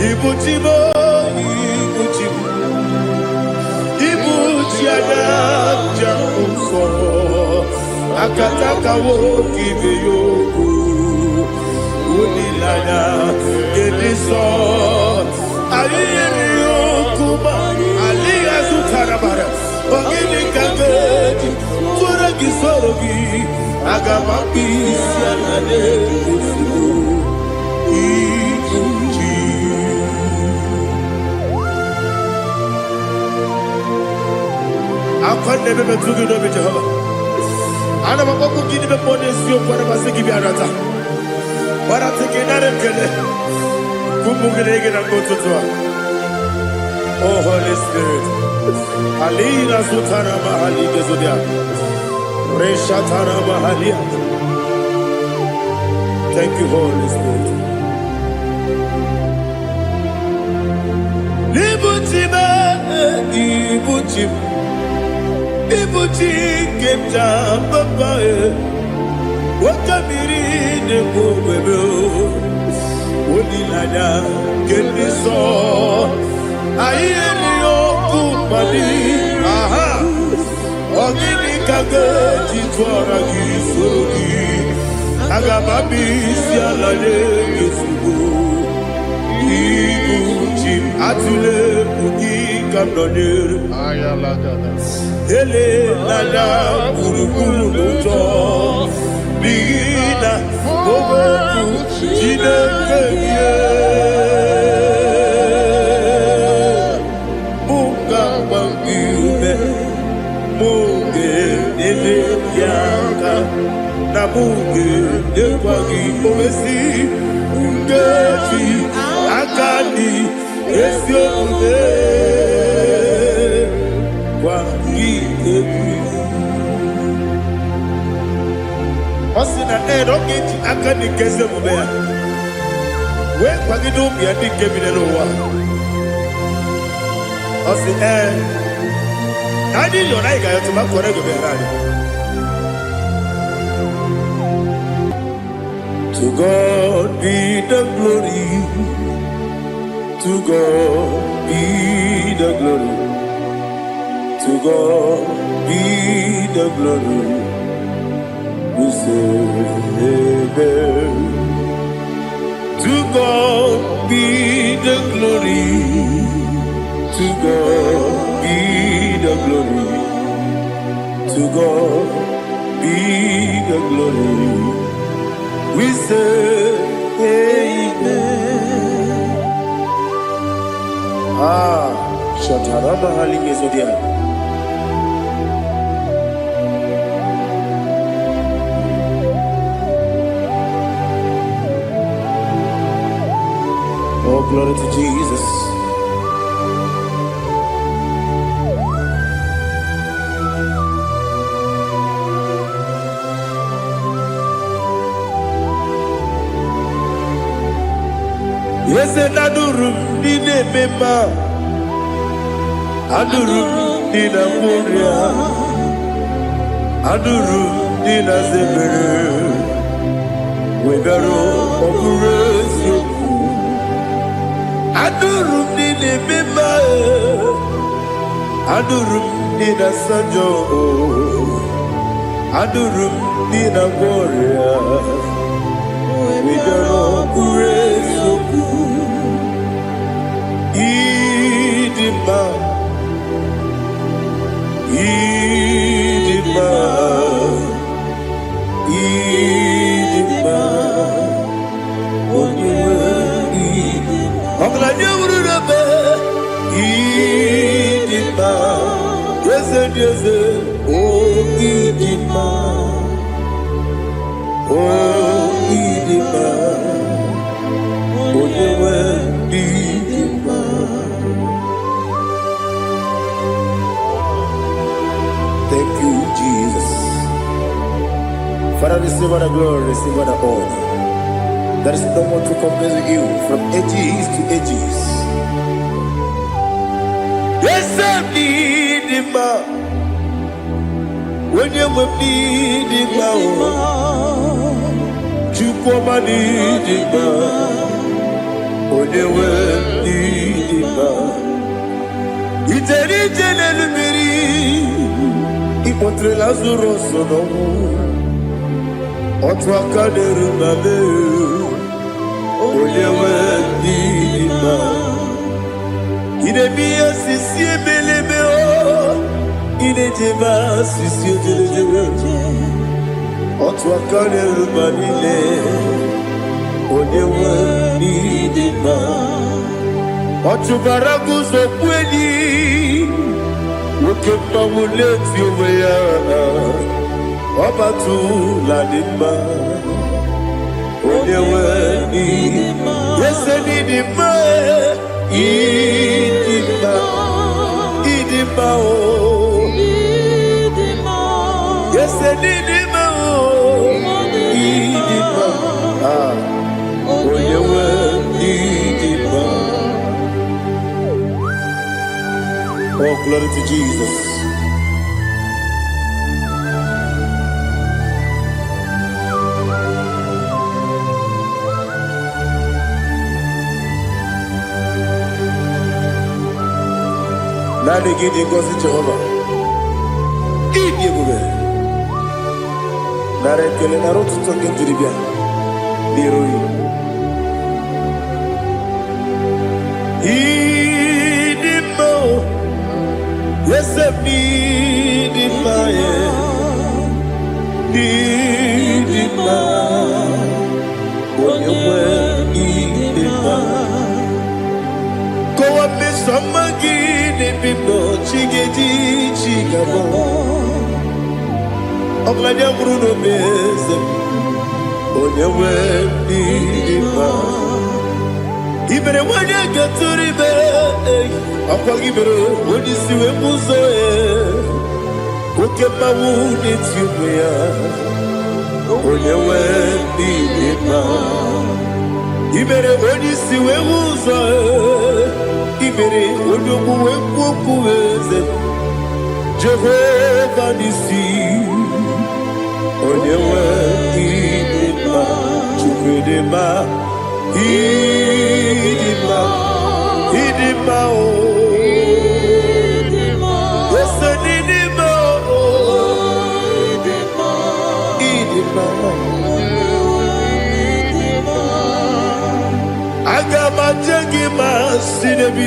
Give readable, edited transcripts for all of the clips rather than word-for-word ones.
Ibuchimo, Ibuchimo, Ibuchiana, Jamuso, Akataka woki beyoku, Unilana, Gediso, Aliyeri Okuma, Aliya Zutarabara, Ogini Kageti, Turagi Sorogi, Agamapi, Sianade, I can't never be too good over Jehovah. I never go to give the bonus you for a Masiki Biarata. But I'm taking that and get it. Kumugregin and go to Tua. Oh, Holy Spirit. Alina Sutana Mahali Gezudia. Reshatana Mahalia. Thank you, Holy Spirit. Ibuchima, Ibuchima. Ibuchi kemja papa wakamiri ne kubebe onilanya keniso ayeni okupani aha ogini kage titwara gisorogi agamabi sialale yesugo Ibuchi atule ugi kamdonir ayalagada Ele nada buruburu moto Bina oboku Jinekeye Munga bangiume Munge nele yaka Na munge nekwagi omesi Ungefi akani Esyo ude Osina rocket akani keze mubea. We kwagidu ya dike binelowa. Osi nadi yona iga yotu makore go berani. To God be the glory. To God be the glory. To God be the glory. We say amen. To God be the glory. To God be the glory. To God be the glory. We say amen. Shataraba Haligezodia. Oh, glory to Jesus. Yes, and Adurum Dine Mema Adurum Dina Moria Adurum Dina Zebere Wegaro Operation Adurum Dine Mema Adurum Dina Sanjo Adurum Dina Moria Wegaro Operation Idima Idima Idima Oniwe Idima Ogla nyurube Idima Yeze yeze Oh Idima Oh Idima Oniwe Idima Thank you, Jesus. Father, receive all the glory, receive all the honor. There is no one to compare with you from ages to ages. Yes, I need him. When you will need him, you come and need him. When you will. incontré Lazarus no otwa kaderu mame olewe dima ine biya sisi belebe o ine jeba sisi jele otwa kaderu manile olewe dima otubaraguzo kweli Wokemba muleti oweya Wabatu la dima Onyewe idima Yese nidima Idima Idima o Yese nidima o Idima Onyewe idima Oh, glory to Jesus. Nani gidi ngozi Jehovah. Gidi gube. Nare kele naro tutonge diribia. Niroi. Idimo. Yes, I need it, my need it, when you were need it, go up, Miss Samagin, people, Chiggy, Chigabo. I'm like a Bruno Bez, when you were need it. Even when you get to the bed, I'll give it when you see a muso. Who kept my wound it's you, when you went in even when you see a muso, even when you go with Jehovah, you see, when you went in Idima, Idima, oh, yes, Idima, oh, Idima, Agama Jagima, Sinebi,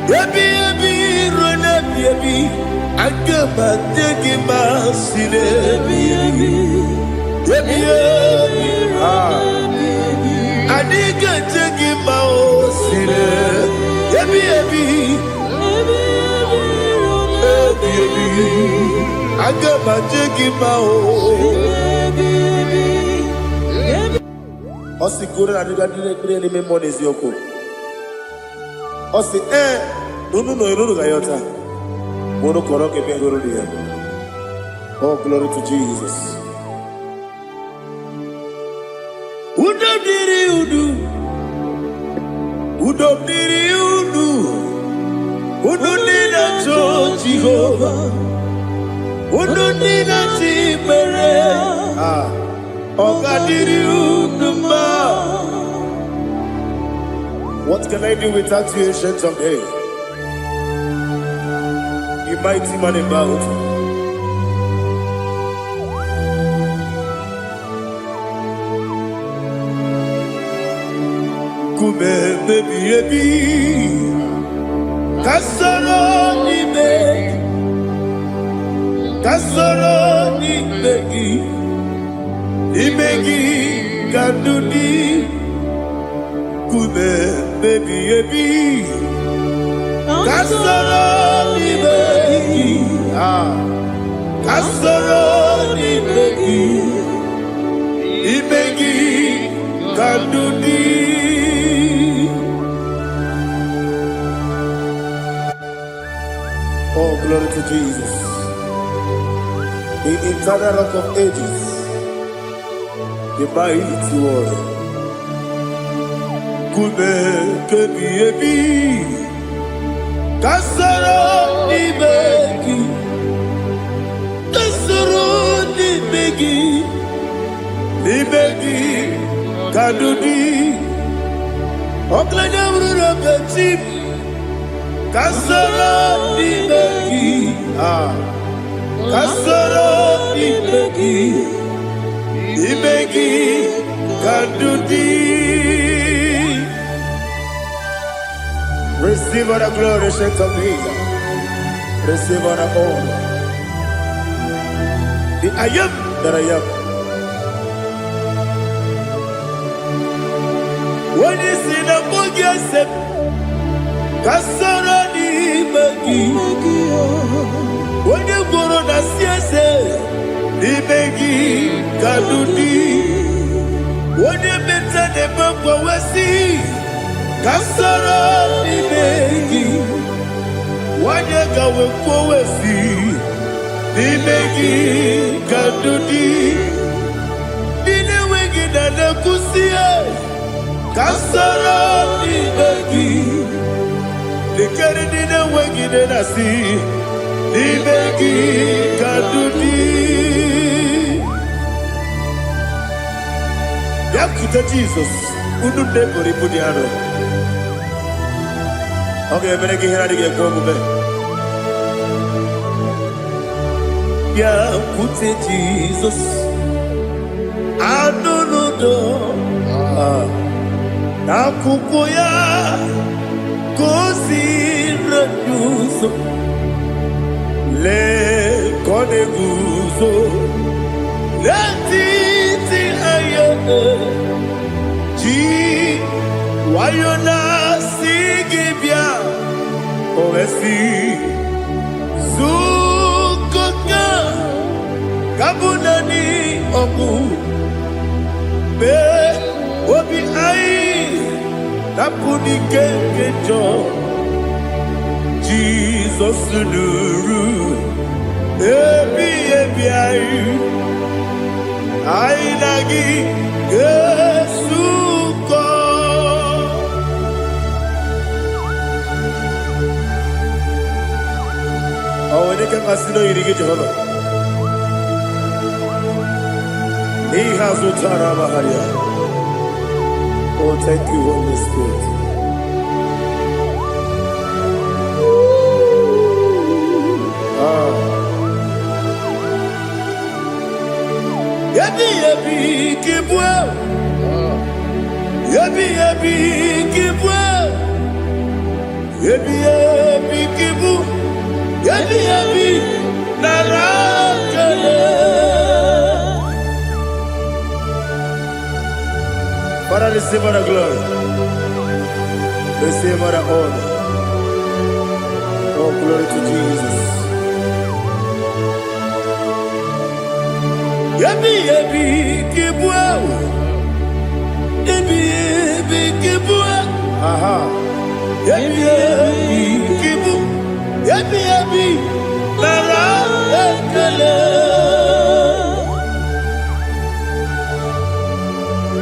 Yabi, Ronabi, Agama Jagima, Sinebi, Yabi, Adiga jagi mao sire, ebi, agama jagi mao. Osi kure na diga dire ni me money ziyoko. Osi nunu no iruru gayota. Mono koro ke be iruru diya. Oh, glory to Jesus. Udo diri udu, udu nina to Jehovah, udu nina tibere, oga diri udu ma. What can I do without you, ancient of days? You mighty man about. Baby, Kasoro ni begi, Kandudi, Kube, baby, Kasoro ni begi, Kasoro ni begi, Kandudi. Oh, glory to Jesus. The eternal rock of ages, the mighty one. Kube kebi, Kasoro ni begi, Kadudi, Oklahoma Bruno Petit, Kasoro ni begi, Kasoro imegi kadudi. Receive all the glory, shake of me. Receive all the honor. The I am that I am. When you see the book, yes, Kasoro imegi. When you go on the siese, imegi kadudi. When you better the book, we see. Kasoro imegi. When you go we see. Imegi kadudi. Dine wegi na nekusie. Kasoro imegi. Dikeri dine wegi na nasi. Imegi kadudi. Yakuta Jesus. Unu nebori pudiano. Okay, I'm going to get going. Yakuta Jesus. Anunudo. Nakukoya. Kosi reduso. Le koneguzo. Le titi ayane. Ji wayona sigibia. Oesi. Zukoka. Kabunani oku. Be obi ai. Napuni kengejo. Jesus nuru. Ebi ai. Ai nagi. Yesuko. Oh, when you can see no irrigate Jehovah. He has Utara Maharia. Oh, thank you, Holy Spirit. Yabi kibwa. Yabi kibwa. Yabi kibu. Yabi narakale. Father, receive all the glory. Receive all the honor. Oh, glory to Jesus. Yabi kibwa. Yabi kibwa. Aha. Yabi kibu. Yabi narakale.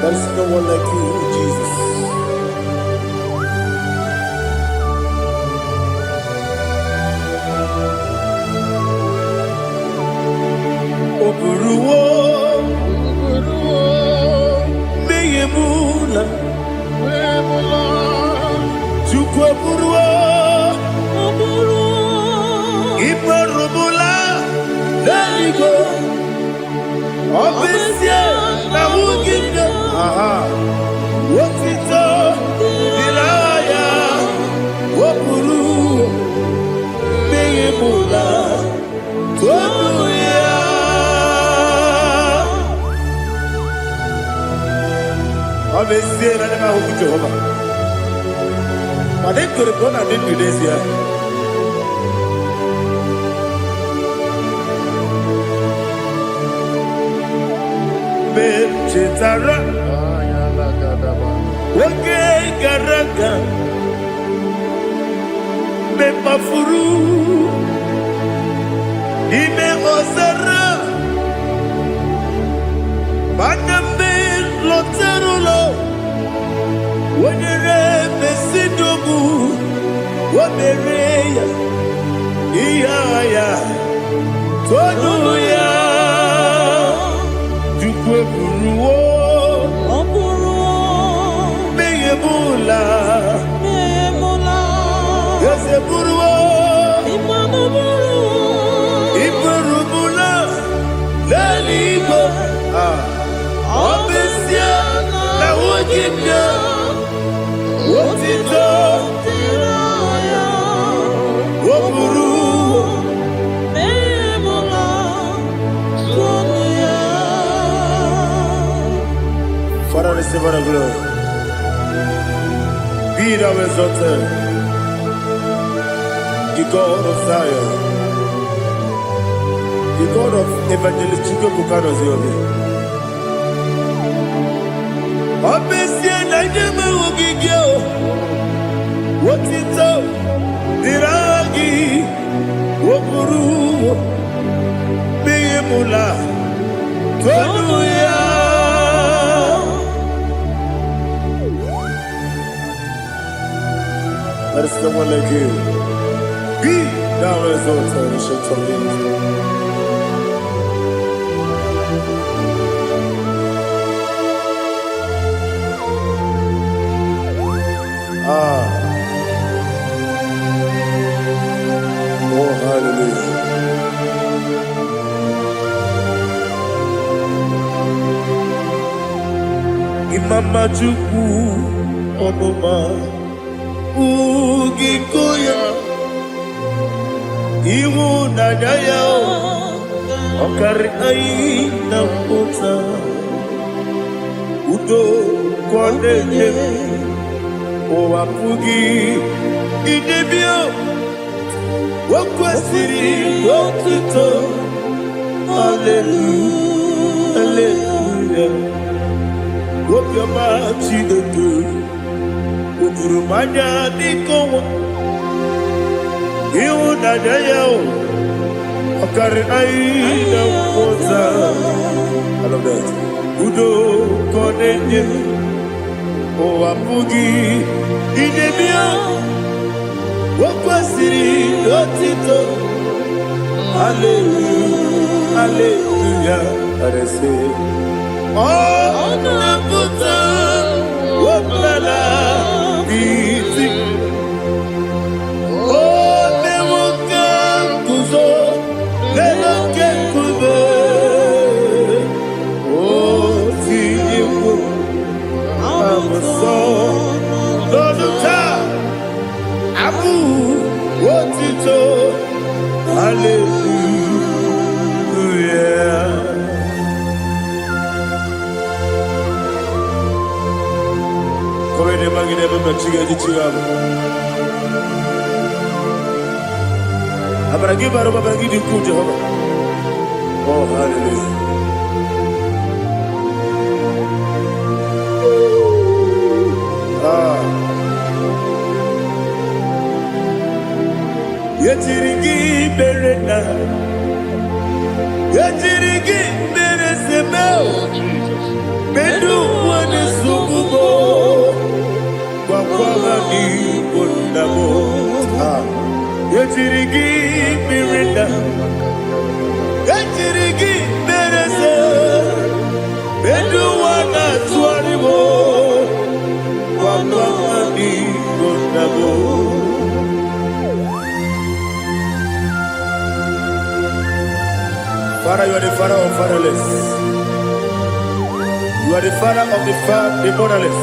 There is no one like you, Jesus. Oburuwo, meyemula, chukwu oburuwo, iporubula, leligo, obesie na wugide. Aha. Wotito dilaya wopuru meyemula toduya. Obesie na nema huku Jehovah. Madem kore kona din Indonesia. Chetara, wage garaga, me mafuru, ime ozara, baname loterulo, wanyere besidobu, wamereya, iya toduya. Buruwo, meyemula, yose buruwo, iporubula. Father, receive all the glory. Be thou exalted, the God of Zion, the God of Evangelist Chike Bukano Ziobi. Obesia na nyama ogigio, wotito, diragi, wokuru, beyemula, tonuya. There is no one like you. Be thou exalted, ancient of days. Oh, hallelujah. Imama Chukwu Onuma Ugikoya Iwu Nadaya Okari Aina Kota Udo Kwaneye Owapugi Idebio Wakwasiri Wakito Hallelujah Hallelujah Wopiama Chidedu Ukurumanya Nikowa Iu Nadayao Okari Aina Kota I love that Udo Konenye Owapugi Idebio Wakwasiri Otito Hallelujah Hallelujah I say Oh Nabuta Waplala Biti Oh Newoka Kuzo Newoka Kuzo Oh Tiyiwo Amaso Loduta Abu Wotito Hallelujah Come ne magine baba chiga di chiga Abragi baro baba gidi ku Jehovah Oh hallelujah Yetirigi berena Yetirigi beresebel Bedu wane sububo Kwa ni bondabo Yetirigi berena Yetirigi berese Bedu wana tuaribo Kwa ni bondabo Father, you are the father of fatherless. You are the father of the motherless.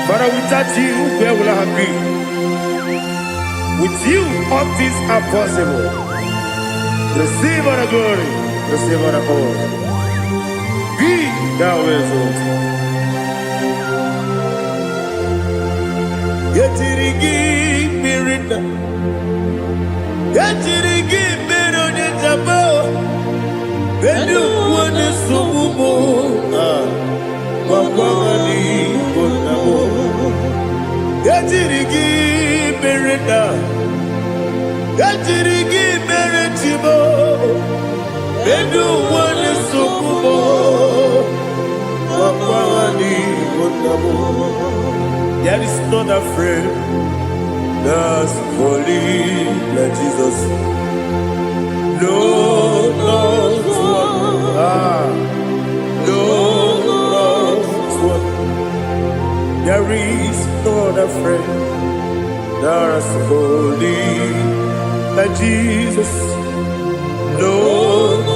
Father, without you, where will I have been? With you, all things are possible. Receive all the glory. Receive all the honor. Be thou exalted. Yetirigi mirina. Yetirigi Bedu wane sububo Wakwani bonabo Yatirigi bereda Yatirigi beretibo Bedu wane sububo Wakwani bonabo There is not a friend that's holy like Jesus No, no, no, there is no other friend that's holy like Jesus. No,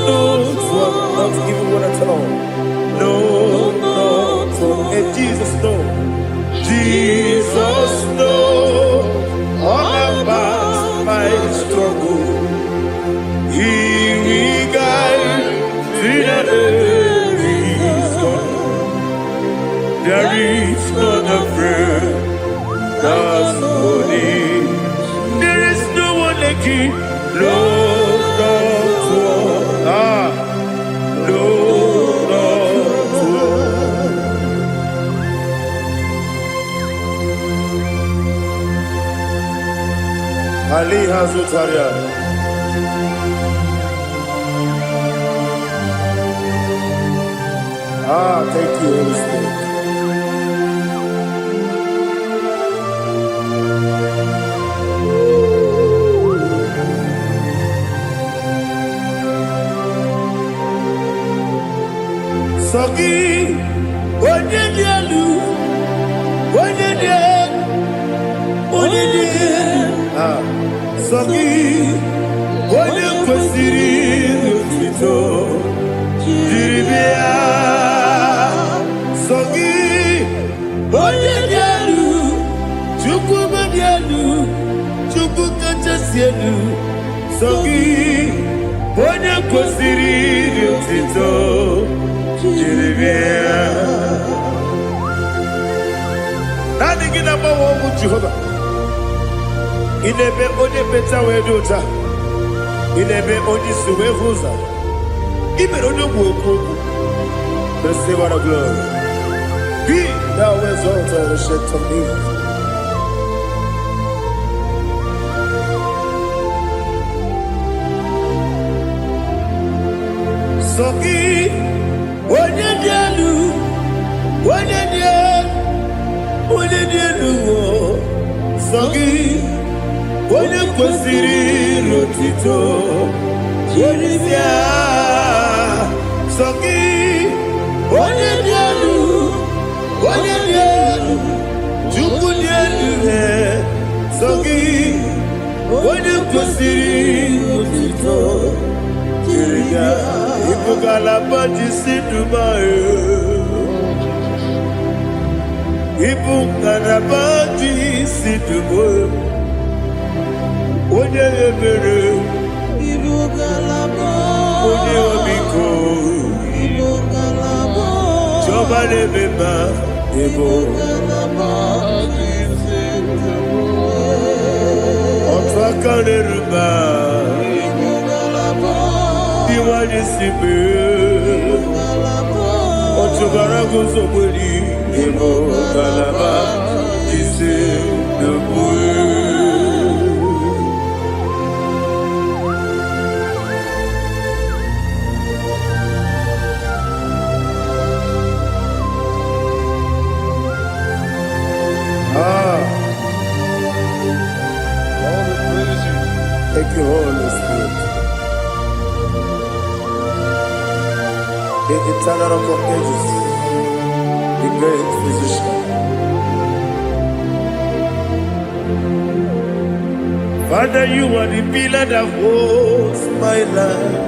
no, not even one at all. No, no, Ali Hazutaria. Thank you, Holy Spirit. Sogi, Onyedielu, Sogi, Onyekwesiri otito, jiribia. Sogi, Onyedielu, Chukwu Madielu, Chukwu Kachasielu. Sogi, Onyekwesiri otito, jiribia. Nani gina mawo mu Jehovah. Inebe onye beta we dota. Inebe onye suwe huza. Ibe onye gwoku. Receive our glory. Be thou exalted and shed on me. Sogi onye dielu. Sogi Onyekwesiri otito, jiribia. Sogi Onyedielu, Chukwu dielu. Sogi Onyekwesiri otito, jiribia. Ibugalaba jisidumae, Ibugalaba jisidumae. Onye ebere, onye omiko, Jehova na-emeba, otu aka na-eruba, diwani sibe, otu gara guzo gberi, Ibugalaba jisidumae. Thank you, Holy Spirit. The eternal rock of ages, the great physician. Father, you are the pillar that holds my life.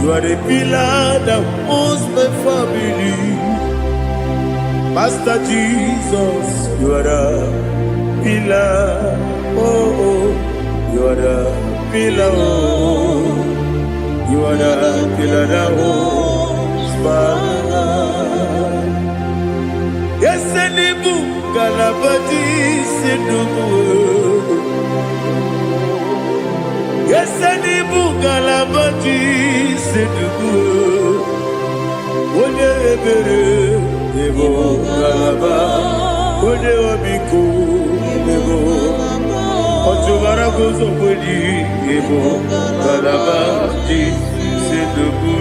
You are the pillar that holds my family. Master Jesus, you are the pillar. Oh, you are the pillar. Oh, you are the pillar that holds my life. Yes, Enibu Galabati Sidubu. Yes, Enibu Galabati Sidubu. Onye ebere, Ebo Galaba. Onye obiku, Ebo. Otubara gozo bodi, Ebo Galaba Sidubu.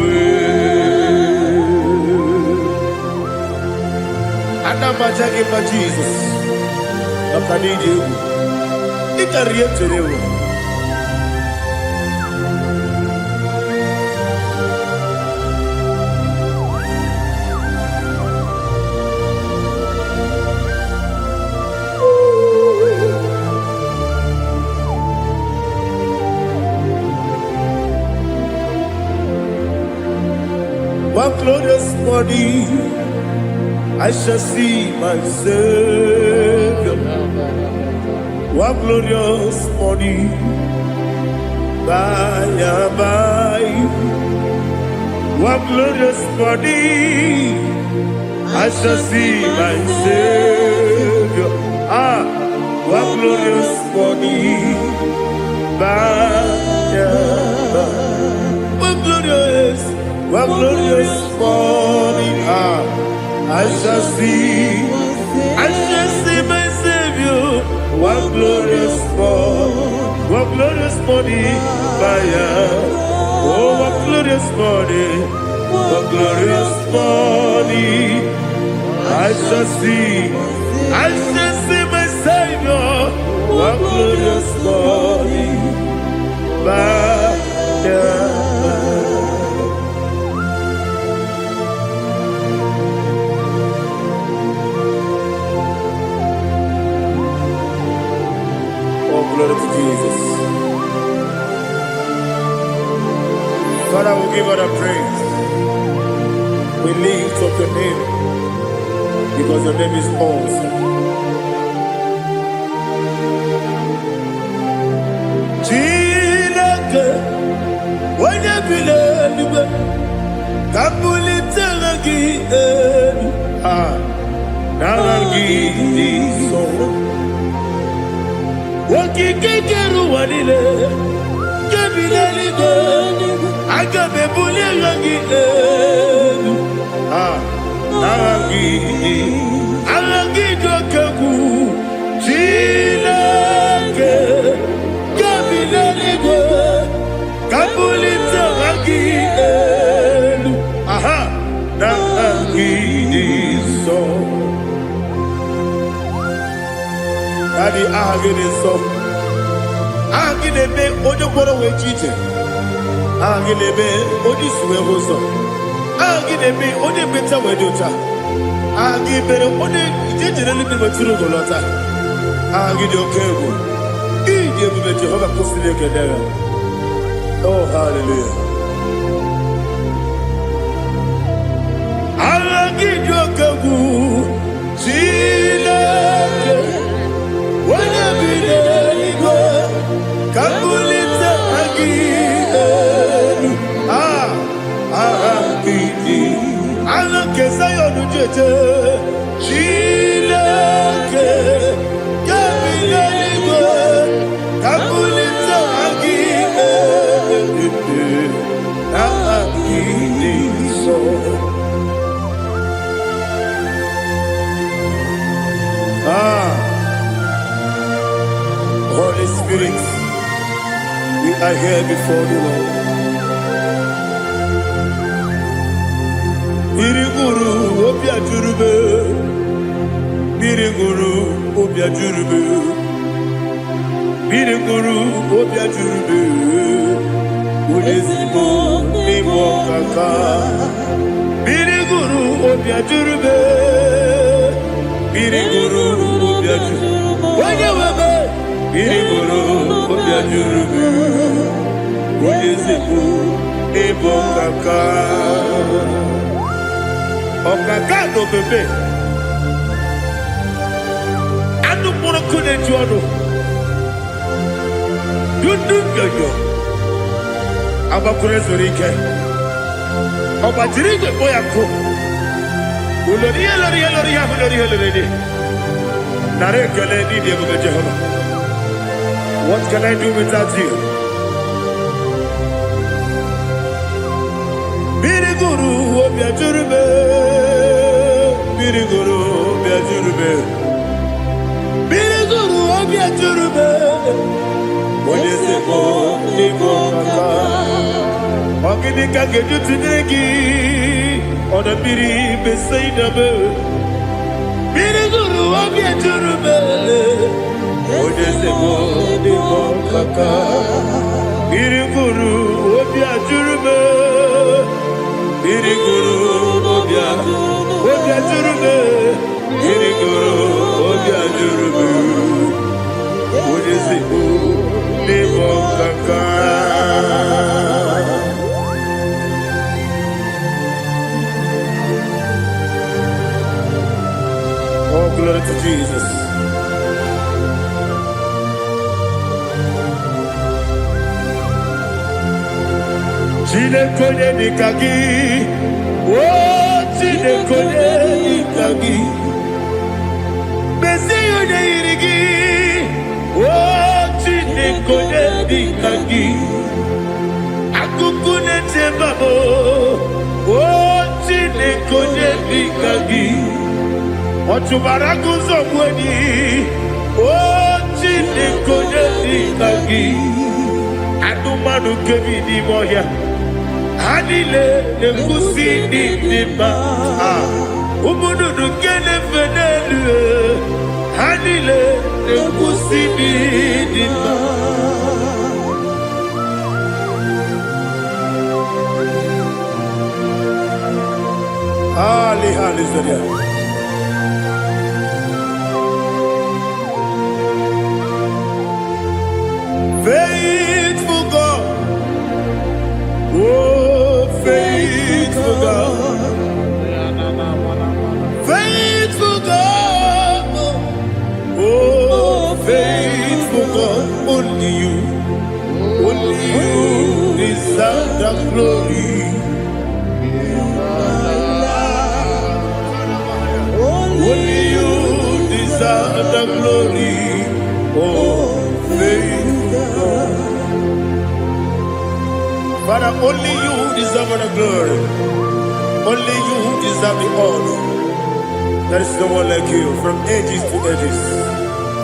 Anamajagi ma Jesus. Akaniji. Ikariye terewo. One glorious morning, I shall see my Savior. One glorious morning, by and by. One glorious morning, I shall see my Savior. One glorious morning, by and by. One glorious morning, I shall see my Savior. one glorious morning, oh, one glorious morning, one glorious morning. I shall see my Savior, one glorious morning, Oh, glory to Jesus. Father, we give all the praise. We lift up your name because your name is awesome. Chineke, onye bileliwe, kabulitela gị elu, nara gị iso. Okike kere ụwa niile, kebileliwe, aga m ebulie gị elu, nara gị dị oke egwu. Chineke, kebileliwe, kabulitela gị elu, nara gị iso. Daddy, so Agilebe, Odoboro Wechite, Agilebe, Odisue Hoso, Agilebe, Odebeta Wedota, Agibere, Ode, generally be Maturu Golota, Agidio Kebu, Idiabebe Jehovah Postile Kedera. Oh, hallelujah. Agidio Kebu, Chile. Kabulita agil, agidi, alake sayonu jeje, chileke, kabileliwe, kabulita agil, agidi so. Holy Spirit, we are here before you, Lord. Biriguru obia jurube, Biriguru obia jurube, Biriguru obia jurube, Udesibo nimo kaka, Biriguru obia jurube, Biriguru obia jurube, Wanyawebe. Biriguru obia jurube, Udesibo nimo kaka. Okaka no bebe. Anu moro kone juano. Dundu yoyo. Abakure zorike. Obajirige boyako. Uloriya. Nare kele ni diye Jehovah. What can I do without you? Biriguru obia jurube, Biriguru obia jurube, Biriguru obia jurube. Odesibo nimo kaka, ogini kageju tinegi, ona biri besaidabe. Biriguru obia jurube, Odesibo nimo kaka, Biriguru obia jurube. Biriguru obia jurube, Biriguru obia jurube, Odesibo nimo kaka. Oh, glory to Jesus. Chinekonye nikagi, oh chinekonye nikagi, Mesiyo ne irigi, oh chinekonye nikagi, Akukune tebabo, oh chinekonye nikagi, Otubaraku zomweni, oh Chineke Kagi Adumanu Kevi di Moya Hanile Nekusi di Nima Umudu Kene Fenelu Hanile Nekusi di Nima Ali Zaria. Faithful God, oh faithful God, faithful God, oh faithful God, only you deserve the glory. Only you deserve the glory, oh faithful God. Father, only you deserve the glory. Only you deserve the honor. There is no one like you, from ages to ages,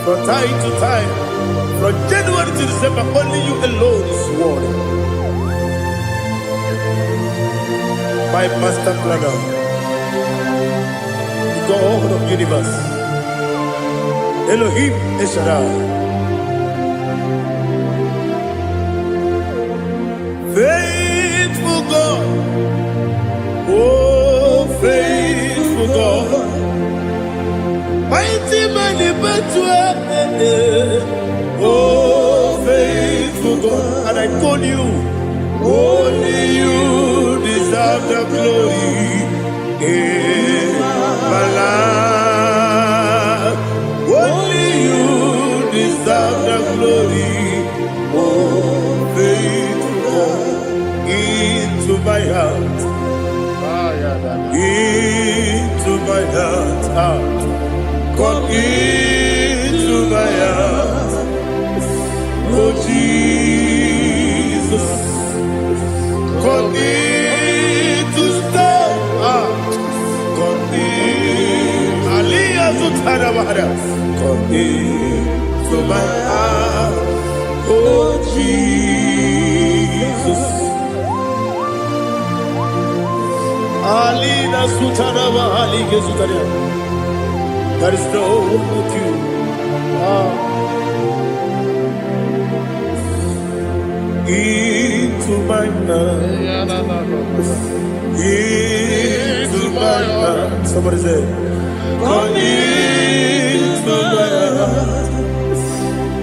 from time to time, from January to December. Only you alone is worthy. My master planner, God of universe, Elohim Eshadai, faithful God, oh faithful God, mighty man in battle, oh faithful God, and I call you, only you deserve the glory. My life, only you deserve the glory, oh faithful God, into my heart, come into my heart, oh Jesus, come in to stay. Come into my heart, oh Jesus. Alina Sutanaba Ali Gesutaria. There is no one like you. Into my heart, into my heart. Somebody say, come into my heart,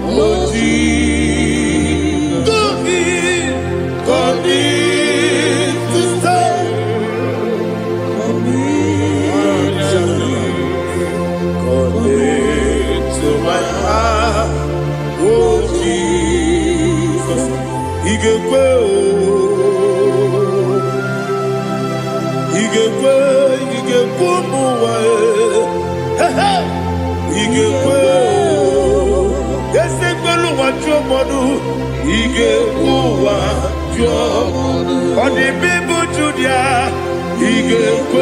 oh Jesus. Come in to stay. Come into my heart, oh Jesus. He gave on the people to their he gave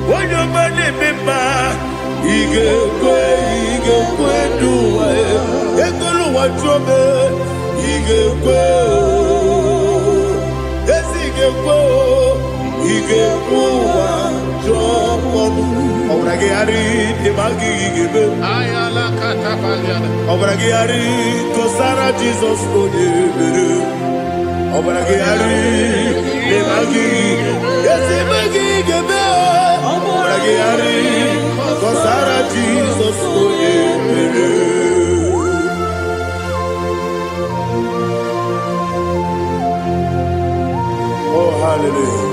when your money member he gave do what you he gave yes he gave Obragiari de Magi give Ayala Catapaliana Obragiari Kosara Jesus Ode Obragiari de Magi yes Magi give Obragiari Kosara Jesus Ode Oh hallelujah.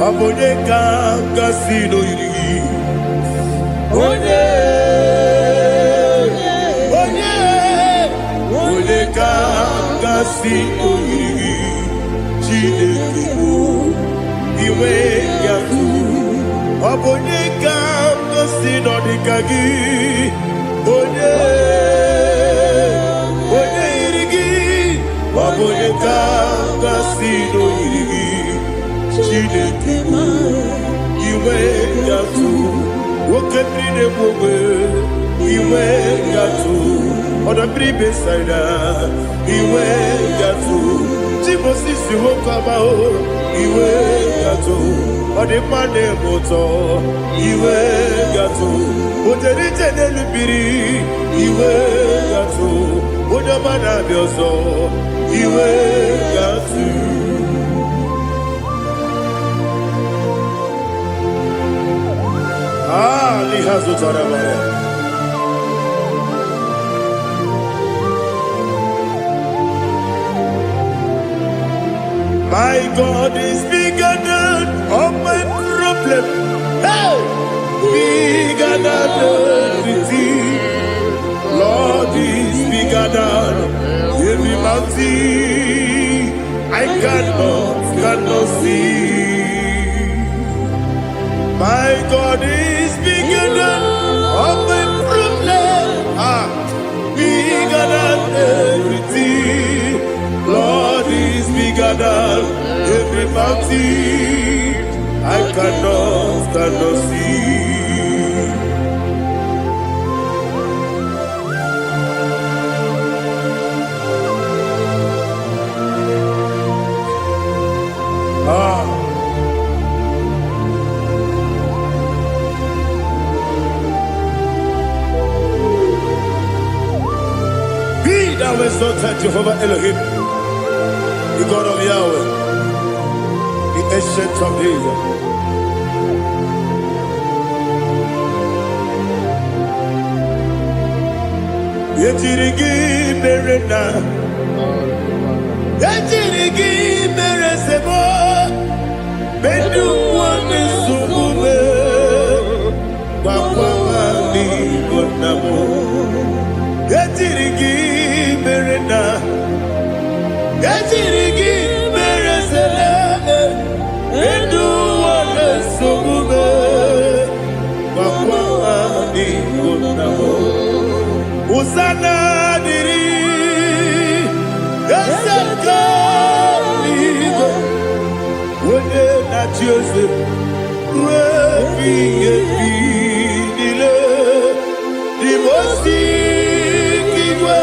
Abone kanga sino yiri Onye kanga sino yiri Chineke iwe yatu Abone kanga sino dikagi Onye onye ga-asị n'oyiri gị Chineke m iwe ga-atụ nwoke mmiri na-egbu ogbe iwe ga-atụ ọdọ mmiri Besaida iwe ga-atụ chi Moses nwoke amahụ iwe ga-atụ ọ dị mma na-eme ụtọ iwe ga-atụ otere ije n'elu mmiri iwe ga-atụ onye ọma na-abịa ọzọ iwe ga-atụ liha zụtara mara My God is bigger than all my problem. Hey! Bigger than everything. Lord is bigger than every mountain. I cannot see. My God is bigger than all my problem. Bigger than everything. Lord is bigger than every mountain. I cannot see. Be thou exalted, Jehovah Elohim, the God of Yahweh, the ancient of days. Yetirigi merena, yetirigi meresebo, bedu wane subume, wakwa ni bonamo. Yetirigi merena, yetirigi meresele, bedu wane subume, wakwa ni bonamo. Usana diri, esaka ligo, wone na Joseph, wepi dile, divosi kiwe,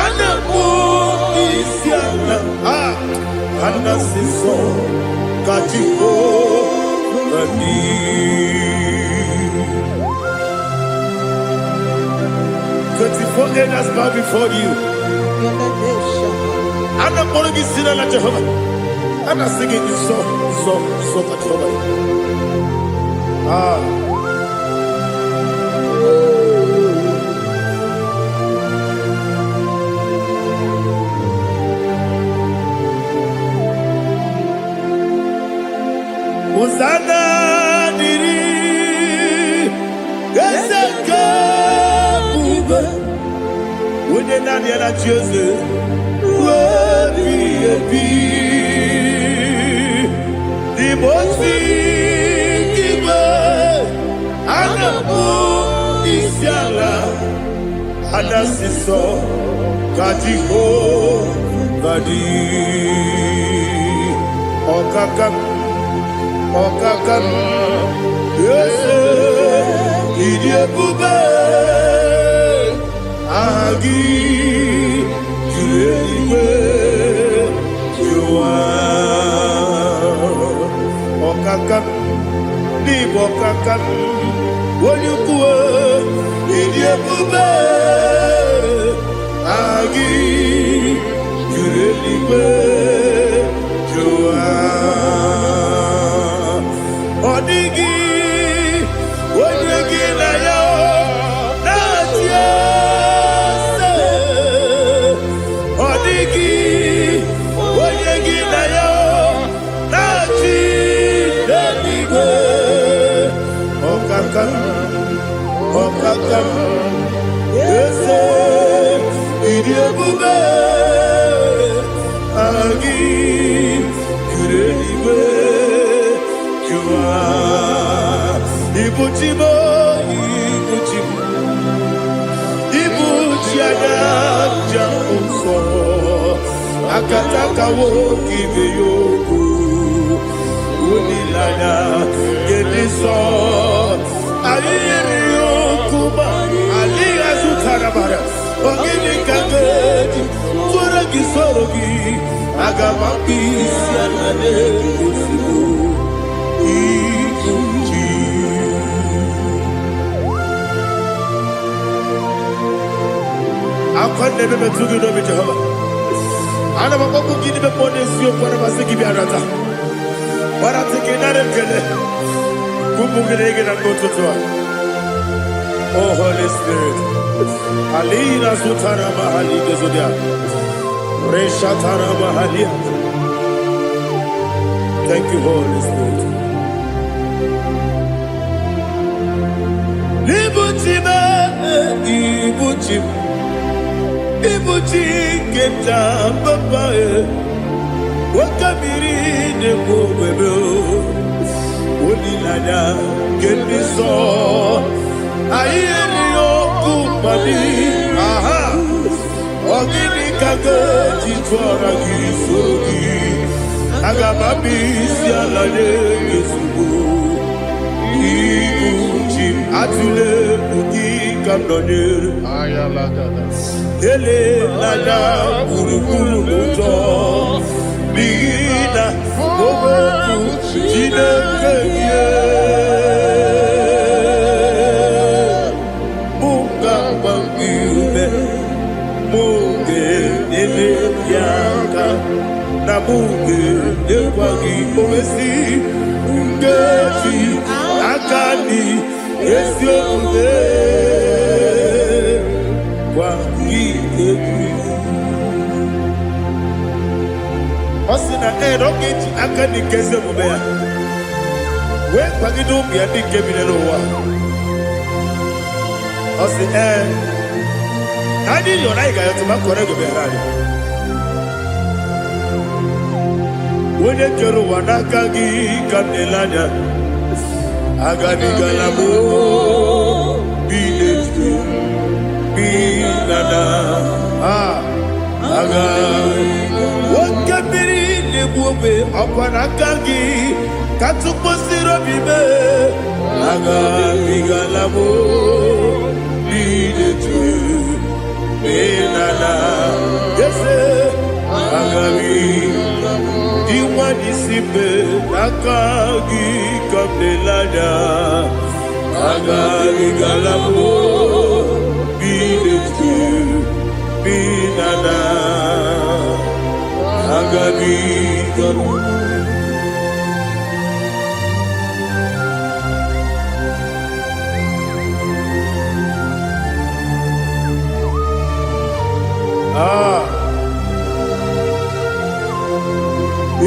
anamu isiana, anasiso katiko nani. 24 elders bow before you. I'm not going to be sitting like Jehovah. I'm not singing this song like Jehovah. Hosanna diri, eseka. When you're not yet at Joseph, will be a bee. The most giver, and the moon is yalla, and the sister, Katiho, Kadi, Okakam, yes, idiot bube. Agi juewe jua okakam ni bokakam wonyukue idiebube agi juewe jua odigi wonyegi na yo natie Okakam, yes, idiebube, agi, kurelibe, jua, ibuchimo, ibuchiada, jamso, akataka woki beyoku unilana gediso ayiri yokuba aliya zutarabara ogini kagedi tura gisorogi agamapi sianane kusibu ikuji akwande bebe tugi no be Jehova ana bako gidi be pone sio kwa basiki bi arata bara tiki nare kele kumugirege na kototoa. Oh Holy Spirit alina sutara mahali gezodia resha tara mahali. Thank you Holy Spirit. Libutima ibutim ibuti keta papa wakamiri de bobebe onilada kemiso ayeri okupani aha ogini kage titwara gisogi agamabi sialade gesubu ibuti atule buki kamdonir ayalagada ele lada burukuru moto bina boboku jinekeye munga bangiume munge ele yaka na munge ekwagi owesi ngeti akani esiombe Osina rogeji akani keze mubea we kwagido bia di kebile wa osi nadi yo na igayo to makore go be rari wone kero wanaka gi kanelanya agani galabo biletu binana aga wakabiri lebuobe apanakagi katuposiro bibe aga bigalabo biletu binana yese aga diwani sibe nakagi kabelada aga bigalabo biletu binana agabi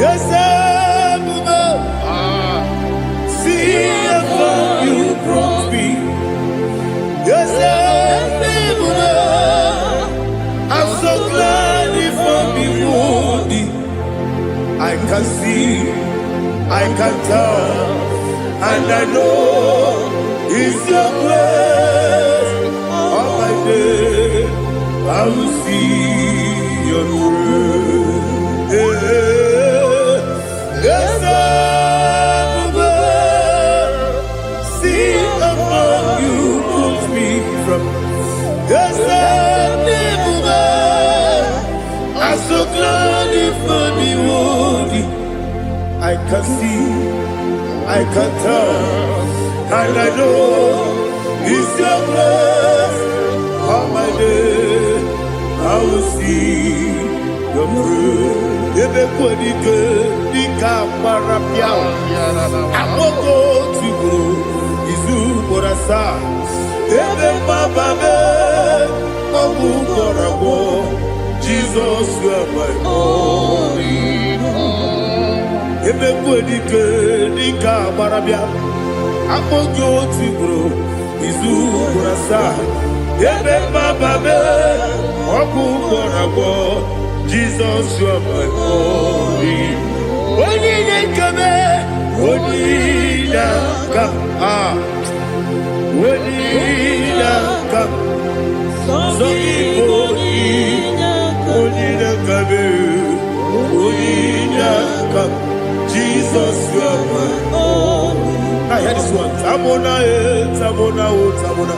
yes see how you brought me. Yes I'm so glad if I'm wounded. I can see, I can tell, and I know it's your grace. On my day, I will see your grace. Yes, see above you put me from. Yes, I'm so glad if I'm wounded. I can see, I can tell, and I know it's your grace. On my day, I will see your grace. Everybody good, the camera piao. I will go to go, Izu Borasa. Everybody, Abu Borabo. Jesus, you are my only home. Everybody good, the camera piao. I will go to go, Izu Borasa. Everybody, Abu Borabo. Jesus, you are my only. Only the come, only the come, only the come. So only the come. one. Tamona, Tamona, Tamona.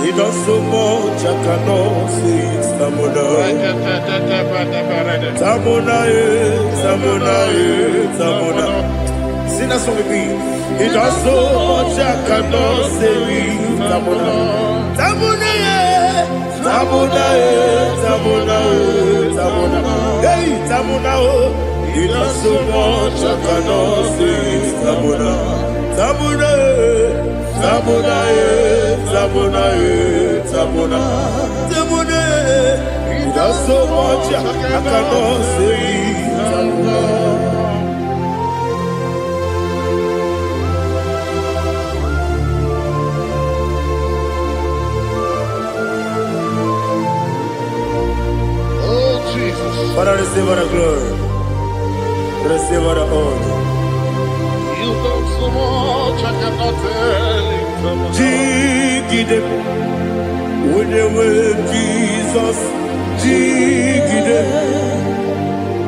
He does so much, I cannot say it's Tamona. Tamona, Tamona, Tamona. Sing that song with me. He does so much, I cannot say it's Tamona. Tamona, Tamona, Tamona, Tamona. Hey, Tamona, he does so much, I cannot say it's Tamona. Tamona, Tamona, Tamona, Tamona, Tamona. He does so much, I cannot say Tamona. Oh, Jesus. Father, receive all the glory. Receive all the honor. You done so much, I cannot tell it. Jigide, when you were Jesus, Jigide,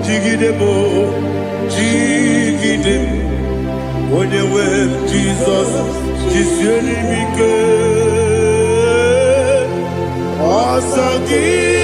Jigide mo, Jigide, when you were Jesus, Jisyenimike, Asagi,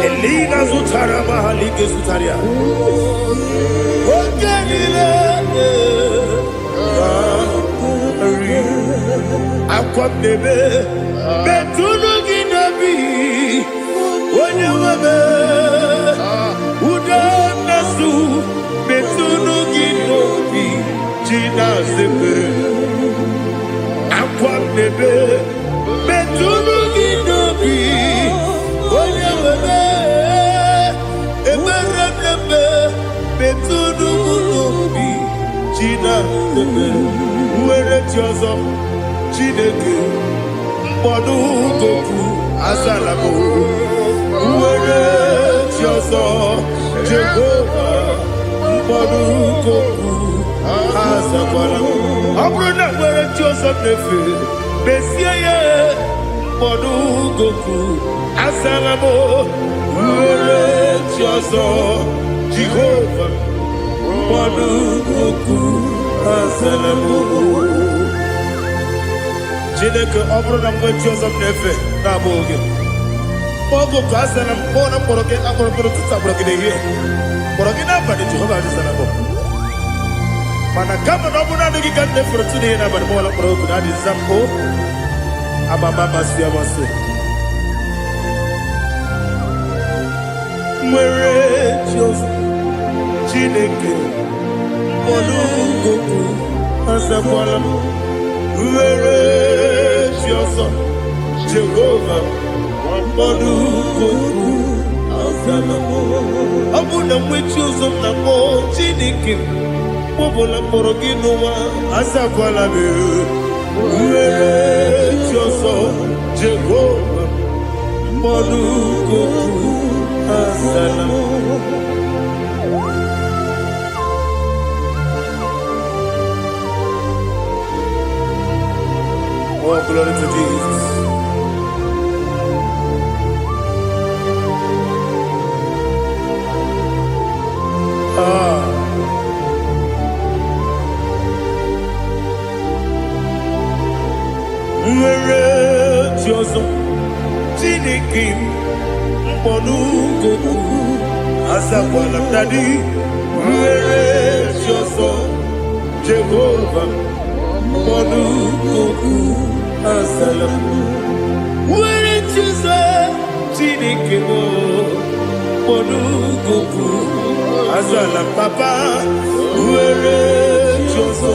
Elina Zutara Mahalike Zutaria. Aqua bebe, Betuno Ginabi, when you were Udanasu, Betuno Ginobi, Gina Zebe, Aqua bebe, Betuno Ginobi, when you were Betuno Ginobi, Gina Zebe, where it was. Chineke mkpọdụ goku azalabo uwere chiozo Jehova mkpọdụ goku azakwala ọ bụrụ na nwere chiozo nefe besie ya mkpọdụ goku azalabo uwere chiozo Jehova mkpọdụ goku azalabo. Chineke ọ bụrụ na mgbe chi ọzọ m na-efe na-abụ oge ogo ka a sara m kpọọ na mkpọrọ gị akpọrọ mkpọrọ tutu akpọrọ gị n'ehihie kpọrọ gị n'abalị Jehova adịzara bụ mana kama na ọ bụrụ na adịghị ka nne fere tu n'ihe n'abalị mụọla mkpọrọ ogu na adịza mpụ amama amasị amasị nwere chi ọzọ Chineke mkpọrọ ogu azakwala m were chi ọzọ Jehova mkpọdụ goku azala m ọ bụ na mmechi ụzọ m na mmụọ Chineke kpọbụla mkpọrọ gị n'ụwa azakwala m were chi ọzọ Jehova mkpọdụ goku azala m. Oh, glory to Jesus. Nwere chi ọzọ Chineke mkpọdụ goku azakwala m dadi nwere chi ọzọ Jehova mkpọdụ goku azala m nwere chi ọzọ Chineke mkpọdụ goku azala m papa nwere chi ọzọ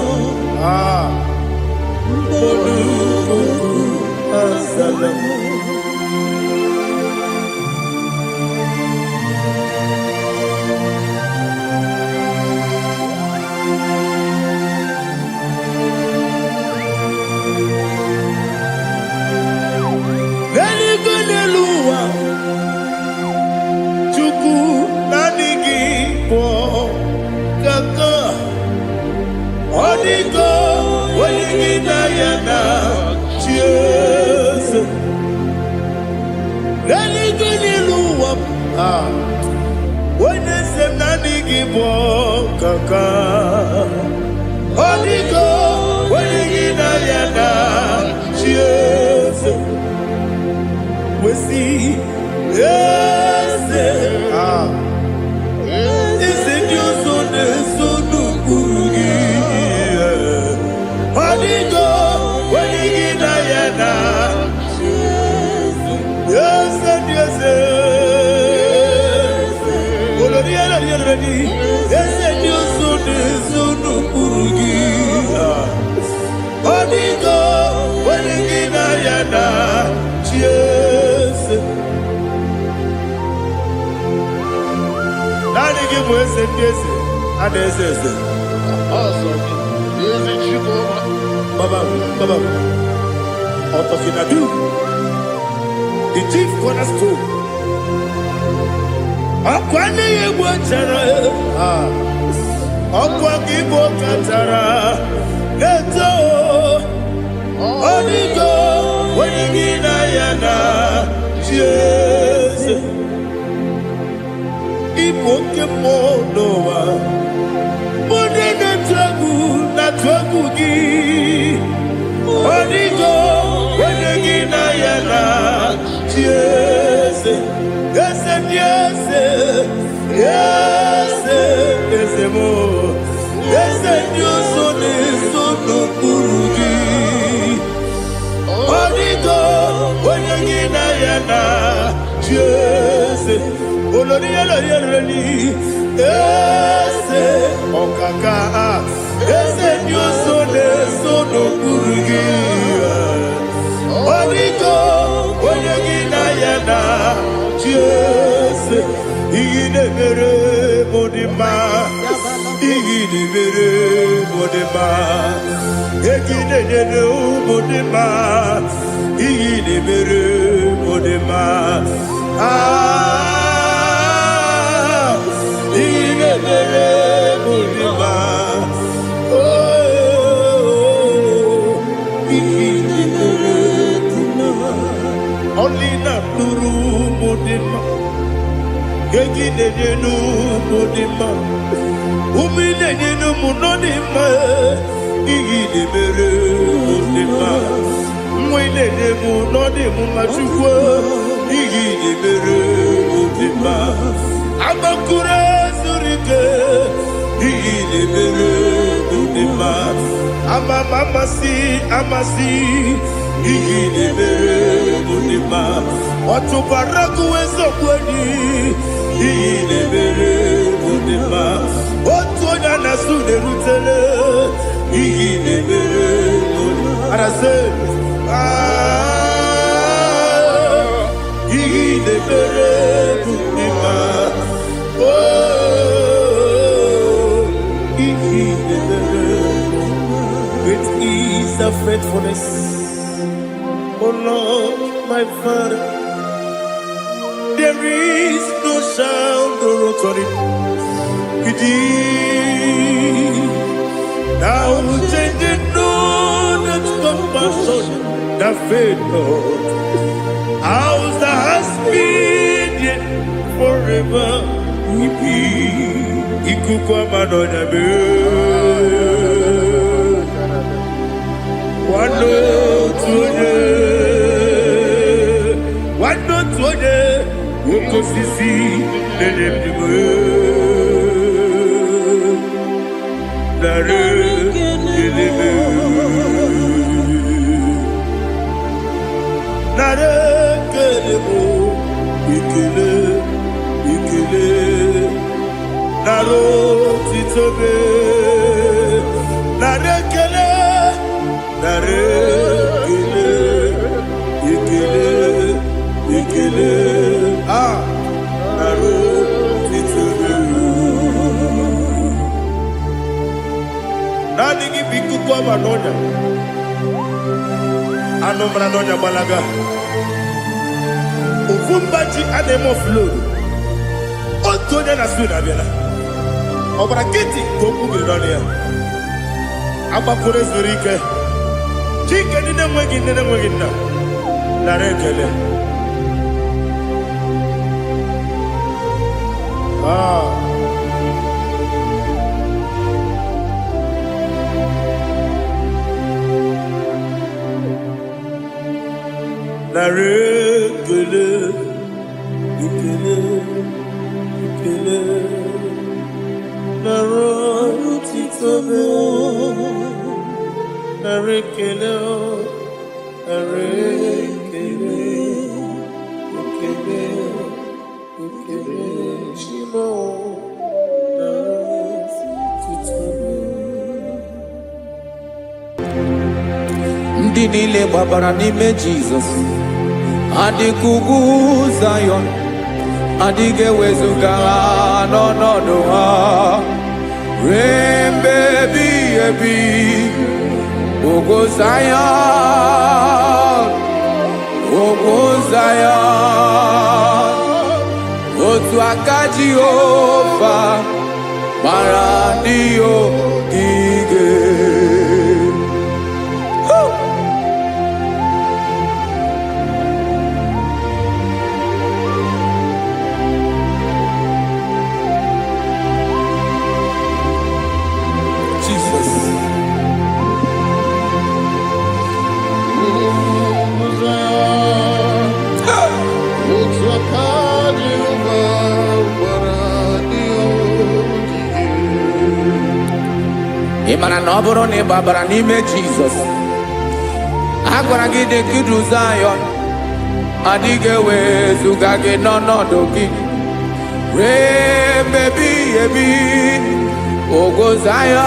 The chief cornerstone. Akwane yebo chara. Akwa kibo katara. Leto. Onigo. Wenigina yana. Jesus. Ipoke monowa. Mone na tragu gi. Onigo. Wenigina yana. Yes, yes, yes, yes, yes, more. Yes, Dios son eso no purugi. Onigo, oyangina yana. Yes, oloria la yereni. Yes, okaka. Yes, Dios son eso no purugi. Onigo, oyangina yana. Yes, igide bere modima, igide bere modima, igide bere modima, igide bere modima. Ah, igide bere modima. Oh, igide bere modima. Only not Nuru Modima. Gagine no Modima. Umine no Munodima. Igide Bere Modima. Mwine de Munodimu Machukwa. Igide Bere Modima. Amakure Zurike. Igide Bere Modima. Amasi. Igide Bere Modima. Otubaraku ezokweni. Igide Bere Modima. Otonya nasude rutele. Igide Bere Modima. Arase. Igide Bere Modima. Oh, Igide Bere Modima. Great is the faithfulness. Oh Lord, my Father, there is no sound or authority. Now changing no that compassion, that faith, Lord. How's the husband yet forever we be? Ikukwa madonya be. Wano tuone. Wano tuone. Woko sisi nenebdiwe. Nare kelebe. Nare kelebo. Ikele. Naro titobe. Nare kele. Nare no brano nya balaga. Ufumbaji anemo flow. Otonya na suna biela. Obra kiti koku bironia. Aba kure zurike. Chike nine mwegi na. Na rekele. Na rekele. Ikele. Na rotitobe. Na rekele. Na rekele. Ikele. Shimo. Na rotitobe. Ndị niile gbabara n'ime Jizọs adịghị ugwu Zayọn, adịghị ewezuga ha n'ọnọdụ ha ruo mgbe ebighị ebi. Ugwu Zayọn, ugwu Zayọn, otu aka Jehova gbara ndị ogige. Ị mara na ọ bụrụ na ị gbabara n'ime Jizọs, a gwara gị dị ka Zayọn, adịghị ewezuga gị n'ọnọdụ gị ruo mgbe ebighị ebi. Ugwu Zayọn,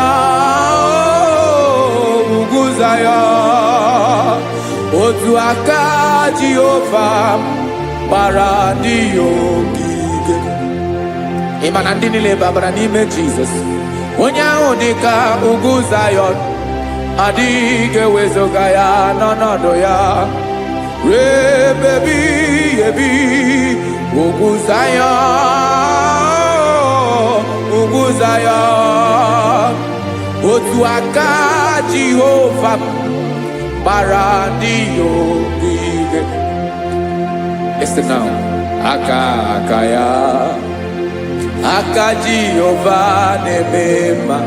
ugwu Zayọn, otu aka Jehova gbara ndị ogige. Ị ma na ndị niile gbabara n'ime Jizọs, onye ahụ dị ka ugwu Zayọn, adịghị ewezuga ya n'ọnọdụ ya ruo mgbe ebighị ebi. Ugwu Zayọn, ugwu Zayọn, otu aka Jehova gbara ndị ogige. Listen now. Aka ya, aka Jehova na-eme mma.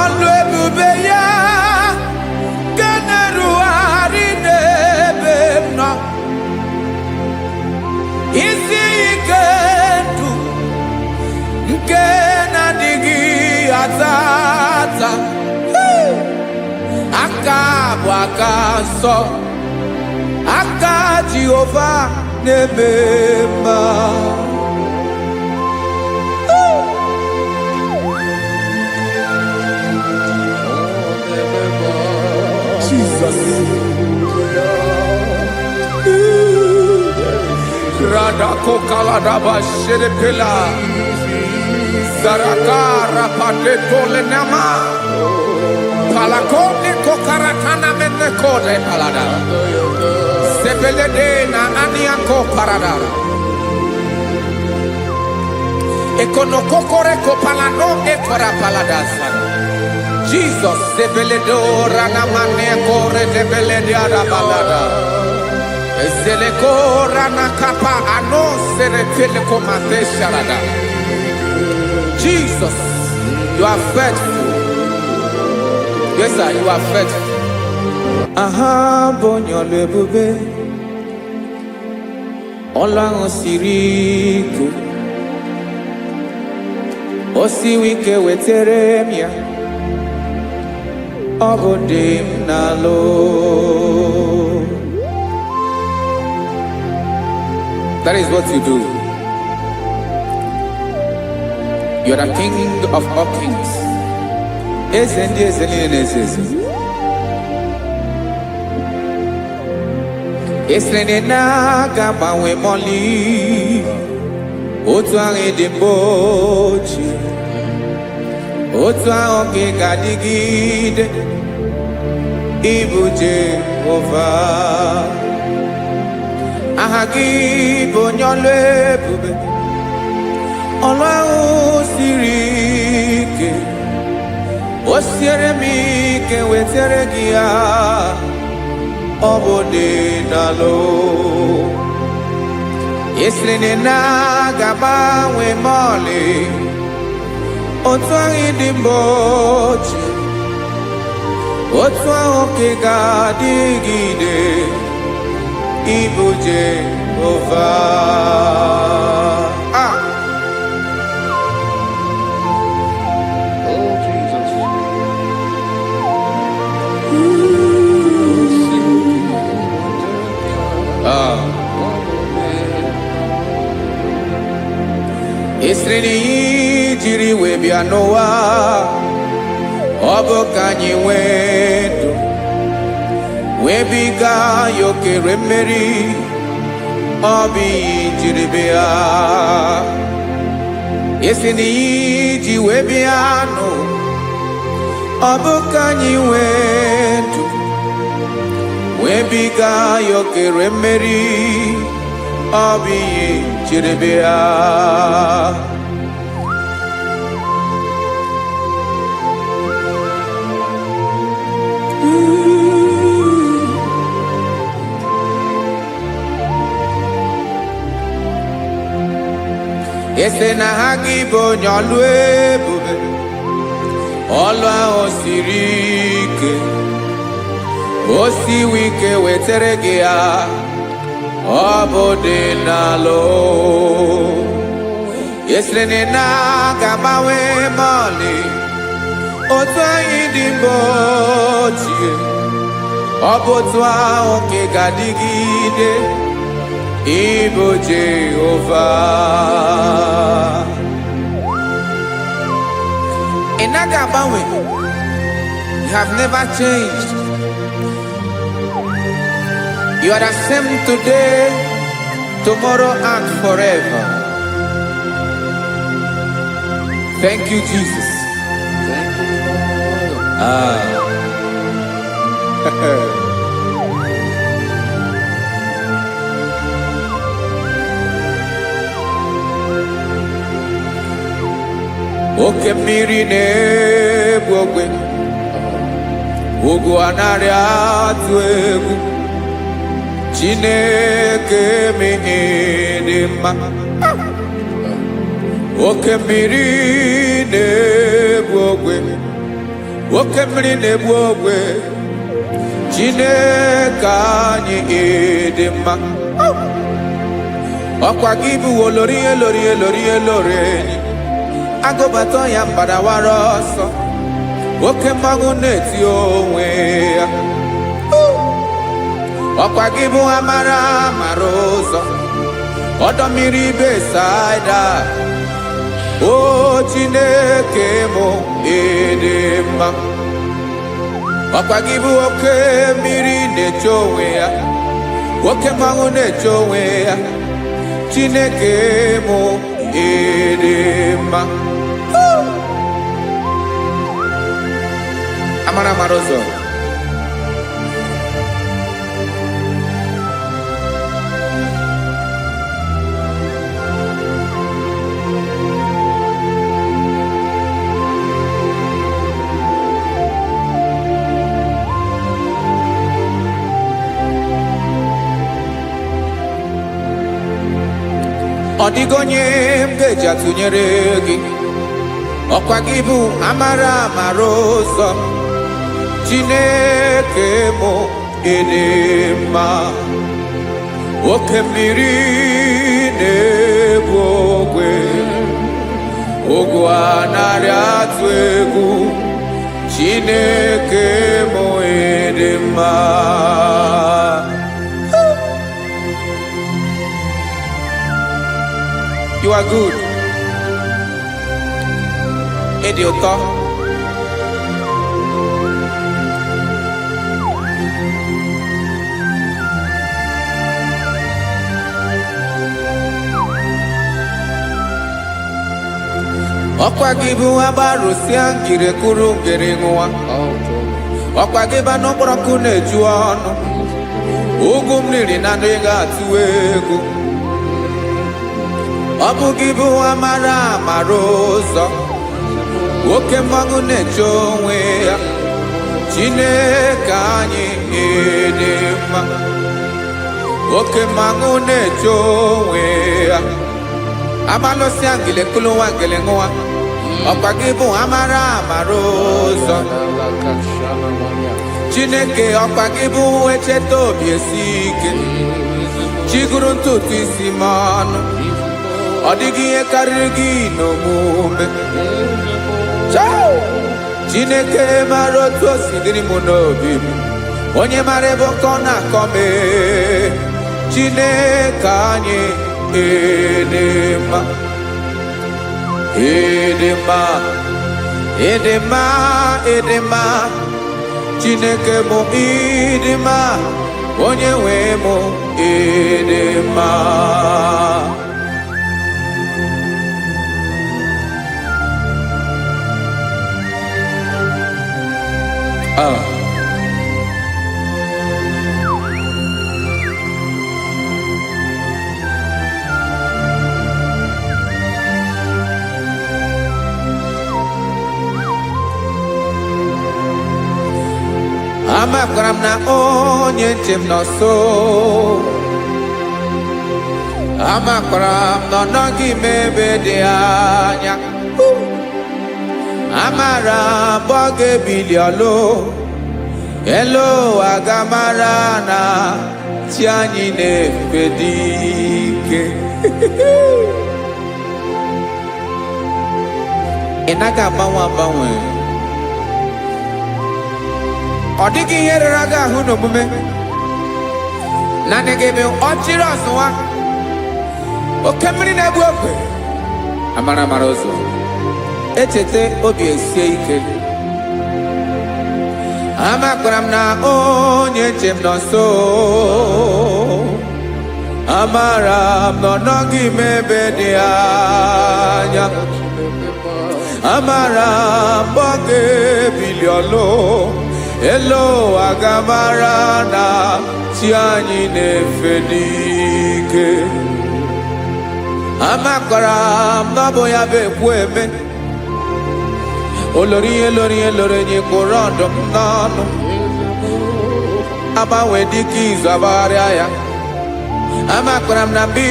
Ọlụ ebube ya ga na-erugharị n'ebe m nọ. Isi ike ndụ nke na-adịghị ata ata. Aka bụ aka nsọ, aka Jehova na-eme mma. Jesus. Radako kaladaba sherepela Zarakara pateto lenama Palakone kokaratana mene kode palada Sepelede na aniako parada Ekono kokore kopalano ekora paladasa Jesus sepeledo rana mane kore sepelede ada palada Esele korana kapa ano serepele komate sharada Jesus, you are faithful. Yes, sir, you are faithful. Aha, bonyo lebube. Ola osiriku. Osi wike weteremia. Obodim nalo. That is what you do. You are the King of all kings. Ezendi ezeli. Esrene na gama we moli. Otu ange dembochi. Otu ange gadigide. Ibu Jehovah. Aha gị bụ onye ọlụ ebube, ọlụ ahụ siri ike. O siere m ike wetere gị ya, ọ bụ dị n'alụ. Ị sịrị na ga-agbanwe m ọlị, otu ahụ dị mgbe ochie, otu ahụ ka ị ga-adịgide. Ibu Jehovah. Oh, Jesus. Isri na ihe jiri wee bịa n'ụwa, ọ bụ ka anyị nwee ndụ, wee biga ya okere mmeri. Ọ bụ ihe jiri bịa. Isi na ihe ji wee bịa nụ, ọ bụ ka anyị nwee ndụ, wee biga ya okere mmeri. Ọ bụ ihe jiri bịa. Ese na ha gị bụ onye ọlụ ebube, ọlụ ahụ siri ike. O siwe ike wetere gị ya, ọ bụ dị n'alụ. Esere na ga-agbanwe m ọlị, otu anyị dị mgbe ochie, ọ bụ otu ahụ ka ị ga-adịgide. Ibu Jehovah. Ị naghị agbanwe. You have never changed. You are the same today, tomorrow, and forever. Thank you, Jesus. Thank you, Lord. Oke mmiri na-egbu ogwe, ugwu anaghị atụ egwu. Chineke mee dị mma. Oke mmiri na-egbu ogwe, oke mmiri na-egbu ogwe. Chineke anyị dị mma. Ọkwa gị bụ olori elori elori elori enyi, agụbata ya mbadawara ọsọ. Oke mmanwụ na-eti onwe ya. Ọkwa gị bụ amara amara ụzọ, ọdọ mmiri Besaida. O Chineke mụ ịdị mma. Ọkwa gị bụ oke mmiri na-eche onwe ya, oke mmanwụ na-eche onwe ya. Chineke mụ ịdị mma. Amara amara ụzọ. Ọ dịghị onye m ga-eji atụnyere gị. Ọkwa gị bụ amara amara ụzọ. Chineke mụ ịdị mma. Oke mmiri na-egbu ogwe, ogwu anaghị atụ egwu. Chineke mụ ịdị mma. You are good. Ịdị ụtọ. Ọkwa gị bụ agbarụsịa ngire kụrụ ngere nwa. ọkwa gị ba n'ụkpọrọkụ na-eju ọnụ ugwu mmiri na ndị ga-atụ egwu ọ bụ gị bụ amara amara ụzọ oke mmanwụ na-eche onwe ya Chineke anyị dị mma oke mmanwụ na-eche onwe ya amalụsị angele kulu wangele nwa ọkwa gị bụ amara amara ụzọ Chineke ọkwa gị bụ echeta obi esi ike chiguru ntutu isi m ọnụ ọ dịghị ihe karịrị gị n'omume Chineke mara otu o si dịrị m n'obi m onye mara ebe ọkọ na-akọ m Chineke anyị dị mma dị mma dị mma dị mma Chineke mụ ịdị mma onye nwe mụ ịdị mma amakwara m na onye nche m nọ nso amakwara m na ọ nọghị m ebe dị anya amara m ọ ga-ebili ọlụ elu aga mara na chi anyị na-efe dị ike ị naghị agbanwe agbanwe ọ dịghị ihe rere gị ahụ n'omume naanị gị bụ ọchịrị ọzụwa oke mmiri na-egbu ogwe amara amara ụzọ echeta obi esie ike amakwara m na onye nche m nọ nso amara m na ọ nọghị m ebe dị anya amara m ọ ga-ebili ọlụ elu aga mara na chi anyị na-efe n'ike amakwara m na ọ bụ ya bụ ekwu eme olori ihe lori ihe lori enyi kpụrụ ọdụm n'ọnụ agbanwe dịka izu agbagharịa ya amakwara m na mgbe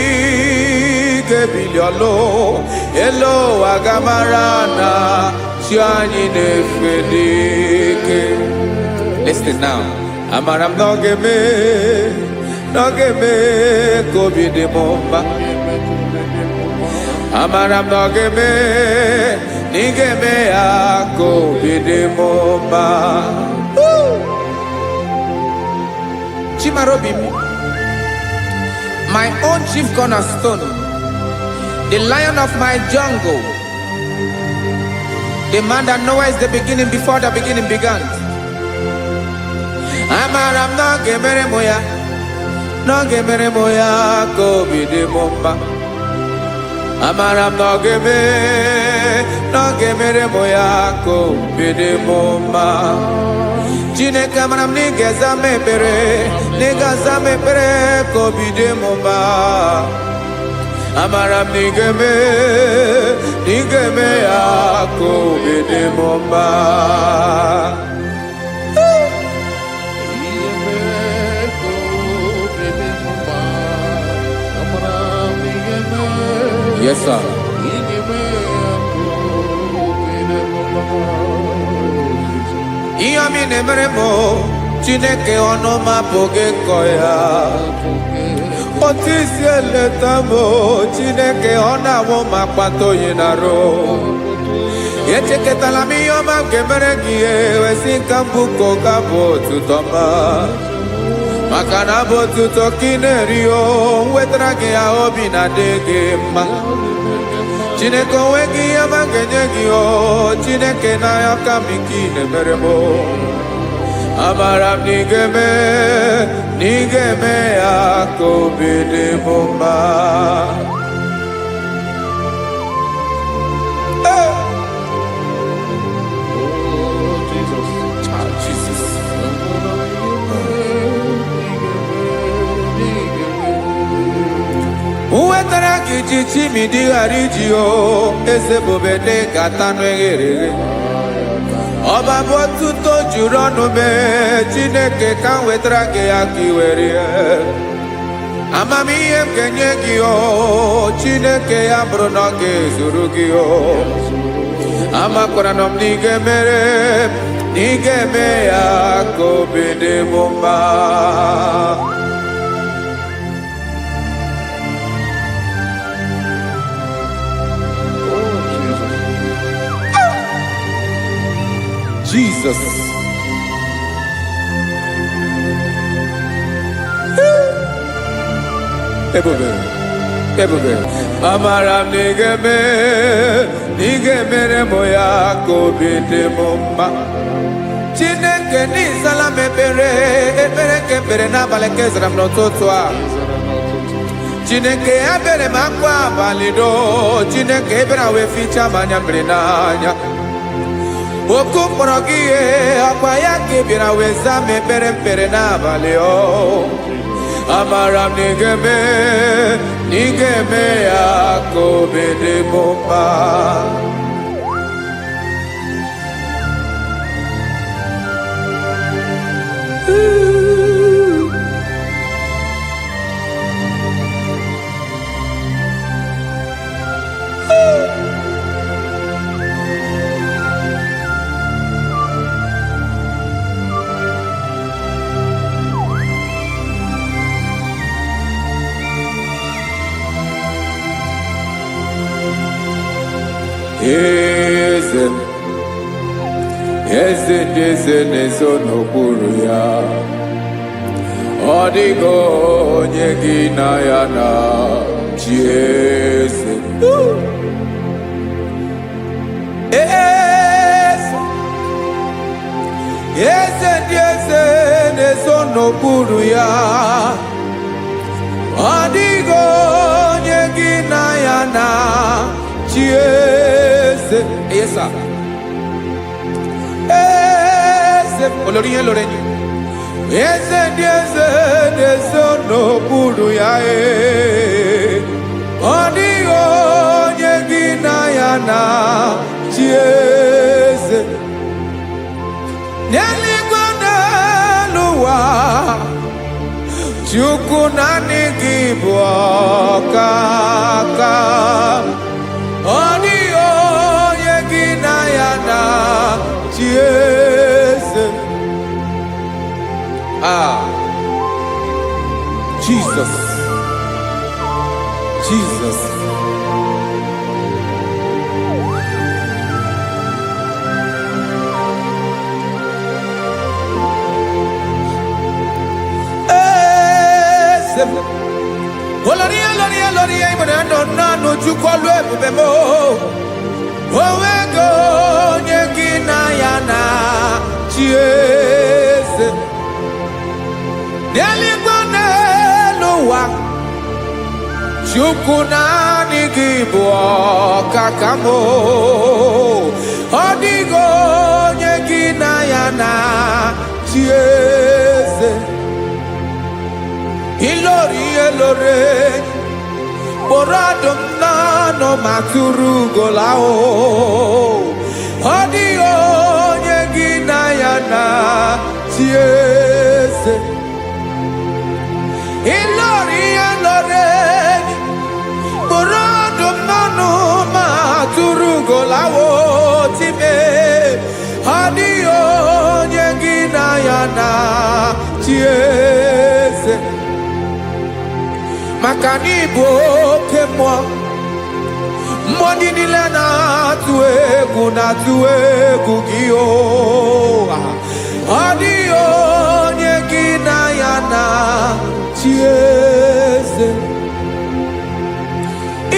ị ga-ebili ọlụ elu aga mara na chi anyị na-efe n'ike. Listen now. Amara m na ọ ga-eme ka obi dị m mma. Amara m na ọ ga-eme na ị ga-eme ya ka obi dị m mma. Chimarobi m, my own chief cornerstone, the lion of my jungle, the man that knows the beginning before the beginning began. Amara m na ọ ga-emere m ya, na ọ ga-emere m ya ka obi dị m mma. Amara m na ọ ga-eme, na ọ ga-emere m ya ka obi dị m mma. Chineke amara m na ị ga-aza m ekpere, na ị ga-aza m ekpere ka obi dị m mma. Amara m na ị ga-eme, na ị ga-eme ya ka obi dị m mma. Yes, sir. Ihe mi na-emere m Chineke ọnụ m apụghị ịkọ ya. Otu isi eleta m Chineke ọ na-awụ m akpata oyi n'arụ. Echeketala m ihe ọma nke mere gị ewesi ka m bụkọ ga bụ otuto ma. Maka na bụ otuto ka ị na-eri o wetara gị ya obi na-adị gị mma. Chineke onwe gị ihe ma ga-enye gị o Chineke n'anya ka m ike ị na-emere m. Amara m na ị ga-eme, na ị ga-eme ya ka obi dị m mma. Jesus. wetara gị ji chimidi ghara iji o eze bobede gata n'eghere ọba bụ otuto juru ọnụ mee Chineke ka m wetara gị ya ka i were amamihe m ga-enye gị o Chineke ya bụrụ na ọ ga-ezuru gị o amakwara na m na ị ga-emere na ị ga-eme ya ka obi dị m mma. Jesus. Ebube. Amara m na ị ga-emere m ya ka obi dị m mma. Chineke n'ịzala m ekpere ka ekpere n'abalị ka ezara m n'ụtụtụ a. Chineke ya bere m akwa abalị do. Chineke ebere wee fichaa m anya mmiri n'anya. Oku mkpọrọ gị ihe akwa ya ka ị bịara wee zaa m ekpere n'abalị o. Amara m na ị ga-eme ya ka obi dị m mma. Eze na-eso n'okpuru ya, ọ dịghị onye gị na ya na chi eze. Eze na-eso n'okpuru ya, ọ dịghị onye gị na ya na chi eze. Yes, sir. Olórí yẹn lórí ẹni. Eze na-eso n'okpuru ya ọ dịghị onye gị na ya na chi eze. N'eluigwe n'elu ụwa Chukwu naanị gị bụ ọkaka. Ọ dịghị onye gị na ya na chi eze. Jesus. Olórí ìmọ̀ràn nánú Chukwu ọlụ ebube m onwego onye gị na ya na chi eze. N'eluigwe n'elu ụwa Chukwu naanị gị bụ ọkaka m ọ dịghị onye gị na ya na chi eze. Ilori kpọrọ ọdụm n'ọnụ ma tụrụ ugola ọ dịghị onye gị na ya na chi eze. Ilori kpọrọ ọdụm n'ọnụ ma tụrụ ugola time ọ dịghị onye gị na ya na chi eze. Maka na ị bụ oke mmụọ ndị niile na-atụ egwu gị ọ dịghị onye gị na ya na chi eze.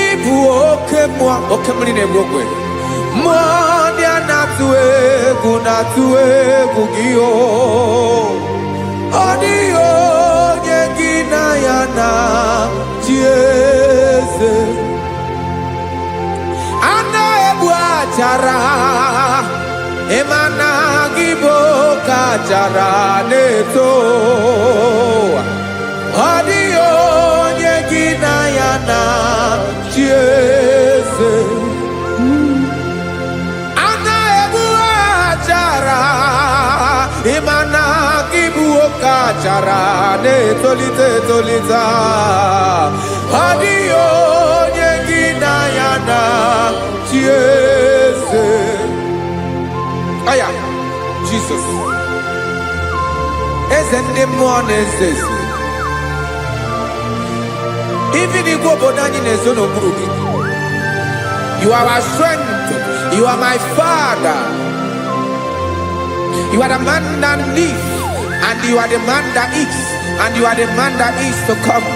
Ị bụ oke mmụọ, oke mmiri na-egbu ogwe, mmụọ ndị a na-atụ egwu gị ọ dịghị onye gị na ya na chi eze. A na-egbu achara ịma na gị bụ ka achara na-eto ọ dịghị onye gị na ya na akara na-etolite etolite ọ dịghị onye gị na ya na chi eze aya Jesus eze ndị mmụọ na-eze eze ibi n'igwe obodo anyị na-ezo n'okpuru gị. You are our strength. You are my Father. You are the man that lives, and you are the man that eats, and you are the man that is to come.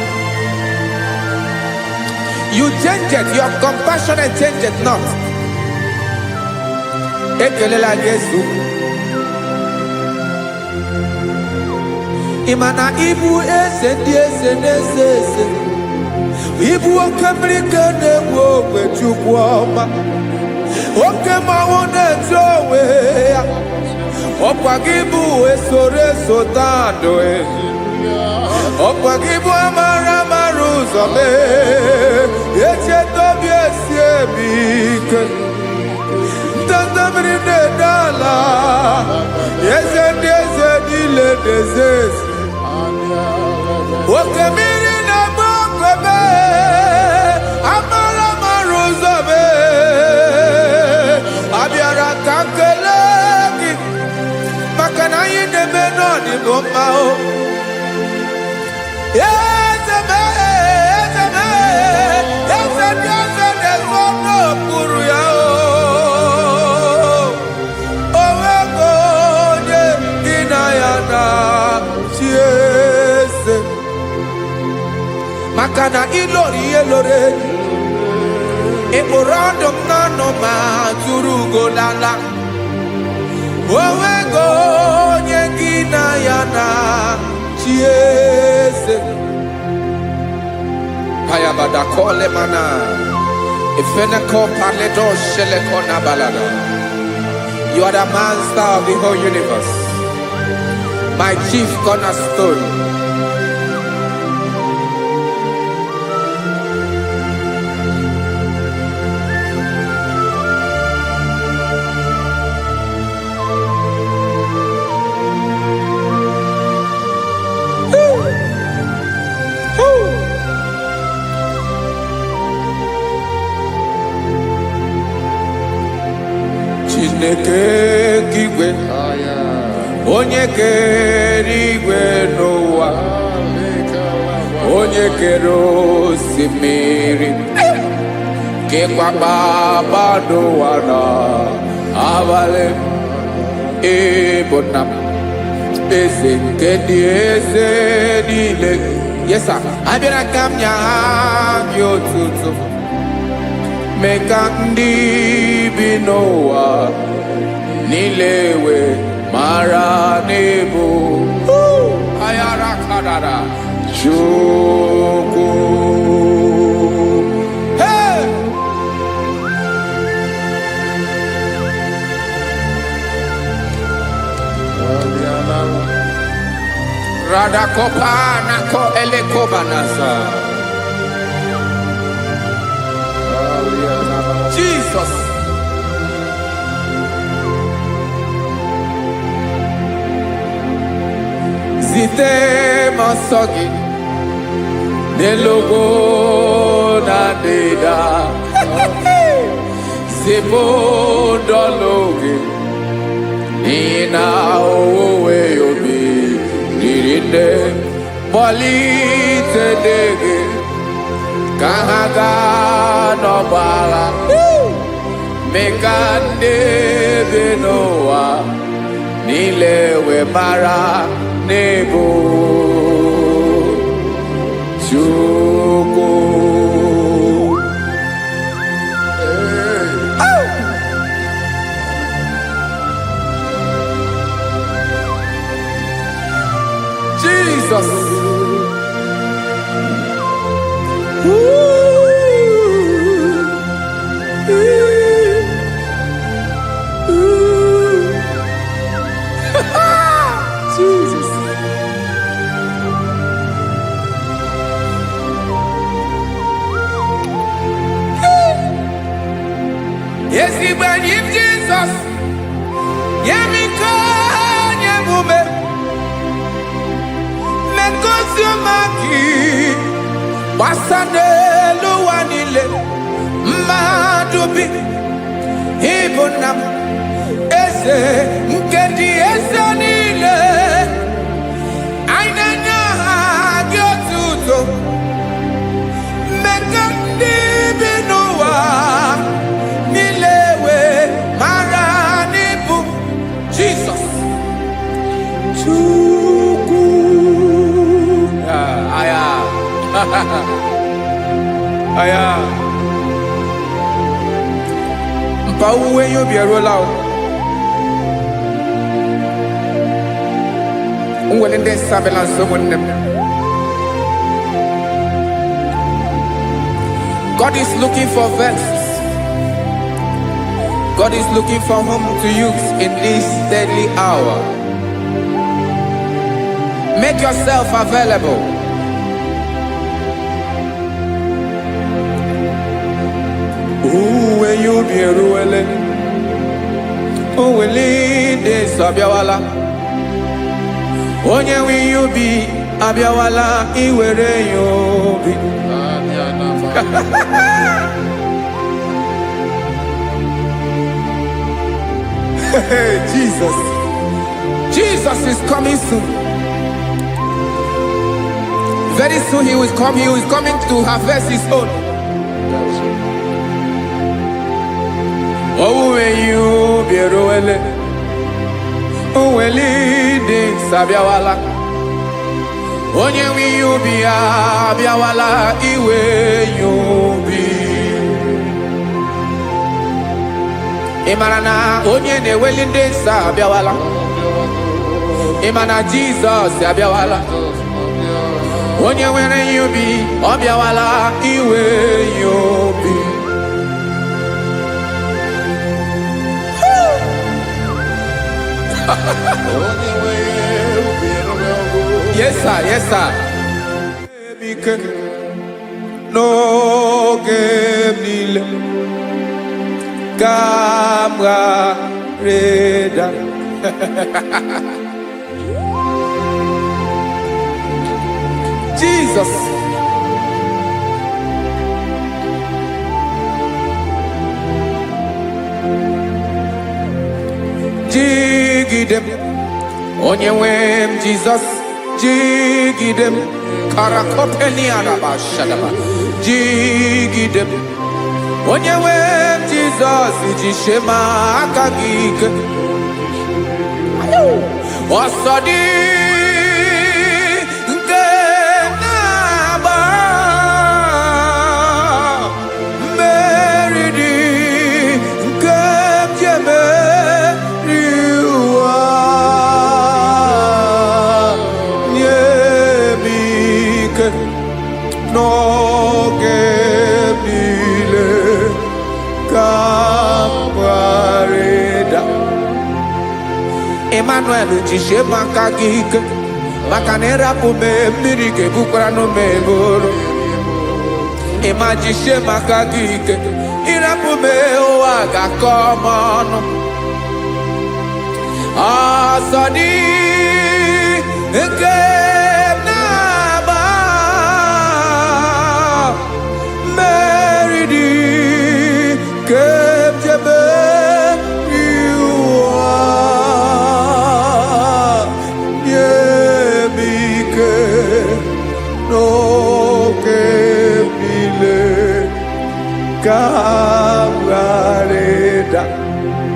You change it. Your compassion change it not. Ekelela Yesu. Imana ibu eze ndị eze n'eze eze. Ibu oke mmiri ka na-egbu ogwe Chukwu ọma. Oke mmanwụ na-eche onwe ya. Ọkwa gị bụ esoro esota ndụ ọkwa gị bụ amara amara ụzọ mee. Echeta obi esi ebi ike. Ndanda mmiri na-ede ala. Eze ndị eze niile na-eze eze. Oke mmiri na-agba ogwe mee. Amara amara ụzọ mee. Abịara ka nkele gị maka na anyị na-eme n'ọdịbụ mma o. Eze mee, eze mee, eze ndị eze na-ezo n'okpuru ya o. Onwego onye gị na ya na chi eze maka na ịlọrọ ihe lọrọ enyi ịkpụrụ ọdụ m n'ọnụ ma tụrụ ugo n'ala. Onwego onye gị na ya na chi eze Payabada kole mana Ifeneko paledo sheleko na balada. You are the master of the whole universe, my chief cornerstone. Chineke kigwe onye kere igwe n'ụwa, onye kere osimiri kekwa kpakpando ụwa na abalị. Ịbụ nna m eze nke ndị eze niile. Yes sir, abịara ka m nye gị otuto mee ka ndị bi n'ụwa niile wee mara n'ebu ayara kadara Chukwu. Hey! Radakopa nako elekobanasa. Jesus. Zite masogi nelogo na deda Zipo dologe Nina owe yobi Nirinde Polite dege Kahaga no bala Mekande benoa Nilewe mara nebo Chukwu. Jesus. Jesus. Yes, he believe Jesus. Yeah, me can, yeah, woman. megosi maki basane luwanile madubi ibunam eze nkedi eze nile ainanya gyotuto mekandi binuwa nilewe maranibu Jesus Chuku aya aya mpa uwe yo bierola o unwele nde sabela someone. God is looking for verses. God is looking for whom to use in this deadly hour. Make yourself available. When you be ruele, who will lead this Abiawala? Onye will you be Abiawala? Iwere you be. Jesus. Jesus is coming soon. Very soon he will come. He is coming to harvest his own. Oh, when you be roele, oh, when leading Sabiawala, onye will you be Abiawala, iwe you be. Imanana, onye ne welinde Sabiawala, Imana Jesus Sabiawala, onye where you be, Abiawala, iwe you be. Yes, sir. Yes, sir. No game Camera Reda. Jesus. Jigidem, Onyewem Jesus, Jigidem, Karakopeni Araba Shadaba, Jigidem, Onyewem Jesus, Jishema Akagik, Osodi. No gemile kampareda Emmanuel jishe makagike makanera pume mirike bukrano meboro Ema jishe makagike irapume oaga komono asadi eke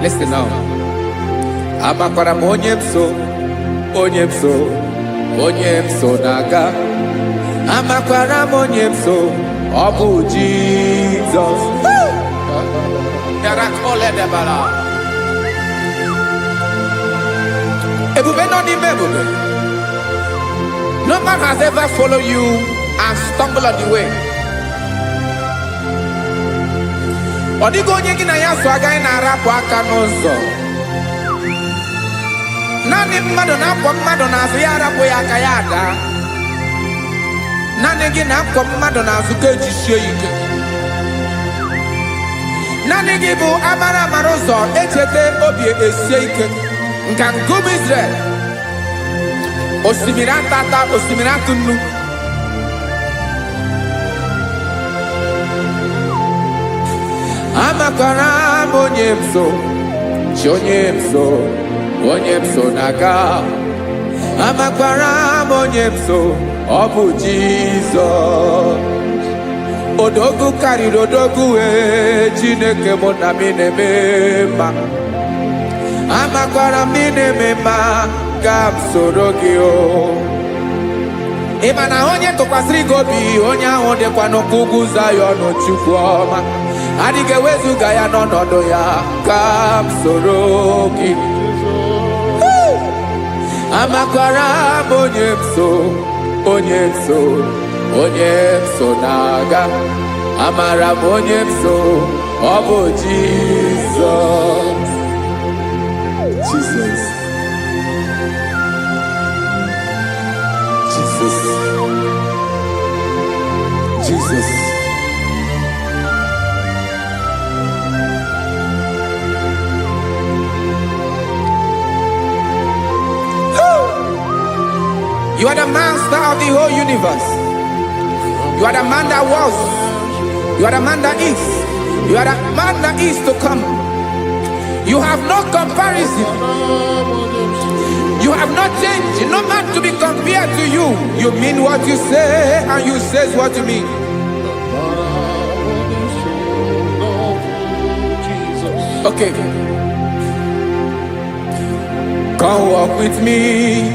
Listen now. Amakwara onyemso naga. Amakwara onyemso obu Jesus. Yarakole debala. Ebube no di mebube. No man has ever followed you and stumbled on the way. Odigo onye gị na ya so agaghị na-arapụ aka n'ụzọ. Naanị mmadụ na-akwọ mmadụ n'azụ ya arapụ ya aka ya ada. Naanị gị na-akwọ mmadụ n'azụ ka ejisie ike. Naanị gị bụ amara ụzọ echete obi esie ike. Nke ngụm Israel. osimiri atata osimiri atunu. Amakwara m onye m so, chi onye m so na-aga. Amakwara m onye m so, ọ bụ Jizọs. Odogwu karịrị odogwu Chineke mụ na m na-eme mma. Amakwara m na-eme mma ka m soro gị o. Ị ma na onye tụkwasịrị gị obi, onye ahụ dịkwa n'ụkwụ ugwu Zayọn Chukwu ọma. Adịghị ewezuga ya n'ọnọdụ ya ka m soro gị. Amakwara m onye m so na-aga. Amara m onye m so, ọ bụ Jizọs. Jesus. Jesus. Jesus. You are the master of the whole universe. You are the man that was. You are the man that is. You are the man that is to come. You have no comparison. You have not changed. No man to be compared to you. You mean what you say, and you say what you mean. Okay. Come walk with me.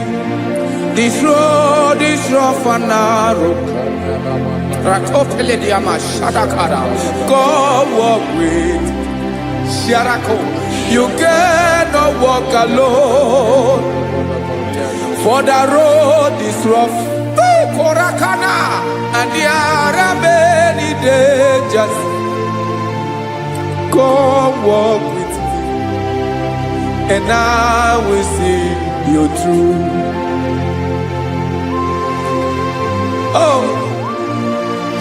This road is rough and narrow. Go walk with Sharako. You cannot walk alone. For the road is rough. Korakana. And there are many dangers. Go walk with me, and I will see you through. Oh,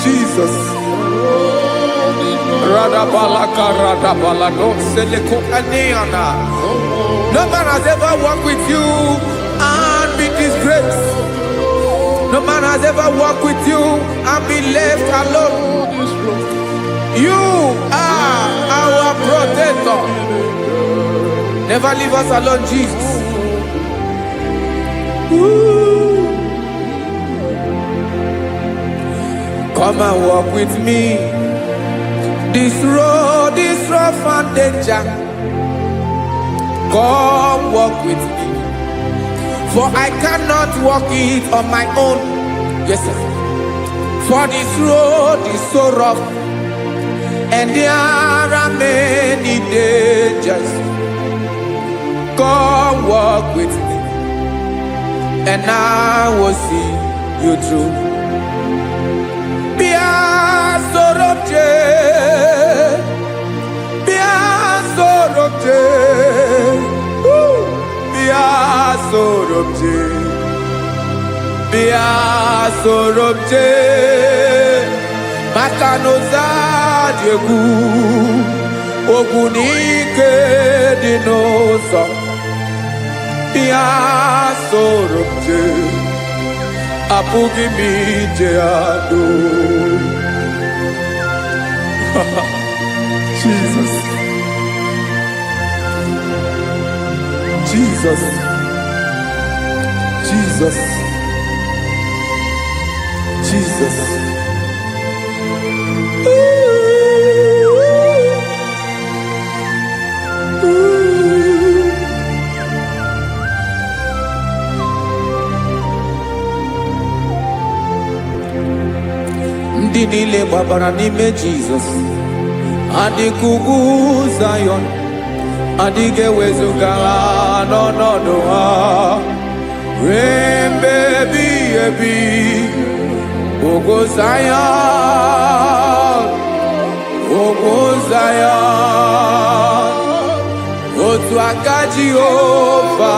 Jesus. No man has ever walked with you and be disgraced. No man has ever walked with you and be left alone. You are our protector. Never leave us alone, Jesus. Ooh. Come and walk with me. This road is rough and danger. Come walk with me. For I cannot walk it on my own. Yes, sir. For this road is so rough, and there are many dangers. Come walk with me, and I will see you through. Sorobje Makanoza Diegu Ogunike Dinosa Bia Sorobje Apugi Mijeado. Jesus. Jesus. Jesus. Jesus. Ndị niile gbabara n'ime Jizọs adịghị ugwu Zayọn, adịghị ewezuga ha n'ọnọdụ ha ruo mgbe ebighị ebi. Ugwu Zayọn, ugwu Zayọn, otu aka Jehova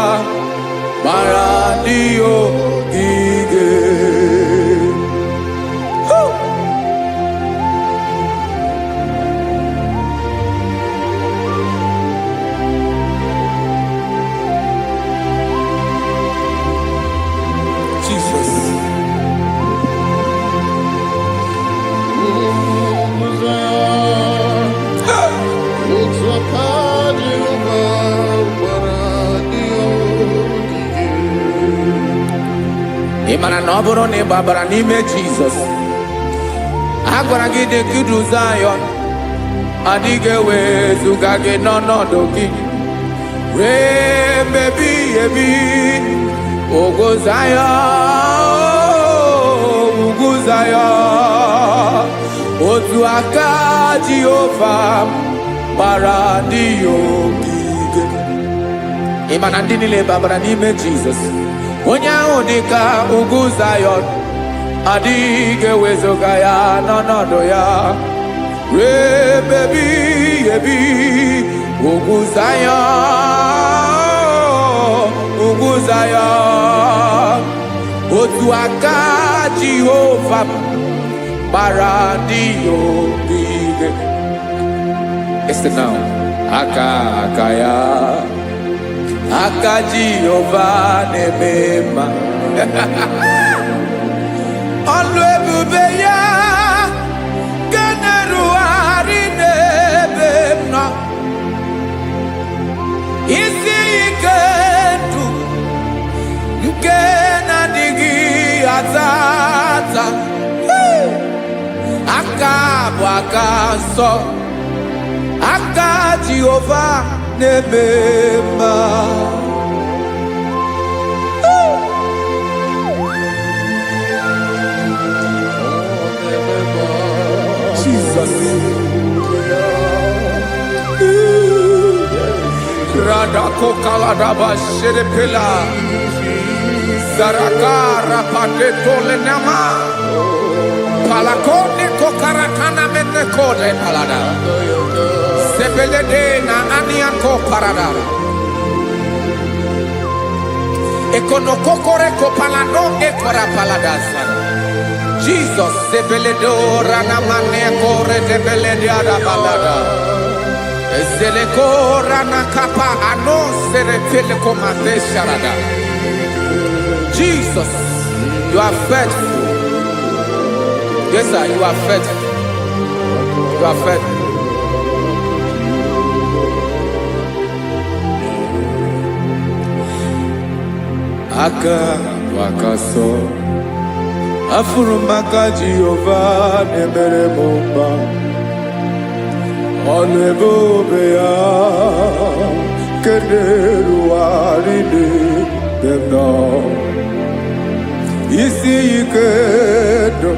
mara ndị ogige. na ọ bụrụ na ị gbabara n'ime Jizọs, a gwara gị dị ka idu Zayọn, adịghị ewezuga gị n'ọnọdụ gị ruo mgbe ebighị ebi. Ugwu Zayọn, ugwu Zayọn, otu aka Jehova gbara ndị ya ogige. Ị ma na ndị niile gbabara n'ime Jizọs, onye ahụ dị ka ugwu Zayọn, adịghị ewezuga ya n'ọnọdụ ya ruo mgbe ebighị ebi. Ugwu Zayọn, ugwu Zayọn, otu aka Jehova gbara ndị ya ogige. Listen now. Aka ya, aka Jehova na-eme mma. Ọlụ ebube ya ga na-erugharị n'ebe m nọ. Isi ike ndụ nke na-adịghị ata ata. Aka bụ aka nsọ, aka Jehova na-eme mma. Jesus. Radako kaladaba sherepela, zarakara pateto lenama, palakone kokarakana mene kode palada, sebelede na aniako parada, ekono kokore kopalano ekora paladasa. Jesus, sebeledo rana mane kore debelediada balada. Zeleko rana kapa ano serepele komate sharada. Jesus, you are faithful. Yes, sir, you are faithful. You are faithful. Aka wakaso, afurumaka Jehova nemere mumba. Ọlụ ebube ya keneruwarị n'ebe m nọ. Isi ike ndụ,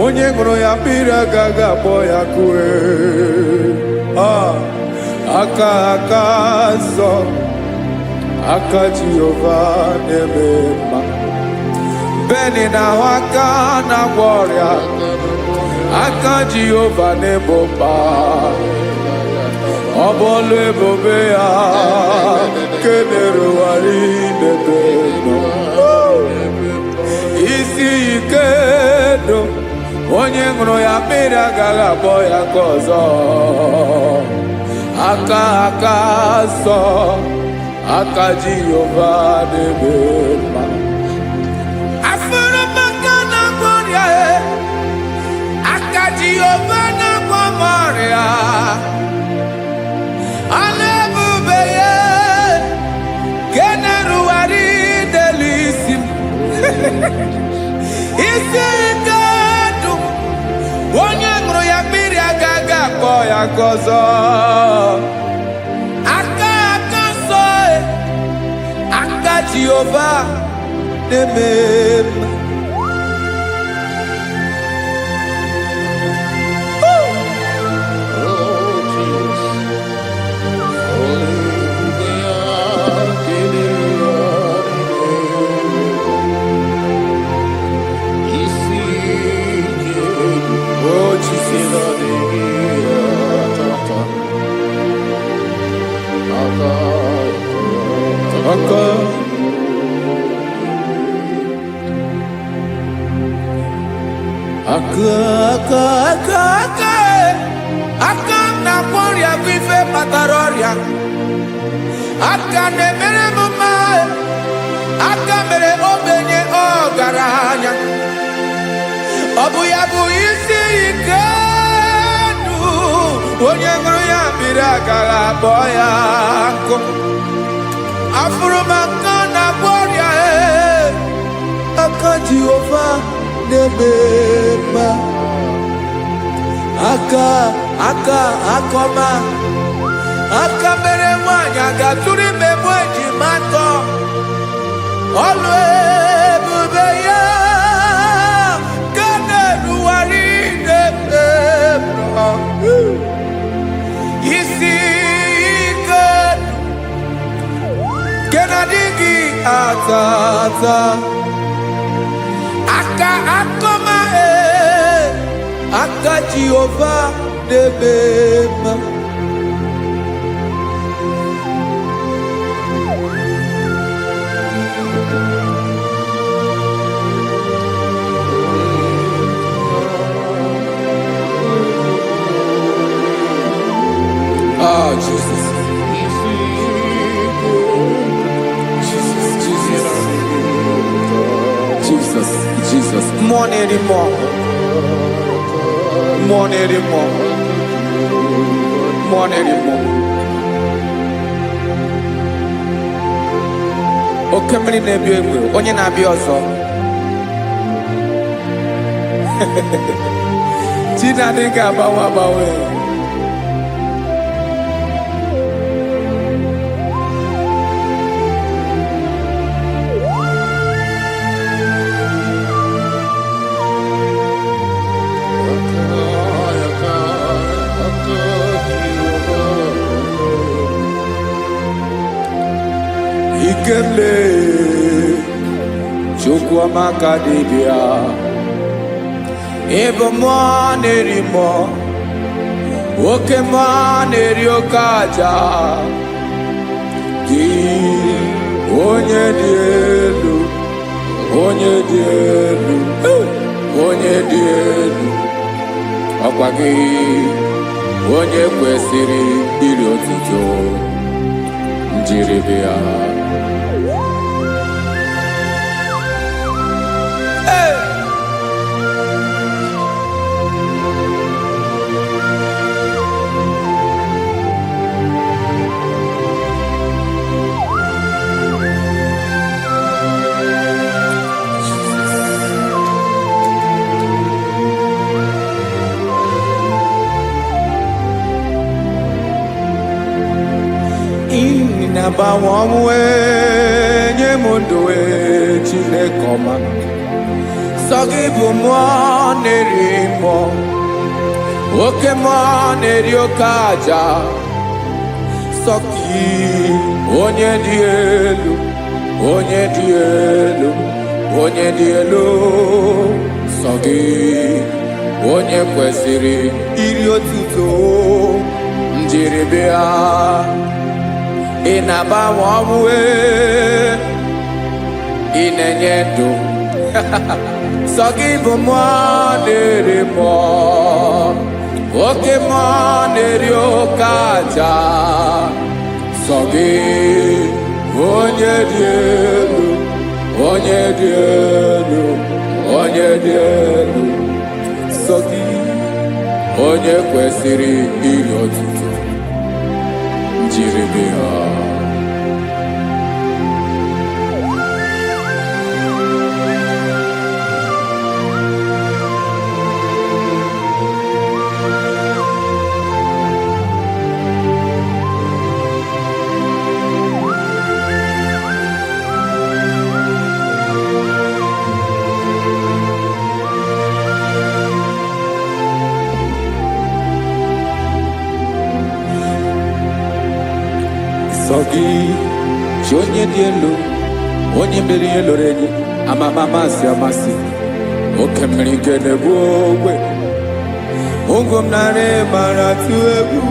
onye ṅụrụ ya mmiri agaghị akpọ ya kue. Aka nsọ, aka Jehova na-eme mma. Beni na-ahụ aka na-agwọ ọrịa, aka Jehova na-ebo mba. Ọ bụ ọlụ ebube ya kenerugharị n'ebe nọ. Isi ike ndụ, onye ṅụrụ ya mmiri agaghị akpọ ya ka ọzọ. Aka nsọ, aka Jehova na-eme mma. Jehova na-agwọ m ọrịa, ọlụ ebube ya ga na-erugharị n'elu isi m. Isi ike ndụ, onye ṅụrụ ya mmiri agaghị akpọ ya ka ọzọ. Aka nsọ, aka Jehova na-eme mma. Aka na-agwọ ọrịa bụ ife kpatara ọrịa. Aka na-emere m mma, aka mere ogbenye ọgaranya. Ọ bụ ya bụ isi ike ndụ, onye ṅụrụ ya mmiri agaghị akpọ ya nkụ. Afụrụ m aka na-agwọ ọrịa, aka aka Jehova na-eme akọma aka mere nwanyị agatụrụ ime mụ ejima atọ ọlụ ebube ya ka na-erugharị n'ebe isi ike ke na-adịghị ata aka akọma aka Jehova na-eme mma. Oh, Jesus. Jesus. More anymore. Oke mmiri na-ebi egbe, onye na-abịa ọzọ. Chi na-adịghị agbanwe. Ikele Chukwuamaka dibịa ebe mmụọ na-eri mmụọ oke mmụọ na-eri oke aja gị onye dị elu ọkwa gị onye kwesịrị iri otuto njiribịa. Na-agbanwe ọnwụ nye m ndụ Chineke ọma sọ gị bụ mmụọ na-eri mmụọ oke mmụọ na-eri oke aja sọ gị onye dị elu sọ gị onye kwesịrị iri otuto njiribịa. Ị na-agbanwe ọnwụ ị na-enye ndụ sọ gị bụ mmụọ na-eri mmụọ oke mmụọ na-eri oke aja sọ gị onye dị elu sọ gị onye kwesịrị iri otuto njiribịa. Sọ gị chi onye dị elu onye mere ihe lụrụ enyi amama amasị oke mmiri nke na-egbu ogwe ụgwọ m narị mara tụ egwu.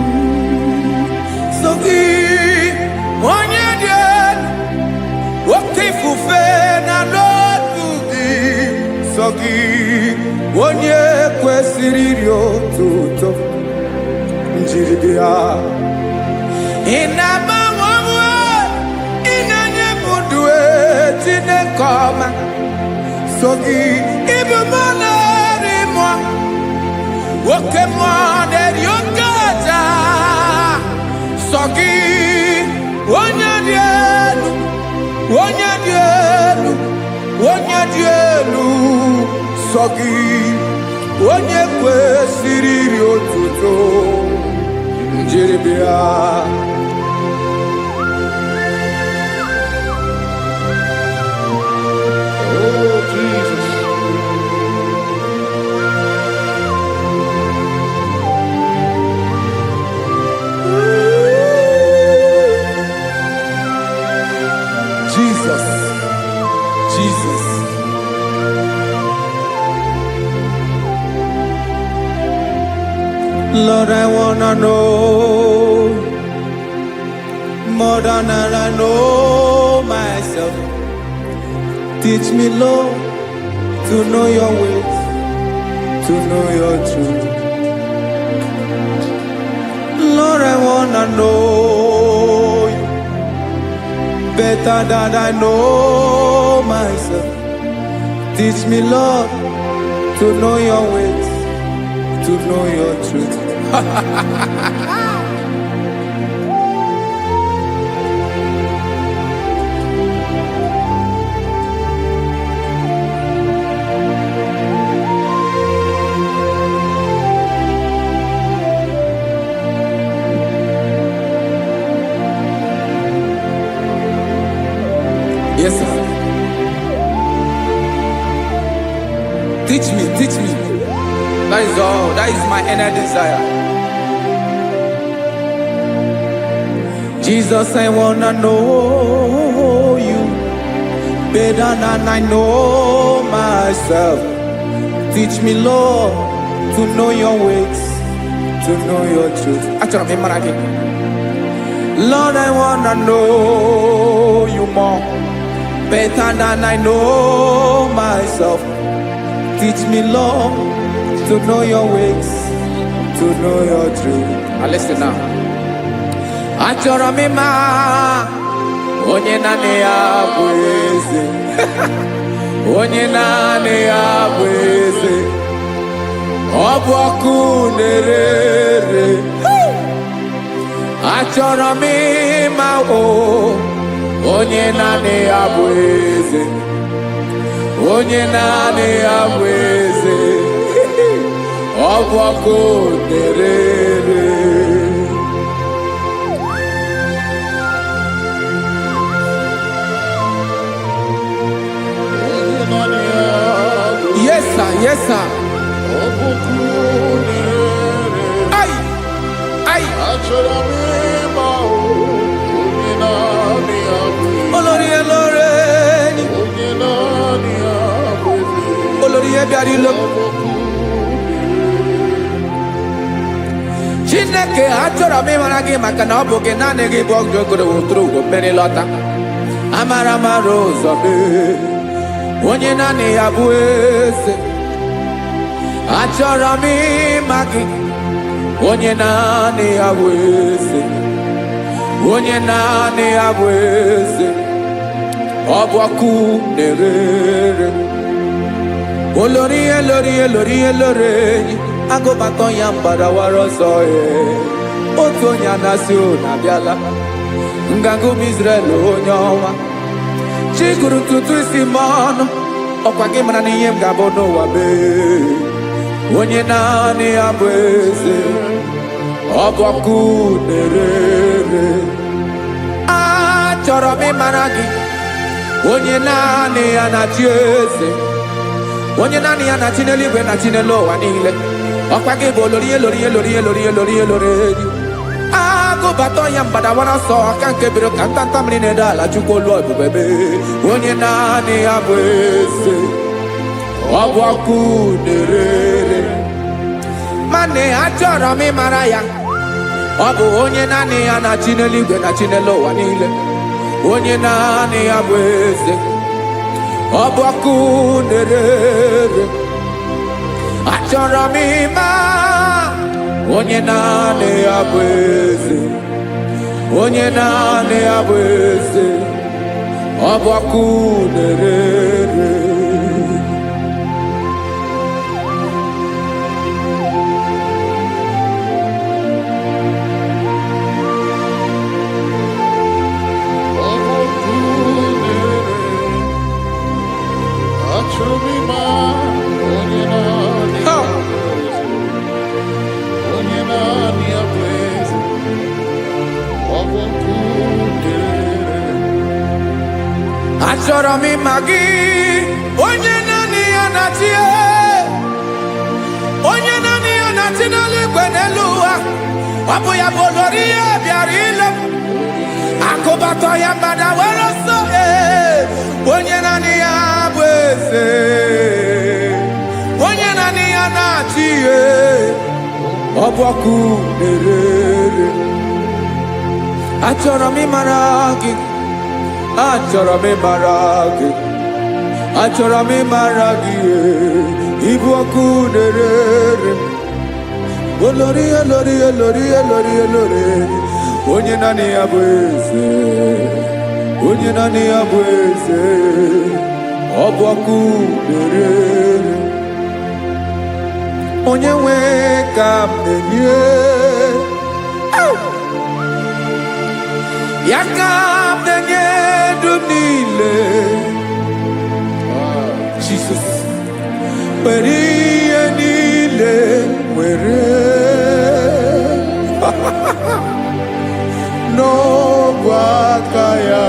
Sọ gị onye dị elu oke ifufe na n'otu gị sọ gị onye kwesịrị iri otuto njiribịa. Ị na-agbanwe ọnwụ ị na-enye m ndụ Chineke ọma sọ gị ịbụ mmụọ na-eri mmụọ oke mmụọ na-eri oke aja sọ gị onye dị elu sọ gị onye kwesịrị iri otuto njiri bịa. Oh, Jesus. Jesus, Jesus. Lord, I wanna know more than I know myself. Teach me, Lord, to know your ways, to know your truth. Lord, I wanna know you better than I know myself. Teach me, Lord, to know your ways, to know your truth. Yes, sir. Teach me, teach me. That is all. That is my inner desire. Jesus, I wanna know you better than I know myself. Teach me, Lord, to know your ways, to know your truth. Actually, I'm again. Lord, I wanna know you more better than I know myself. Teach me, Lord, to know your ways, to know your truth. Now listen now. Achọrọ m ịma onye naanị ya bụ eze. Onye naanị ya bụ eze. Ọ bụ ọkụ na-ere. Achọrọ m ịma onye naanị ya bụ eze. Onye naanị ya bụ eze. Ọ bụ ọkụ na-ere. Yes, sir. Yes, sir. Ay, ay. Olórí ẹlọ́rẹ́ ni. Olórí ẹbí àdìlọ́. Chineke achọrọ m ịmara gị maka na ọ bụ gị naanị gị bụ ọgụ ogoro wotoro ugo mmeri lọta. Amara mara ụzọ mee. Onye naanị ya bụ eze. Achọrọ m ịma gị. Onye naanị ya bụ eze. Onye naanị ya bụ eze. Ọ bụ ọkụ na-ere. Olórí elórí elórí elórí enyi. Agụbatọ ya mgbadawara ọsọ ya. Otu onye anasị na-abịala. Nganga ụmụ Izrel onye ọma. Chi gụrụ ntutu isi m ọnụ. Ọkwa gị mara na ihe m ga-abụ n'ụwa mee. Onye naanị ya bụ eze. Ọ bụ ọkụ na-ere. Achọrọ m ịmara gị. Onye naanị ya na-achị eze. Onye naanị ya na-achị n'eluigwe na-achị n'elu ụwa niile. Ọkwa gị bụ olórí elórí elórí elórí elórí elórí enyi. Agụbatọ ya mgbadawara ọsọ aka nke biri ka ntanta mmiri na-ede ala Chukwu olu ebube mee. Onye naanị ya bụ eze. Ọ bụ ọkụ na-ere. Mane achọrọ m ịmara ya. Ọ bụ onye naanị ya na-achị n'eluigwe na-achị n'elu ụwa niile. Onye naanị ya bụ eze. Ọ bụ ọkụ na-ere. Achọrọ m ịma onye naanị ya bụ eze. Onye naanị ya bụ eze. Ọ bụ ọkụ na-ere. achọrọ m ịma gị, onye naanị ya na-achị, onye naanị ya na-achị n'eluigwe n'elu ụwa. Ọ bụ ya bụ olori ya bịara ile m, akụbatọ ya mgbada were ọsọ. Onye naanị ya bụ eze, onye naanị ya na-achị ihe. Ọ bụ ọkụ na-ere. Achọrọ m ịmara gị, achọrọ m ịmara gị, achọrọ m ịmara gị. Ịbụ ọkụ na-ere. Olori, olori, olori, olori, olori. Onye naanị ya bụ eze, onye naanị ya bụ eze. Ọ bụ ọkụ na-ere. Onye nwe ka m na-enye, ya ka m na-enye dum niile. Jesus, were ihe niile were n'ọbụ aka ya.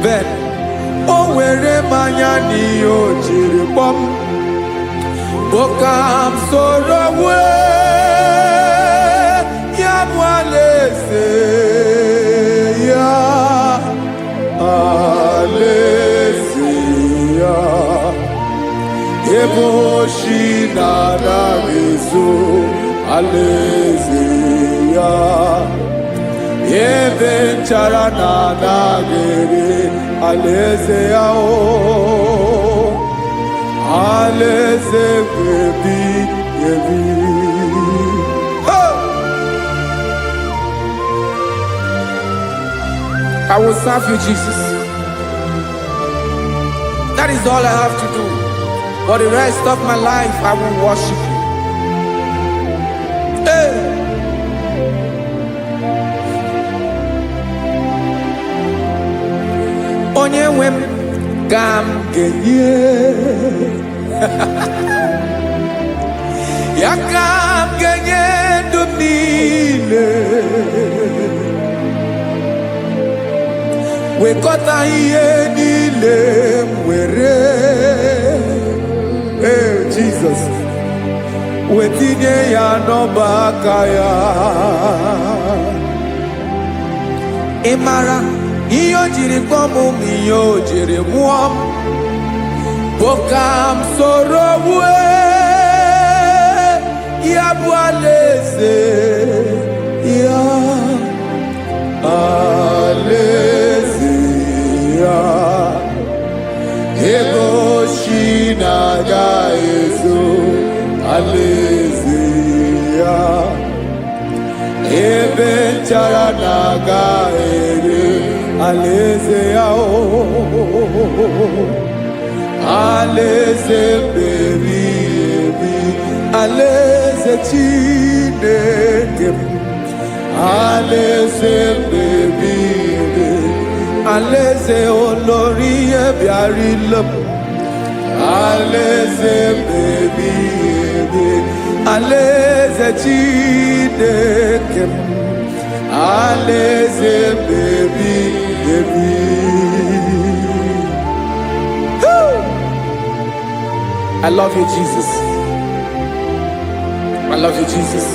Ben, o were mmanya n'ihe o jiri kpọọ m, boka m soro wee ya bụ alaeze ya, alaeze ya. Ebe oshi na-anaghị ezo, alaeze ya. Ebe nchara na-anaghị ere, alaeze ya. Alaeze ebi ebi. I will serve you, Jesus. That is all I have to do. For the rest of my life, I will worship you. Hey. Onye nwe m ka m ga-enye, ya ka m ga-enye ndụ m niile. Wekọta ihe niile m were, Jesus, wetinye ya n'ọba aka ya. Ị mara ihe o jiri kpọọ m, ihe o jiri mụọ m, bụ ka m soro wee ya bụ alaeze ya, alaeze ya. Ebe oshi na-agaghị ezo, alaeze ya. Ebe nchara na-agaghị ere, alaeze ya. Alaeze ebi ebi, alaeze Chineke m. Alaeze ebi ebi, alaeze olori ya bịara ile m. Alaeze ebi ebi, alaeze Chineke m. Alaeze ebi ebi. I love you, Jesus. I love you, Jesus.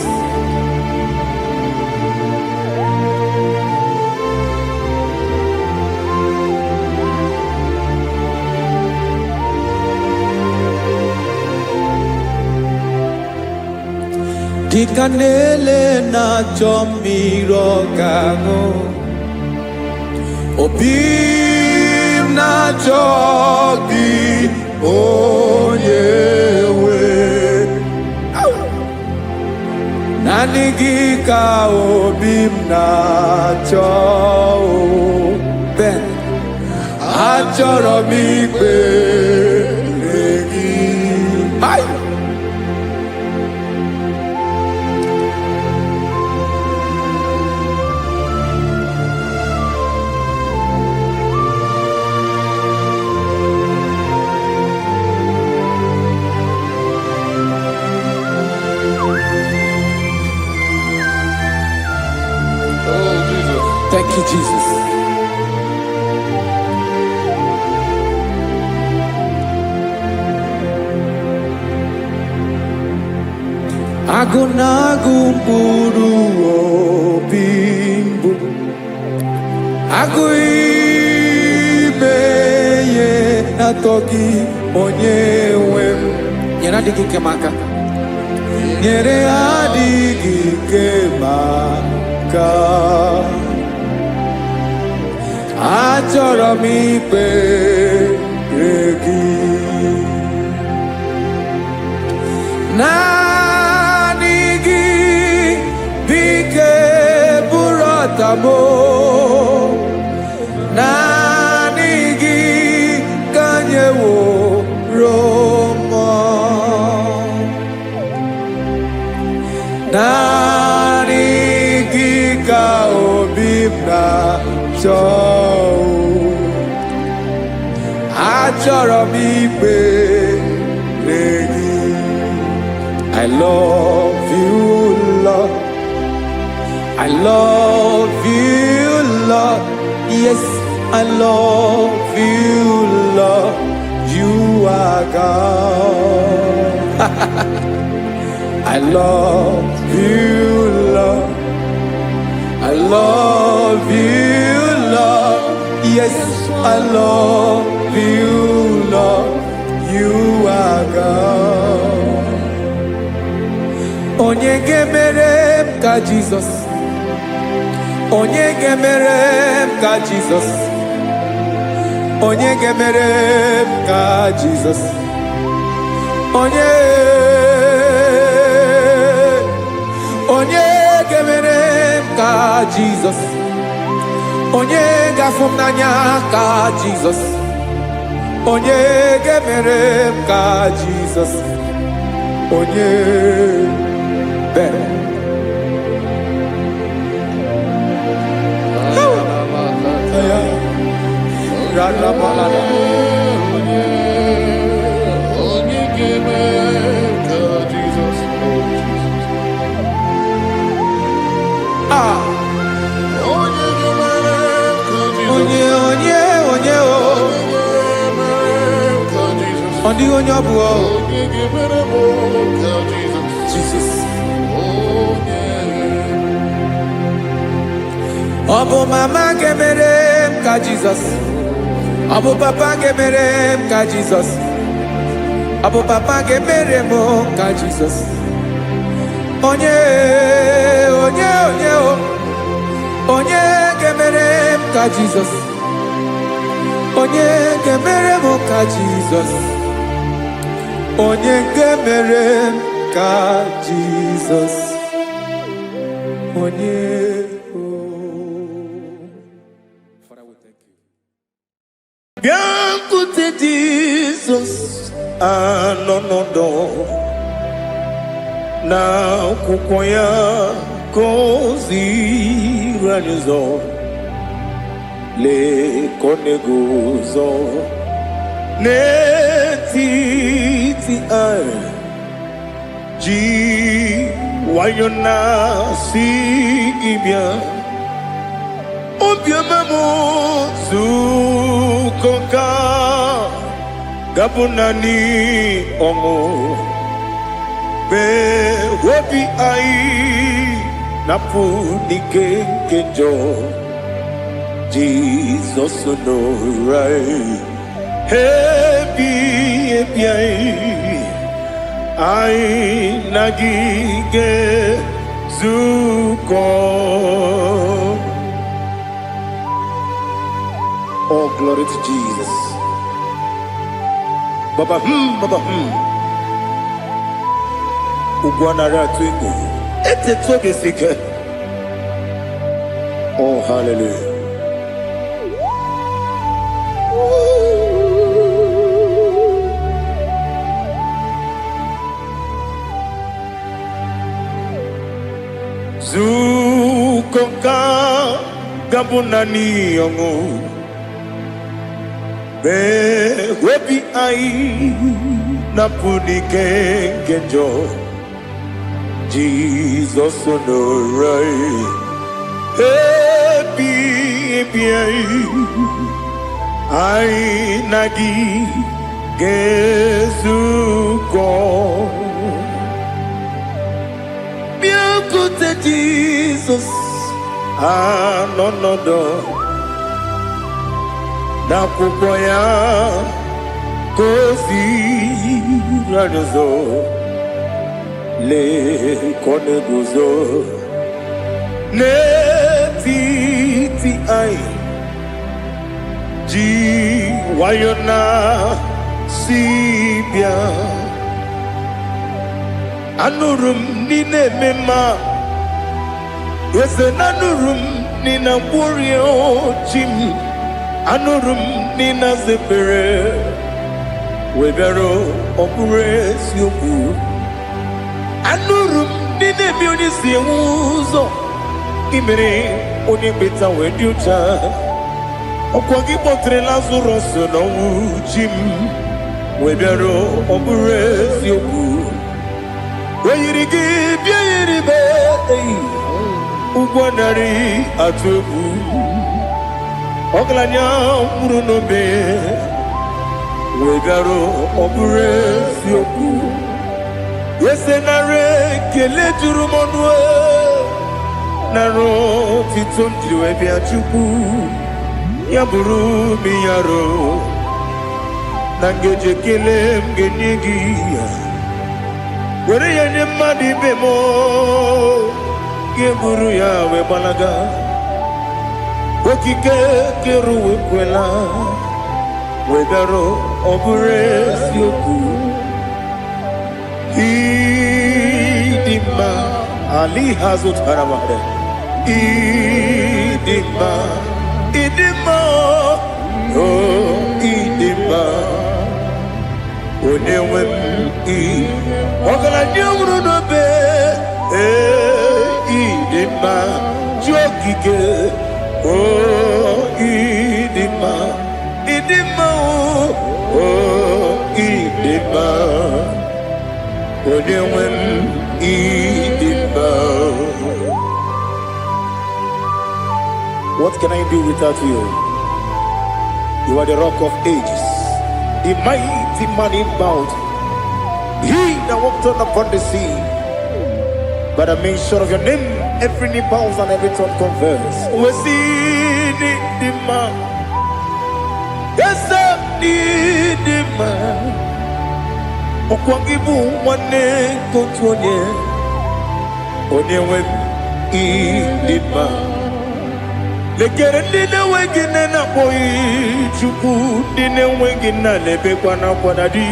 Dịka na-ele na-achọ mmiri ọ ga-aṅụ, obi m na-achọ gị, onye nwe. Naanị gị ka obi m na-achọ. Ben, achọrọ m ikpere gị. Thank you, Jesus. Agụnagụ mkpụrụ obi mbụ, agụ ime ihe atọ gị onye nwe m. Nyere adịghị ike m aka, nyere adịghị ike m aka. Achọrọ m ikpere gị, naanị gị bike bụrụ ọtamo, naanị gị ka nyeworo m, naanị gị ka obi m na-achọ. Achọrọ m ikpere gị. I love you, Lord. I love you, Lord. Yes, I love you, Lord. You are God. I love you, Lord. I love you, Lord. Yes, I love you, Lord. You are God. Onye gemere m ka Jesus, onye gemere m ka Jesus, onye gemere m ka Jesus, onye gemere m ka Jesus, onye gafụ m n'anya ka Jesus, onye gemere m ka Jesus, onye better. Jesus. Obu mama gemere m ka Jesus, obu papa gemere m ka Jesus, obu papa gemere m ka Jesus. Onye gemere m ka Jesus, onye gemere m ka Jesus, onye gemere m ka Jesus, onye. Biancote Jesus anonodo na kukoya kozi ranizo le konegozo netiti ai ji wayona sigibia obiamamo zukoka gabunani omo be wobi ai napu nikenjo Jesus no right happy ai nagige zuko. Oh, glory to Jesus. Baba, Ugwanara twingo. Ete toge sike. Oh, hallelujah. Zukoka gabunani yongo. Be webi ai napuni kenjo Jesus no right happy ai nagi gezuko. Jesus anonodo na kwukwo ya kozi radozo le kone guzo netiti ai ji wayona sibia anurum nine mema yese nanurum nina burio chim anurum nina zepere webero opure sioku anurum nine mioni siuzo imere oni beta wediucha okwagi potre Lazarus no chim webero opure sioku weyirigi biayiribe ugwanari atubu oglanya murunobe wegaro obure sioku yesenare kele jurumonwe naro titondriwe biachuku yaburu miyaro nangeje kele mgenigi were yanye madi bemo geburu ya we balaga okike keru we kwela we daro obure sioku idima ali hazut haramade idima oh idima onewe ogala nyamru no be idima jokike oh idima oh idima onewe idima. What can I do without you? You are the rock of ages, the mighty man in mountain, he that walked on upon the sea. By the mention of your name, every knee bows and every tongue confess. We see the man. Yes, the man. Okwangibu wane kotonye. Onyewe the man. Lekere ndine wengine na boy chuku ndine wengine lebe kwa na kwanadi.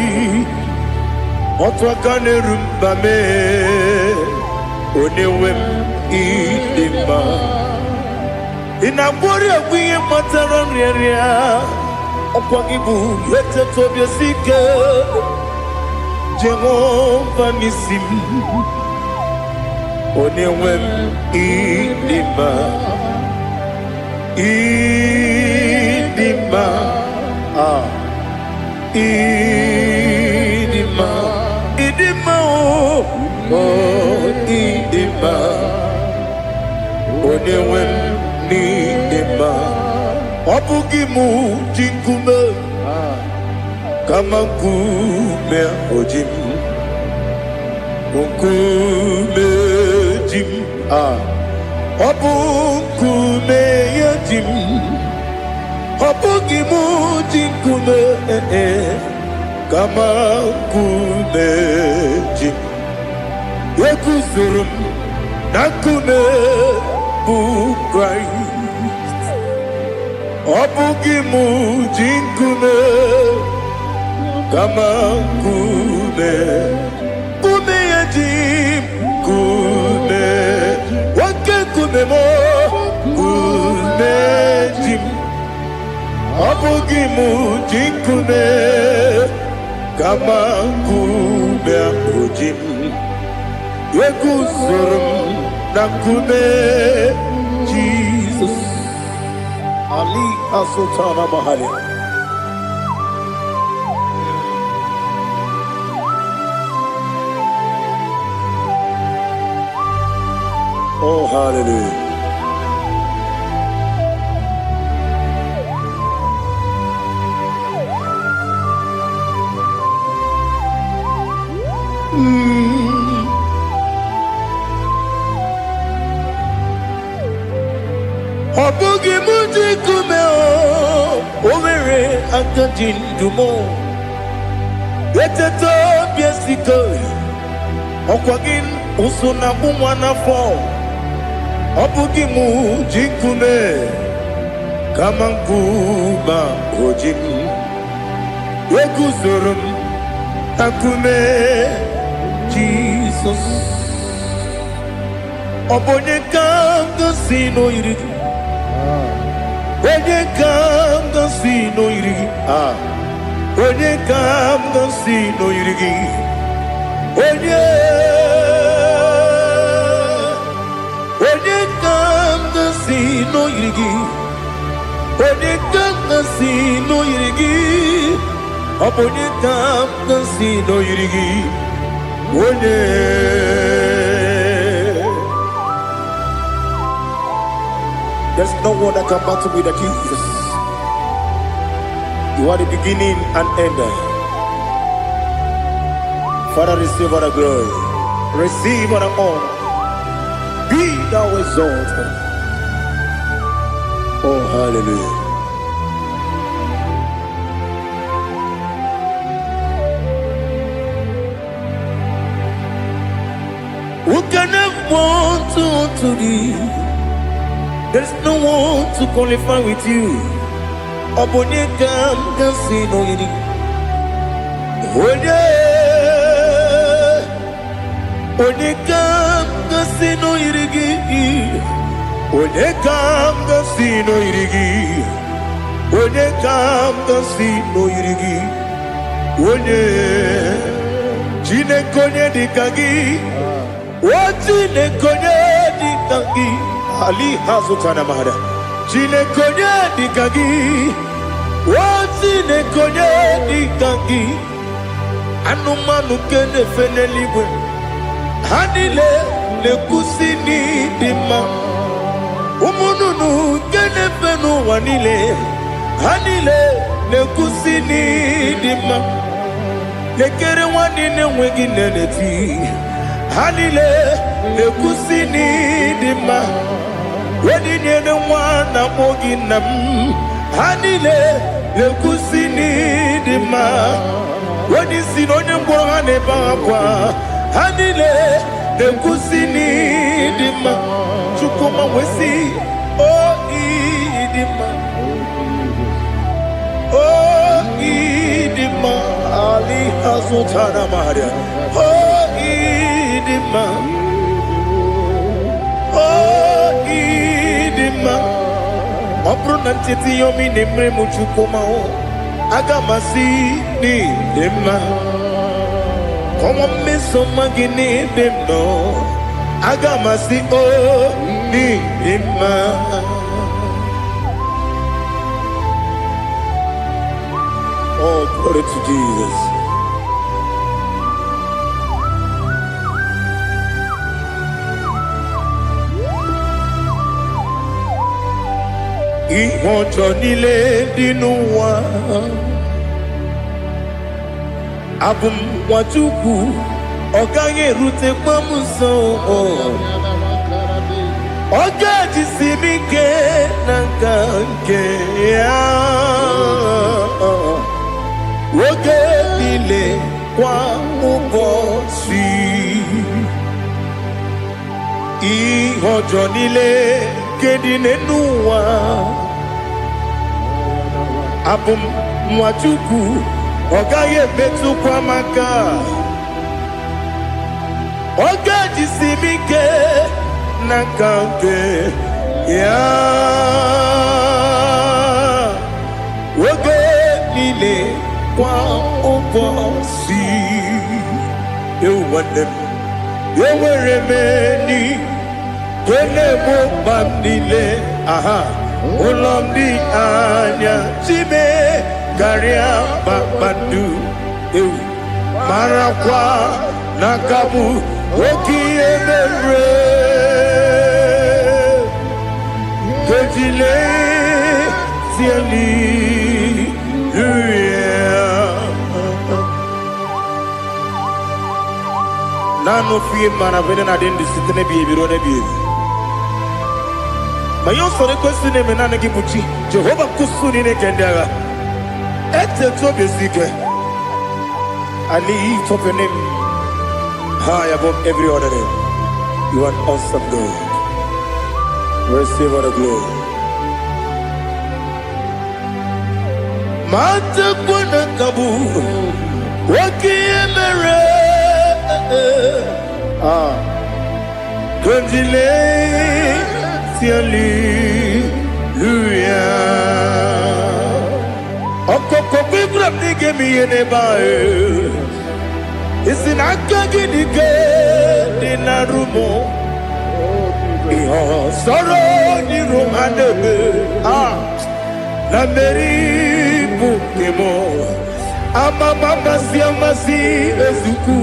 Otwakane rumba me. Onewem idima inabori agwiye matara nriaria okwagibu yete tobye sike Jehova nisim onewem idima idima idima oh idima onewem idima obugimu jinkume kama nkume ojim nkume jim obukume yajim obugimu jinkume kama nkume jim Yekuzurum nakume bu Christ obugimu jinkume kama kume kume yajim kume wake kume mo kume jim obugimu jinkume kama kume ojim Yekuzurum nakume Jesus Ali Asultana Mahali. Oh hallelujah. Obugi muji kume Owere akajin dumo Eteto biesiko Okwagin usuna umwana fo Obugi muji kume Kamankuma ojim Wekuzorum akume Jesus Obonye kanga sino irigi Onye kanga sino irigi Onye kanga sino irigi Onye kanga sino irigi Onye kanga sino irigi Onye kanga sino irigi There's no one that can battle with Jesus. You are the beginning and end. Father, receive all the glory. Receive all the honor. Be thou exalted. Oh, hallelujah. Who can have one to thee? There's no one to qualify with you. Obonye kam sino yiri. Onye kam sino yiri. Onye kam sino yiri. Onye kam sino yiri. Onye jine konye dikagi. Wajine konye dikagi. Ali hazutana mahada. Jine konye dikagi. Wajine konye dikagi. Anumanu kene fene libwe. Hanile le kusini dima. Umununu kene fenu wanile. Hanile le kusini dima. Lekere wanine wengi neneti. Hanile le kusini dima. Wedi nyene wana mogi nam. Hanile le kusini dima. Wedi sinonye mbwangane bakwa. Hanile le kusini dima. Chukuma wesi o idima. O idima. Ali hazutana maria. O idima. O idima. Obro nantiti yomi nemre muchukuma o. Agamasi ni dima. Como me somagini demno. Agamasi o ni dima. Oh, glory to Jesus. Ihojo nile dinuwa Abum wajuku Oganye rute pamuso Oga jisimike nankanke Woge nile kwa ubosi Ihojo nile kedine nuwa Abum mwachuku Ogaye betu kwa maka Oga jisimike nakanke ya Woge nile kwa ubosi Ewanem Eweremeni Kene mo bandile, aha, ulomdi anya, chime, garia babandu, marakwa, nakabu, oki emere, kejile, siali, Nano fie mana vene na den disitene bi ebiro ne bi. Mayo sore kwesine menane gibuchi. Jehovah kusuni ne kendaga. Ete to besike. I lift up your name high above every other name. You are an awesome God. Receive all the glory. Mata kuna kabu wakiemere Kondile Hallelujah. Okoko bibra nige mi ene bae. Isin akagi nige dinarumo. Iho soro ni romanebe. Na meri bukemo. Ama mama siamasi ezuku.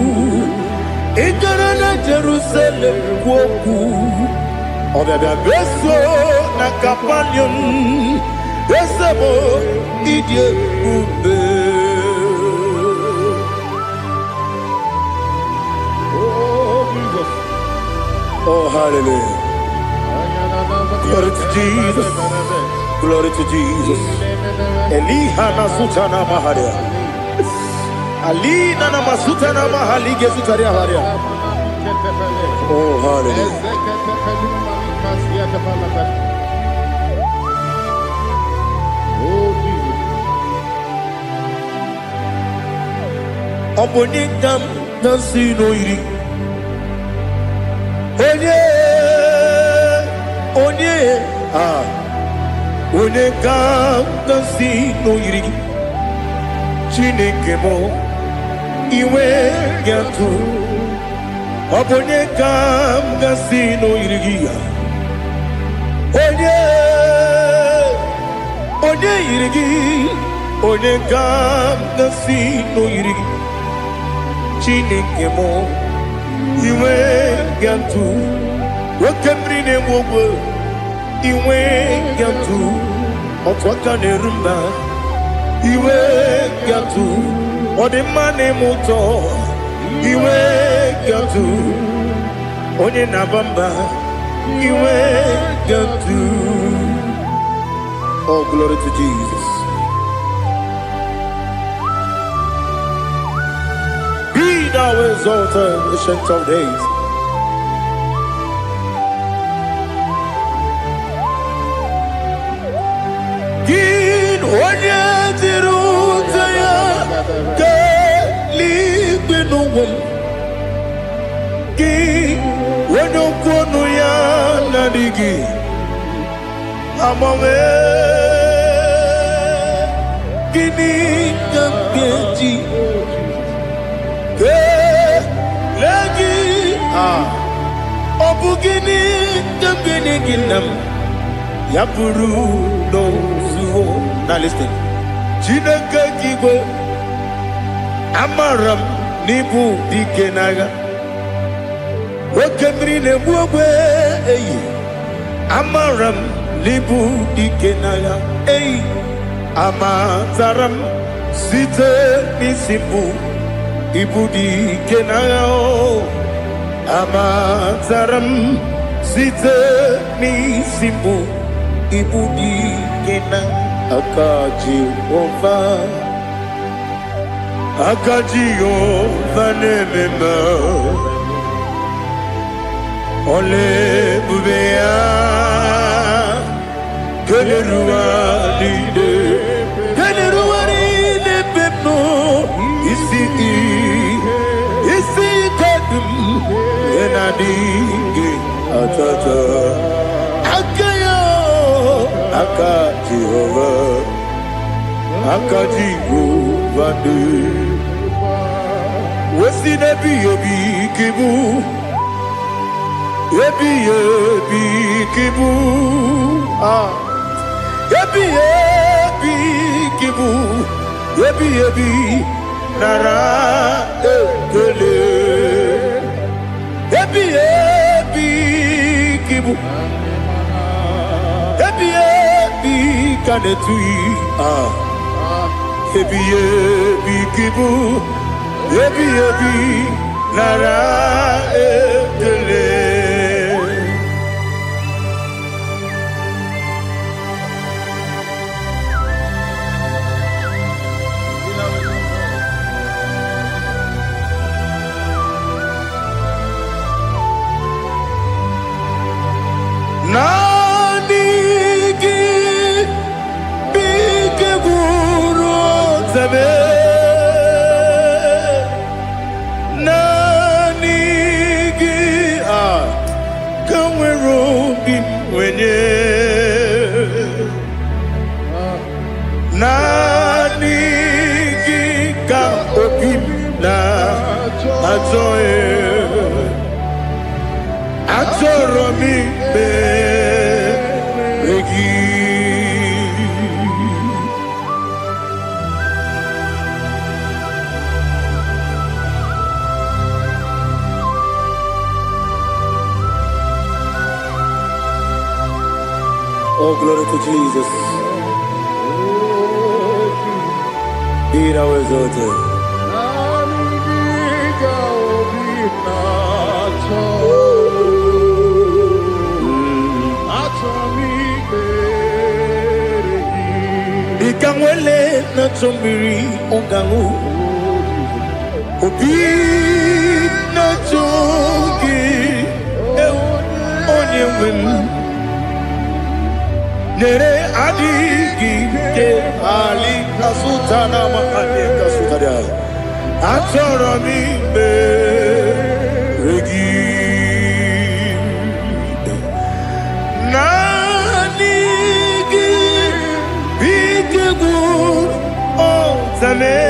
Igara na Jerusalem woku. Obebe beso na kapanion. Besamo idie ube. Oh Jesus. Oh hallelujah. Glory to Jesus. Glory to Jesus. Eliha na sutana maharia. Ali na masutana mahali gesutaria haria. Oh hallelujah. Obonikam nasino iri. Onye Onekam nasino iri. Chineke mo iwe yantu. Obonekam nasino iri. Onye iri. Onekam nasino iri. Chineke mo iwe yantu. Wakemri ne wowo iwe yantu. Otwaka ne rumba iwe yantu. Odemane moto iwe yantu. Onye nabamba iwe yantu. Oh glory to Jesus. Be thou exalted, ancient of days. Gin onye tirutaya ke libinuwum. Gin onye kwonu ya nadigi amame. Gini kamkeji ke lagi obugini kamgini ginam yapuru no zuho. Now listen. Chineke kigwe amaram nibu dikenaga. Wakemri ne buwe eyi amaram nibu dikenaga. Eyi amataram site nisimbu ibu dikenaga. Amataram site nisimbu ibu dikenaga. Akaji Ova nemema Ole bubea Kelerua lide pepno Isi kadum Enadingi atata Akaji Ova de Wesi nebi yebi kibu Yebi kibu Yebi kibu Yebi nara ekele Yebi kibu Yebi kanetui Yebi kibu Yebi nara ekele zame nanigi kanwero bim wenye nanigi ka obim na atoe atoro mi be regi. Oh, glory to Jesus. Be thou exalted. Ikangwele na chombiri ongangu obi na chogi onye wem nere adigi ke ali kasutana ma ali kasutaria atoro mi be regi nanigi bigegu o zame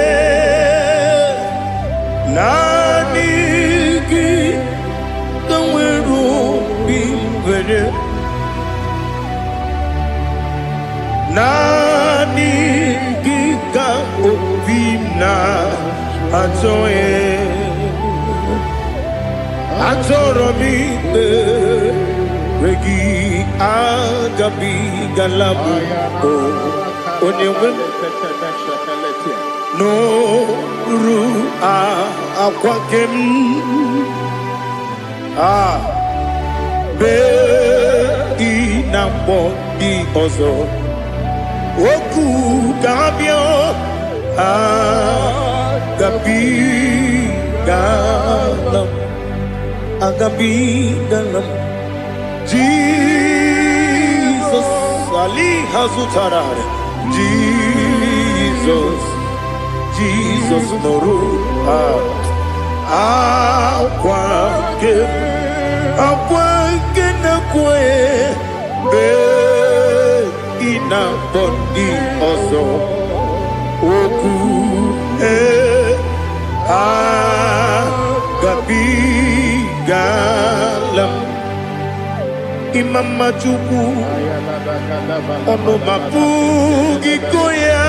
nanigi kanweru bingwere nanigi ka obina atoye atoro mi regi agabi galabu onyewe no ru akwakem be inambo di ozo oku gabio agabi galam Jesus Ali Hazutarare Jesus Noru Akwake na kwe be ina bondi ozo oku gabi galam Imam Majuku ono mapugi koya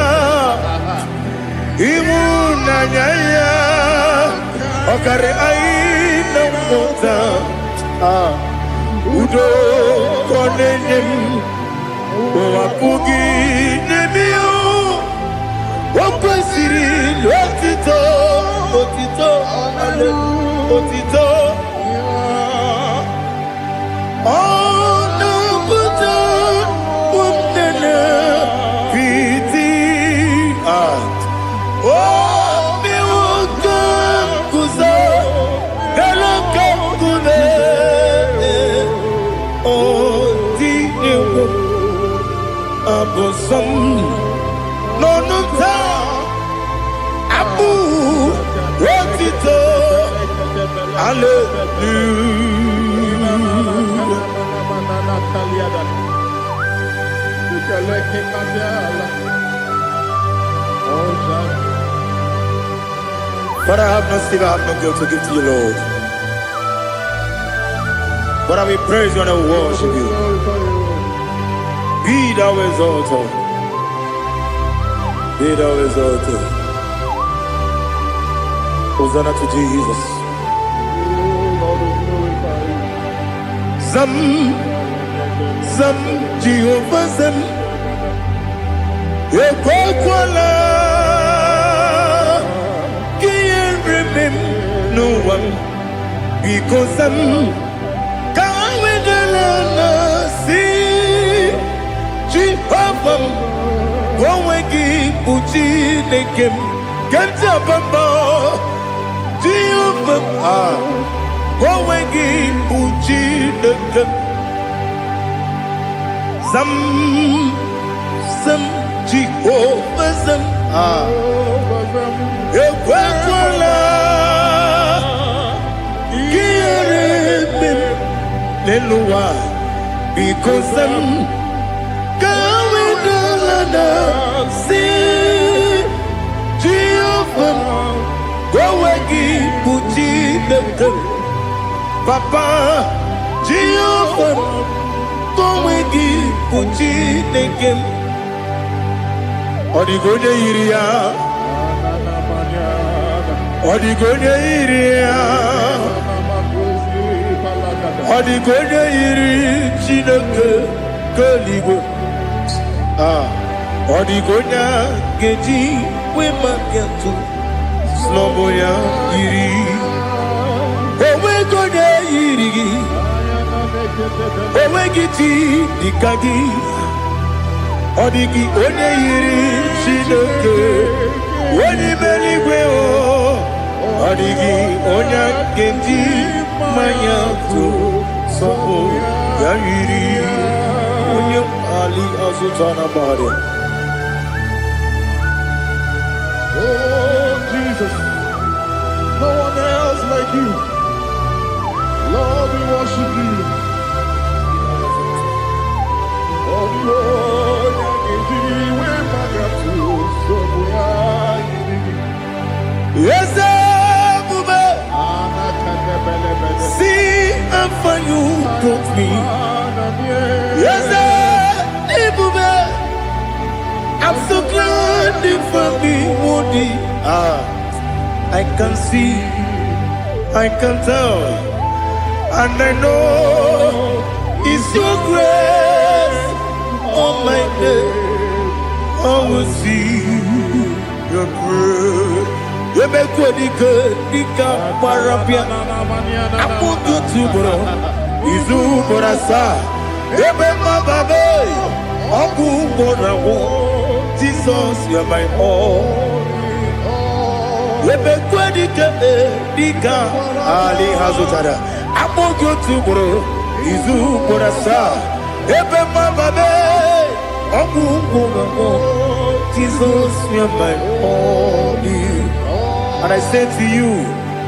imuna nyaya okare aina mota udo konenem mapugi nemio wakwasiri lotito ale otito Abosam nonuta abu rotito But I have no still, I have no guilt to give to you, Lord. But I will praise you and I will worship you. Be thou exalted. Be thou exalted. Hosanna to Jesus. Zam Jehovah Zam Ekwakwala Can't remember no one because Zam Can't wait see Jehovah Wawegi Uchi Nekem Kenta Bamba Jehovah Wawegi Uchi Nekem Zam Jehovah Zam Ekwekwala ihere n'elu ụwa because kawedala si Jehovah gowe gị bụ Chineke Papa Jehovah gowe gị bụ Chineke ọ dịghị onye yiri ya ọ dịghị onye yiri ya ọ dịghị onye yiri Chineke keligwe ọ dịghị onye ga-eji wee maka ntụ n'ọbụ ya yiri onweghị onye yiri gị onweghị chi dịka gị ọ dịghị onye yiri Chineke onye mere igwe ọ dịghị onye ga-eji mmanya ntụ n'ọbụ ya yiri onye ali azụta na bahari. Oh, Jesus, no one else like you. Lord, we worship you. Oh, Lord, yes, see how far you took me. Yes, I'm so glad for me, Woody. I can see, I can tell, and I know it's your grace. Oh my God, I will see your grace. You make good, Nika Parapia. I put you to bro. Izu Borasa. You make my baby. Aku Borawo. Jesus, you're my all. You make good, Nika Ali Hazutara. I put you to bro. Izu Borasa. You make my baby. Aku Borawo. Jesus, you're my all. And I say to you,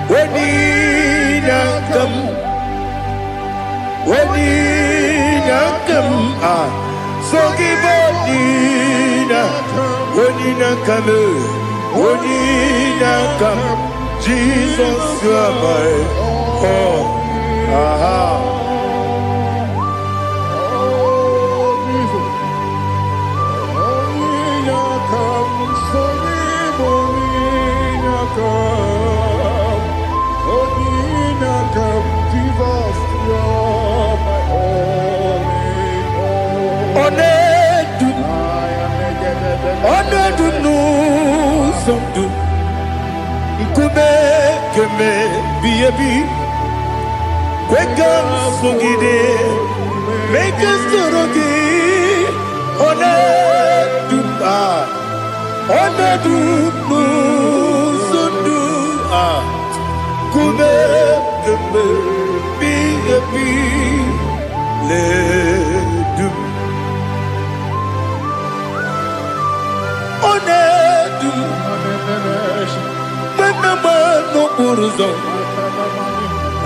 when you come, so give when you come, Jesus, you are my all. Make us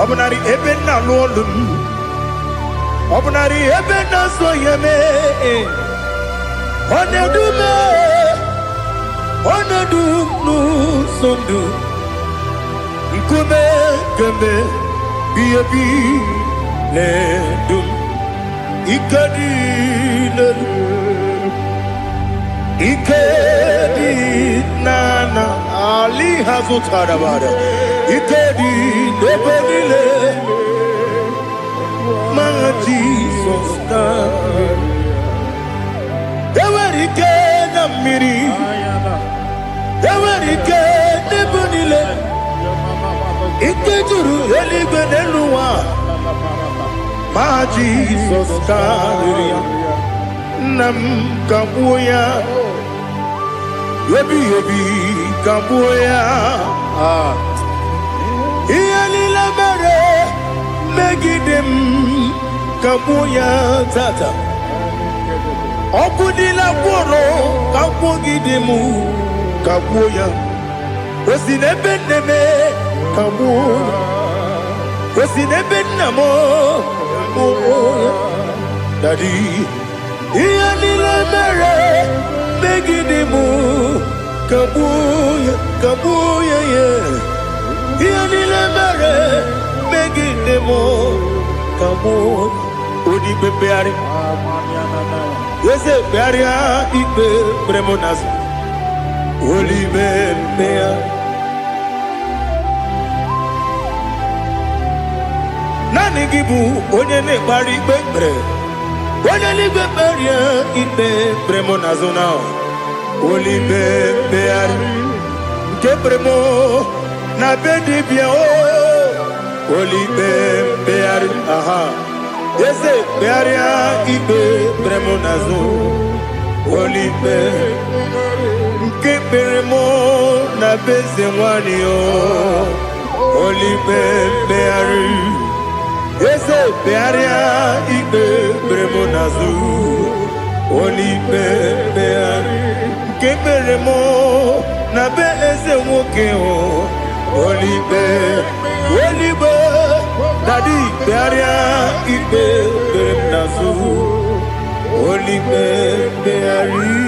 Obunari ebena lolum Obunari ebena soyeme Onedu nu sondu Nkume keme biyebi ledum Ikadi nana Ali hazutara bada Ikadi nebodile Manga Jesus na Ewerike na miri Ewerike nebodile Ikejuru eligwe neluwa Ma Jesus na Nam kabuya Yebi kabuya Iyalila mere Megidem kabuya tata Okudila kworo kabugidemu Kabuya. Osinebe neme. Kabuya. Osinebe namo. Kabuya. Daddy. Iyanile mere. Megidimu. Kabuya. Kabuya yeah. Iyanile mere. Megidimu. Kabuya. Odi bebeari. Yese bearia ibe bremonas. Oli bebea. Nani gibu onye ne bari bebre. Onye ni beberia ibe bremonas ona. Oli bebeari. Ke bremo na bedi bia o. Oli bebeari. Aha. Yese bearia ibe bremonazo olipe nke beremo na beze nwani o olipe beari Yese bearia ibe bremonazo olipe beari nke beremo na beze nwoke o olipe olipe Daddy, bearia ibe beremnazu, oli beari.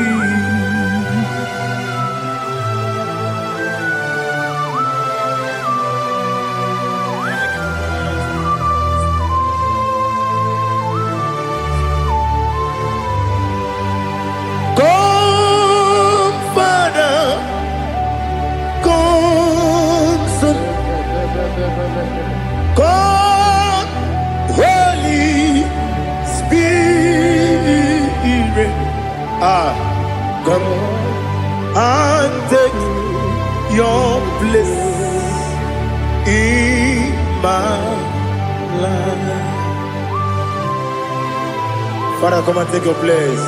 Come, Father, come, Son, come. Come and take your place in my life. Father, come and take your place.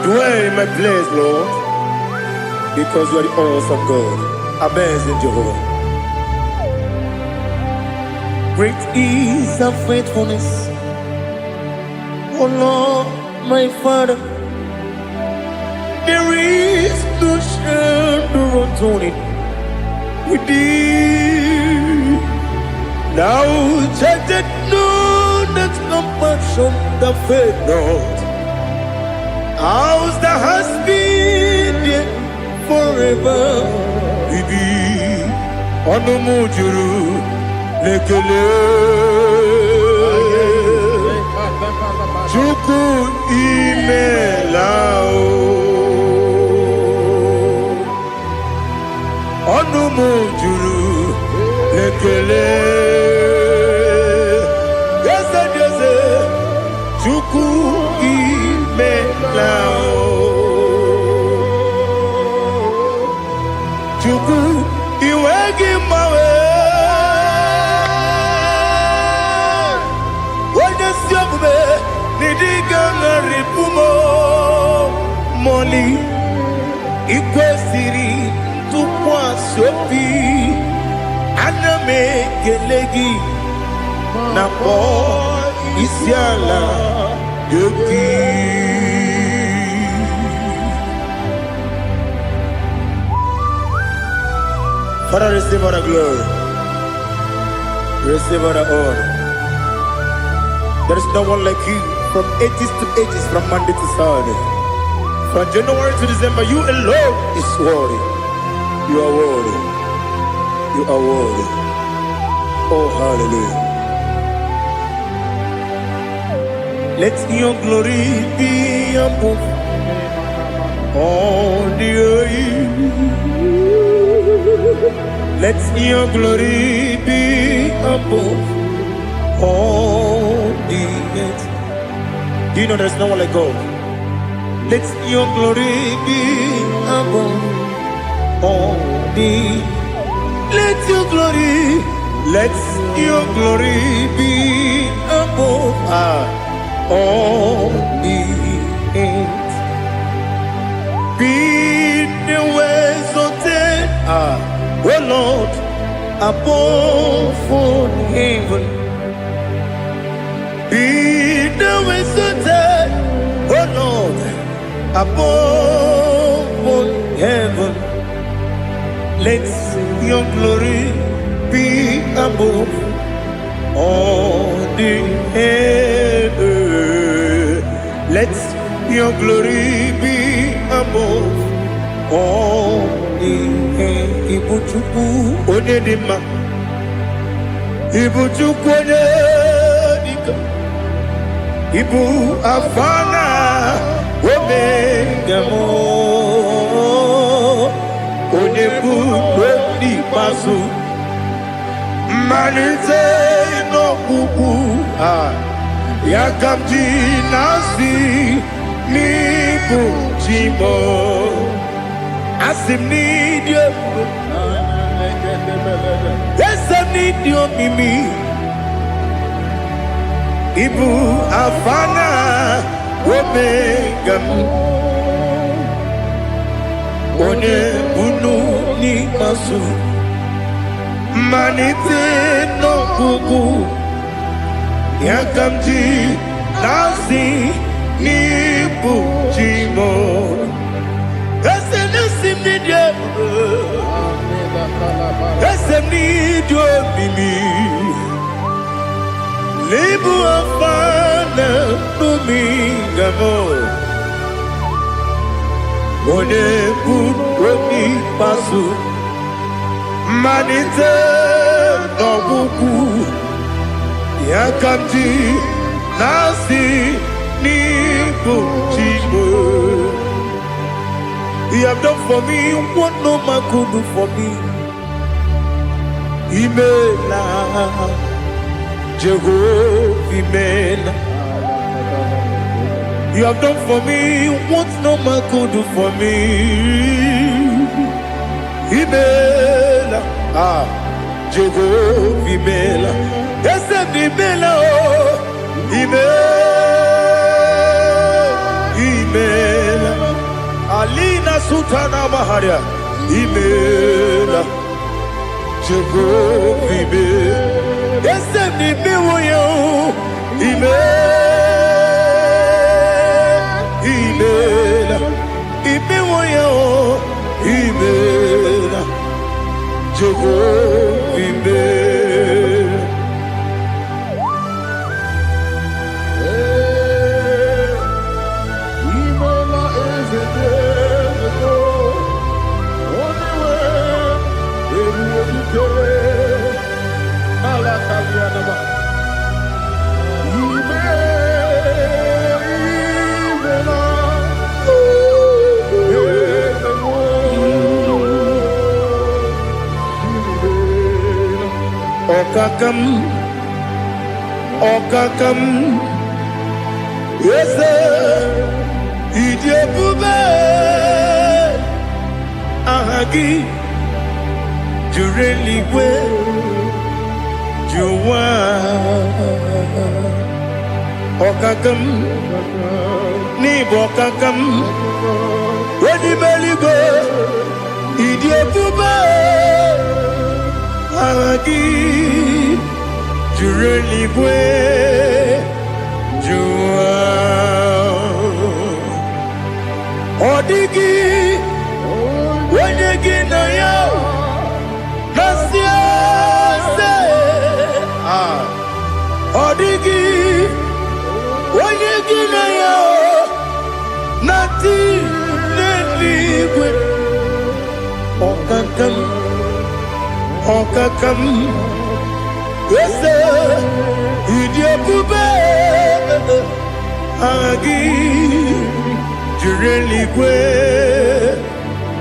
Dwell in my place, Lord, because you are the awesome God. Amazing Jehovah. Great is thy faithfulness, oh Lord, my Father. There is no shadow on it with thee. Now check that no, that compassion that faith not. Ours that has been there forever with thee. Onomujuru lekele. Chuku imelao. Onumujuru lekele. Yese yese. Chuku imelao. Chuku iwegi mawe. Wanya siyakume. Nidiga ngaripumo. Moli. Ikwesiri. Tukwa sopi aname gelegi na po isiala yoki. Father, receive all the glory, receive all the honor. There is no one like you from ages to ages, from Monday to Saturday, from January to December. You alone is worthy. You are worthy. You are worthy. Oh, hallelujah. Let your glory be above all the earth. Let your glory be above all the earth. Do you know there's no one like God? Let your glory be above all the. Let your glory be above all the earth. Be the ways of death, oh Lord, above all heaven. Be the ways of death, oh Lord, above all heaven. Let your glory be above all the earth. Let your glory be above all the earth. Ibuchukwu Onedima, Ibuchukwu Onedika, Ibu Afana Omega mo, Onebu Odi Pasu, Manite no Kuku, Yakamji Nasi, Nibu Jimo, Asim need you, yes, I need you, Mimi. Ibu Afana Omega One Bunu Ni Masu Manite no Kuku Yakamji Nasi Nibu Jimo Ese Nasim Nidia Ese Nidio Mimi Libu Afana Dominga mo, One Buni Pasu, Manite no Buku, Yakamji Nasi Nibu Chibo. You have done for me what no man could do for me. Imela. Jehovah, Amen. You have done for me what no man could do for me. Amen. Jehovah, Amen. Yes, Amen. Amen. Alina Sutana Maharia. Amen. Jehovah, Amen. Yes, me be you. Email. Ibe you. Email. Jehovah, email. Email is a day. Only way. Okakam, yes, Idiabube, Ahagi, Jureli well. Juwa Okakam Ni Bokakam Wedi Beligo Idiebuba Agi Jureligwe Juwa Odigi Wenyegi na yao Nasia Odigi Wenyegi na yao Nati Neligwe Okakam Okakam Yese Idiabube Agi Jureligwe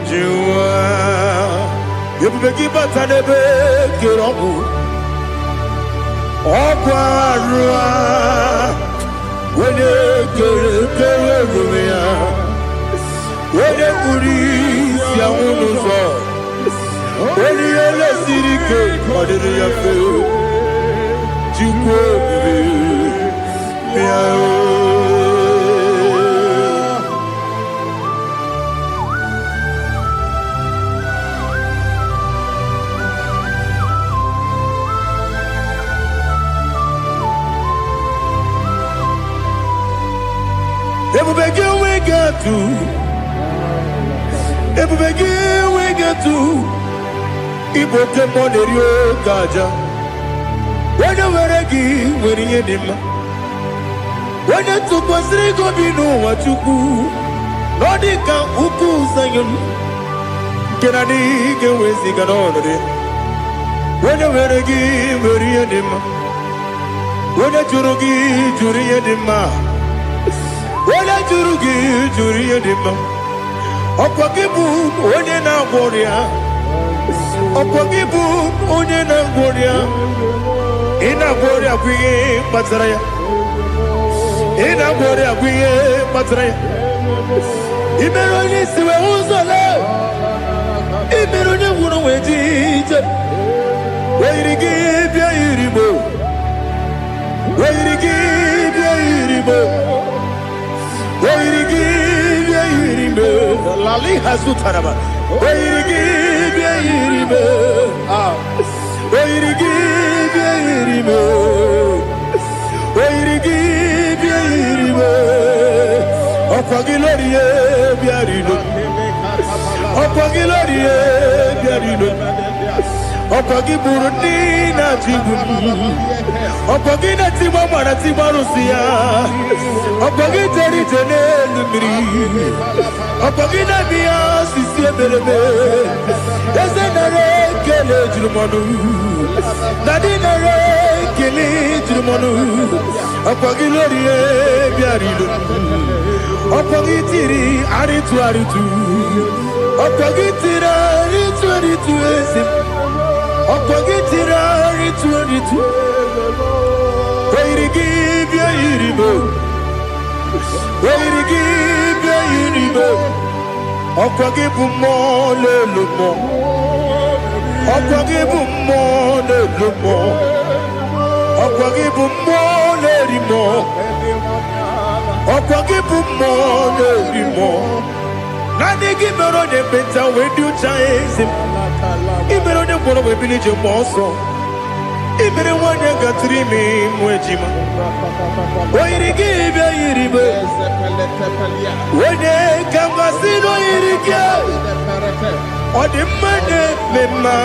Juwa Yebubeki Batanebe Kirobu Okwarua Wene Kere Rumia Wene Kuri Siamunuzo Wene Yele Sirike Kodiri Yafe Jukwe Miao Ebubeki we got to ebubegi wegetu ibote monerio gaja wene weregi weriye dima wene tukwasiri gobinu wachuku nodika uku zayon kenadi gewezi ganonore wene weregi weriye dima wene jurugi juriye dima wene jurugi juriye dima Okwagibu onye na-agwọrịa Okwagibu onye na-agwọrịa Ị na-agwọrịa bụ ihe kpatara ya Ị na-agwọrịa bụ ihe kpatara ya Ị mere onye isi wee ụzọ lee Ị mere onye nwụrụ wee dị ije Wee yiri gị bịa yiri mo Wee yiri gị bịa yiri mo Wee yiri gị bịa yiri mo Lali Hazutaraba. Where give ye, where give ye, where give ye, Opagilorie, Biarino, Opagilorie, Biarino, Opagiburdina Tibun, Opagina Timamana Timarusia, Opagiteri Tenelumri. Opagina bia sisi belebe Ezenare kele jurumonu Nadinare kele jurumonu Opagilorie biarido Opagitiri aritu aritu Opagitira aritu aritu esim Opagitira aritu aritu Weirigi bia iribo Weirigi bia iribo Okwagibu mo le lumo Okwagibu mo le lumo Okwagibu mo le rimo Okwagibu mo le rimo Nani gimero de beta we do chaizim Imero de koro we bilije moso Imere wanya gatrimi mwejima Oirigi bia iribe Wene kamasino irike Odimane mema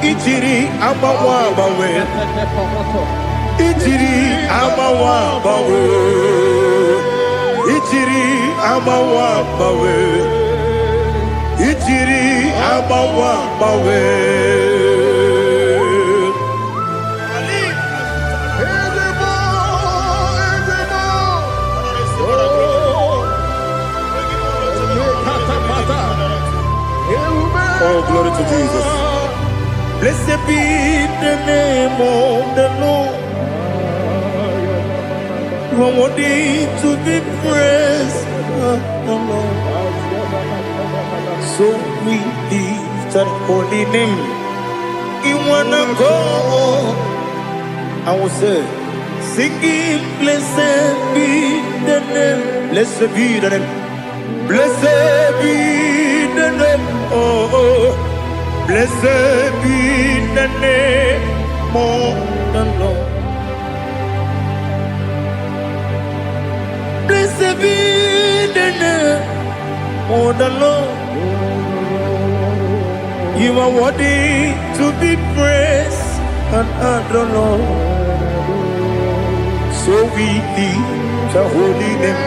Ichiri amawa bawe Ichiri amawa bawe Ichiri amawa bawe Ichiri amawa bawe Oh, glory to Jesus. Blessed be the name of the Lord. You are worthy to be praised, the Lord. So we lift that holy name. You wanna go? I will say, singing, blessed be the name. Blessed be the name. Blessed be the name. Oh, blessed be the name of the Lord. Blessed be the name of the Lord. You are worthy to be praised and adored, Lord. So we lift the holy name.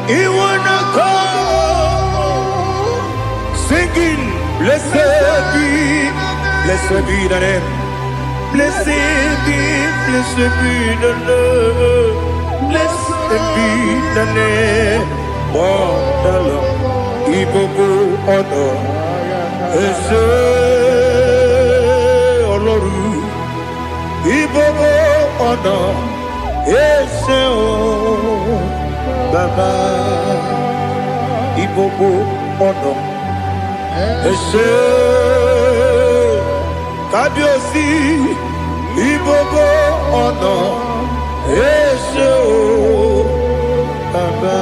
You wanna call? Singing, blessed be the name. Blessed be the Lord. Blessed be the name of the Lord. Ibobo ono, ese oloru. Ibobo ono, ese o Baba. Ibobo ono. Ese Kabiosi Ibobo ono Ese o Baba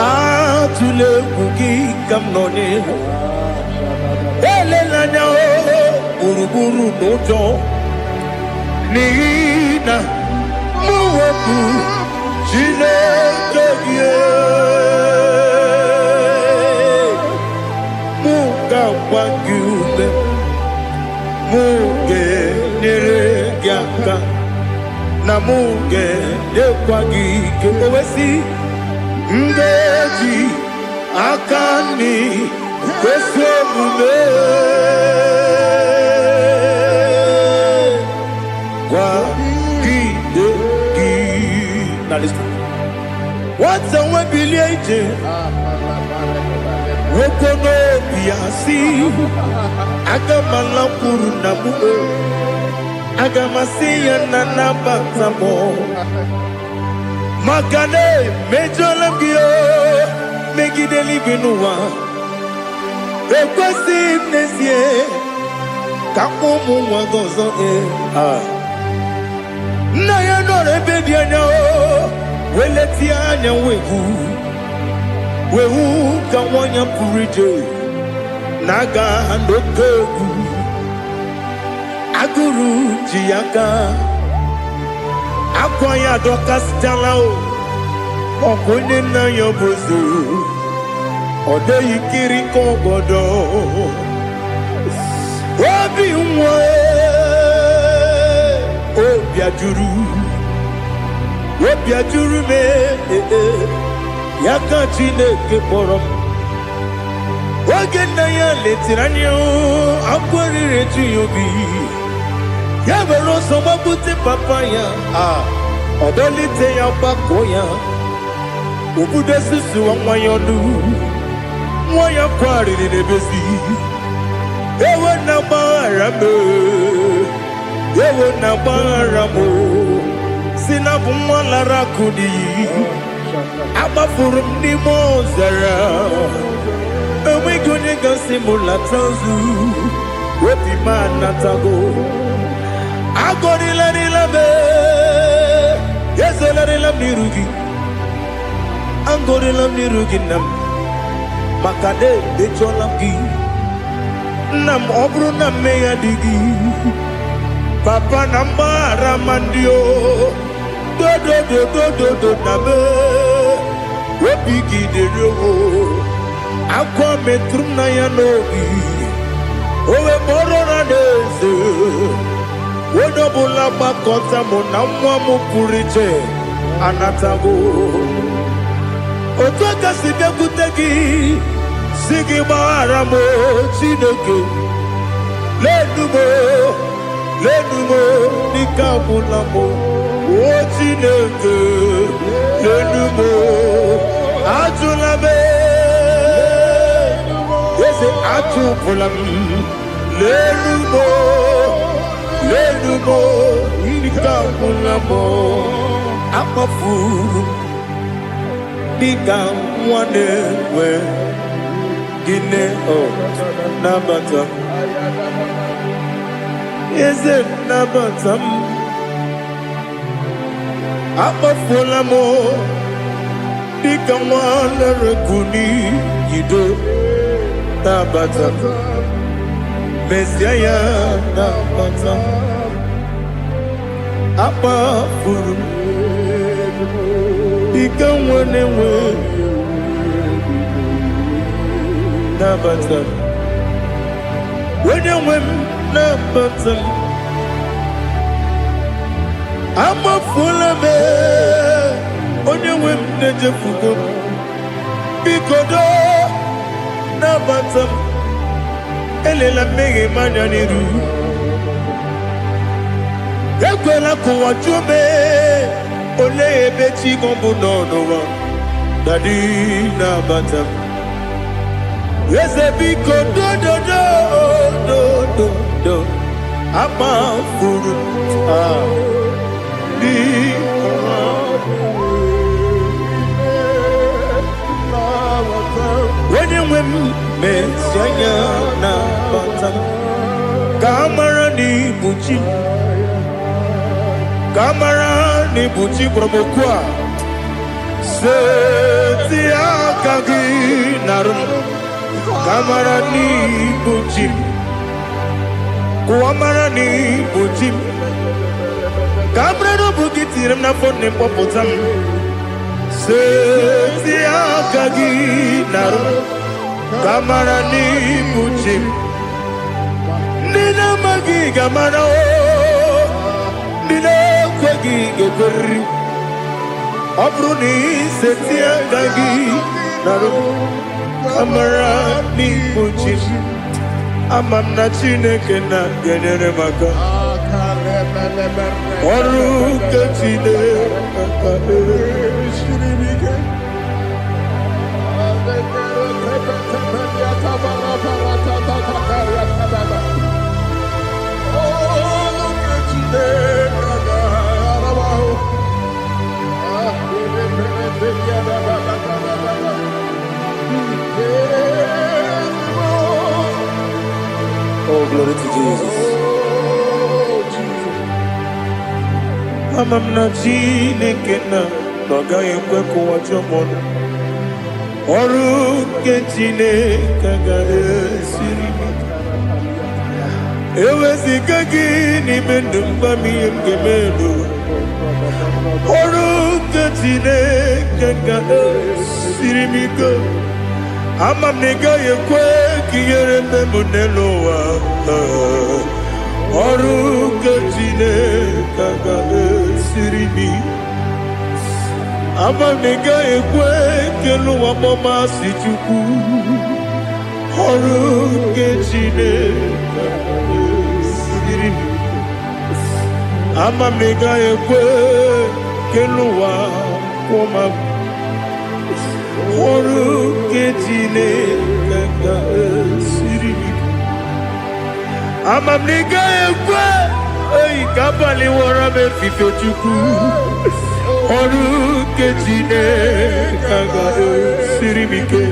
Atule kuki kamnoni anya gburugburu n'ụjọ n'ihi na mụ wepụ Chineke gị mụ ga-agba gị ume mụ ga-enyere gị aka na mụ ga-enyekwa gị ike owesi ngaji aka nri kwesị omume gwagide gị na listen nwata nwe bilie ije nwoke n'obi ya si aga m alakwuru na mụ aga m asị ya na nabata m maka na emejọla m gị megide eluigwe n'ụwa ekwesịghị m n'ezie ka ụmụ nwa gị ọzọ nna ya nọrọ ebe dị anya weletie anya wehu ka nwanyị pụrụ ije na-aga n'oke egwu agụrụ ji ya gaa akwa ya dọkasịchala ọkụ onye nna ya bụzi ọ dịghị kiri ka ọgọdọ obi nwa obi ajuru m ya ka Chineke kpọrọ m oge nna ya letiri anya akwa riri eju ya obi ya were ọsọ gbapute papa ya ọdọlite ya gbakọ ya obodo susuwa nwa ya ọnụ nwa ya kwarịrị n'ebezi ewe na gbaghara m si na bụ nwa lara akụ n'iyi agbafuru m n'ime ọzara enweghị onye gasị m lata nzu obi m anatago agọrịlarịla m ezelarịla m n'iru gị agọrịla m n'iru gị nna m maka na emejọla m gị nna m ọ bụrụ na mmehie dị gị papa na mgbaghara ma ndị dodododododo na me obi gị dịrị akwa metụrụ m na ya n'obi owe kpọrọ na n'eze onye ọbụla gbakọta mụ na nwa m pụrụ iche anatago otu aka si bịakwute gị si gị gbaghara m Chineke lenumo dịka agwụla m o Chineke lenumo ajụla m eze ajụpụla m lenumo dịka agwụla m akpafuru dịka nwa na-enwe gịnị nabata eze nabata m akpafuola m dịka nwa na-erekwu n'iyido nabata mezie ya nabata akpafuru dịka nwa na-enwe nabata onye nwe m nabata m amafuola m onye nwe m na-ejefugo m biko nabata m elela mmehie m anya n'iru ekwela ka ụwa jụọ m olee ebe chi gị bụ n'ụwa dadi nabata m eze biko do akpafuru onye nwe m mezi anya nabata m ka amara n'ibu chi ka amara n'ibu chi gwara m okwu a seti aka gị narụ m ka amara n'ibu chi Kuamarani Bujim Cabrero Bugitirim na phone Popotam Setia Kagi Naru Kamarani Bujim Nina Magi Gamano Nina Kwagi Gokuri Abruni Setia Kagi Naru Kamarani Bujim Amam na Chineke na genere maka Oru ke Chineke Shiribike Oh, glory to Jesus. Amam na Chineke na noga yekwe kuwacho mono. Oru ke Chineke ga esiri. Ewezi kagi ni mendumba miyemge melu. Oru ke Chineke ga esiri miko. Amam nega yekwe kiyere memuneloa. Oru ke Chineke ga esiri mi. Amam nega yekwe keluwa mama si chuku. Oru ke Chineke ga esiri mi. Amam nega yekwe keluwa mama. Oru ke Chineke ga esiri mi. Amam nega yekwe kabali wara me fifo chuku. Oru ke Chineke ga esiri mi ke.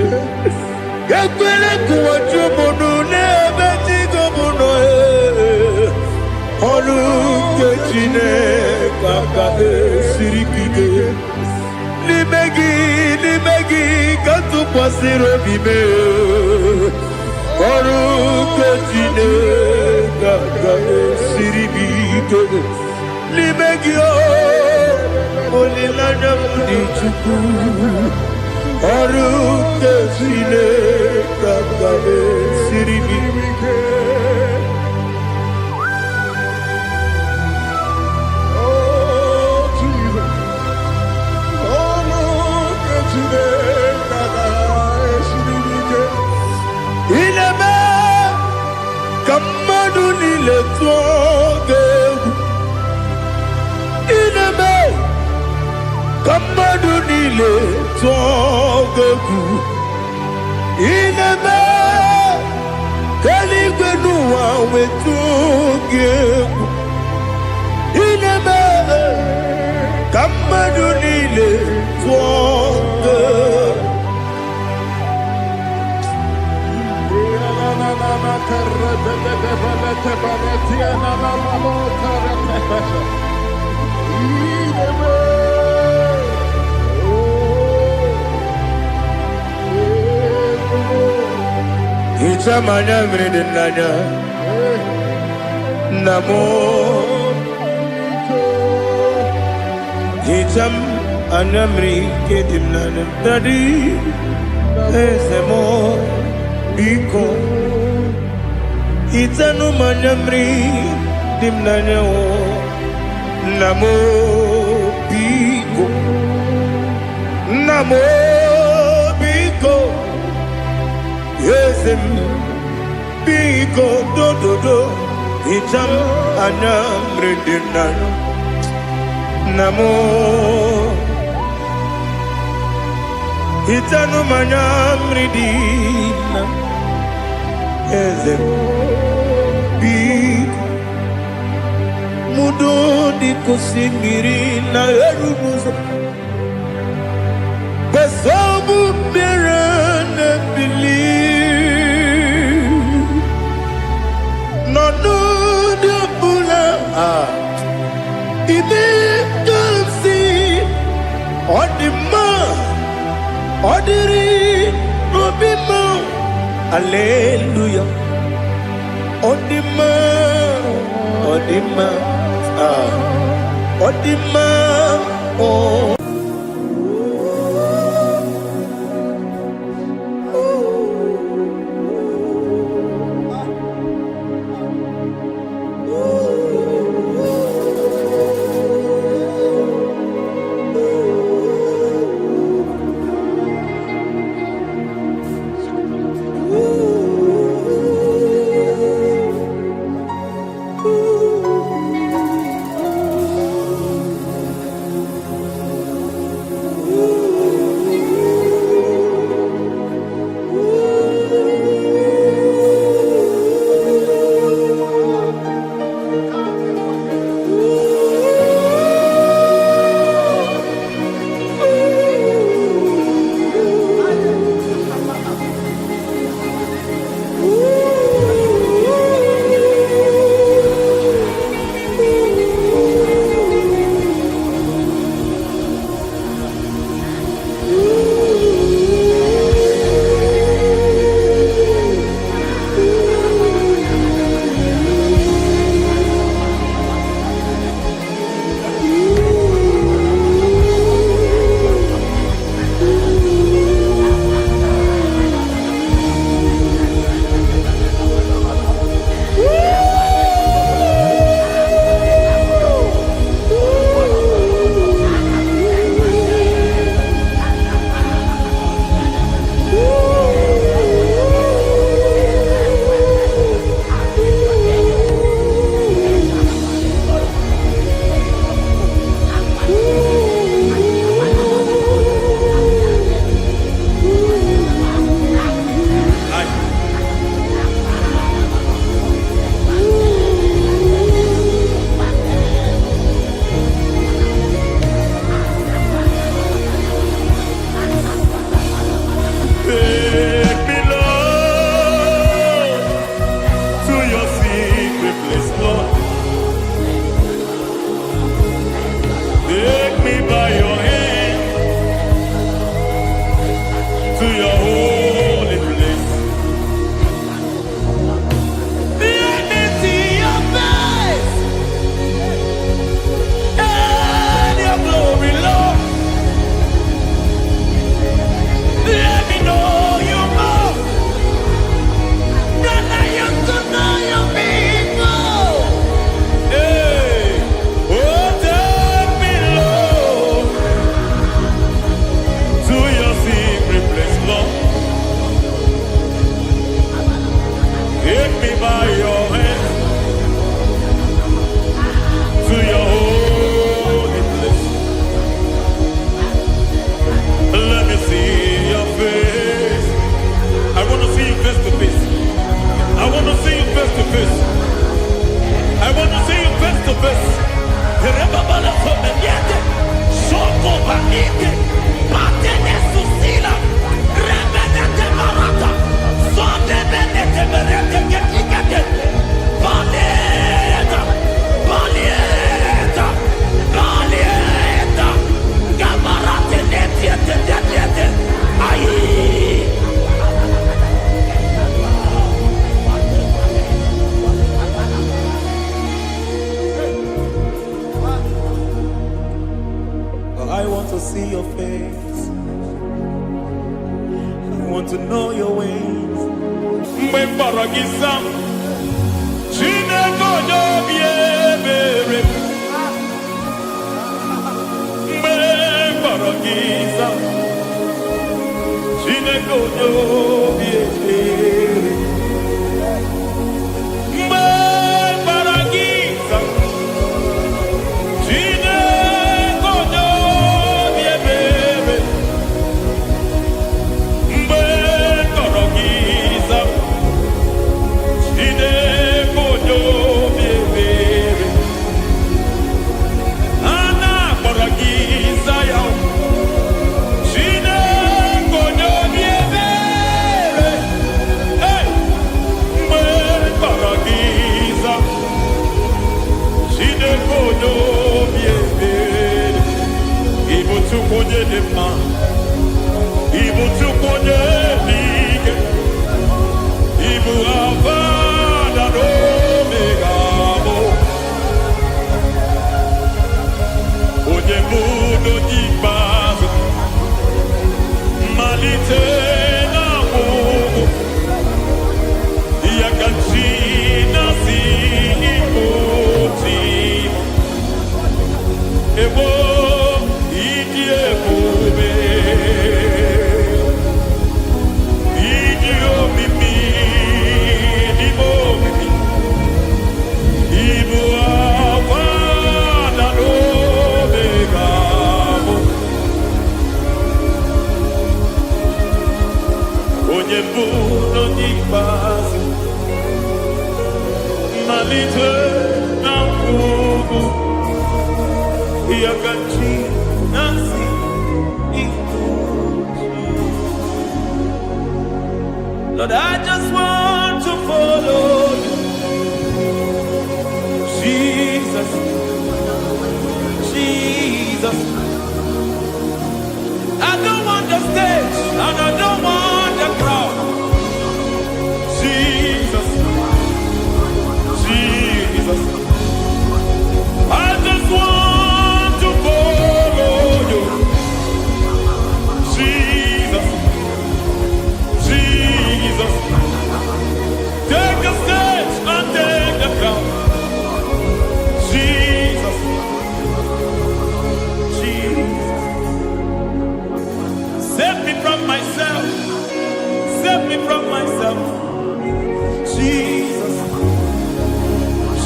Yakwele kuwacho mono nebe tigo mono Oru ke Chineke ga esiri mi ke. Limegi katu kwasiro bime Oru ke Chineke ga esiri mi ke. Limegi olilanya mudi chuku. Oru ke Chineke ga esiri mi ke. Ineme kamadu nile tuogegu. Ineme kamadu nile tuogegu. Ineme kaligwenu wawe tuogegu. Ineme kamadu nile tuogegu. Ichamanya mridinanya Namo Icham anamri kedimnanya Tadi Ezemo Biko Itanu manyamri dimnanya o Namo Biko Namo Biko Yesem Biko do do do Icham anamri dimnanya Namo Itanu manyamri dimnanya Ezem Biko Mudo di kusingiri na erumuzo Besobu mirane believe No no de bula Ibe kansi Odima Odiri Obima Alleluia Odima Odima, Odima, oh. want to know your ways. Mgbe mkpọrọ gị sam, Chineke onye obi ebere. Mgbe mkpọrọ gị sam, Chineke onye obi ebere. Mgbe mkpọrọ gị sam, Chineke onye obi ebere. Mgbe mkpọrọ gị sam, Chineke onye obi ebere. A na-akpọrọ gị Zion, Chineke onye obi ebere. Hey! Mgbe mkpọrọ gị sam, Chineke onye obi ebere. Ị bụ Chukwu onye dị mma, ị bụ Chukwu onye dị ike, ị bụ Alfa na Omega bụ onye mudo jikbazo malite na Mungu yakachina sikoti ebo ikie kube idio mimi ibo mimi ibo awana no begamo onye mudo jikbazo malite na Mungu yakachina sikoti. Lord, I just want to follow you, Jesus, Jesus. I don't want the stage and I don't want the crowd, Jesus, Jesus. I just want to follow you, Jesus, Jesus. Take the stage and take the crown, Jesus, Jesus. Save me from myself, save me from myself, Jesus,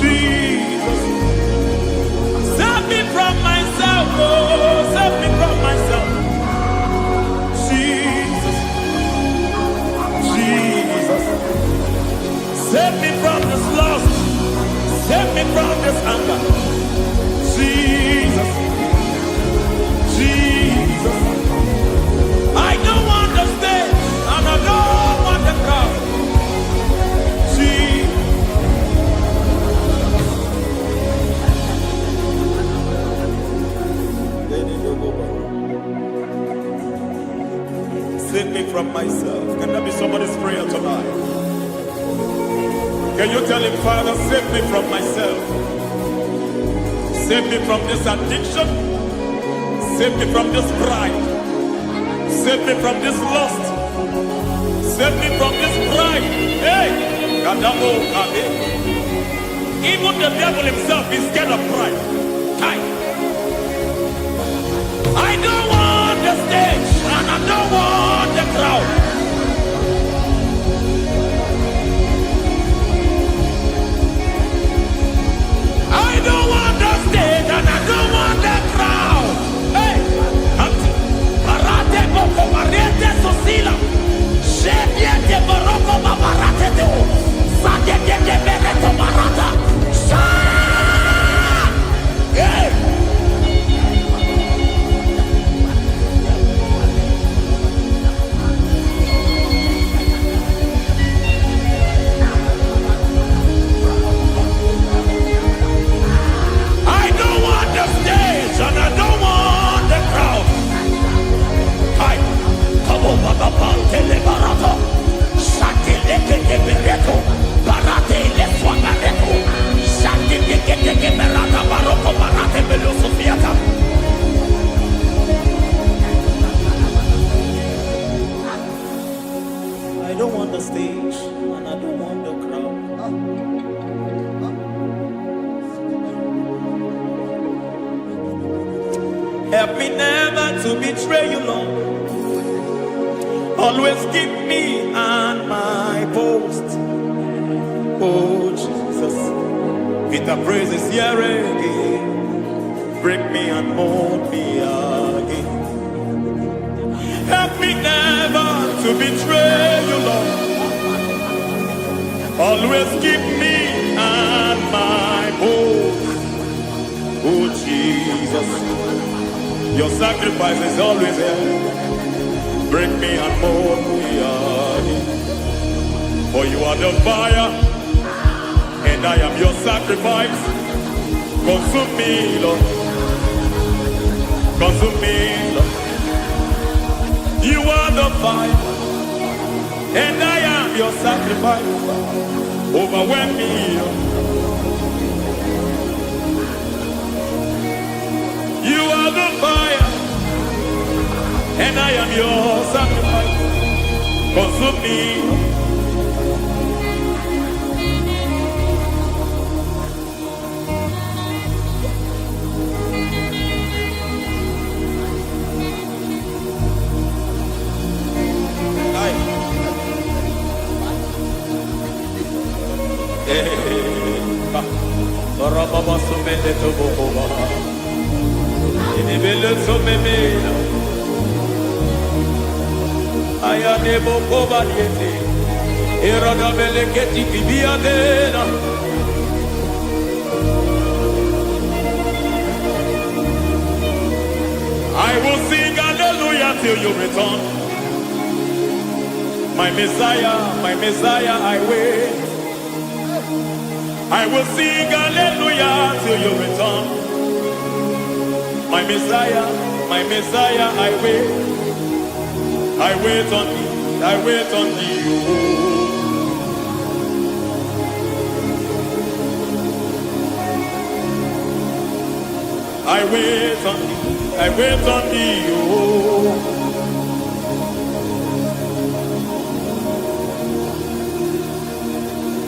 Jesus. Save me from myself, oh, save me from myself, Jesus, Jesus. Save me from this lust, save me from this anger, Jesus, Jesus. I don't want the stage and I don't want the crowd, Jesus. Save me from myself. Can that be somebody's prayer tonight? Can you tell him, Father, save me from myself. Save me from this addiction. Save me from this pride. Save me from this lust. Save me from this pride. Hey! Kadamo Kade. Even the devil himself is scared of pride. Hi. I don't want the stage and I don't want the crowd. I don't want the stage and I don't want the crowd. Hey, Parate Boko Mariete Sosila. Shediete Boroko Babarate Deo. Sadete Bereto Barata. Hey! And I don't want the crowd. Hi, Kabo Baba Tele Barato, Shati Leke Bereto, Barate Le Swagareto, Shati Leke Berata Baroko Barate Belo Sofiata. I don't want the stage and I don't want the crowd. Help me never to betray you, Lord. Always keep me on my post. Oh, Jesus. With the praises here again. Break me and mold me again. Help me never to betray you, Lord. Always keep me on my post. Oh, Jesus. Your sacrifice is always here. Break me and mold me again. For you are the fire, and I am your sacrifice. Consume me, Lord. Consume me, Lord. You are the fire, and I am your sacrifice. Overwhelm me, Lord. You are are the fire, and I am your sacrifice. Consume me. Baba somele to boba, inibele somemela. Aya nebo boba diete, erada bele keti bibia dena. I will sing hallelujah till you return. My Messiah, I wait. I will sing hallelujah till you return. My Messiah, I wait. I wait on thee, I wait on thee. I wait on thee, I wait on thee. Oh.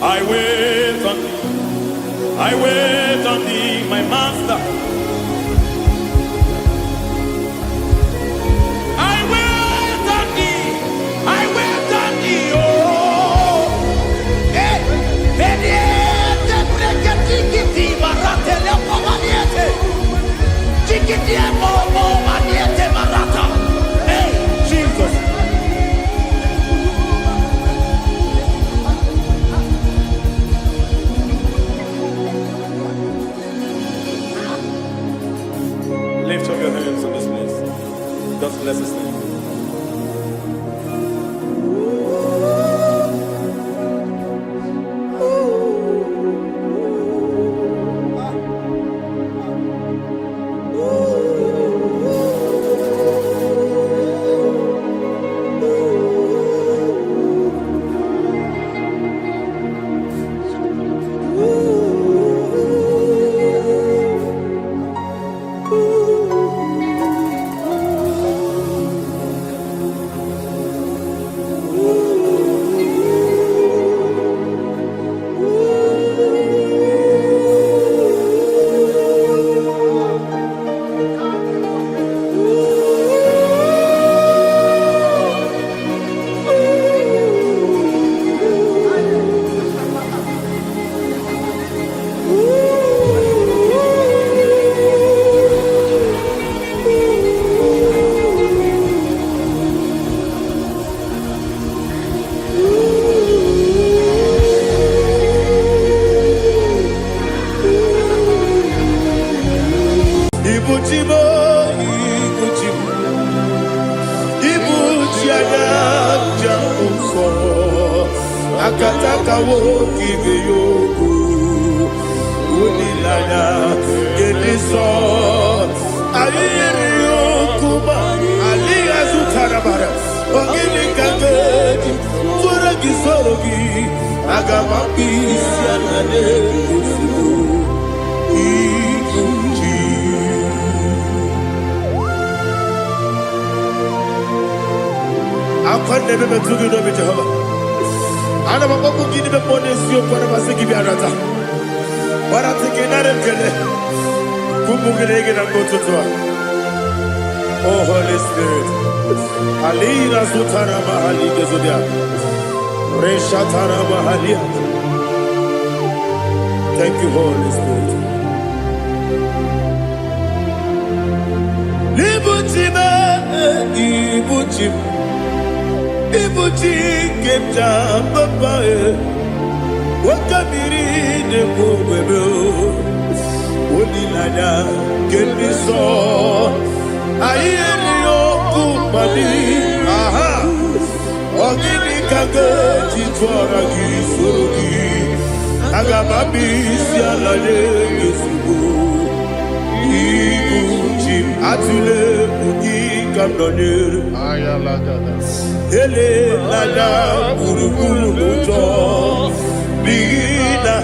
I wait on thee. I wait on thee, my master. I wait on thee. I wait on thee. Oh, eh, vediete, pregati, marate le pomaniete. Chiquiti momo maniete marata. Hey, Jesus. Lift up your hands in this place. Just bless his name. Akataka woki beyoku Unilaya Geliso Aliyeri yokuma Aliya zutarabara Ogini kagedi Tura gisorogi Agamapi sianane Kusiku Ikuji Akwande bebe tugi dobi Jehovah Ana makoku gini be ponesio kwa masiki bi arata. Bara tekenare kele. Kumugirege na mototwa. Oh Holy Spirit. Alira sutara mahali gezodia. Reshatara mahali. Thank you Holy Spirit. Libuchime, ibuchime. Ibuchi kemja papae Wakabiri de kubebe Unilada keliso Ayeri yokumali Aha Ogini kage Chitwara gisurugi Agamabi sialade Yesugu Ibuchi atule Ugi kamdonir Ayalagada Ele lala burukuru luto Bigina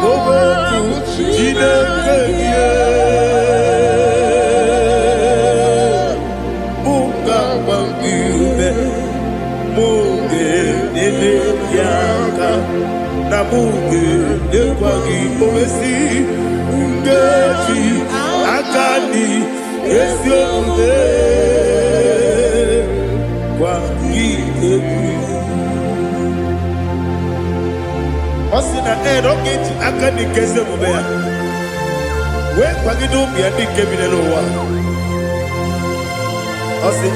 Boboku Jine keye Kabuke, Nekwagi, Omesi, Ngeji, Akani, Esiode, Kwagi, Osina, Rocket, Akani, Kesemubea. Where Kwagi do be a big cabin Osi,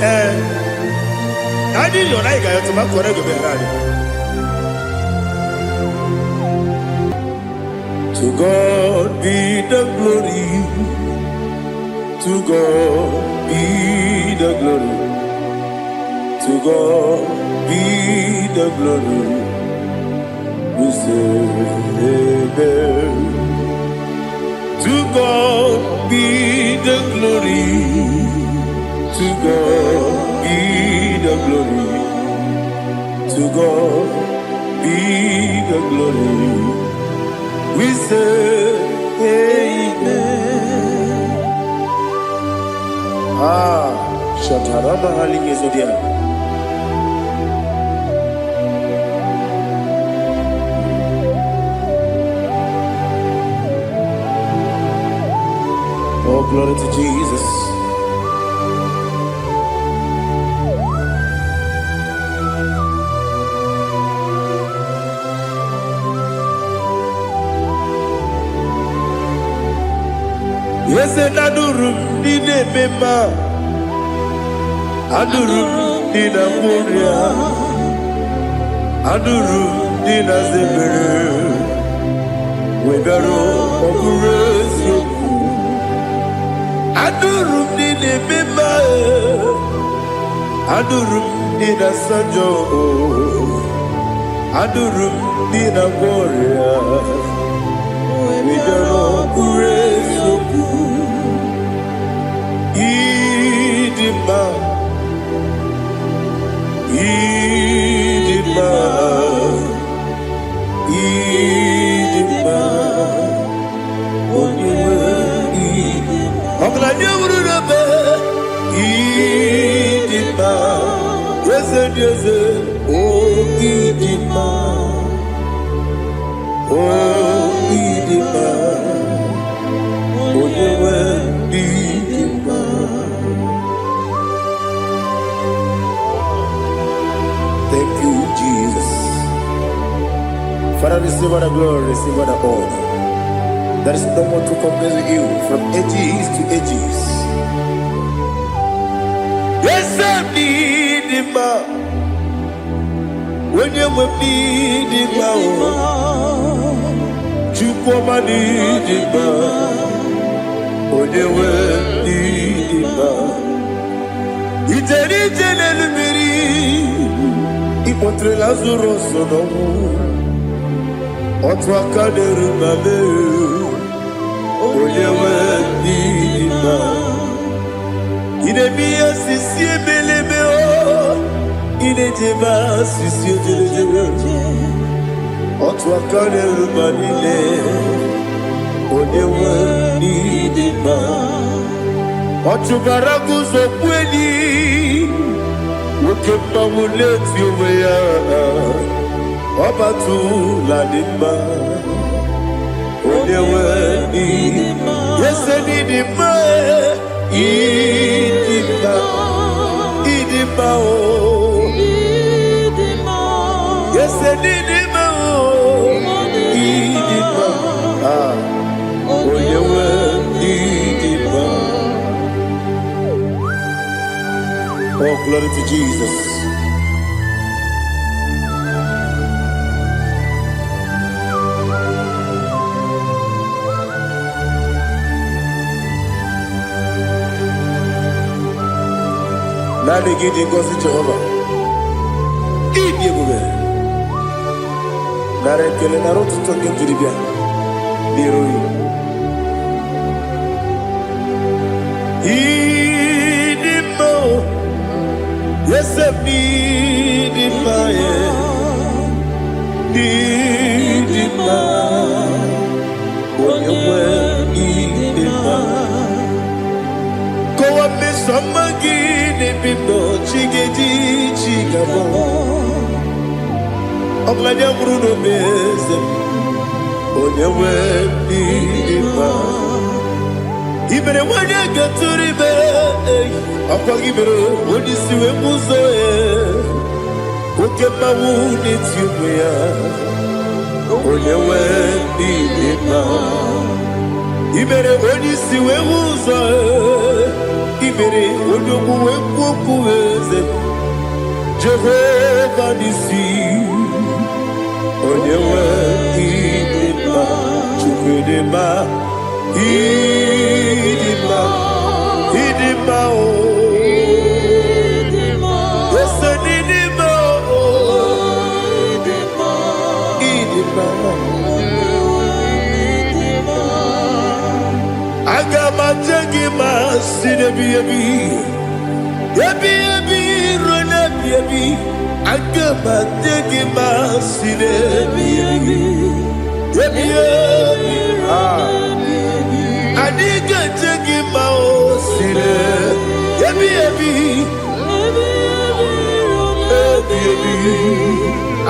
I didn't know I got to my correct to be ready. To God be the glory. To God be the glory. To God be the glory. We say amen. To God be the glory. To God be the glory. To God be the glory. We say amen. Shatarama halinge zodia. Oh, glory to Jesus. Yes, adurum dine mema, adurum dina muria, adurum dina zebere, wegaro okurezio, adurum dine mema, adurum dina sanjo, adurum dina muria, wegaro okurezio. Idima, Idima, Idima, Oniwe, Idima, Oglanya Urube, Idima, Yeze, Oh Idima, Oh Idima, Oniwe, Idima. Thank you, Jesus. Father, receive all the glory, receive all the honor. There is no one to compare with you from ages to ages. Yes, I need him. When you need him, you come and need him. When you need him, it's a little Ipotre Lazaro sonomu, otwa kaderu mame, oyewe nima. Inemiya sisi belebeo, inejeba sisi jelejele. Otwa kaderu manile, oyewe nima. Otubaraku zokweni. Ukemba muleti uweya Wabatu ladima Onewe nidima Yese nidima Idima Idima o Yese nidima o Idima Onewe nidima. Oh, glory to Jesus. Nani gidi ngozi Jehovah. Idi gube. Nare kele naro tutoke jiribia. Dirui. Idi mo. Yes, I need it, my need it, when you were need it, go up me some again, if you know, chiggy, chigabo. I'm like a Bruno Bez. onyewe n'ime ibere nwanyị gatụrụ ibe ọkwa gị mere onye isi wee ụzọ oke mmanwụ n'eti ụmụ ya onyewe n'ime ibere onye isi wee ụzọ ibere onye okwu wee kwuo okwu eze Jehova n'isi onyewe n'ime Chukwudịmma Idima o Ese Idima o Idima Agama jegi masinebi Yebi ronebi yebi Agama jegi masinebi Yebi Adiga jegi maosire Yebi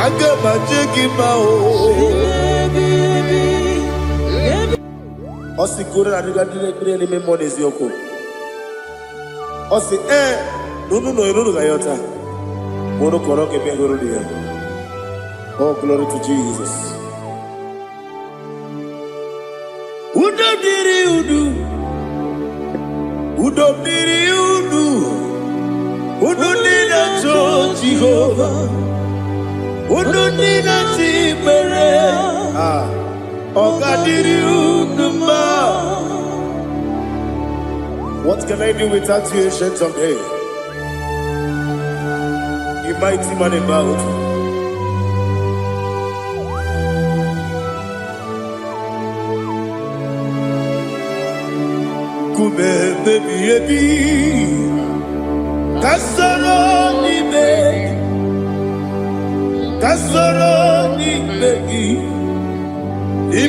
Agama jegi mao Osi kure adiga dire ni memonizi yoko Osi nunu gayota Mono koroke bengoro dia Oh glory to Jesus Udo diri udu nina cho Jehovah Udo nina timere Oga diri udu ma What can I do without you, ancient of days? You mighty man in battle Baby, Kasoro ni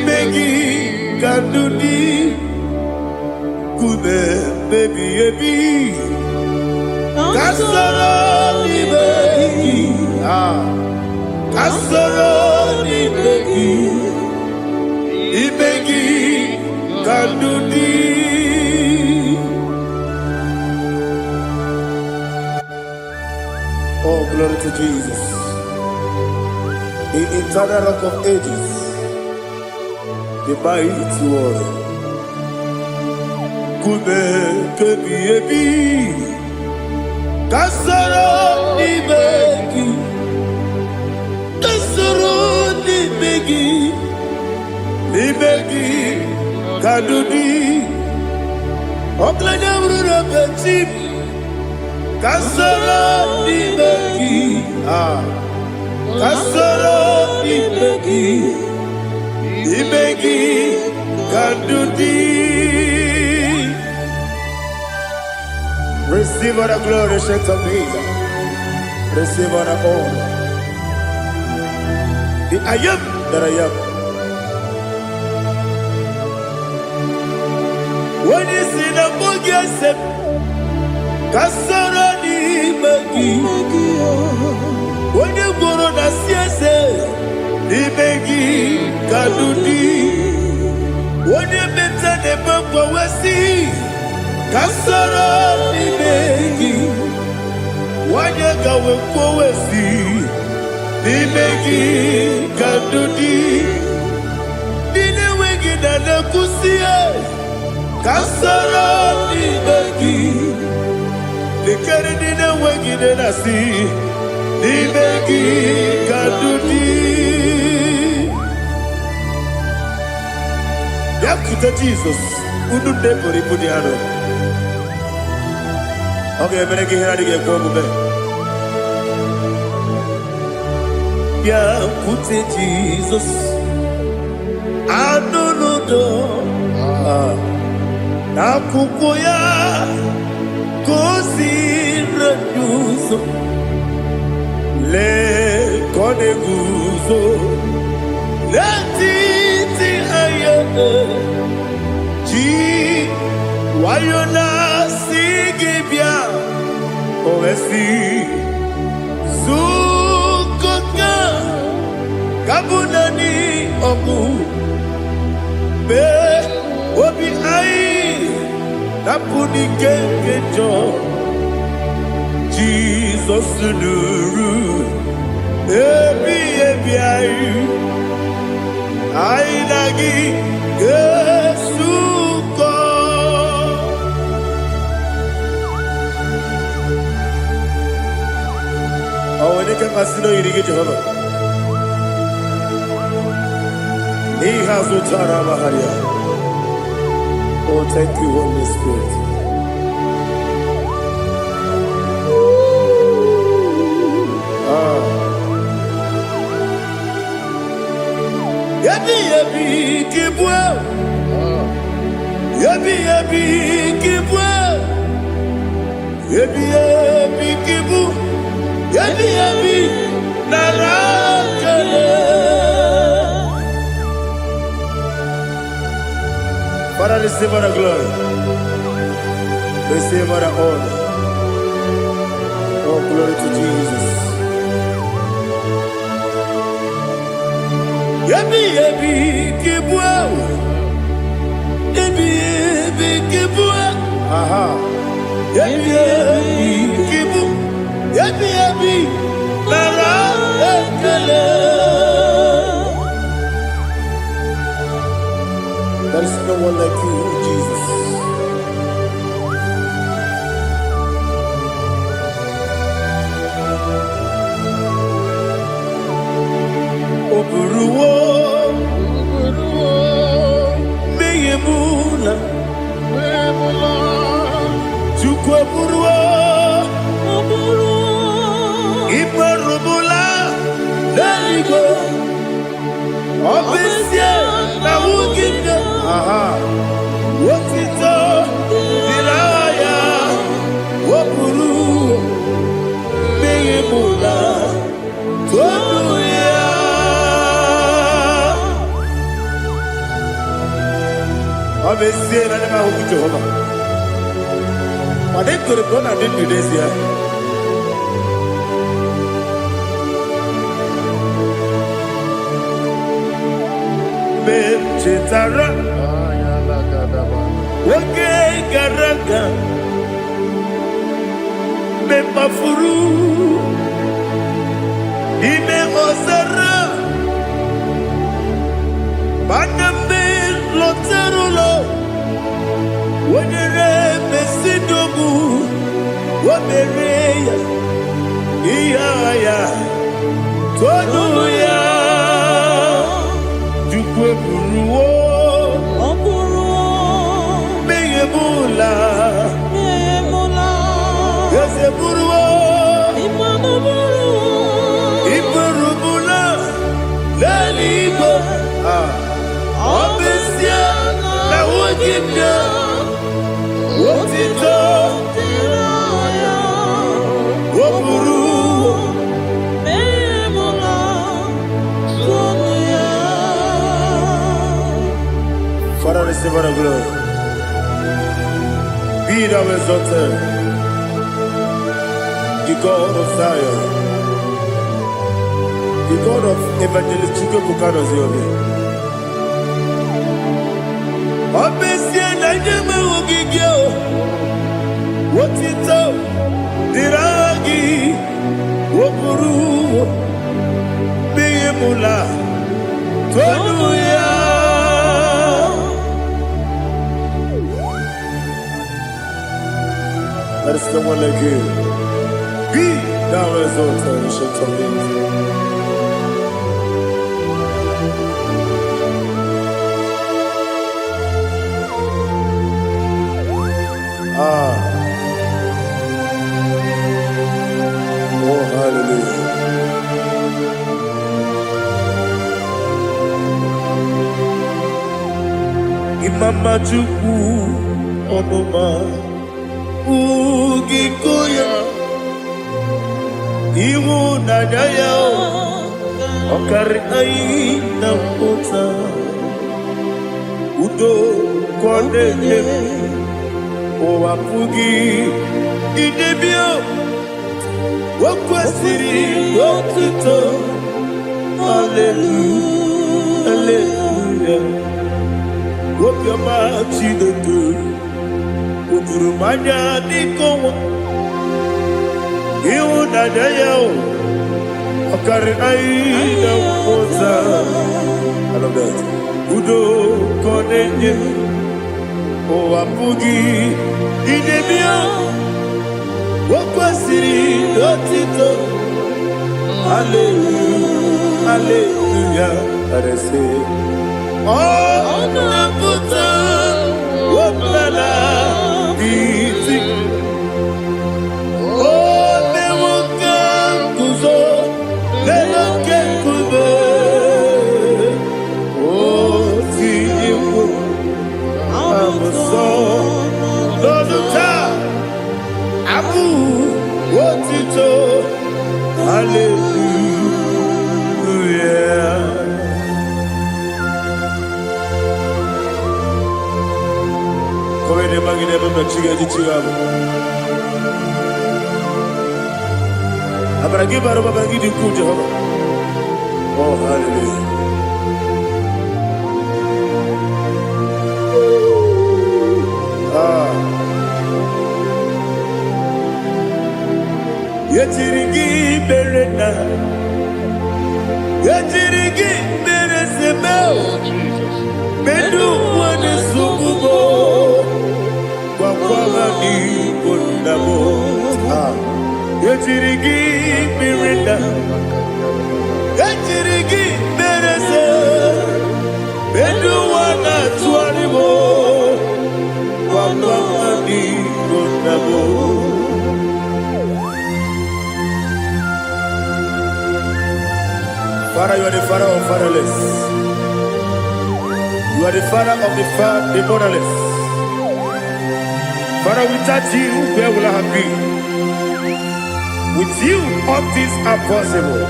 begi, kanduni, kube baby, Kasoro ni begi, kanduni. Oh, glory to Jesus. The eternal rock of ages. The mighty one. Kube kebi Kasoro ni begi kadudi Oklanya urura bechip Kasoro ni begi Kasoro ni begi kadudi. Receive all the glory, strength of Jesus. Receive all the honor. The I am that I am. When you see the book, you say, Kasoro ni begi. When you go to the siese, ni begi kadudi. When you meet the bumper, we see. Kasoro ni begi, wanyaka weko wesi, ni begi kadudi, nine wegi na nakusiye. Kasoro ni begi, nikere nine wegi na nasi, ni begi kadudi. Yakuta Jesus, ununde pori pudiano. Okay, better get here to get go back. Yeah, put it Jesus. I don't know. Na kukoya kosi reduso le kone guzo le titi ayane ji wayona sigibia oesi sukoka kabunani oku me obi ai napuni kenkejo Jesus nuru ebi ai ai nagi Yesu ko awone ke kasino irige Jehovah he has utara baharia. Oh, thank you, Holy Spirit. Yabi yabi kibwa, yabi yabi kibwa, yabi yabi kibu, yabi yabi narakale. Father, receive our glory, receive our honor. Oh, glory to Jesus. Yabi yabi kibwa, yabi yabi kibwa, aha, yabi yabi kibu, yabi yabi nara ekele. There is no one like you, Jesus. Oburuwo, meyemula, chukwu oburuwo, iperubula, deligo, obesie na wugide, aha, wotito, diraya, oburuwo, meyemula, toduya. Obesie na nema huku Jehovah. Made kuribona nini desia. Chetara wake garaga me mafuru ime osara banambe loterulo wonere mesidogu womereya iyaya toduya Buruwo, meyemula, yese buruwo, iburubula, leligo, obesia na wogida, wotito, woburuwo, Father, receive our glory. Be thou exalted, the God of Zion, the God of Evangelist Chike Bukano Ziobi. Obesie na nyeme ugigio, wotito, diragi, woburu, biyemula, toduya. There is no one like you. Be thou exalted, ancient of days. Oh, hallelujah. Imama Chukwu Onuma Ugikoya Iwu Nadaya Okari Aina Kota Udo Kondele Owapugi Idebio Wakwasiri Wakito Hallelujah Hallelujah obiọma Chineke o juru m anya n'ike ọnwa ịhụnanya ya ọ karịrị anyị na mmụta. I love that. Udo ka ọ na-enye ụwa apụghị idebe ya o kwesịrị n'otito. Hallelujah, hallelujah. Oh, na-apụta ọbụla iti o na-enwoke nguzo na-enwoke nkume o tinyewo amụsọ n'ọnụ taa abụ otito. Hallelujah. Come ne magine per chiga di chigabu. Abragi baro abragi di ku Jehovah. Oh hallelujah. Yetirigi berena, yetirigi beresemeo, bedu wane sukubo, kwa ni kondabo. Yetirigi berena, yetirigi berese, bedu wana tuanibo, kwa ni kondabo. Father, you are the father of fatherless. You are the father of the motherless. Father, without you, where will I have been? With you, all things are possible.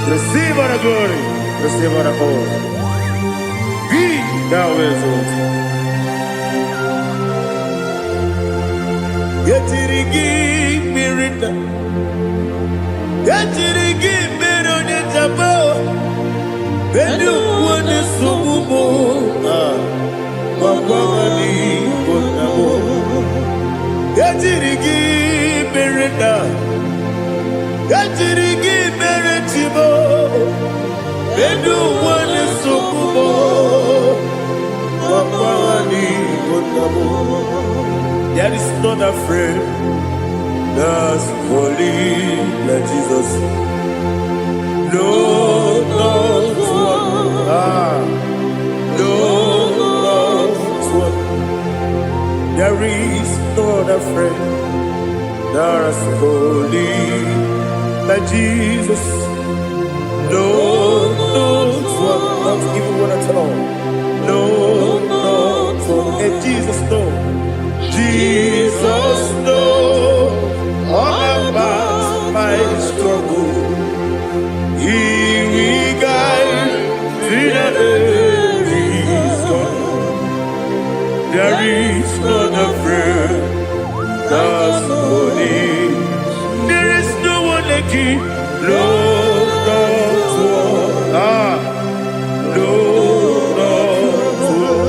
Receive all the glory, receive all the honor. Be thou exalted. Yetirigi mirita, yetirigi Bedu wane subumo Wawani bonamo Yatirigi berenda Yatirigi beretimo Bedu wane subumo Wawani bonamo. There is not a friend that's holy like Jesus. No, not one. No, not one. There is no other friend that's holy like Jesus. No, not one. Not even one at all. No, not one. And Jesus, no. Jesus, no. All about my struggle. He will guide through the days. There is not a friend that's holy. There is no one like him. No, not one. No, not one.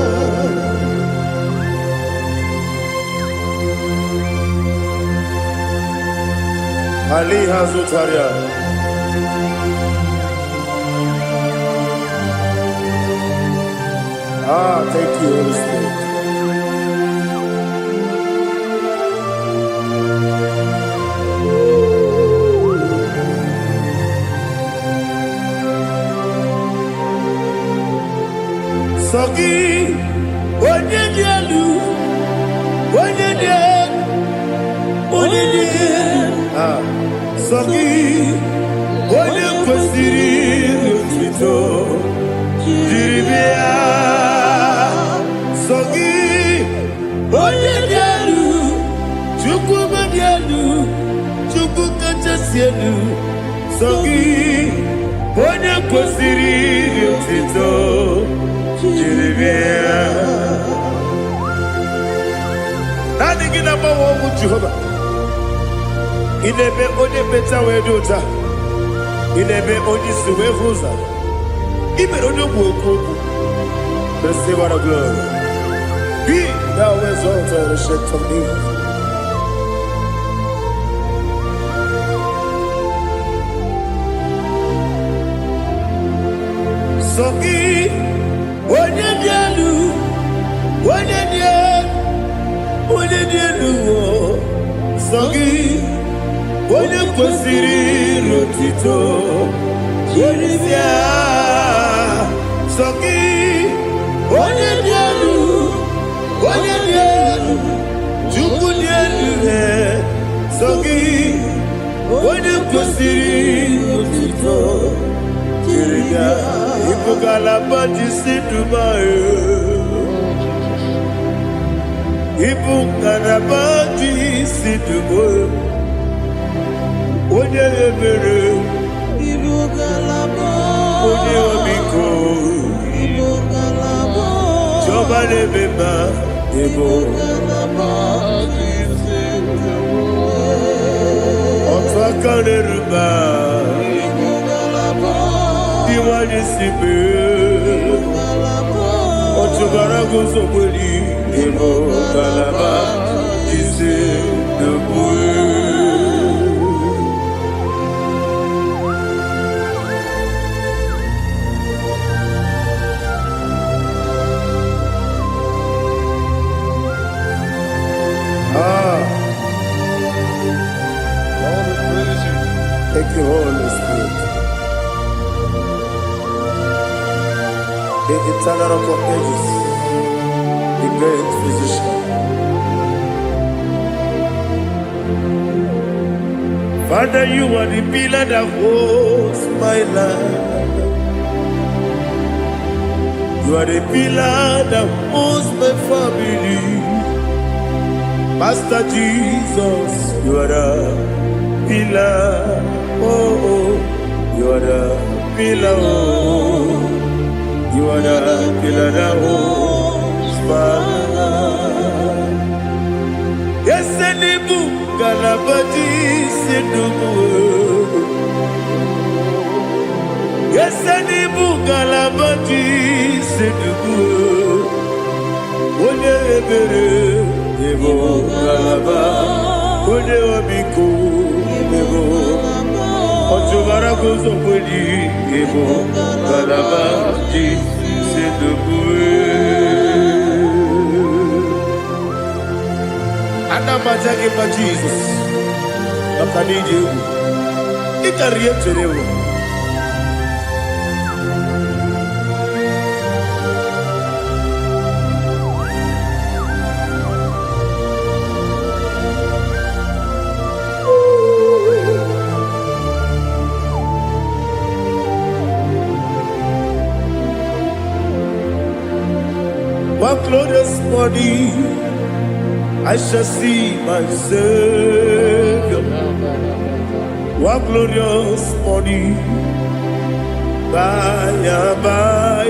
Ali Hazutaria. Thank you, Holy Spirit. Sogi, Onyedialu, Sogi, Onyekwesiri Otito, Jiribia. Sogi, Onyedialu, Chukwu Madialu, Chukwu Kachasielu. Sogi, Onyekwesiri Otito, Jiribia. Nani gina mawa Jehovah. Inebe onye beta wedota. Inebe onye siwe huza. Ibe onye okwu. Receive our glory. Be thou exalted, the shake of me. Soki, onye dielu, Soki, onye kwesịrị otito, Soki, onye dielu, Chukwu dielu, Soki, onye kwesịrị otito, Ipukalaba Jisidubae, Ipukalaba Jisidubae, Onye Ebere, Onye Omiko, Joba Lebeba, Otakaneruba, Iwani Sibe, Otugara Gozoboli, Ebo Kalaba, Jise Debue. Thank you, Holy Spirit. The eternal rock of ages, the great physician. Father, you are the pillar that holds my life. You are the pillar that holds my family. Master Jesus, you are the pillar. Oh, you are the pillar. Oh. You are the pillar that holds my life. Yes, Enibu Galabadi Sidubu. Yes, Enibu Galabadi Sidubu. Onye Ebere, Ebo Galaba. Onye Omiko, Ebo. Otubara Gozoboli, Ebo Galaba. Anamajagi ma Jesus, Bakaniji, Ikariyeterewo. One glorious body, I shall see my Savior. One glorious body, by and by.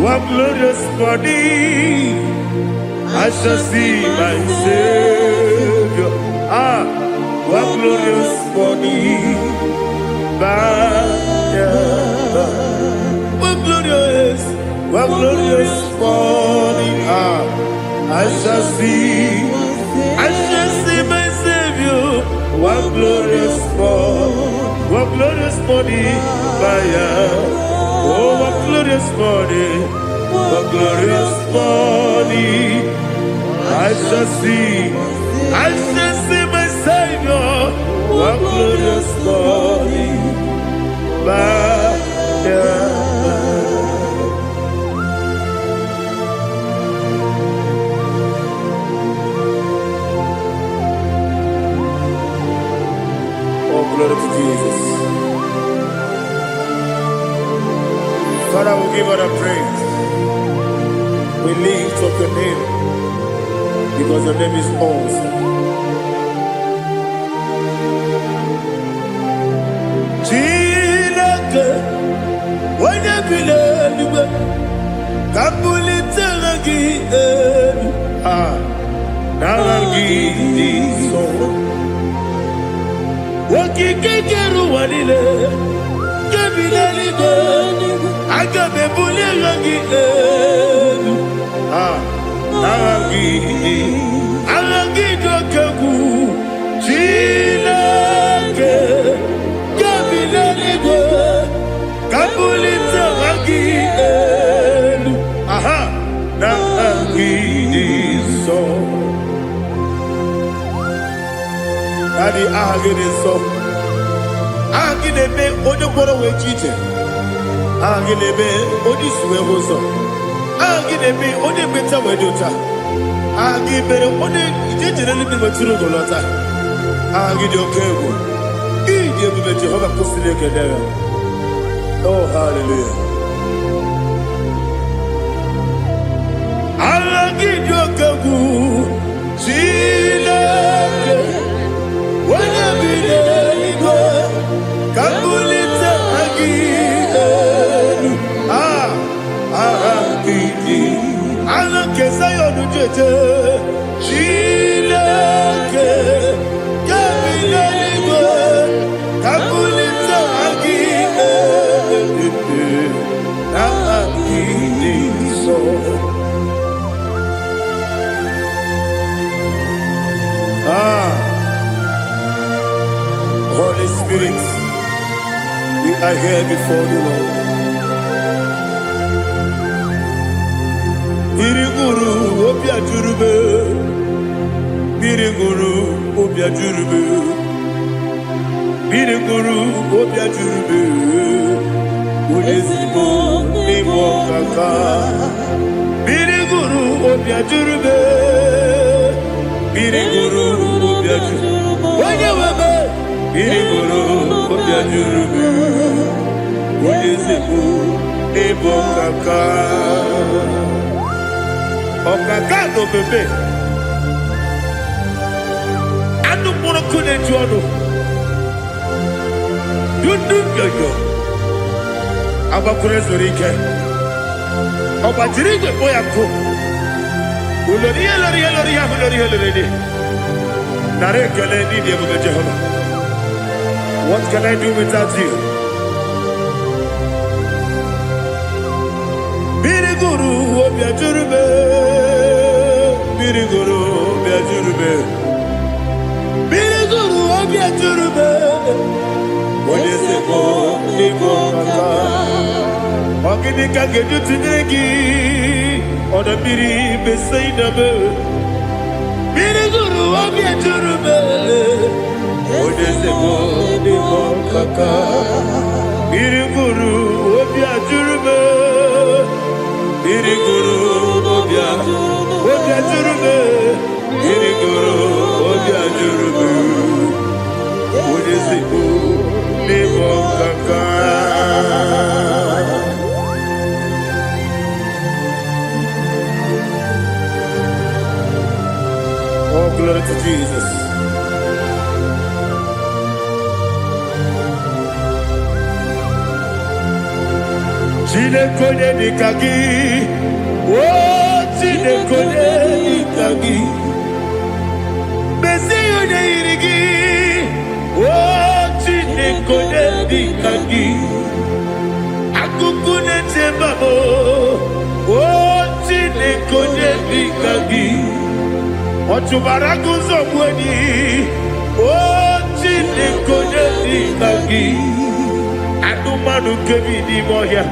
One glorious body, I shall see my Savior. One glorious body, by and by. One glorious body, I shall see my Savior. One glorious body, oh, one glorious body, I shall see my Savior. One glorious body, glory to Jesus. Father, we give her the praise. We lift up your name because your name is awesome. Chilaka, when you believe, Kabuli Telagi, Naragi, so. Wakikeru walile, kebilalibe, aga me bulie rangi rangi dokagu Chineke kabilanigwe kabulita rangi rangi so Daddy ahagide so ahagide be odokoro we chiche ahagide be odisuwe hoso ahagide be odebeta wedota ahagide ode ijejere libi maturu golota ahagide okego ije bibe Jehova kusile kedere. Oh hallelujah. Ahagide okego Chineke wanya bile igwe kabulita agidelu ahagidi alakesa yonu jeje Chineke kabile igwe kabulita agidelu ahagidi so Holy Spirit, we are here before you, Lord. Biriguru obia jurube, biriguru obia jurube, biriguru obia jurube. Ulezimo nimo kaka, biriguru obia jurube, biriguru obia jurube. Wanyewebe. Biriguru obia jurube, ulezimo nimo kaka. Okaka no bebe. Anu mono kune juano. Dundu yoyo. Abakure zorike. Oba jirige boya ko. Uloriya loriya. Nare kele ni dia buga Jehovah. What can I do without you? Biriguru obia jurube, biriguru obia jurube, biriguru obia jurube. Oleseko niko kaka, wakini kageju tinegi, oda biri besainabe. Biriguru obia jurube, oleseko niko kaka, biriguru obia jurube. Biriguru obia jurube, biriguru obia jurube. Ulezimo nimo kaka. Oh, glory to Jesus. Chineke nikagi, oh Chineke nikagi, Mesiyo irigi, oh Chineke nikagi, akukune chembabo, oh Chineke nikagi, ochubaraguzo mweni, oh Chineke nikagi, anumanu kevidi moya.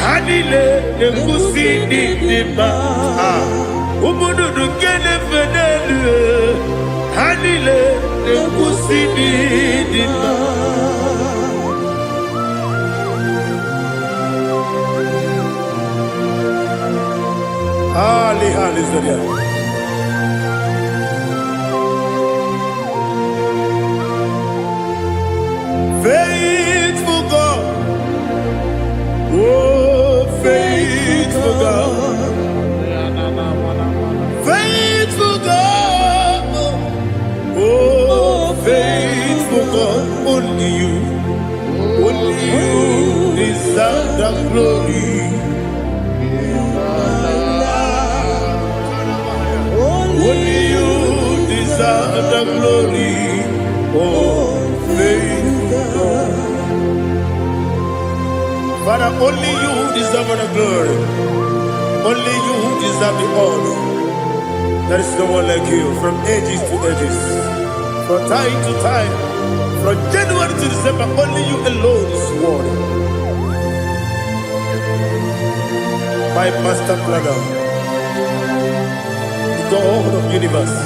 Hanile nekusi nima, umududu kene fenelu. Hanile nekusi nima. Ali zoria. Faithful God, oh faithful God, faithful God, oh faithful God, only you deserve the glory. Only you deserve the glory, oh faithful God. Father, only you deserve the glory. Only you deserve the honor. There is no one like you from ages to ages, from time to time, from January to December. Only you alone is worthy. My master planner, the God of the universe,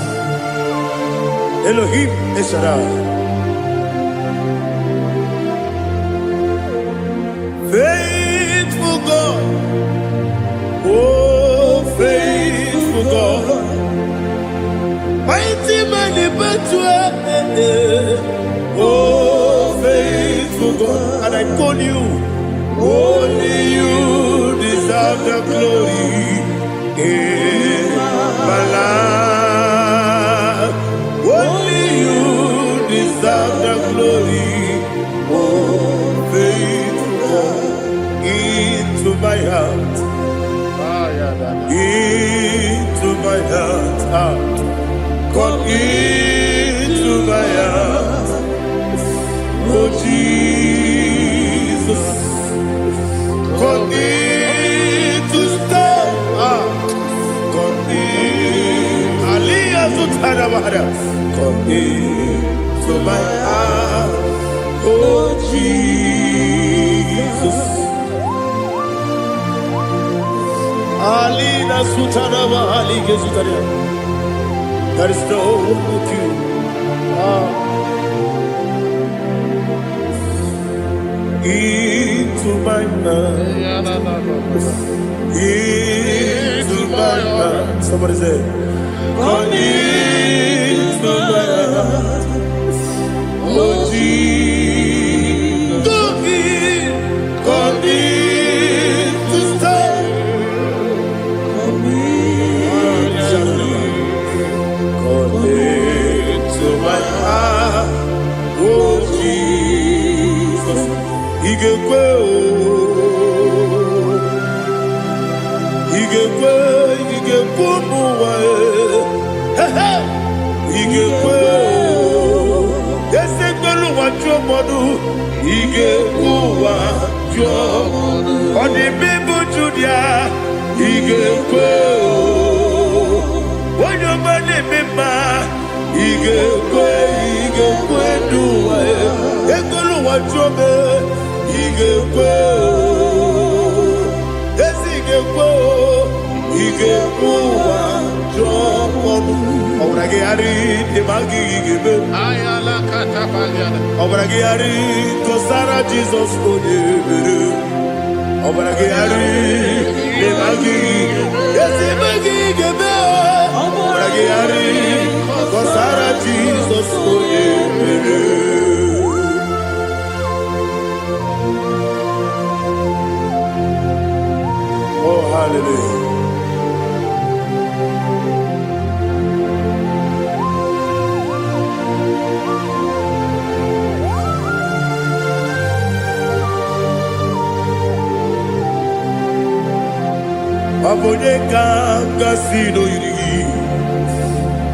Elohim Eshadai. Faithful God, oh faithful God, mighty man in battle, oh faithful God, and I call you, only you deserve the glory in my life, only you deserve the glory, oh faithful God. Into my heart, into my heart, come into my heart, oh Jesus, come in to stay, come in, Aliyah to Tanabara, come into my heart, oh Jesus. Alina Sutanava Ali Gesutaria. There is no one like you. Into my mind. Into my mind. Somebody say, come into my heart. Oh Jesus. Come in to stay. To my heart, oh Jesus, He can go, He can go, He can go, He can go. Yes, they don't know what you're going He can go, what you're on the people Julia, He can go. When you're money, Ige kwe duwa Ekolo wa chobe Ige kwe Ige kwe wa chobe Obrage ari Demagi igebe Ayala katapaliana. Obrage ari Kosara Jesus Odebere Obrage ari Demagi igebe Obrage ari Kosara Jesus Odebere. Oh, hallelujah. Abone kanga sino yiri.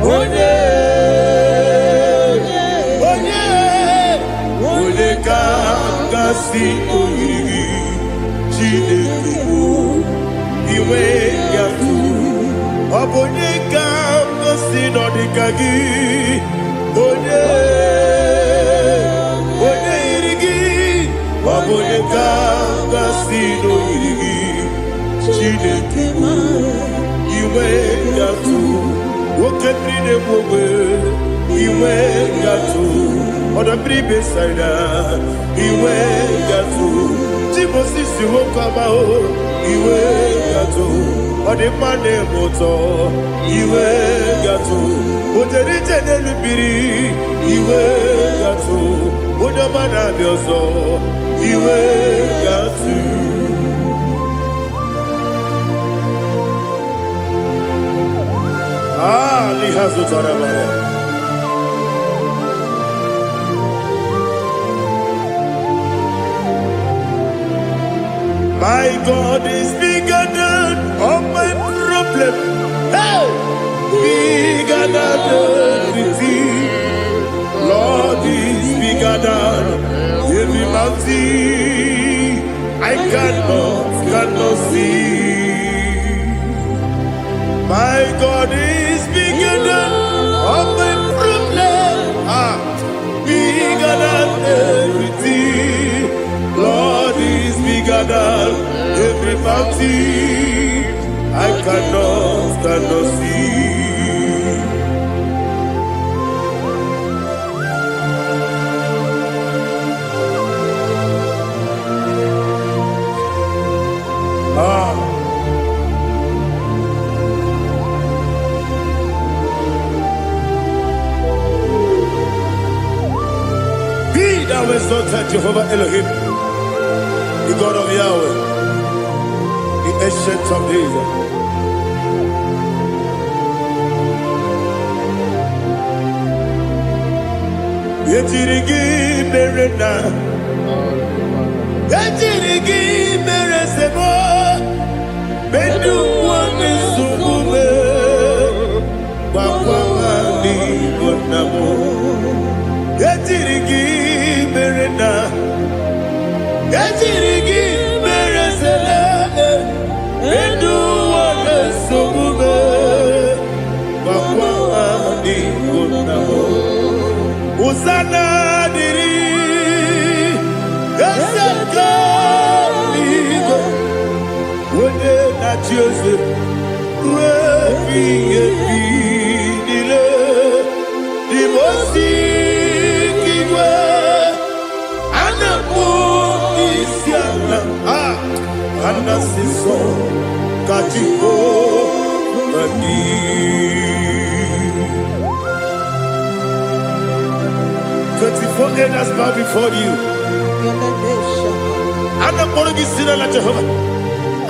Onye kanga sino yiri. Chineke iwe yatu. Abone kanga sino dikagi. Onye yirigi. Abone kanga sino yirigi. Chineke iwe yatu. Woke pride wowe iwe yatu. Oda pribe saida iwe yatu. Tibosi si wokama o iwe yatu. Ode mane moto iwe yatu. Ode jene lubiri iwe yatu. Ode mana bioso iwe yatu. Lihazu Tarabara. My God is bigger than all my problem. Hey! Bigger than everything. Lord is bigger than every mountain. I can mountain I cannot see. Be thou exalted, Jehovah Elohim, the God of Yahweh, the ancient of days. Yetirigi merena, yetirigi meresemo, bedu wani sumube, wakwani bonamo. Yetirigi merena, yetirigi meresele, bedu wani sumube, wakwani bonamo. Usana diri, yasaka ligo, wone na Jose, rebi dile, dimosi kiwe, anamu isiana, anasiso katiko mani. 24 elders bow before you. And I'm going to be singing like Jehovah.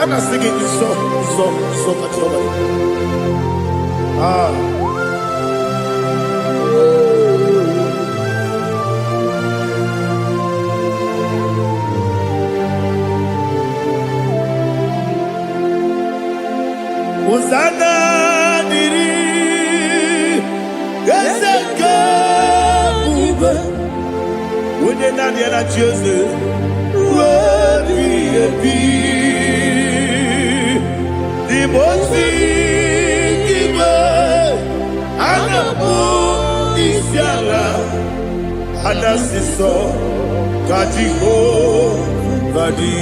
And I'm singing this song like Jehovah. Hosanna diri, Yeseka. When you're not yet at Jose, the most giver, and a book is Yala, and a sister, Katiho, Kadi,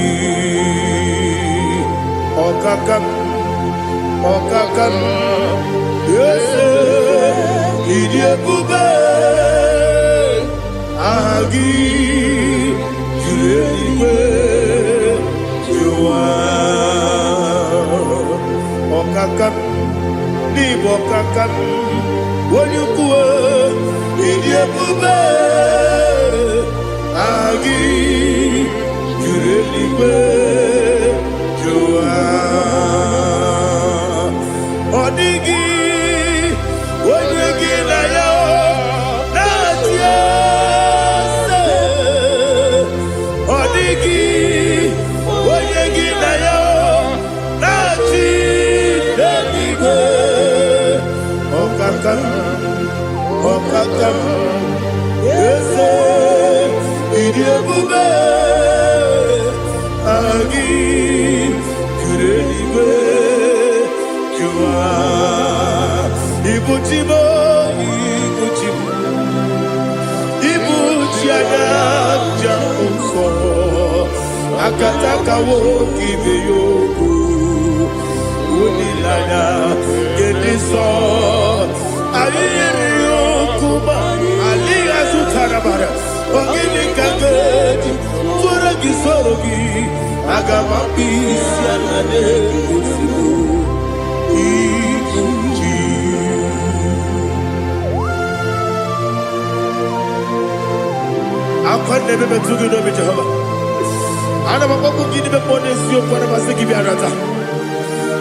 Okakam, yes, Idiot Bube. Agi, Juliwe, Jua, Okakam, Nibokakam, Wanyukua, Idiabube, Agi, Juliwe, Jua, Odigi, Wanyuki Naya. Okakam, yes, Idiabube, Agi, Kureliwe, Jua, Ibuchimo, Ibuchiana, Jamuso, Akataka woki beyoku, Unilana, Gediso, Aliya Sutarabara, Ogini Kangeti, Turagi Sorogi, Agamapi, Sianade, Usibu, Ibuji. I never met to do with Jehovah. I never go give the bonus you for a Masiki Arata.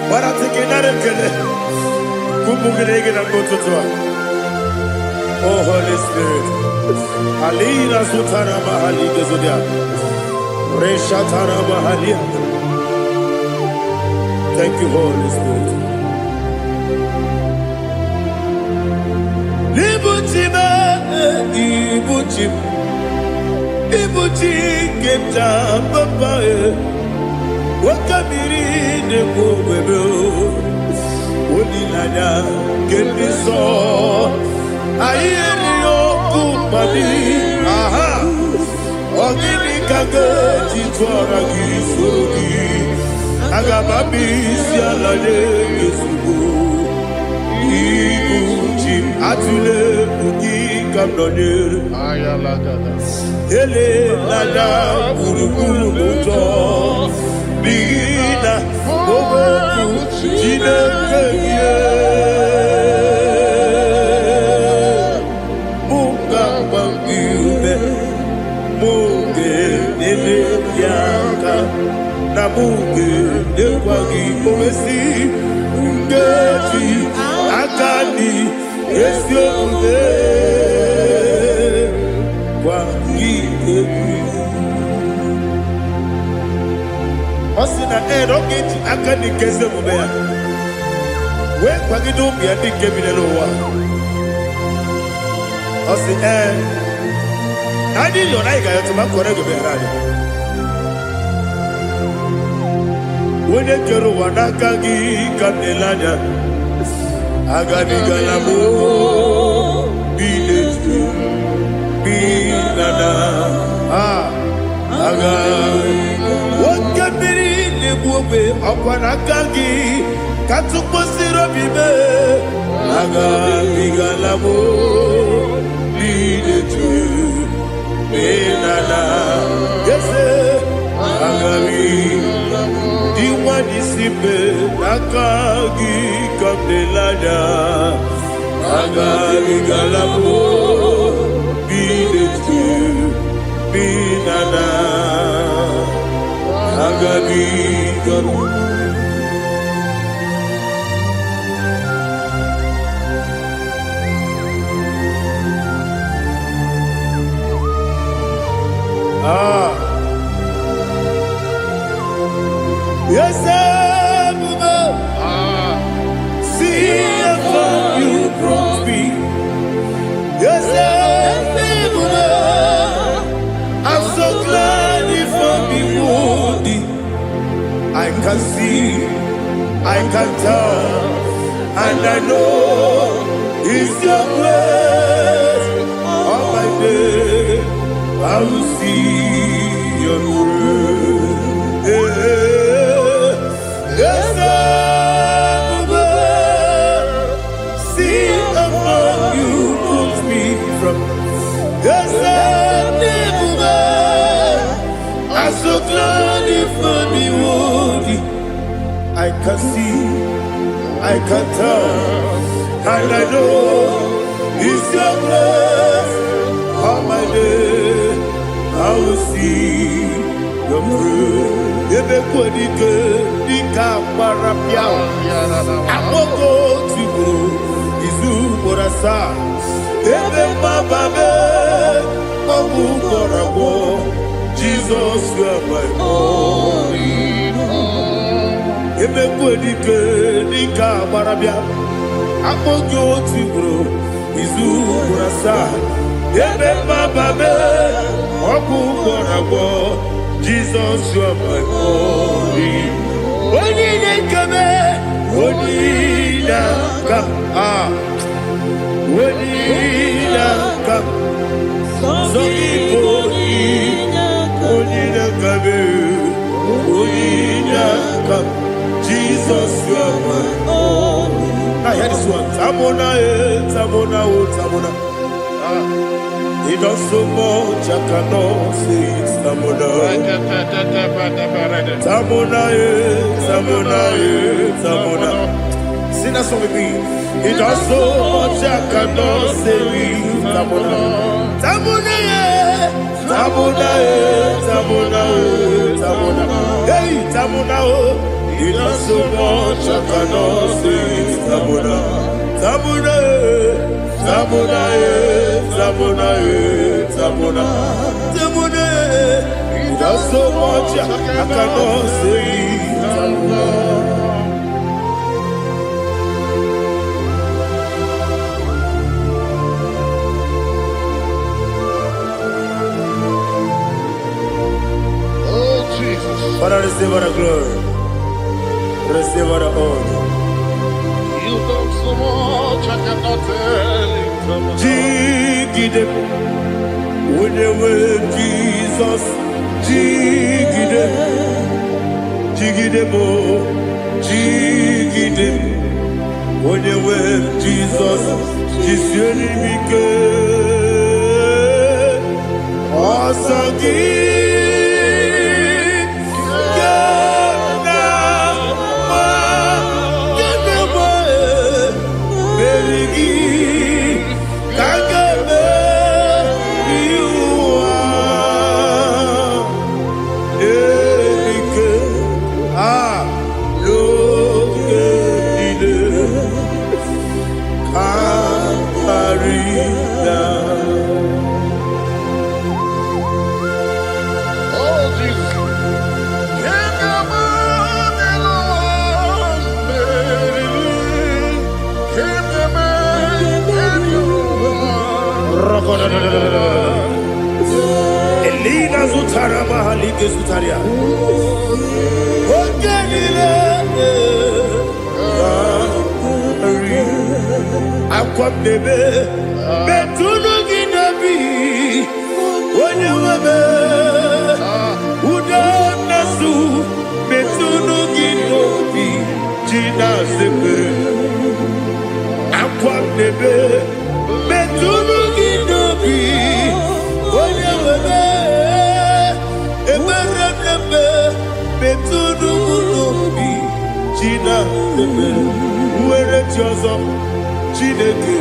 But I think another killer. Kumugregin and go to Oh, Holy Spirit. Alina Sutana Mahali Gezodia. Reshatana Mahalia. Thank you, Holy Spirit. Ibuchima, Ibuchim. Ibuchi Kepta Papa. Wakamiri de Bobebo. Unilana, get this all. Ayeni okupani, aha. Ogini kage jitwara gisorogi. Agamabisi alade Yesubu Iguchi Atule Ugi Kamdonir Ele Lada Uruguru Muto Bina Oboku Jinekeye Munga Bangiube Munge Nene Yaka Namuge Nekwagi Owesi Ngeji Akani Esiomude Kwagi Ebi Osina Erogeji Akani Kese Mubea We Kwagi Dumbi Adi Kebine Lowa Osina Nadi Yonaiga Yotuma Korego Berani Wene kero wanakagi kamnelanya Agani galamo Binetu Binana Agani Wakabiri nebuwe Akwanakagi Katukpo siro bibe Agani galamo Binetu Binana Yese Agani Iwanisipe nakagi kamdelada agami galabo binetu binana agami galabo Yes, see how you brought me. Yes, I'm so glad if I'm wounded. I can see, I can tell, and I know it's your grace. All my day, I will see your grace. Yes, see how you put me from. Yes, I'm so glad if I'm worthy. I can see, I can tell, and I know it's your grace. All my day, I will see your grace. Ebekwedike dika parapia Akoko tibu izu borasa Ebe bababe Obu korabo Jesus you are my only Ebekwedike dika parapia Akoko tibu izu borasa Ebe bababe Obu korabo Jesus, you are my only. Onina kame, onina kam, onina kam. Onina kame, onina kam. Jesus, you are my only. Now hear this one. Tamona, tamona, tamona. He does so much, I cannot say it. Tamona, Tamona, Tamona, Tamona. Sing that song with me. He does so much, I cannot say it. Tamona, Tamona, Tamona, Tamona, Tamona. Hey, Tamona, he does so much, I cannot say it. Tamona, Tamona, Tamona, Tamona, Tamona, Tamona. He does so much I cannot say. Tamona. Oh Jesus. Father, receive our glory. Receive our honor. You done so much I cannot tell it. Jigide, with the way Jesus, Jigide, jigide mo, jigide mo. Onye nwe Jizọs jisie n'ime ike. Ọsọ gị Elina Zutara Mahalike Zutaria. Ogenile Akwam Nebe Betunu Ginabi Onyewabe Uda Nasu Betunu Ginobi Jina Sebe Akwam Nebe Betunu Ginobi Onyewabe Eberekebe Betunu Ginobi Jina Sebe Uwere Tiozo Chineke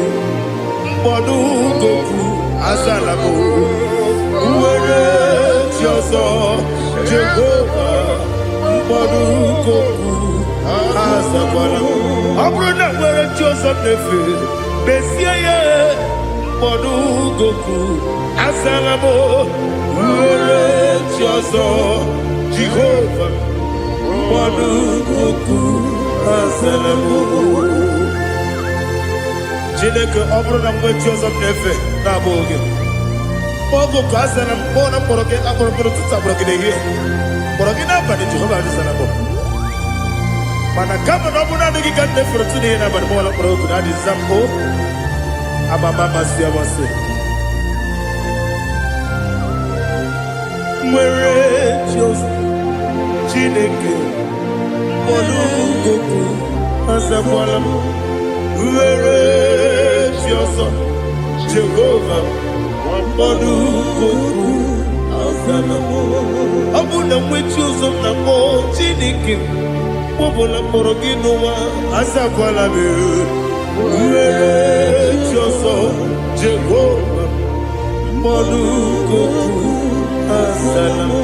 Mbodu Goku Azalamo Uwere Tiozo Jehovah Mbodu Goku Azalamo Abrona Uwere Tiozo Nefe Besiye Mbodu Goku Azalamo Uwere Tiozo Jehovah Mbodu Goku Azalamo Chineke ọbụrụ na mgbe Joseph na-efe na-abụ oge ogo ka asara mkpọ na mkpọrọ gị akpọrọ mkpọrọ tụtụ akpọrọ gị n'ehihie mkpọrọ gị n'abalị Jehova adịzara mbọ mana kama na ọ bụrụ na adịghị ka nne fere tụ n'ihe n'abalị mọwala mkpọrọ ogu na adịza mbụ abama amasị amasị nwere Joseph Chineke mkpọrọ ogu azakwala m Uwere Tiozo Jehovah Mbodu Goku Azalamo Abuna mwechi uzo na mo Chineke Mwobola mkpọrọ gị n'ụwa Azakwala me Uwere Tiozo Jehovah Mbodu Goku Azalamo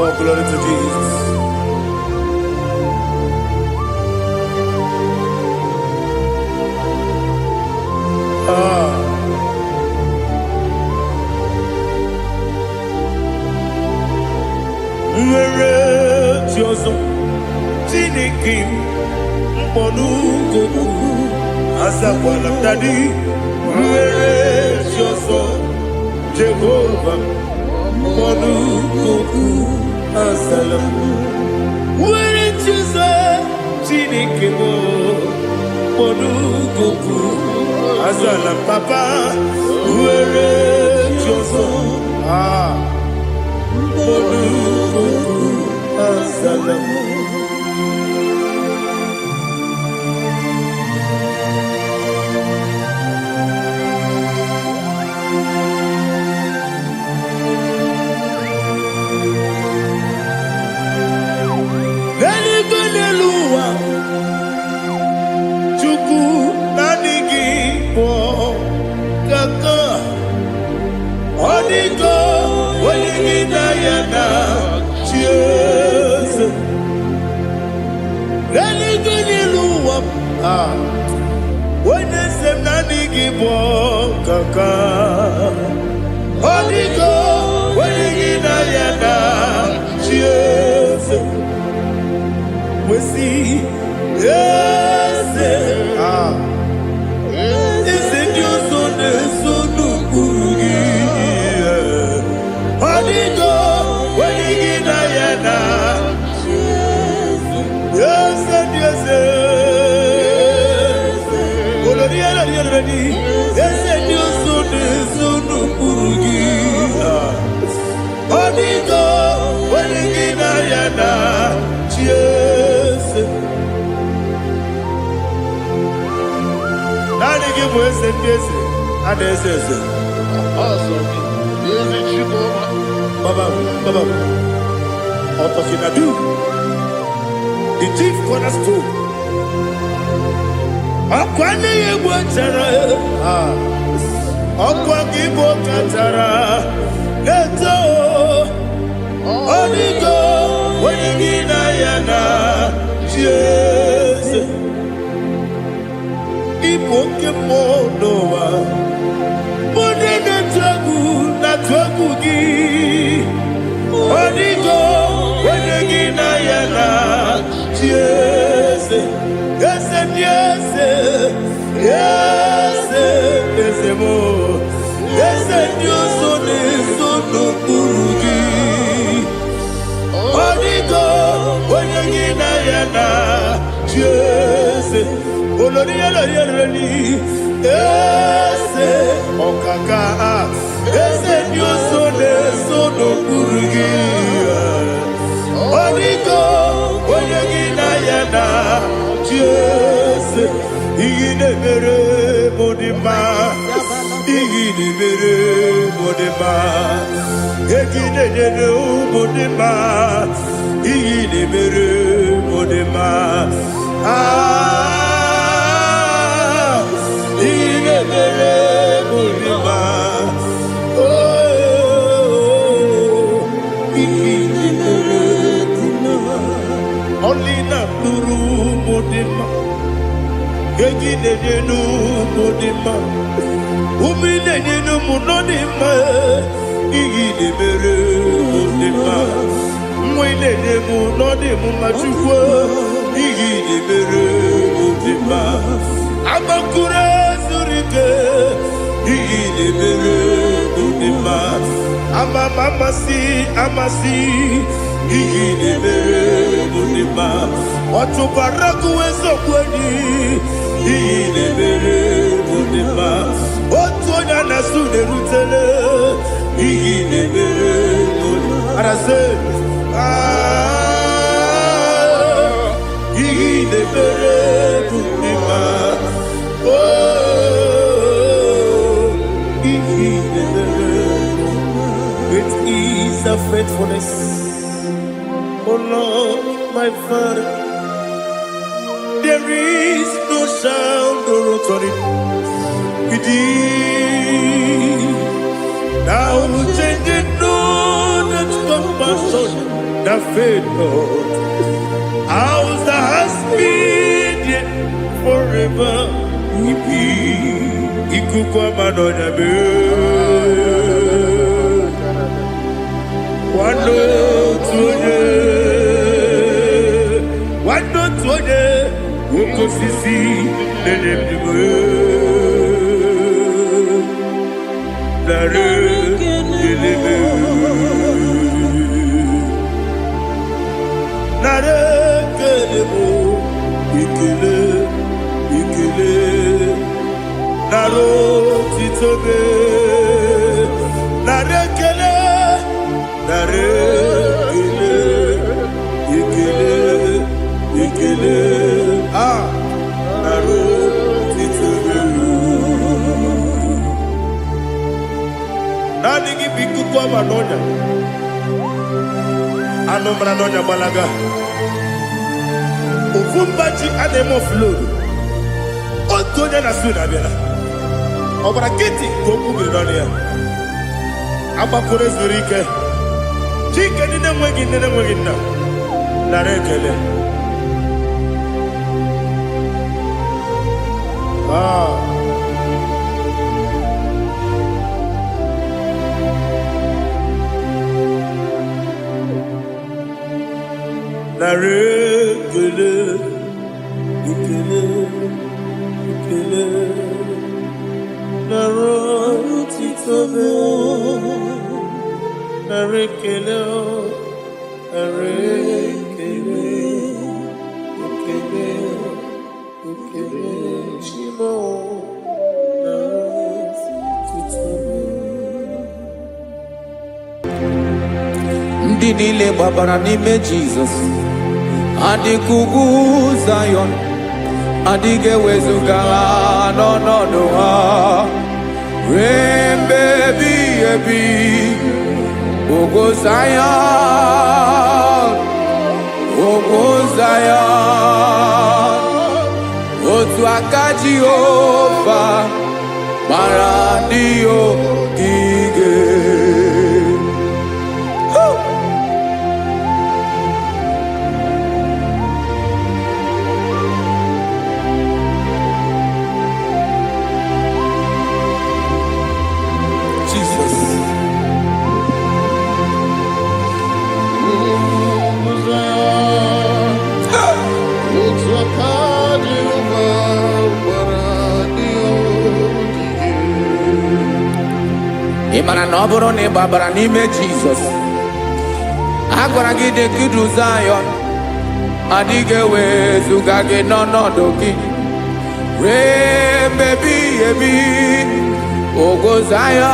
Oh, glory to Jesus. Uwere Tiozo Chineke Mbodu Goku Azakwala Dadi Uwere Tiozo Jehovah Mbodu Goku Azalamo Uwere Tiozo Chineke Mbodu Goku Azalamo Papa Uwere Tiozo Mbodu Goku Azalamo Chukwu na-adịghị bụ kaka ọ dịgo onye gị na ya na chi eze eluigwe n'elu ụwa onye eze m na-adịghị bụ kaka ọ dịgo onye gị na ya na chi eze wesi eze eze ndị ọzọ na-eso n'okpuru gị ọ dịgo onye gị na ya na eze ndị eze olori ya na ready. Yes, and you soon Purugi. Onigo, when again I cheers. Nani give us and this, and this is awesome. Baba, Otokinadu, the chief cornerstone. Akwani yebo tara, akwani bo katara, leto, onigo, wenigina yana, Jesus. Ipoke monowa, monene tragu na tragu gi, onigo, wenigina yana, Jesus. Yes, yes, yes, yes, more. Yes, you so no Purugi. Onigo, when you get Ayana, yes, Olonia, yes, Okaka, yes, you so no Purugi. Onigo, when you get Ayana. Yes, igine mere modima, igine mere modima, igine mere modima, igine mere modima. Ah, igine mere modima. Oh, igine mere modima. Only na nuru modima, gegi nenu modima, umi nenu munodima, igi de mere modima, mwe nenu munodimu machukwa, igi de mere modima, amakure zurike, igi de mere modima, amasi. Igi mere modima, otubaraku wezo kwani. Igi mere modima, otonya nasude rutele. Igi mere modima, arase. Igi mere modima, oh, igi mere. It is a faithfulness. Oh Lord, my Father, there is no sound or authority within. Now changing no that compassion, the faith, Lord. Ours that has been yet forever will be. Ikukwa manonya be. Wando tuye. Wando tuye, woko sisi, nenem diwe. Nare kelebe, nare kelebo, ikele, naro titobe, nare kele, nare ikele, naro titobe. Nani gibiku kwa manonya, anomra nonya balaga. Ufumbaji ademo flood. Otonya na suna bela. Obra kiti koku bidonia. Aba kore zurike. Chike nine mwegi na. Narekele. Narekele, ikele, narotitobe, narekele, ikele, shimo. ndị niile gbabara n'ime Jizọs adịghị ugwu Zayọn adịghị ewezuga ha n'ọnọdụ ha ruo mgbe ebighị ebi. Ugwu Zayọn, ugwu Zayọn, otu aka Jehova gbara ndị ogige. Ị mara na ọ bụrụ na ị gbabara n'ime Jizọs, a gwara gị dị ka Zayọn adịghị ewezuga gị n'ọnọdụ gị ruo mgbe ebighị ebi. Ugwu Zayọn,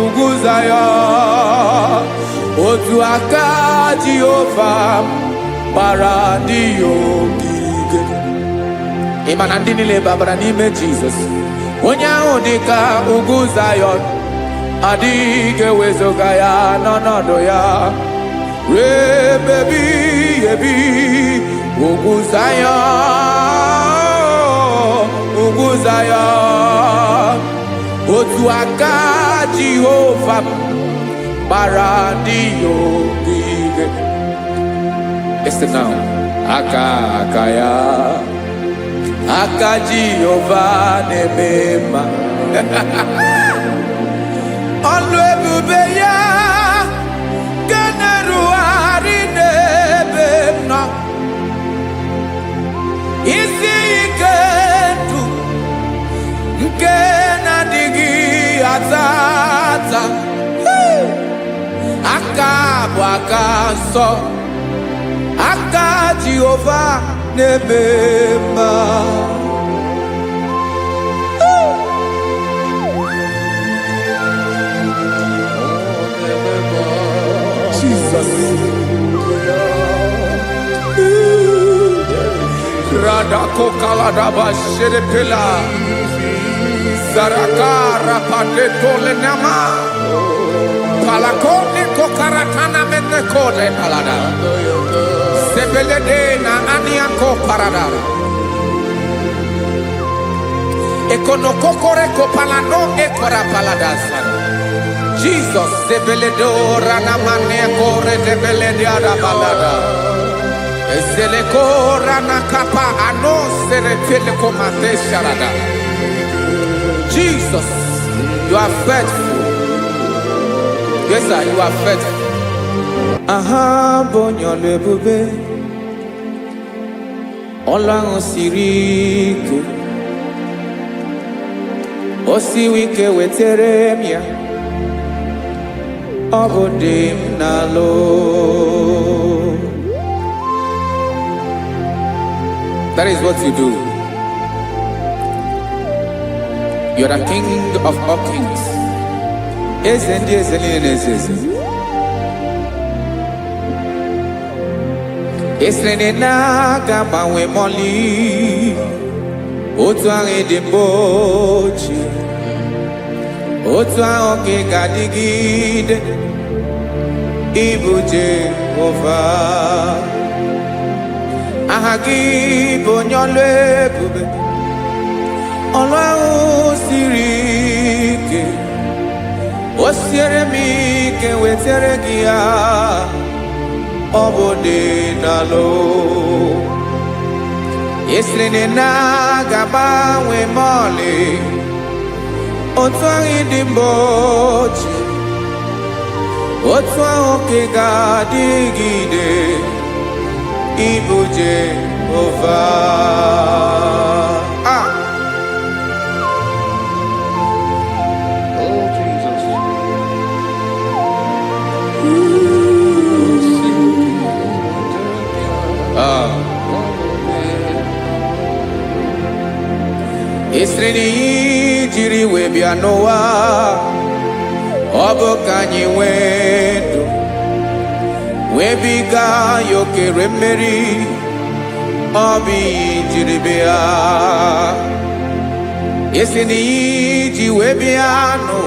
ugwu Zayọn, otu aka Jehova gbara ndị ogige. Ị ma na ndị niile gbabara n'ime Jizọs, onye ahụ dị ka ugwu Zayọn adịghị ewezuga ya n'ọnọdụ ya ruo mgbe ebighị ebi. Ugwu Zayọn, ugwu Zayọn, otu aka Jehova gbara ndị ogige. Listen now, aka ya, aka Jehova na-eme mma. Ọlụ ebube ya ga na-erugharị n'ebe m nọ. Isi ike ndụ nke na-adịghị ata ata. Aka bụ aka nsọ, aka Jehova na-eme mma. Jesus. Radako kaladaba sherepela zarakara padetole nama palakone kokaratana mene kode palada sebelede na aniako parada ekonokokore kopalano ekora paladasa. Jesus sebeledo rana mane kore debelede arabalada ezeleko rana kapa ano serepele komate sharada. Jesus, you are faithful. Yes sir, you are faithful. Aha bonyo lebube Ọlọ́run siri ike o siwi ike wetere m ya. Ọ bụ dị m n'alụ. That is what you do. You are the King of all kings. Eze ndị eze niile na-eze eze. Esere na-agbanwe mọlị otu ahụ dị mgbe ochie, otu ahụ ka ị ga-adịgide. Ịbụ Jehova, aha gị bụ onye ọlụ ebube. Ọlụ ahụ siri ike, o siere m ike wetere gị ya. Ọ bụ dị n'alụ. Esiri na-agbanwe mọlị otu ahụ dị mgbe ochie, otu ahụ ka ị ga-adịgide. Ịbụ Jehova. Oh Jesus. Esiri jiri wee bịa n'ụwa, ọ bụ ka anyị nwee ndụ webiga ya okere mmeri ọ bụ ihe jiri bịa esi na iji wee bịa nụ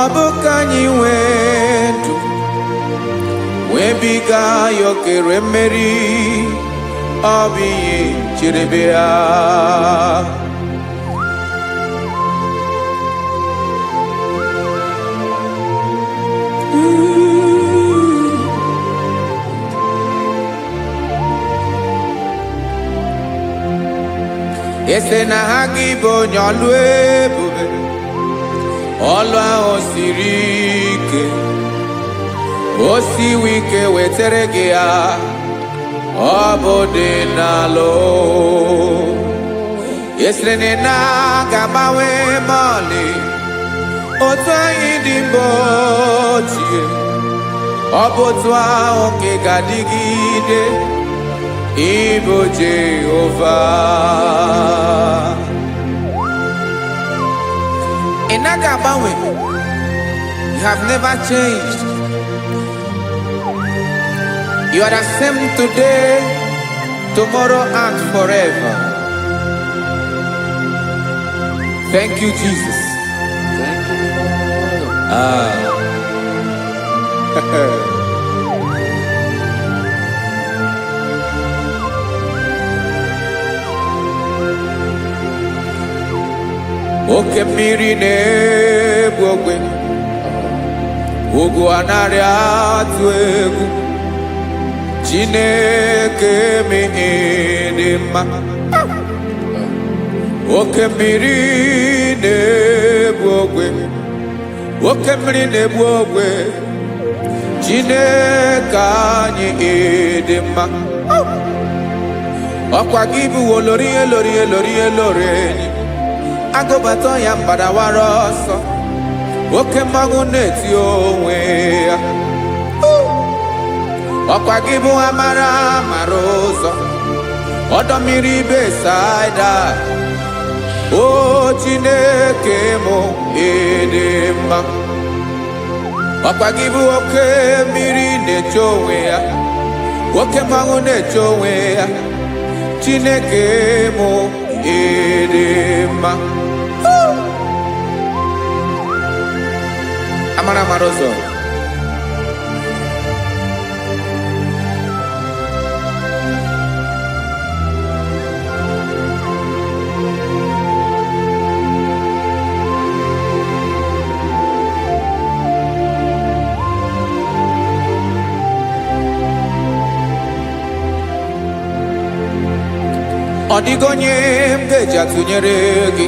ọ bụ ka anyị nwee ndụ webiga ya okere mmeri ọ bụ ihe jiri bịa ese na ha gị bụ onye ọlụ ebube ọlụ ahụ siri ike o siwe ike wetara gị ya ọ bụ dị n'alụ esiri na ga-agbanwe ma ọlị otu anyị dị mgbe ochie ọ bụ otu ahụ ka ga-adịgide Ibo Jehovah Inaga Bawe, you have never changed. You are the same today, tomorrow and forever. Thank you, Jesus. Thank you, Lord. Oke mmiri na-egbu ogwe ugwu anarị atụ egwu Chineke mee dị mma oke mmiri na-egbu ogwe oke mmiri na-egbu ogwe Chineke anyị dị mma ọkwa gị bụ olori enyi agụbata ya mbadawara ọsọ oke mmanwụ na-eti onwe ya ọkwa gị bụ amara ụzọ ọdọ mmiri Besaida o Chineke mụ ịdị mma ọkwa gị bụ oke mmiri na-eche onwe ya oke mmanwụ na-eche onwe ya Chineke mụ ịdị mma amara ụzọ ọ dịghị onye m ga-eji atụnyere gị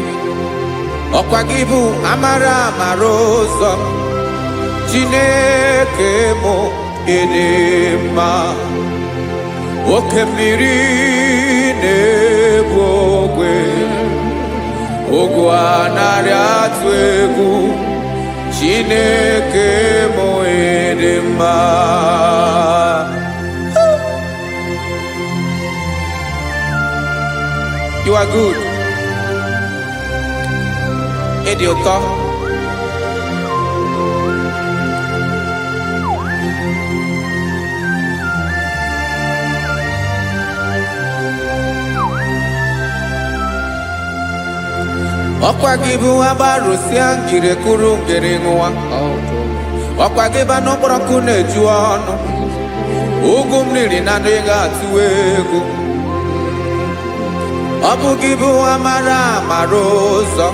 ọkwa gị bụ amara ụzọ Chineke mụ ịdị mma oke mmiri na-egbu ogwe ogwu anarị atụ egwu Chineke mụ ịdị mma You are good. Ịdị ụtọ. Ọkwa gị bụ agbarụsịa ngire kụrụ ngere nwa. Ọkwa gị bụ anụkpọrọkụ na-eju ọnụ. Ugwu mmiri na ndị ga-atụ egwu. Ọ bụ gị bụ amara ụzọ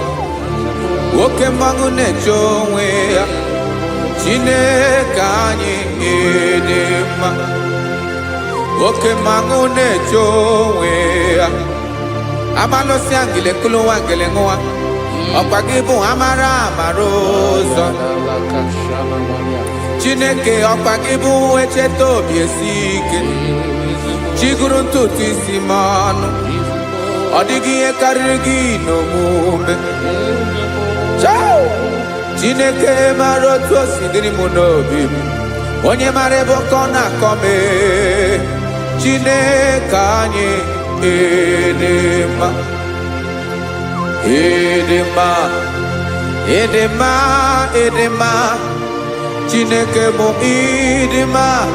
oke mmanwụ na-eche onwe ya Chineke anyị ịdị mma oke mmanwụ na-eche onwe ya abalụsị angele kụlụ nwa ngele nwa ọkwa gị bụ amara ụzọ Chineke ọkwa gị bụ echeta obi esi ike chiguru ntutu isi m ọnụ ọ dịghị ihe karịrị gị n'omume Chineke mara otu o si dịrị m n'obi m onye mara ebe ọkọ na-akọ m Chineke anyị ịdị mma ịdị mma Edema, edema, Chineke mo idima,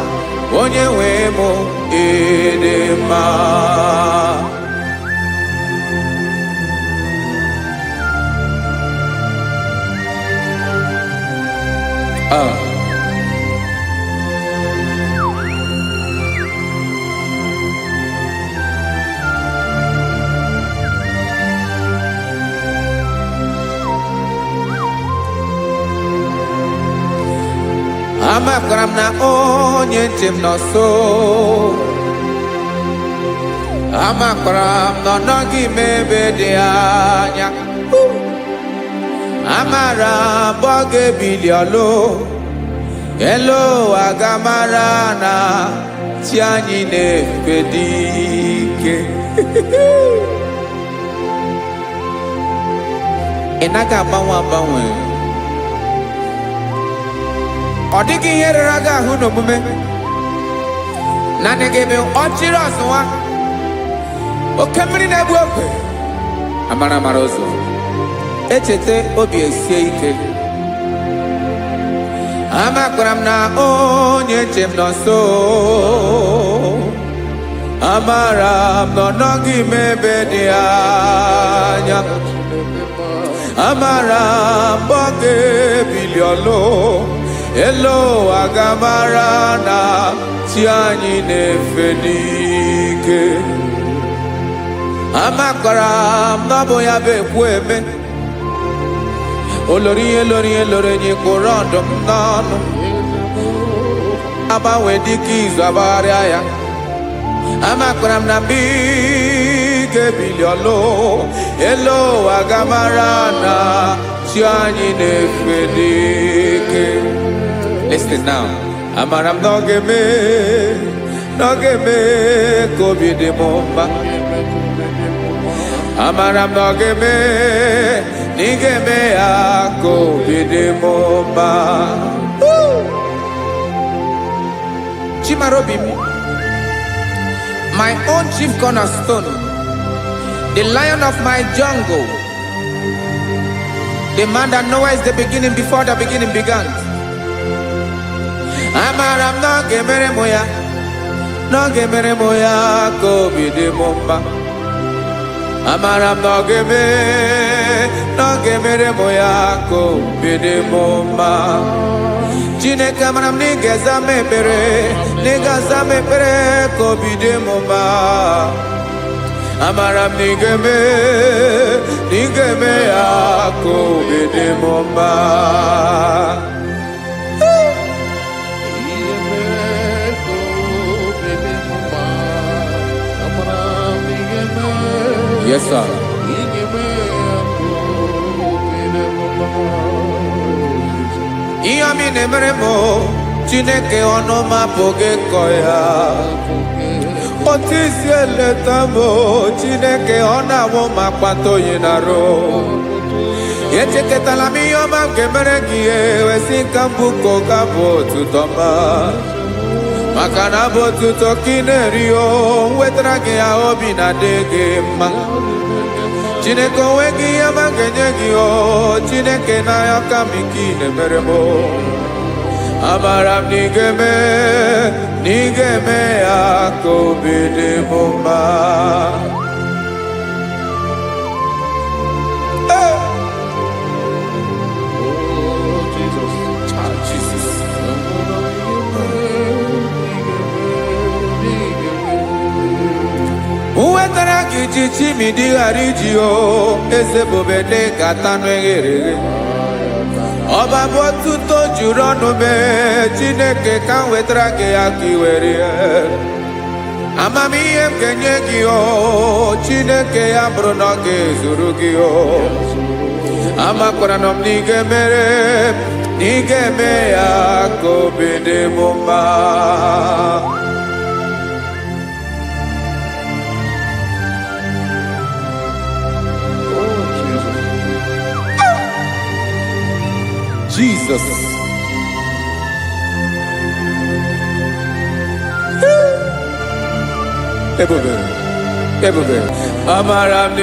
onye nwe mo edema. Amakram na onye ntem no so. Amakram no nogi mebe de anya. Amara boge biliolo. Hello agamara na tianyi ne pedike. Enaga banwe. Odigi here raga huno mume Nane gebe ochiro aswa Okemri na ebu okwe Amara marozo Echete obi esie ike Amakram na onye chem no so Amara no nogi mebe di anya Amara boge biliolo Hello agamara na tianyi ne fedike. Amakara mnabo ya bekweme. Olori ni korondo mnano. Aba wediki zabaria ya. Amakara mnabike biliolo. Hello agamara na tianyi ne fedike. Listen now. Amaram nogeme kobi de momba. Amaram nogeme nigeme a kobi de momba. Chimarobimi, my own chief cornerstone, the lion of my jungle, the man that knows the beginning before the beginning began. Amaram no gemere moya kobi de momba. Amaram no gemere moya kobi de momba. Chineke amaram ni geza mepere kobi de momba. Amaram ni geme ya kobi de momba. Yes, sir. Iyami nemeremo, Chineke onoma poge koya. Otisi eletamo, Chineke onawo makpato yinaro. Yecheke talami yoma kemerekie, wesinkambuko kabo tutoma. Makana botu tokinerio wetrage ya obi na dege ma Chineke wegi ya magenye o Chineke na ya kamiki ne meremo Amaram nigeme ya kobede bomba Chichi mi di arijio eze bobede katanu egere Oba botu to jurono me Chineke kan wetrage akiwere Amami em kenyegi o Chineke ya bronoge zurugi o Amakora nom nigeme ya kobede bomba Jesus. ebube amara m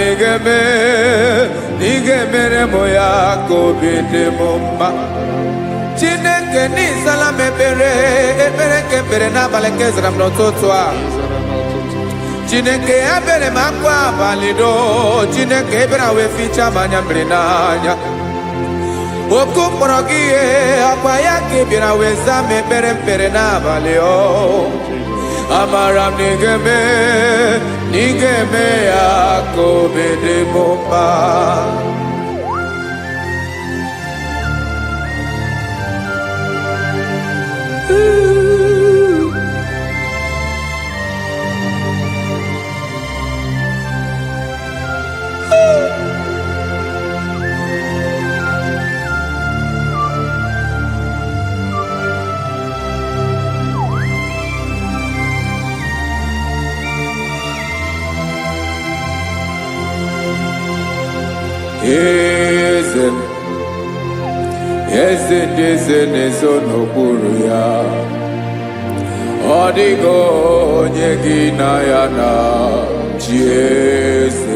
n'ige mere mụ ya ka obi dị m mma Chineke n'ịzala m ekpere nke ekpere n'abalị nke zara m n'ụtụtụ a Chineke ebere m akwa abalị do Chineke ebere wee ficha m anya mmiri n'anya oku mkpọrọ gị ihe akwa ya ka ị bịara wee zaa m ekpere n'abalị amara m n'ige eme ya ka obi dị m mma Eze n'ezo n'okpuru ya ọ dịghị onye gị na ya na chi eze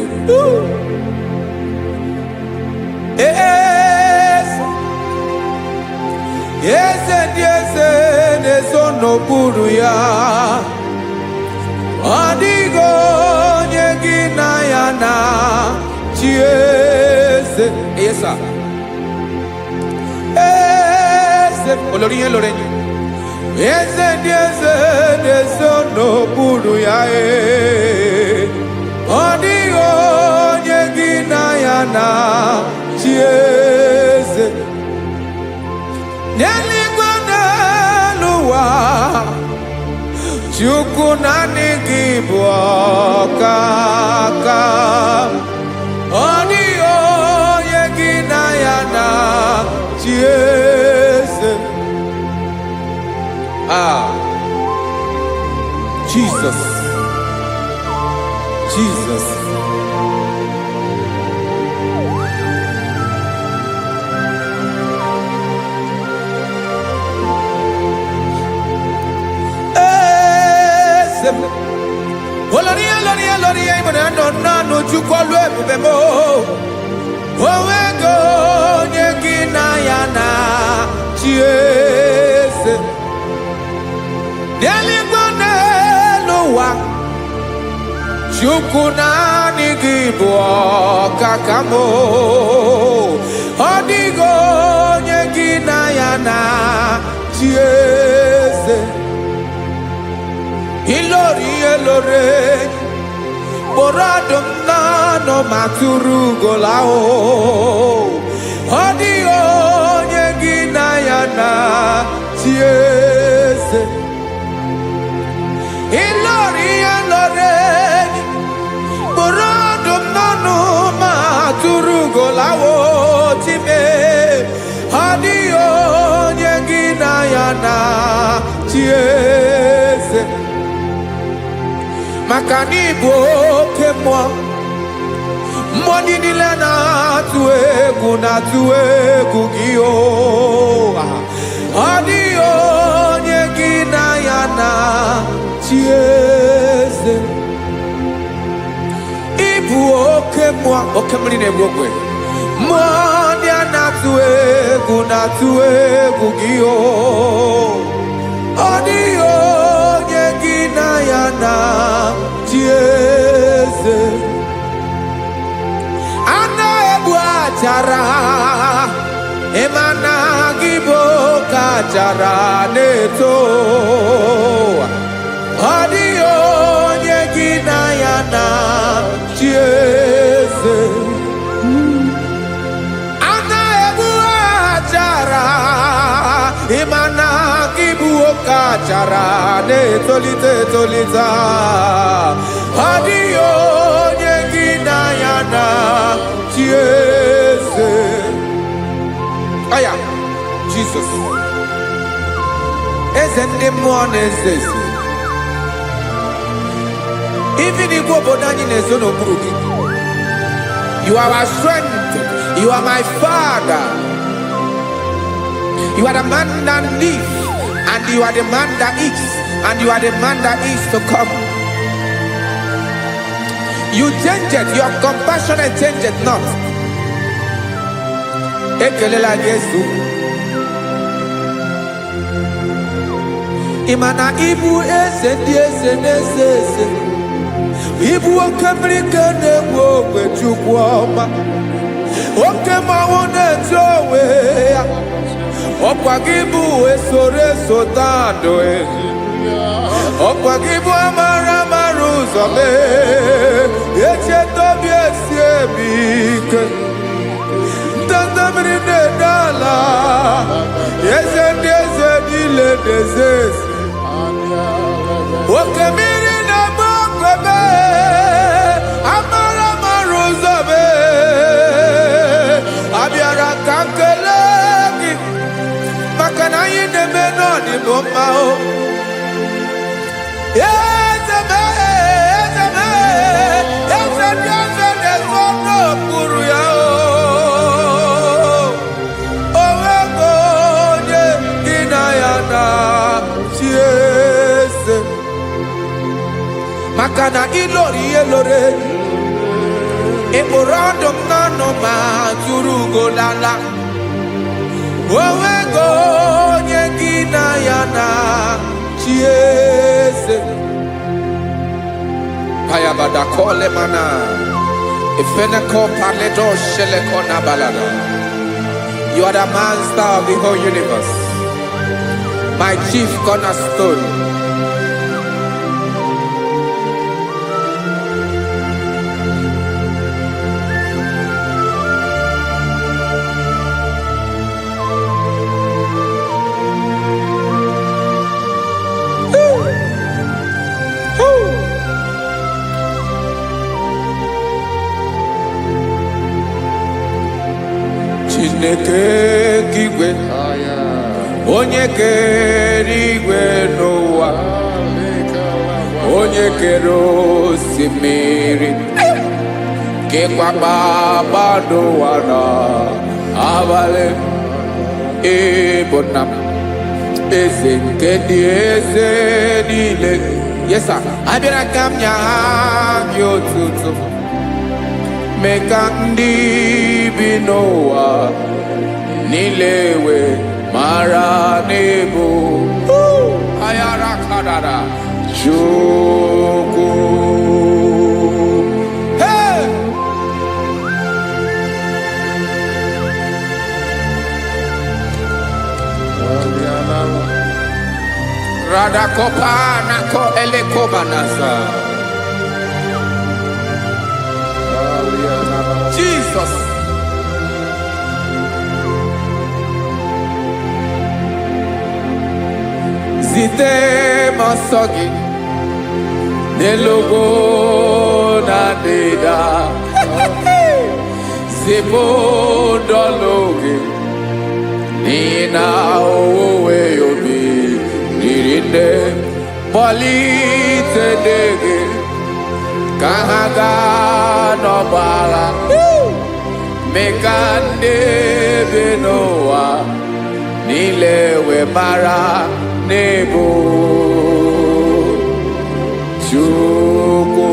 ndị eze n'ezo n'okpuru ya ọ dịghị onye gị na ya na chi eze olórí yẹn lórí eze ndị eze n'ezo n'okpuru ya ọ dịghị onye gị na ya na chi eze n'eluigwe n'elu ụwa Chukwu naanị gị bụ ọkaka ọ dịghị onye gị na ya na chi eze Jesus Oloria ibona no chukolu ebube mo owego onye gị na ya na chi eze n'eluigwe n'elu ụwa Chukwu naanị gị bụ ọkaka m ọ dịghị onye gị na ya na chi eze ilori kpọrọ ọdụm n'ọnụ ma tụrụ ugola ọ dịghị onye gị na ya na chi eze ilori kpọrọ ọdụm n'ọnụ ma tụrụ ugola time ọ dịghị onye gị na ya na chi eze maka na ịbụ oke mmụọ niile na-atụ egwu gị ọ dịghị onye gị na ya na chi eze ịbụ oke mmiri na-egbu ogwe mmụọ ndị a na-atụ egwu gị ọ dịghị onye gị na ya na chi eze a na-egbu achara ịmana gị bụ ka achara na-eto ọ dịghị onye gị na ya na chi eze a na-egbu achara ịmana gị bụ ka achara na-etolite ọ dịghị onye gị na ya na chi eze aya Jesus eze ndị mmụọ na-eze even igwe obodo anyị na-ezo n'okpuru gị you are our strength you are my father you are the man that lives and you are the man that is and you are the man that is to come You change it, your compassionate change it not. Ekelela Yesu. Imana ibu ese di ese nese ese. Ibu okamrika nebu okwechukwoma. Okema wone towe. Okwagibu esore sotado e. Okwagibu amara maruzome. Eche tobi esiebike. Tantamrine dala. Yese dile deses. Okemiri na mokwebe. Amara maruzome. Abiara kankelegi. Makana yine menoni bomao. Makana ilori elore eborado nano ma turugo lala owego nyegina yana chiese payabada kole mana ifena ko paledo shele kona balada. You are the master of the whole universe, my chief cornerstone. Chineke kigwe onye kere igwe n'ụwa, onye kere osimiri kekwa kpakpando ụwa n'abalị. Ịbụ nna m, eze nke ndị eze niile. Yes sir, abịara ka m nye gị otuto, mee ka ndị bi n'ụwa niile wee mara n'ebu ayara kadara Chukwu. Hey! Radakopa nako elekobanasa. Jesus. Zite masogi nelogo na deda zipo dologe nina owe yobi nirinde polite dege kahaga no bala mekande benoa nilewe mara nebo Chukwu.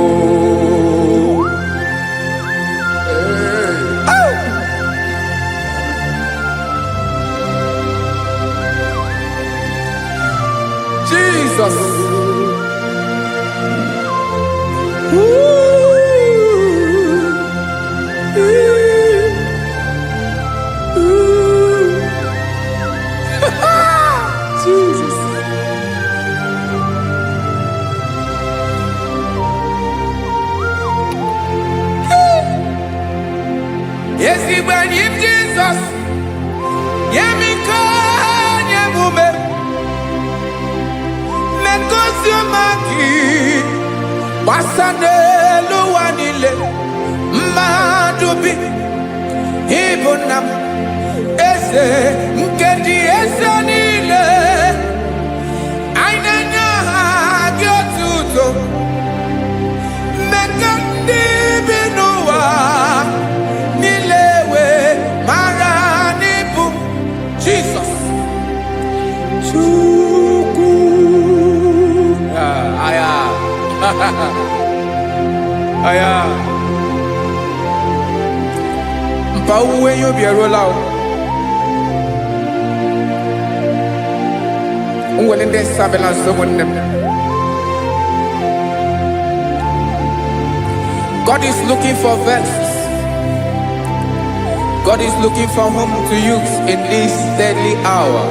Jesus. Jesus. Yes, he when him Jesus. Yemiko nyemume. Mekosumaki. Basane luwanile. Madubi. Ibunam. Ese mkendi ese nile. Ainenya agyotuto. Mekandi binuwa. Nilewe maranibu. Jesus. Chukwu. Aya. aya mpa uwe yo bi erola o ngwele nde sabela somonem. God is looking for vessels. God is looking for whom to use in this deadly hour.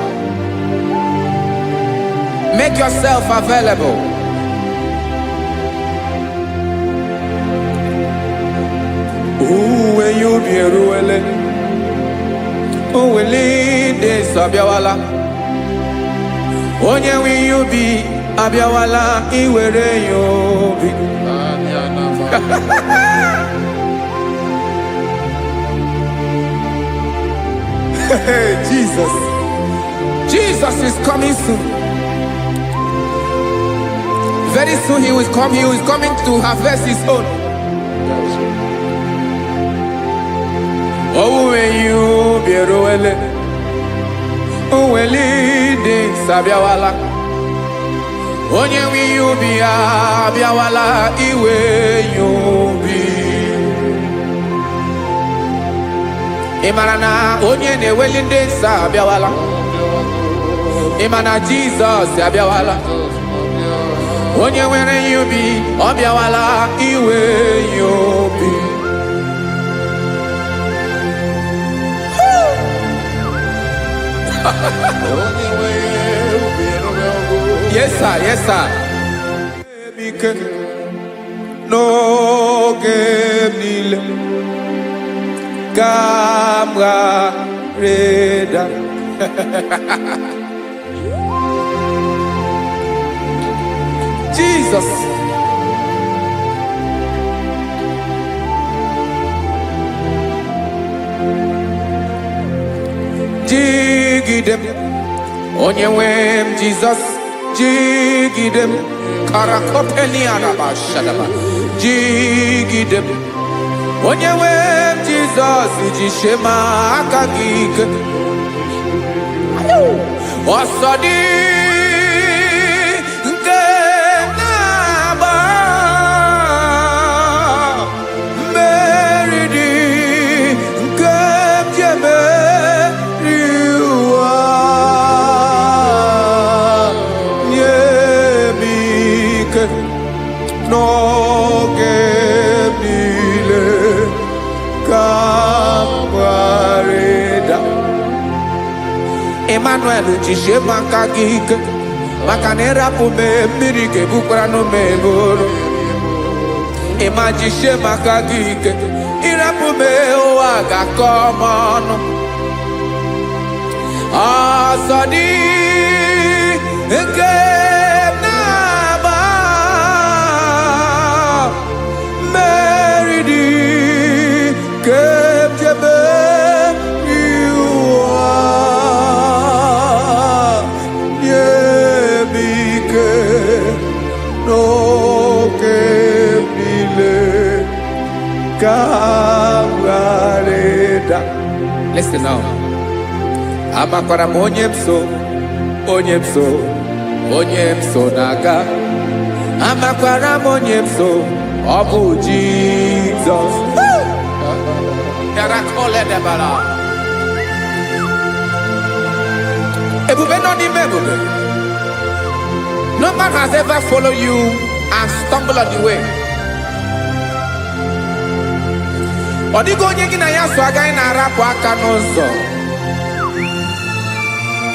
Make yourself available. When you be ruele, oh we lead this abiawala. Onye when you be abiawala, iwere you be. Jesus is coming soon. Very soon he will come. He is coming to harvest his own. Oh, when you be roele, oh, when leading sabiawala. Onye when you be abiawala, iwe you be. Imarana onye ne welinde sabiawala. Imana Jesus abiawala. Onye were you be abiawala, iwe you be. Yes sir, yes sir. No game nile camarada. Jesus. Jigidem onyewem Jesus jigidem karakopeni araba shadaba jigidem onyewem Jesus jishema akagike osodi nke naba meridi nke jeme no gebile kamareda. Emmanuel jishema kagike makanera pume mirike bukrano meboro. Ema jishema kagike irapume oaga komono. Asadi eke listen now. Amakwara onyemso naga. Amakwara onyemso obu Jesus. Yarakole debara. Ebube no ni mebube. No man has ever followed you and stumbled on the way. Odigo onye gị na ya so agaghị na-arapụ aka n'ụzọ.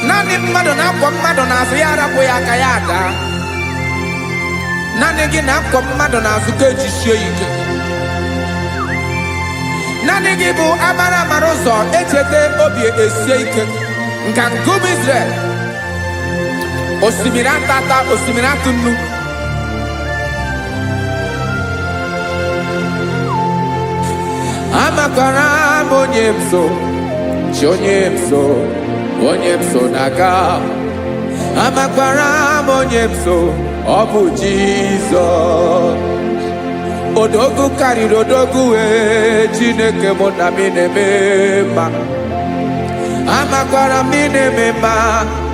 Naanị mmadụ na-akwọ mmadụ n'azụ ya arapụ ya aka ya ada. Naanị gị na-akwọ mmadụ n'azụ ka ejisie ike. Naanị gị bụ amara ụzọ echete obi esie ike. Nka ngụm Israel. Osimiri atata, osimiri atụ nnu. Amakwara onyemso naga. Amakwara onyemso obu Jesus. Odogu karịrị odogu Chineke mụ na mi na-eme mma. Amakwara mi na-eme mma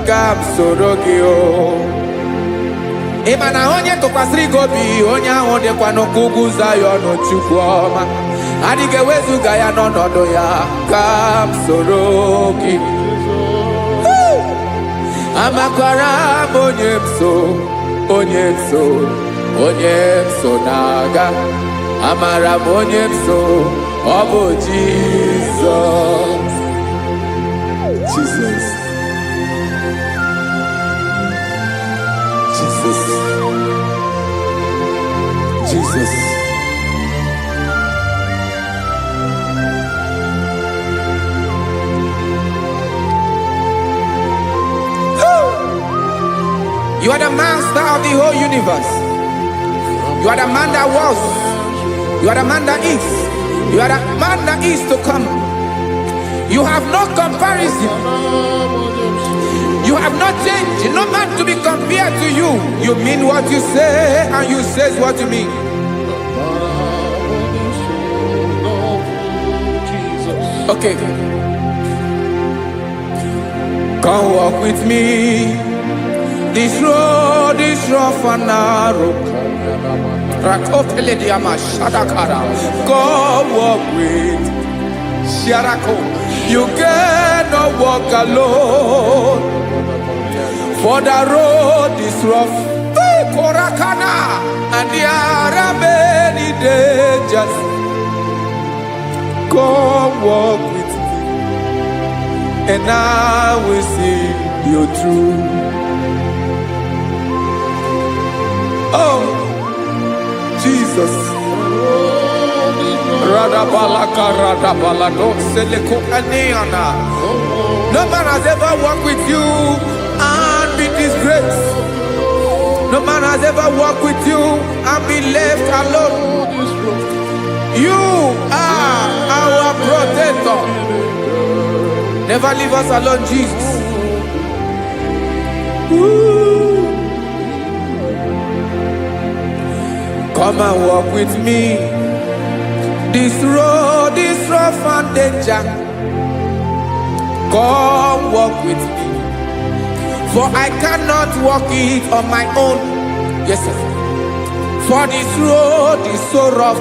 ka m soro gị o. ịma na onye tụkwasịrị gị obi onye ahụ dịkwa n'ugwu Zayọn Chukwu ọma adịghị ewezuga ya n'ọnọdụ ya ka m soro gị amakwara m onye m so na-aga amara m onye m so ọ bụ Jizọs. Jesus. You are the master of the whole universe. You are the man that was. You are the man that is. You are the man that is to come. You have no comparison. You have not changed. No man to be compared to you. You mean what you say and you say what you mean. Okay. Come walk with me. This road is rough and narrow. Come walk with Sharako. You cannot walk alone. For the road is rough. Korakana. And there are many dangers. Come walk with me. And I will see you through. Oh, Jesus. No man has ever walked with you and been disgraced. No man has ever walked with you and been left alone. You are our protector. Never leave us alone, Jesus. Ooh. Come and walk with me. This road is rough and danger. Come walk with me. For I cannot walk it on my own. Yes, sir. For this road is so rough.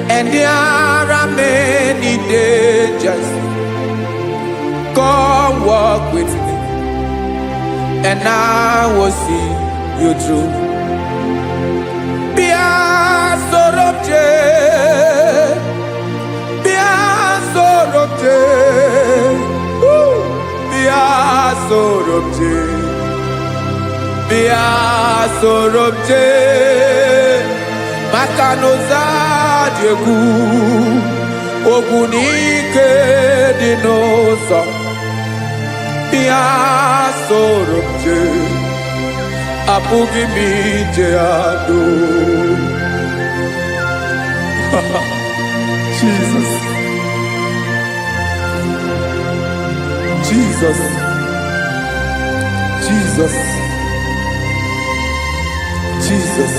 And there are many dangers. Come walk with me. And I will see you through. Sorobje Makanoza Diegu Ogunike Dinosa Bia Sorobje Apugi Mijeado. Jesus.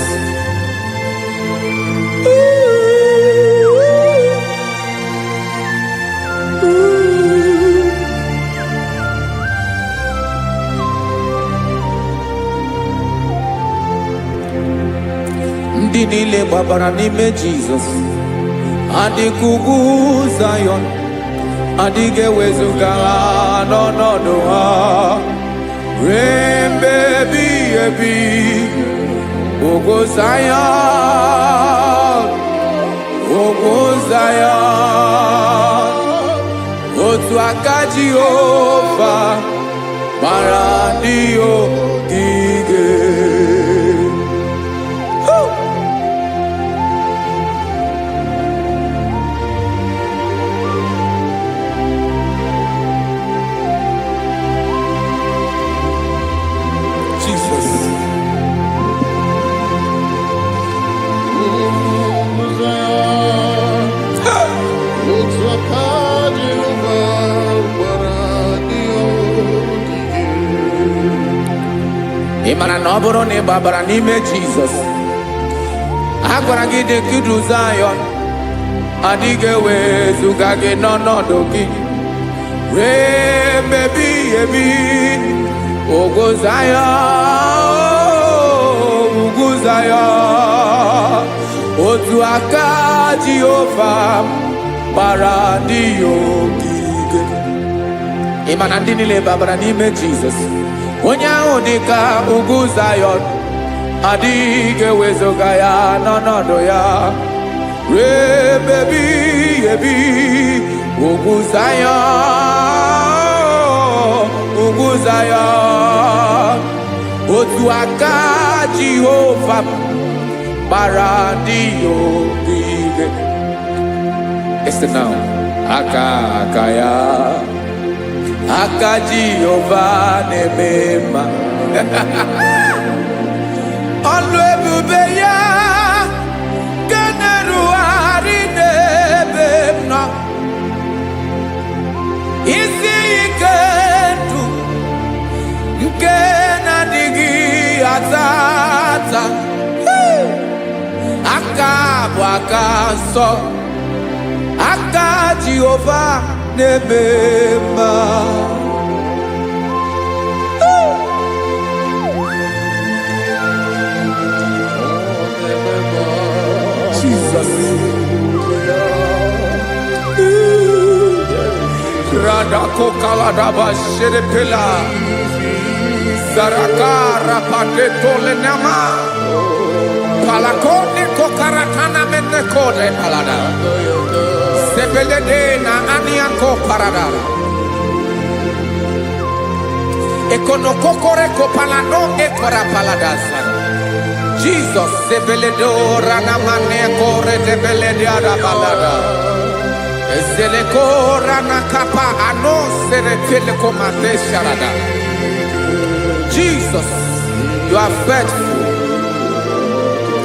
Ndị niile gbabara n'ime Jizọs adịghị ugwu Zayọn adịghị ewezuga ha n'ọnọdụ ha ruo mgbe ebighị ebi. Ugwu Zayọn otu aka Jehova mara ndị ogige. Ịmara na ọ bụrụ na ị gbabara n'ime Jizọs agwara gị dị ka Zayọn adịghị ewezuga gị n'ọnọdụ gị ruo mgbe ebighị ebi. Ugwu Zayọn ugwu Zayọn, otu aka Jehova gbara ndị ya ogige. Ị ma na ndị niile babara n'ime Jizọs, onye ahụ dị ka ugwu Zayọn, adịghị ewezuga ya n'ọnọdụ ya ruo ebighị ebi. Ugwu Zayọn, ugwu Zayọn, otu aka Jehova gbara ndị ya ogige. Listen now, aka ya, aka Jehova na-eme mma. Ọlụ ebube ya nke na-erugharị n'ebe m nọ. Isi ike ndụ nke na-adịghị ata ata. Aka bụ aka nsọ, aka Jehova na-eme mma. Jesus. Radako kaladaba sherepela, Zarakara pateto lenama, Palakone kokaratana menekode palada, Sebelede na anianko parada, Ekonokokore kopalano ekora paladasa. Jesus, Sebeledora Namane Kore de Belediada Balada. Zelekora Nakapa Ano Seretelecomate Sharada. Jesus, you are faithful.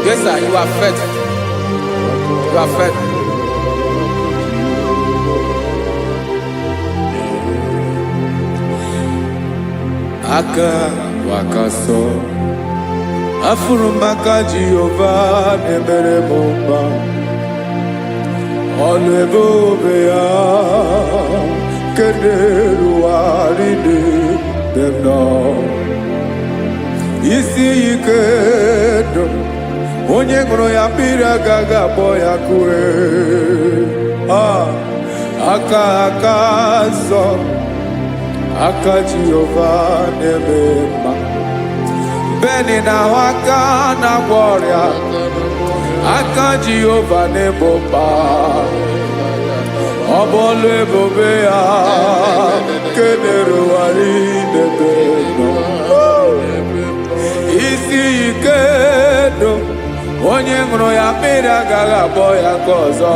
Yes, sir, you are faithful. You are faithful. Aka Wakaso. Afuru maka Jehova na-emere m mma. Ọlụ ebube ya nke na-erugharị n'ebe m nọ. Isi ike ndụ onye ṅụrụ ya mmiri agaghị akpọ ya kue. Aka nsọ, aka Jehova na-eme mma. Beni na waka na gloria, aka Jehova na-ebo mma. Ọbọlụ ebube ya nke na-erugharị n'ebe nọ. Isi ike ndụ onye ṅụrụ ya mmiri agaghị akpọ ya nke ọzọ.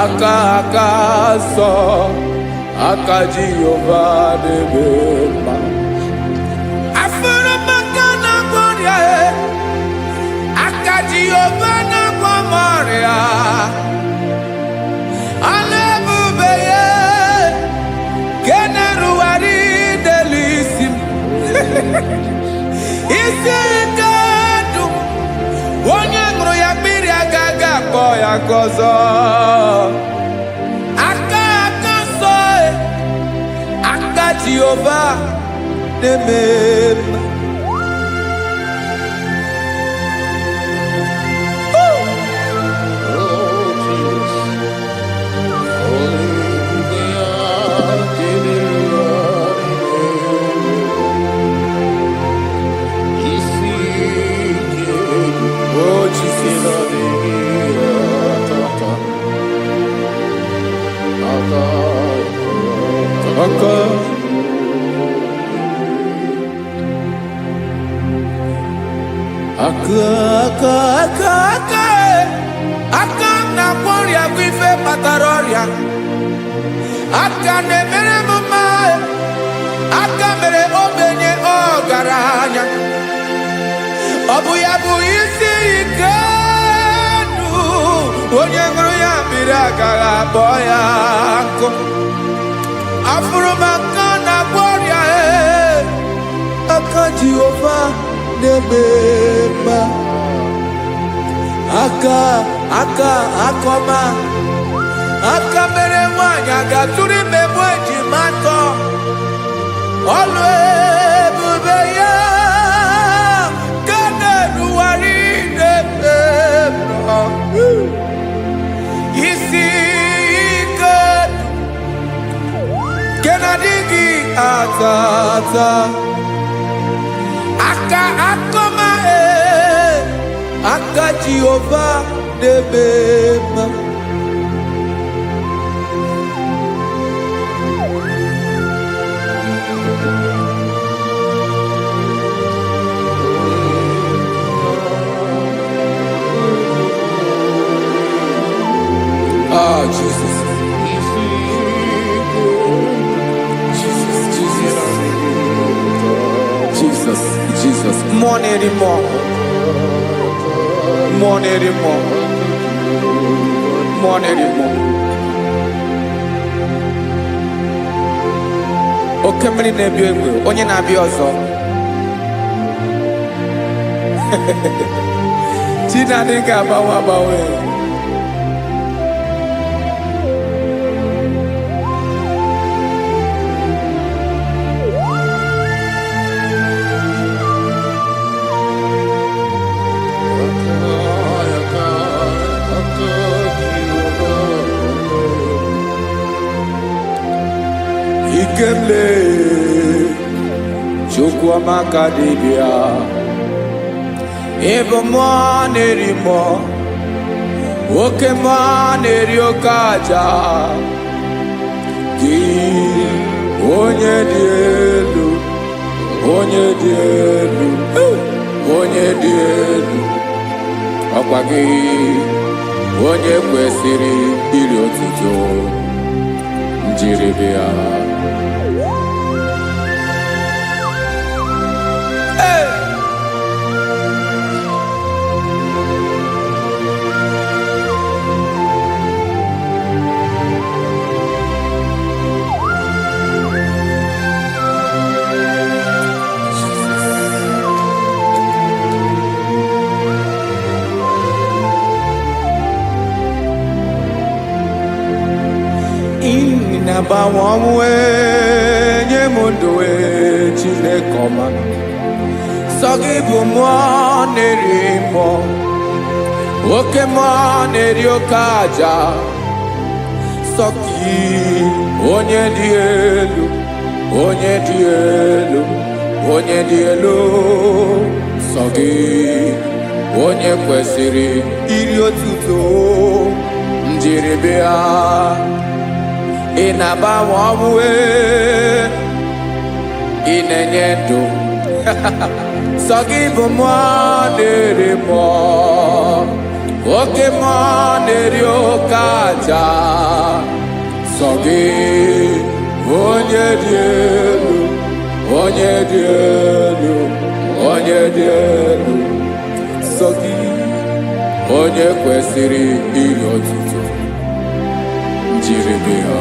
Aka nsọ, aka Jehova na-eme mma. Jehova na Maria, alebube ye, keneruari delisim. Isi kadu, onye ṅụrụ ya mmiri agaghị akpọ ya ọzọ. Aka nsọ, aka Jehova na-eme mma. Aka na kwọrịa bụ ife kpatara ọrịa. Aka na-emere m mma. Aka mere ogbenye ọgaranya. Ọ bụ ya bụ isi ike ndụ onye ṅụrụ ya mmiri agaghị akpọ ya nkụ. Afụrụ m aka na kwọrịa, aka Jehova na-eme mma. Aka akọma, aka mere nwanyị agatụrụ ime bụ ejima atọ. Ọlụ ebube ya tata aka akoma aka Jehovah debema Jesus. Jesus, more anymore. More anymore. More anymore. Okay, many nebi onye na bi ozo. Tina dinga bawe. Ikemle chukwa makadibia ebo mwanerimo oke mwaneriokaja ki onye dielu ọkwa gị onye kwesịrị iri otuto njiri bịa. Nabawamwe nyemunduwe Chinekoma Sogibu mwanerimo Oke mwaneriokaja Soki onye dielu Sogi onye kwesịrị iri otuto njiribia Inabawawe inenyedo Sogibu mwanerimo Oke mwaneriokaja Sogi onye dielu Sogi onye kwesịrị iri otuto njiribia.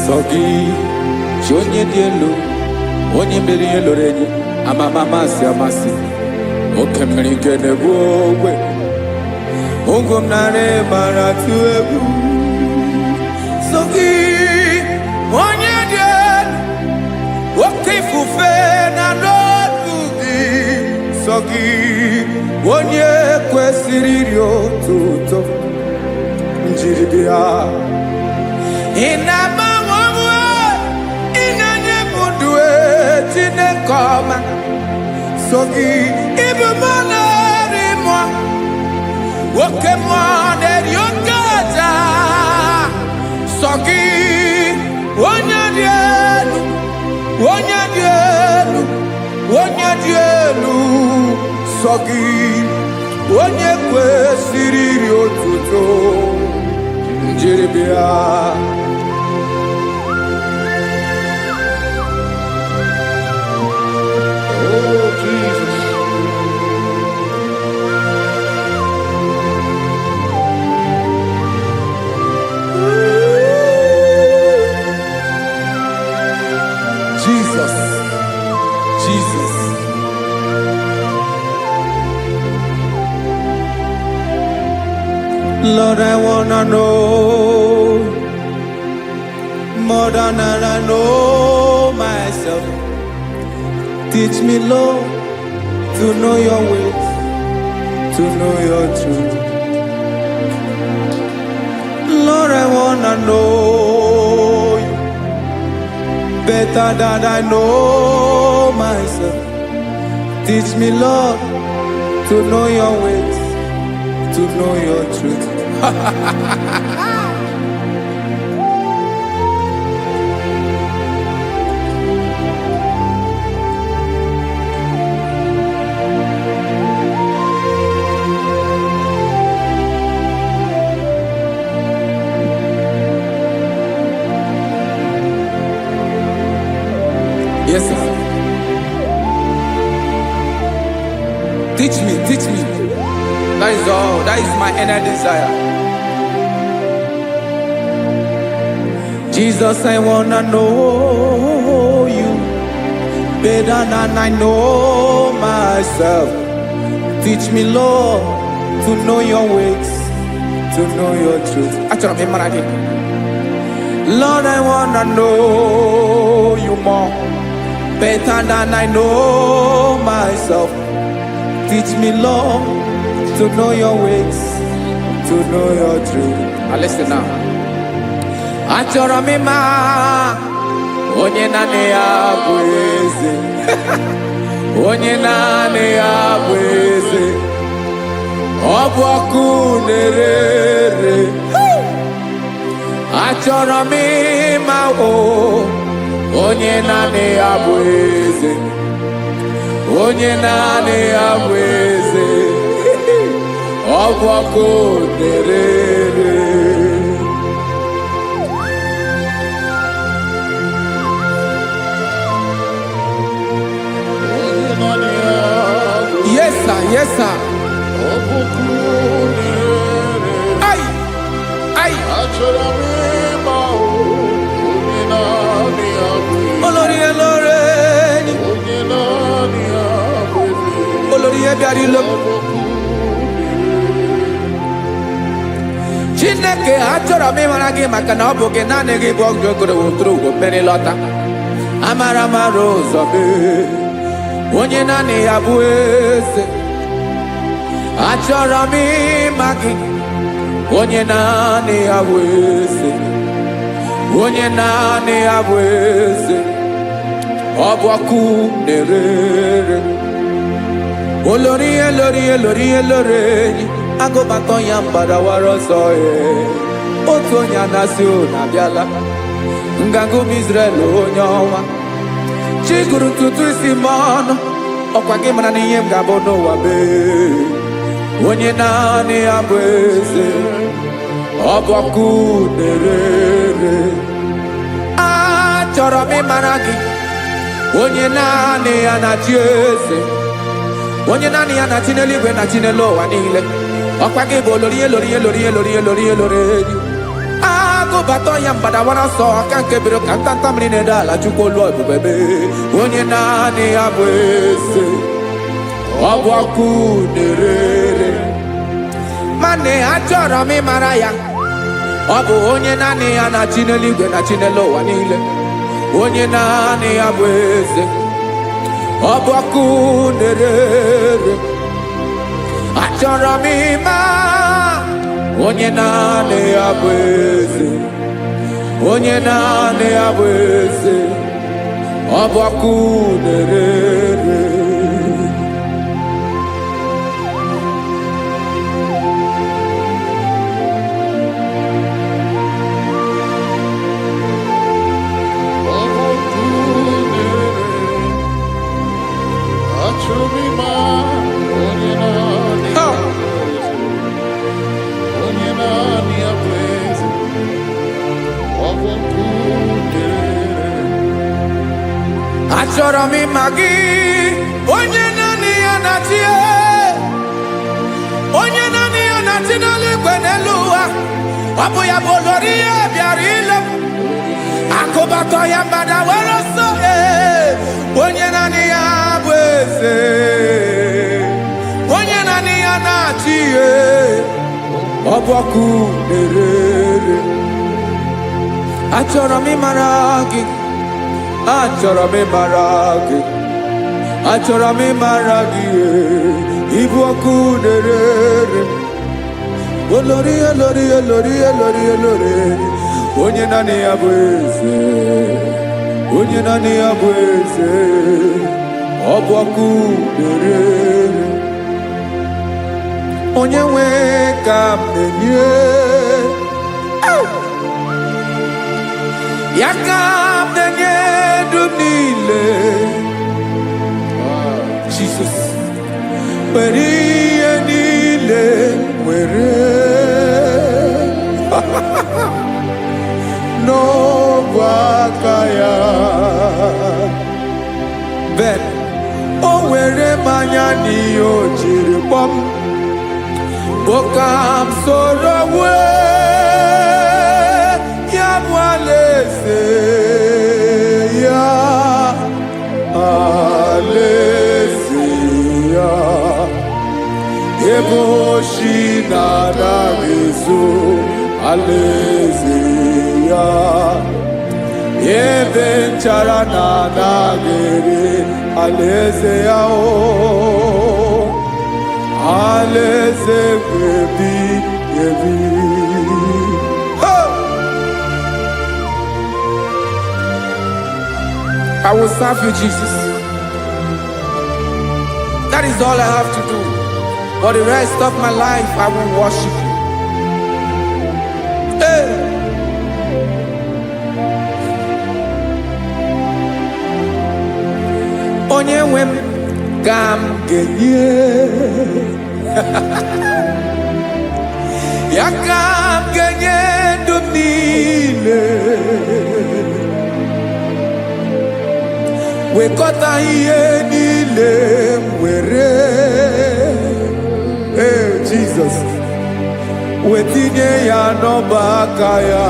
Sogi onye dielu onye mmeri eloro enyi amamamasi oke mmiri nke na-egbu ogwe ụgwọ m nara mara tụ egwu. Sogi onye dielu oke ifufe na n'otu gị. Sogi onye kwesịrị iri otuto njiribia. Chinekoma Sogi ibu mwanerimo Oke mwaneriokaja Sogi onye dielu Sogi onye kwesịrị iri otuto njiribia. Jesus. Lord, I wanna know more than I know myself. Teach me, Lord, to know your ways, to know your truth. Lord, I wanna know you better than I know myself. Teach me, Lord, to know your ways, to know your truth. Yes, sir. Teach me, teach me. That is all. That is my inner desire. Jesus, I wanna know you better than I know myself. Teach me, Lord, to know your ways, to know your truth. Lord, I wanna know you more, better than I know myself. Teach me, Lord, to know your ways, to know your truth. Now listen now. Achọrọ m ịma onye naanị ya bụ eze. Onye naanị ya bụ eze. Ọ bụ ọkụ na-ere. Achọrọ m ịma onye naanị ya bụ eze. Onye naanị ya bụ eze. Ọ bụ ọkụ na-ere. Yes, sir. Yes, sir. Ay, ay. Olórí elóore ni. Olórí ebiari lo. Chineke achọrọ m ịmara gị maka na ọ bụ gị naanị gị bụ ọgụ ogoro wotoro ugwo mmeri lọta. Amara mara ụzọ mee. Onye naanị ya bụ eze. Achọrọ m ịma gị. Onye naanị ya bụ eze. Onye naanị ya bụ eze. Ọ bụ ọkụ na-ere. Olórí elórí elórí elóore enyi. Agụbatọ ya mgbadawara ọsọ ya. Otu onye anasị unu abịala. Nganga ụmụ Izrel onye ọnwa. Chiguru ntutu isi m ọnụ. Ọkwa gị mara na ihe m ga-abụ n'ụwa mee. Onye naanị ya bụ eze. Ọ bụ ọkụ na-ere. Achọrọ m ịmara gị. Onye naanị ya na-achị eze. Onye naanị ya na-achị n'eluigwe na-achị n'elu ụwa niile. Ọkwa gị bụ olórí elórí elórí elórí elórí elórí enyi. Agụbatọ ya mgbadawara ọsọ aka nke biro ka ntanta mmiri na-ede ala Chukwu olu ebube mee. Onye naanị ya bụ eze. Ọ bụ ọkụ na-ere. Mane achọrọ m ịmara ya. Ọ bụ onye naanị ya na-achị n'eluigwe na-achị n'elu ụwa niile. Onye naanị ya bụ eze. Ọ bụ ọkụ na-ere. Achọrọ m ịma onye naanị ya bụ eze. Onye naanị ya bụ eze. Ọ bụ ọkụ na-ere. Achọrọ m ịma gị. Onye naanị ya na-achị. Onye naanị ya na-achị n'eluigwe n'elu ụwa. Ọ bụ ya bụ olórí ya bịara ile. Akụbatọ ya mgbadawara ọsọ. Onye naanị ya bụ eze. Onye naanị ya na-achị. Ọ ọbọkụ na-erere. Achọrọ m ịmara gị, achọrọ m ịmara gị, achọrọ m ịmara gị, ịbụ ọkụ na-erere. Olori olori olori olori olori, onye naanị ya bụ eze, onye naanị ya bụ eze, ọ bụ ọkụ na-erere. Onye nwe ka m na-enye, ya ka m na-enye ndụ niile. Jesus, were ihe niile were n'ọbụ aka ya. Ben, o were mmanya n'ihe o jiri kpọm, Bokam soro wee ya bụ alaeze ya, alaeze ya. Ebe oshi na-adaghị ezo, alaeze ya. Ebe nchara na-adaghị ere, alaeze ya o. Alaeze ebi ebi. I will serve you, Jesus. That is all I have to do. For the rest of my life, I will worship you. Hey. Onye nwe m ka m ga-enye, ya ka m ga-enye ndụ m niile. Wekọta ihe niile m were, Jesus, wetinye ya n'ọba aka ya.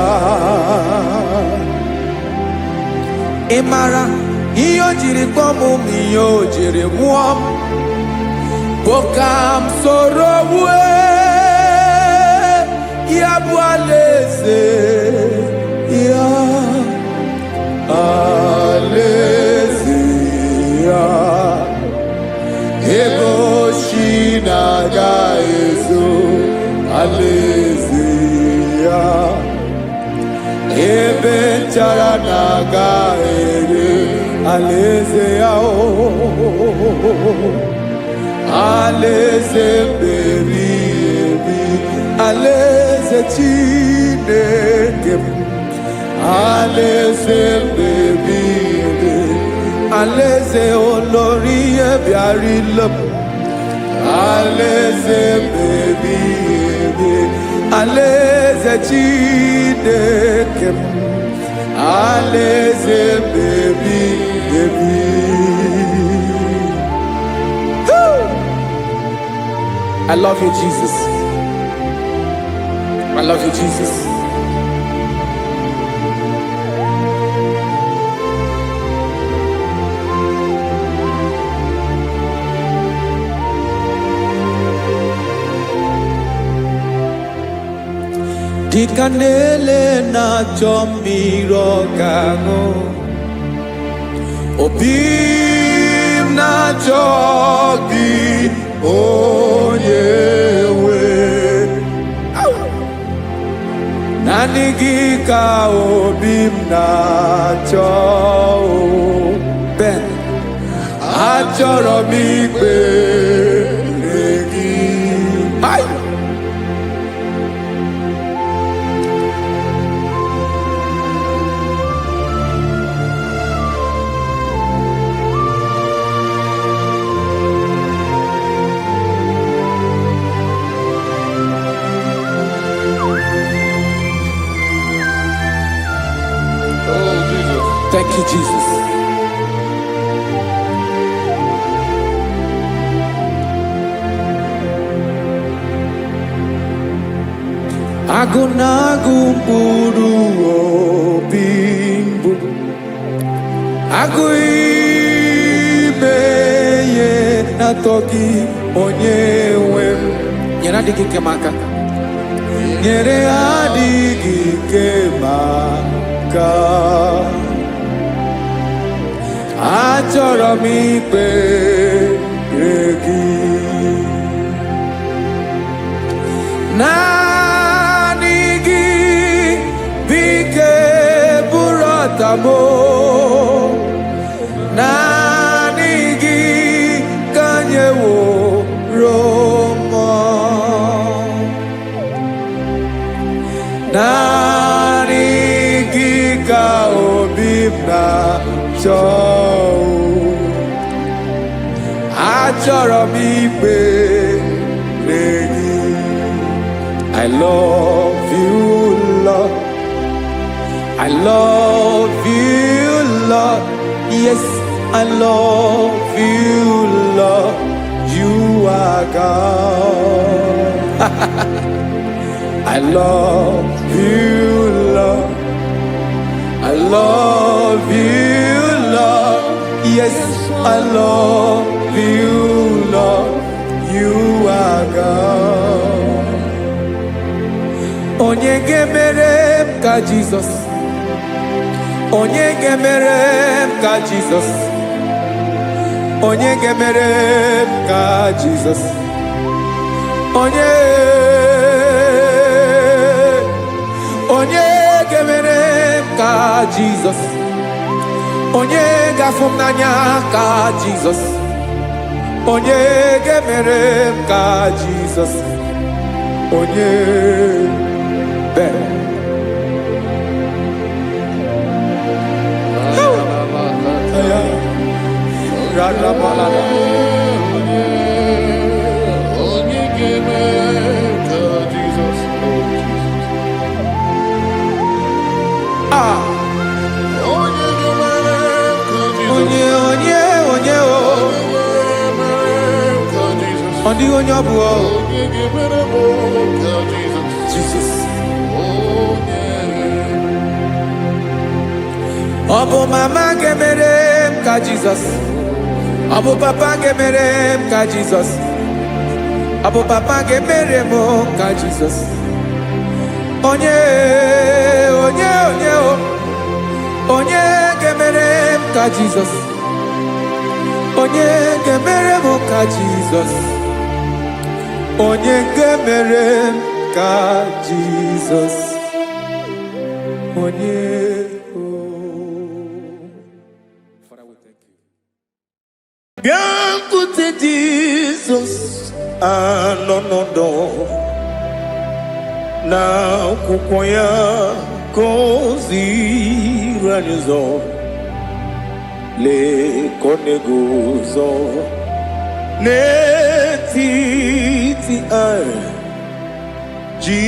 Ị mara ihe o jiri kpọọ m, ihe o jiri mụọ m, Bokam soro wee ya bụ alaeze ya, alaeze ya. Ebe oshi na-agaghị ezo, alaeze ya. Ebe nchara na-agaghị ere, alaeze ya o. Alaeze ebi ebi, alaeze Chineke m. Alaeze ebi ebi, alaeze olori ebiarịla m. Alaeze ebi ebi, alaeze Chineke m. Alaeze ebi ebi. I love you, Jesus. I love you, Jesus. Dịka na-ele na-achọ mmiri ọ ga-aṅụ, obi m na-achọ gị, onye nwe. Naanị gị ka obi m na-achọ. Ben, achọrọ m ikpere gị. Thank you, Jesus. Agụ na-agụ mkpụrụ obi mbụ, agụ ime ihe na-atọ gị, onye nwe m. Nyere adịghị ike m aka. nyere adịghị ike maka achọrọ m ikpere gị naanị gị bike bụrụ ọtamo naanị gị ka nyeworo m naanị gị ka obi m na-achọ achọrọ m ikpere gị I love you, Lord. I love you, Lord. Yes, I love you, Lord. You are God. I love you, Lord. I love you, Lord. Yes, I love you, Lord. You are God. Onye ga-emere m ka Jizọs. Onye ga-emere m ka Jizọs. Onye ga-emere m ka Jizọs. Onye ga-emere m ka Jizọs. Onye ga-afụ m n'anya ka Jizọs. Onye ga-emere m ka Jizọs. Onye onye ọbụ Jesus. Ọ bụ mama ga-emere m ka Jizọs. Ọ bụ papa ga-emere m ka Jizọs. Ọ bụ papa ga-emere m ka Jizọs. Onye ga-emere m ka Jizọs. Onye ga-emere m ka Jizọs. Onye ga-emere m ka Jizọs. Onye Biancote Jesus anọnọdụ na akwụkwọ ya gọziri anyị ụzọ lekọ na-eguzo n'etiti anyị ji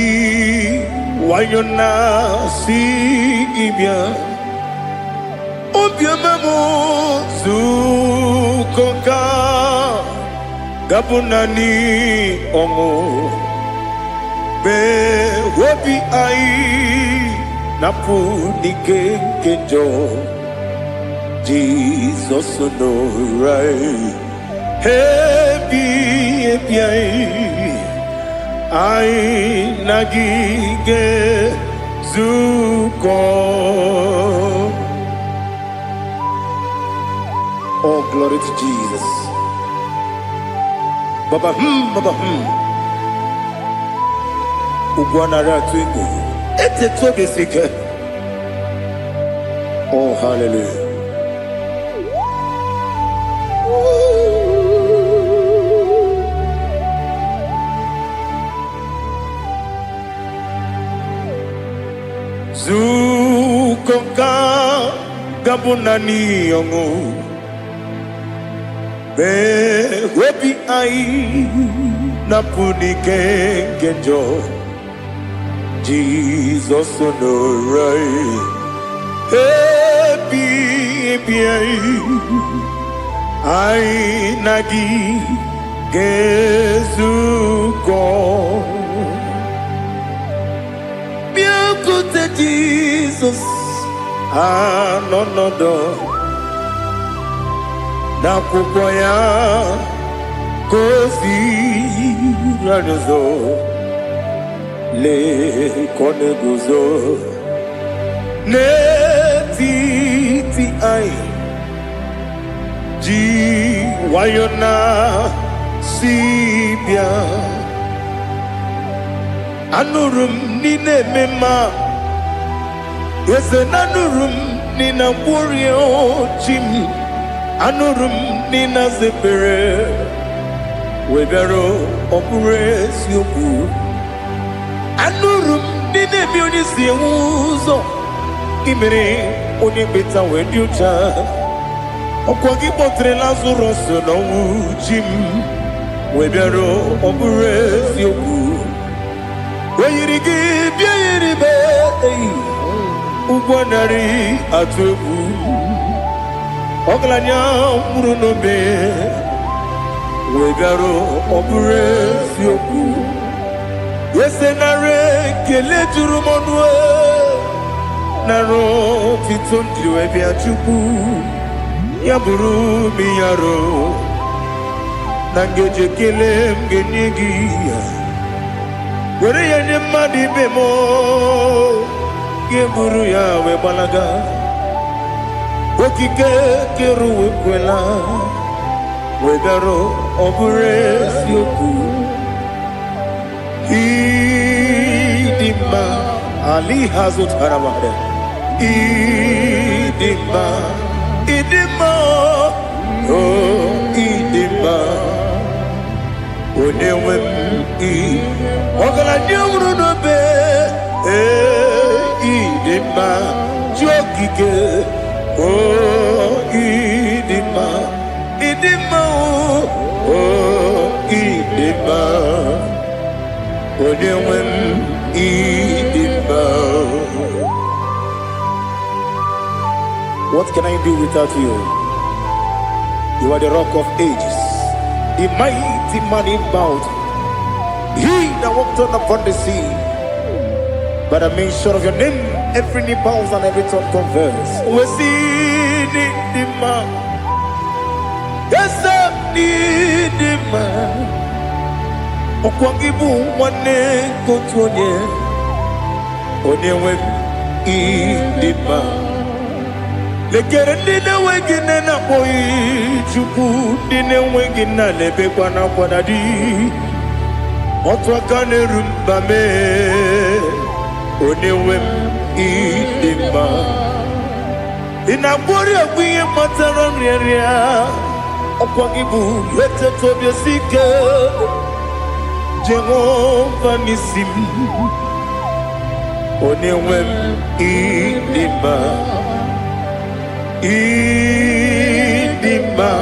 nwayọọ na-asị gị bịa obiọma m zukọ ka gabụ naanị ọṅụ mee obi anyị napụ n'ike nke njọ Jizọs nọrọ anyị ebi anyị na gị ga-ezukọ. Oh, glory to Jesus. Baba, Baba, Ugwanara twingo. Ete tobe sike. Oh, hallelujah. Zukonka gabunani yongo. Be wepi ai napuni kenjo Jesus no right happy ai nagi gezuko biakote Jesus no n'akwụkwọ ya gọziri anyị ụzọ le kone guzo n'etiti anyị ji nwayọ na si bịa anụrụ m n'ine eme mma eze na anụrụ m n'ina mkpụrụ ochi m anụrụ m n'ina zebere webịara ọ bụrụ eziokwu anụrụ m n'ine eme onye si enwe ụzọ imere onye mkpeta wee dị ụcha ọkwa gị kpọtere Lazarọs n'ọnwụ chi m wee bịara ọ bụrụ eziokwu wee yiri gị bịa yiri be ụgwọ narị atụ egwu ọgaranya mkpụrụ n'obe wee bịara ọ bụrụ eziokwu ese narị ekele juru m ọnụ narị otito njiri wee bịa Chukwu ya bụrụ m ya ro na ngeji ekele m ga-enye gị ya were ya nye mmadụ ibe m ga-eburu ya wee gbalaga okike kere wee kwela wee bịara ọ bụrụ eziokwu ịdị mma Ali ha zụtara mmadụ ịdị mma idima oh idima onye nwe m ọgaranya nwụrụ n'obe idima ji okike oh idima idima oh idima onye nwe m idima. What can I do without you? You are the rock of ages, the mighty man in battle. He that walked on upon the sea. By the mention of your name, every knee bows and every tongue confess. We see the man. Yes, I need the man. Okwangibu wane kotonye. Onyewe the man. Lekere ndị na-enweghị nne na-akpọghị Chukwu ndị na-enweghị nna na-ebekwa n'akwa na di otu aka na-eru mba mee onye nwe m ịdị mma ị na-agbọrị ọgwụ ihe matara nrịarịa ọkwa gị bụ eteta obi esi ike Jehova n'isi m onye nwe m ịdị mma idima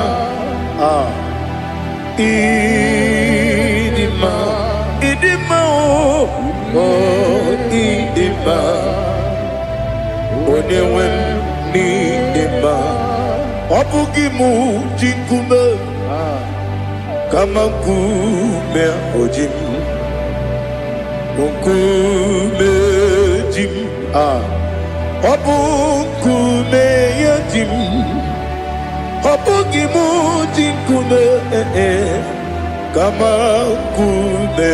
idima idima oh idima onye nwe m n'idima ọ bụghị mụ ji nkume kama nkume oji m nkume ji m ọ bụ nkume ya ji m ọ bụghị m ji nkume kama nkume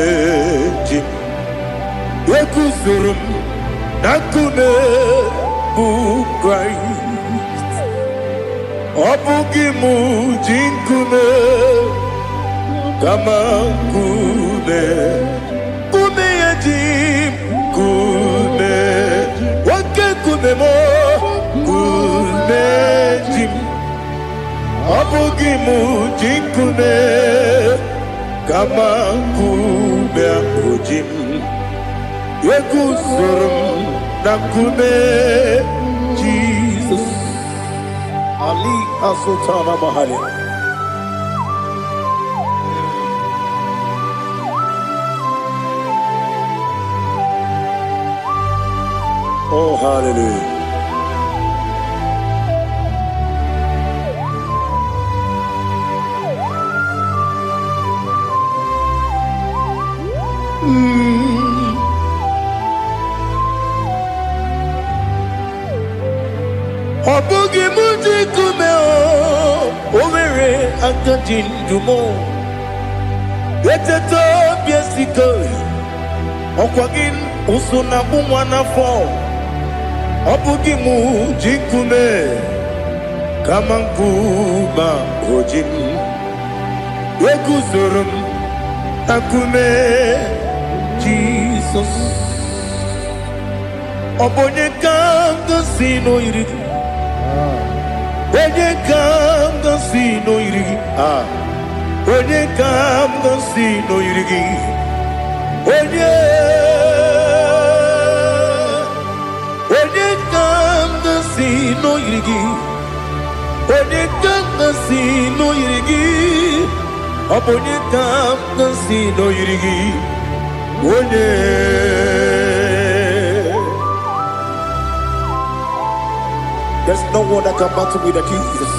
ji m ekuzuru m na nkume bụ Kraịst ọ bụghị m ji nkume kama nkume nkume ya ji m nkume nwoke nkume m nkume ji m ọ bụghị m ji nkume kama nkume ahụ ji m eguzoro m na nkume Jizọs Ali Asotana Mahali. Oh, hallelujah. Ọ bụghị m ji nkume o nwere aka ji ndụ m eteta obi esiko ọ Okwagin usuna kumwana fo Obugi mu jikume Kamankuba ojin Wekuzurum Akume Jesus Obonye kanga sino irigi Onye kanga sino irigi Onye kanga sino irigi Onye kanga sino irigi Onye kanga sino irigi Onye kanga sino irigi Onye There's no one that can battle with the Jesus.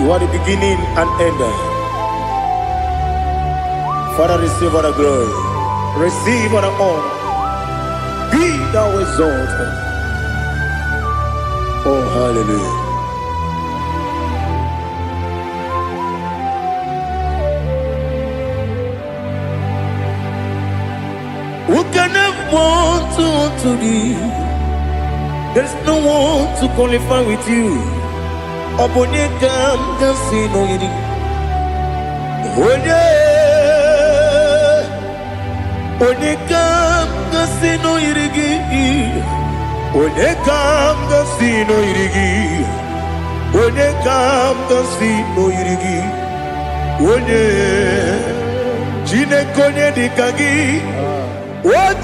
You are the beginning and end. Father, receive all the glory. Receive all the honor. Be thou exalted. Oh, hallelujah. Who can have one to thee? There's no one to qualify with you. Obonye kam kasino yidi. Onye kam kasino yidi. Onye kam kasino yidi. Onye kam kasino yidi. Onye chine konye dikagi.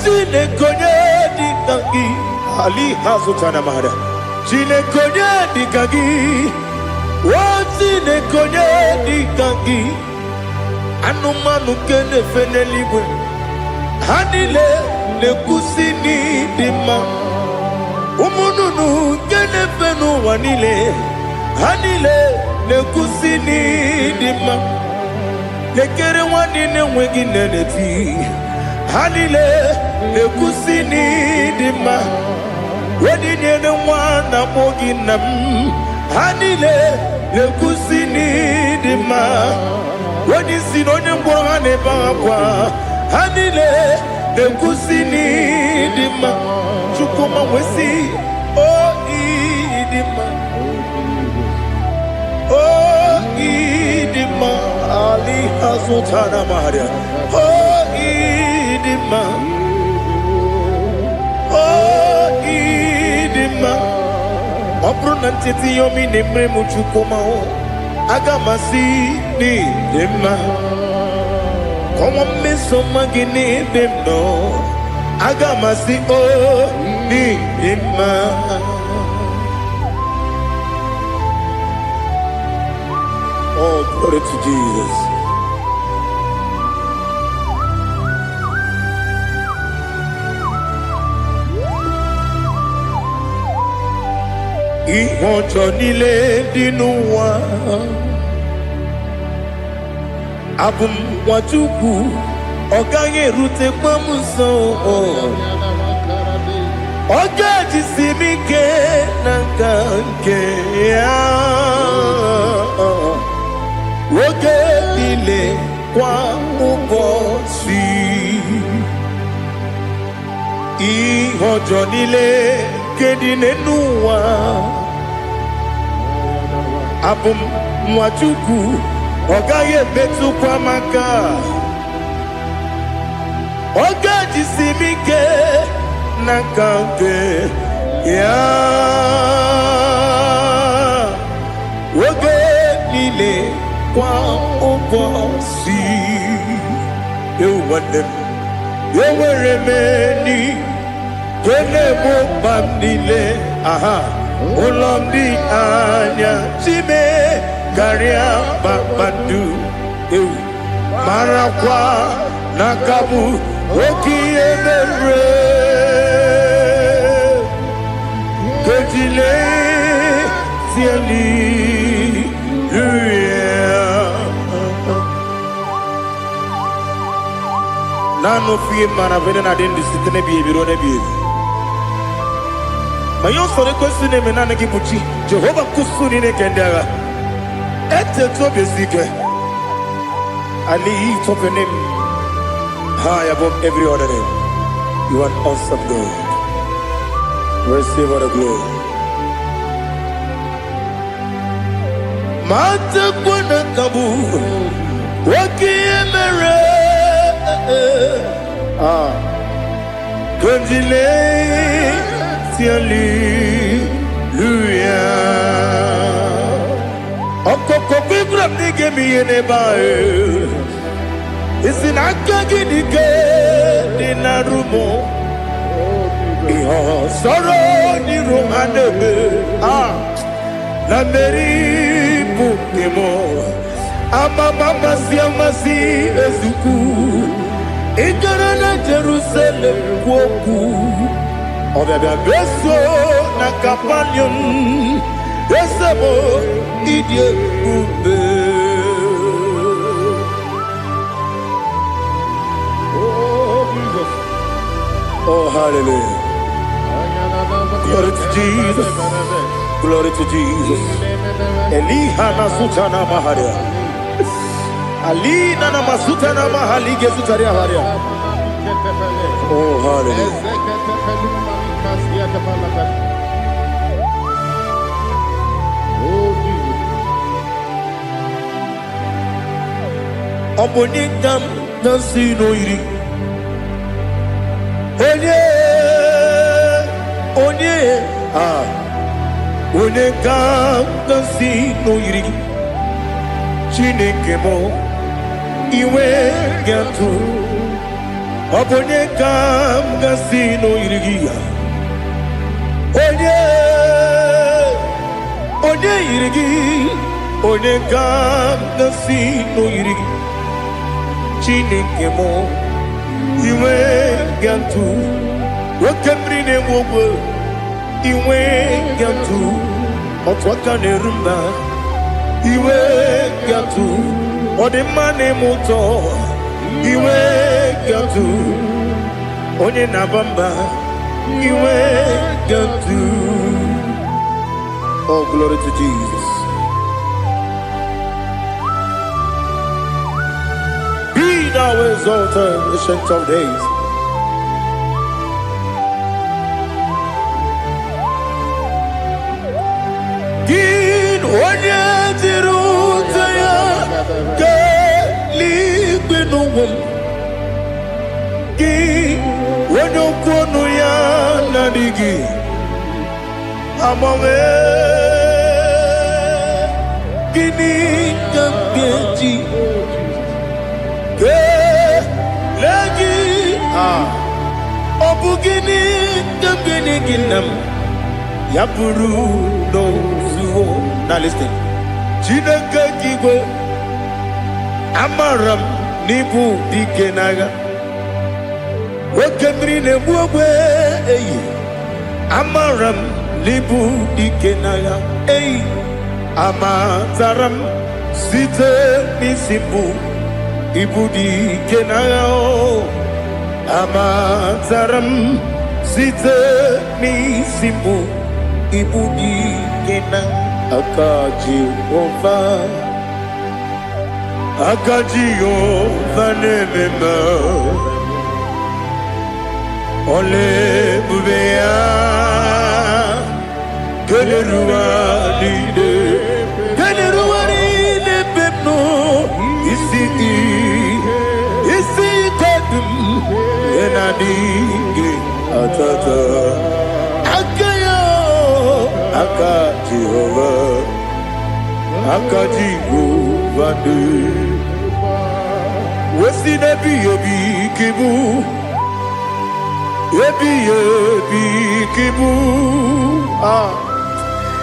Chine konye dikagi. Ali hazutana mahada. Chine konye dikagi. Chine konye dikagi. Anumanu kene feneliwe. Hanile le kusini dima. Umununu kene fenu wanile. Hanile le kusini dima. Lekere wanine wengi neneti. Hanile le kusini dima. Wedi nyene mwana mogi nam Hanile le kusini dima Wedi sinonye mbwangane bangwa Hanile le kusini dima Chukuma wesi Oh idima Oh idima Ali hazutana maria Oh idima Obruna titi yomi nemre muchukoma o Agamasi ni dema Komo meso magini demno Agamasi o ni dema Oh, glory to Jesus. Ìwọ̀njọ́ nílé dínú wa Abùmwàjúkù ọ̀gá yẹ̀rù tẹ pọ́mù sàn Ọjọ́ àjísí mi ké nàkà ké Wókè nílé kwa ụbọ̀ sí Ìwọ̀njọ́ nílé kédi nínú wa Abùmwàjúkù ọ̀gá yẹ̀bẹ̀tù kwamaka Ọ̀gá àjísí mi ké Nakange ya Woge nile kwa ubosi Ewanem Eweremeni Kene mobam nile Aha Ulomdi anya Chime Karia babandu Marakwa Nakabu Oki emere Kejile Tiali Nano fiye maravene na dende sitene biye birone biye Mayon sore kwesine menane kibuchi Jehova kusuni ne kendera Ete tobe sike Ali topenem high above every other name. You are awesome God. Receive all the glory. Mata kwana kabu wakiemere Konjile tiali luya Okoko kikura nige miyene bae Isinaka gidike dina rumo Iho soro ni rumane La meri bukemo Ama mama siamasi ezuku Ikarana Jerusalem woku Obebe beso na kapanion Esemo idye ube Oh Jesus Oh hallelujah Glory to Jesus Glory to Jesus Elihana sutana maharia Alina na masuta na mahali gezutaria haria. Oh hallelujah. Oh Jesus. Obonikam nasino iri. Onye Onekam nasino iri. Chineke mo iwe gatu Obonye kam gasino irigia Onye irigi Onye kam gasino irigi Chineke mo iwe gatu Wakemrine mwogo iwe gatu Otwakane rumba iwe gatu Ode mane moto iwe gatu Onye nabamba iwe gatu Oh glory to Jesus. Be thou exalted, ancient of days. Gin onye tirutaya Liquinum Gin onye kwonu ya nadigi Amame Gini kamgeji Lagi Obu gini kamgeni ginam Yapuru no zuo. Now listen. Chineke kigwe Amaram nibu dikenaga Wakemri ne buwe Amaram nibu dikenaga Amataram site misibu Ibu dikenaga Amataram site misibu Ibu dikenaga Akajihova nemema Ole bubea Keleruaride pepno Isi kodum Enadige atata Akajihova de Wesi nebi yebi kibu Yebi kibu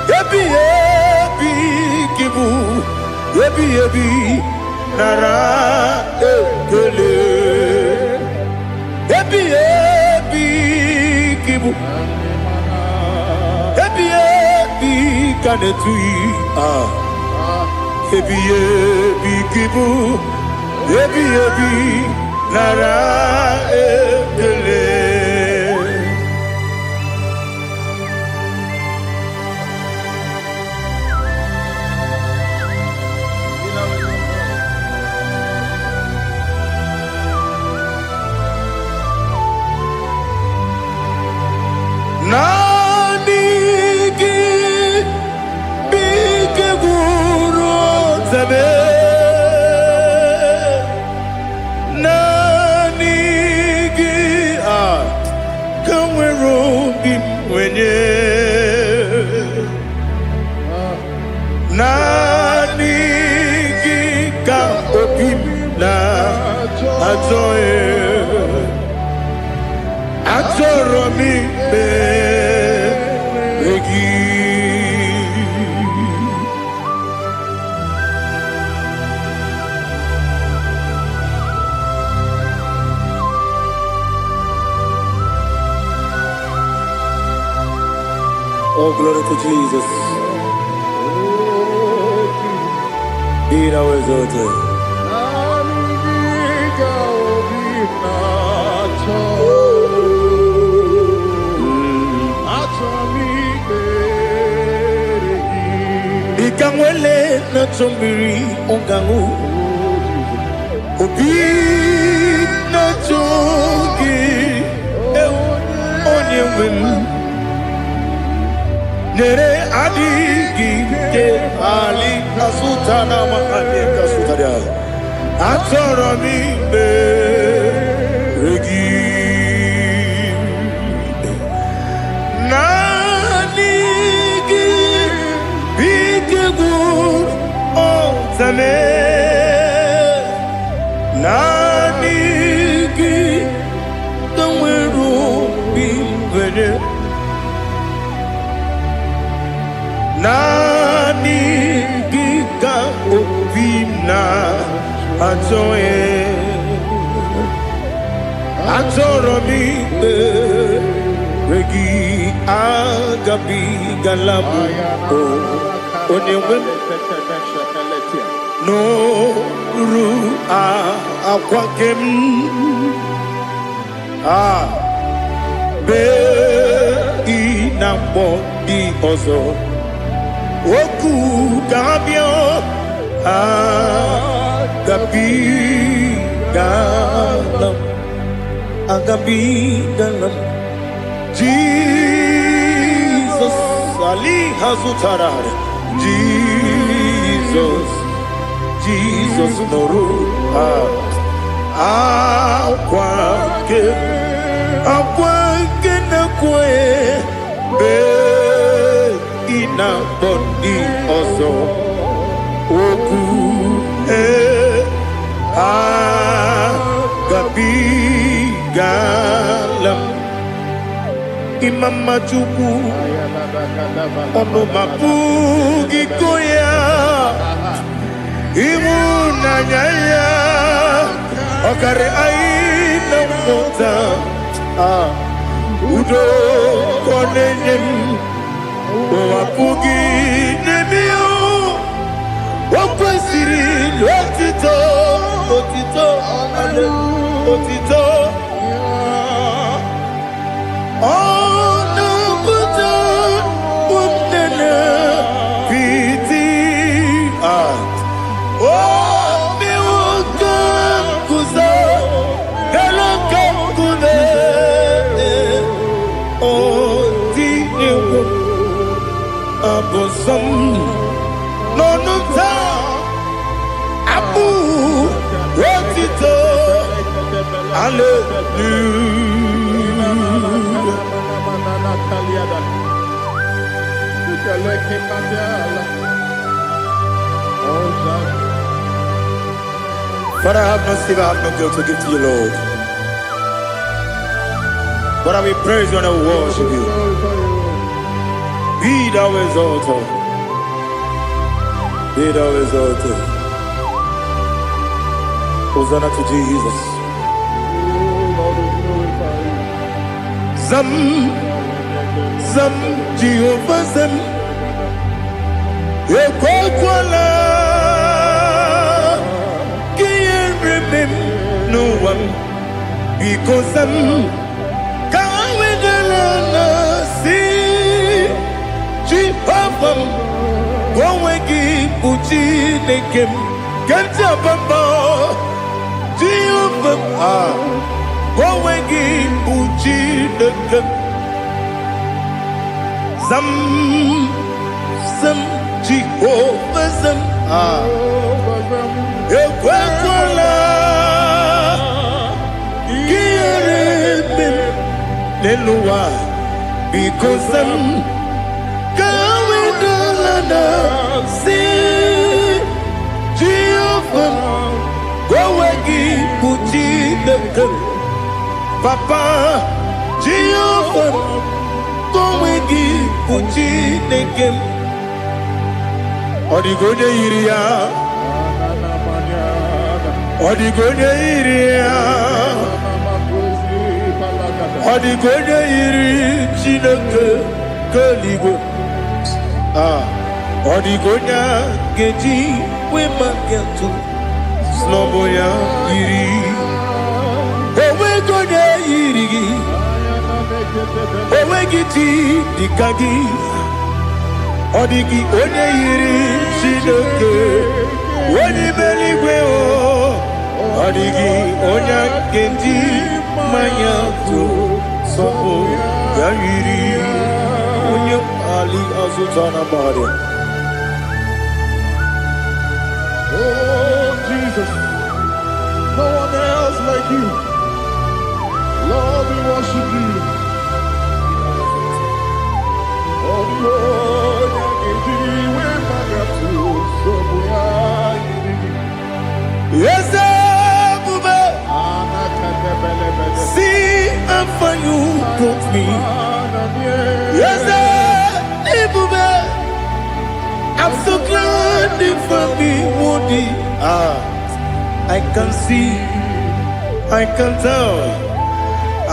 Yebi kibu Yebi nara ekele Yebi kibu Yebi kanetui Yebi kibu Yebi nara ekele onye nani gika opim na ajoe ajoromi begi. Oh, glory to Jesus. Be thou exalted. Ikangwele na chombiri ongangu obi na chogi onye wem nere adigi ke ali asutana makane kasutaria atoro mi be regi nanigi bigegu o zame nanigi kamweru bimvene nani gika opina ajoe ajoromi regi agabi galabu onyewe no ru akwakem be inambo di ozo oku gabio agabi galam Jesus ali hazutarare Jesus noru akwake na kwe be ina boni ozo oku gabi galam imama chuku ono mapugi koya imuna nyaya okare aina mota udo konenyem wapugi nemio wakwesiri lotito otito ono buto umnene piti miwaka kuza galaka kune abosam nonunta abu wotito Father, I have no sin, I have no guilt to give to you, Lord. But I will praise you and I will worship you. Be thou exalted. Be thou exalted. Hosanna to Jesus. Zam Jehovah Zam Ekwakwala Kiyeremim no one because Zam Kawedalana Si Jehovah Wawegi Uchi Nekem Ganja Bamba Jehovah Wawegi Uchi Nekem Zam Jehovah Zam Ekwakwala Kiyeremim Nelua because I'm going to London, see Jehovah, go again, put the Papa, Jehovah, go again, put the game. Odigonya iria, Odigonya iria, Odigonya iri chineke keligo. Odigonya geji we magetu, sloboya iri. Owegonya iri, owegiti dikagi. Odigi onye yiri Chineke onye meligwe o Odigi onye kendi manya to sopo ya yiri onye ali azutana bade. Oh Jesus, no one else like you. Lord, we worship you. Oh Lord, yes, see how far you brought me. Yes, I'm so glad for me, Woody. I can see, I can tell,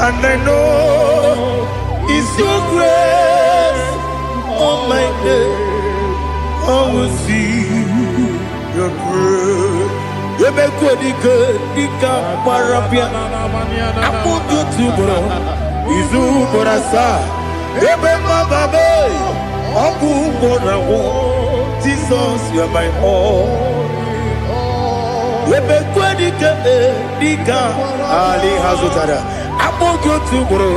and I know it's your grace. Oh my God, I will see your grace. You make good, Dika Parapia. I put you to bro. Izu Borasa. You make my baby. Abu Borawo. Jesus, you're my all. You make good, Dika Ali Hazutara. I put you to bro.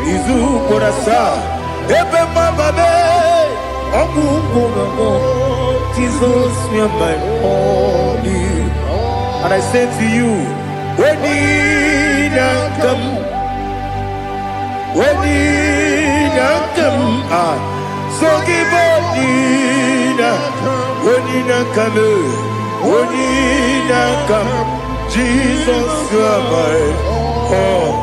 Izu Borasa. You make my baby. Jesus, you're my only. And I say to you, when I come, so give up when I come, Jesus, you're my all.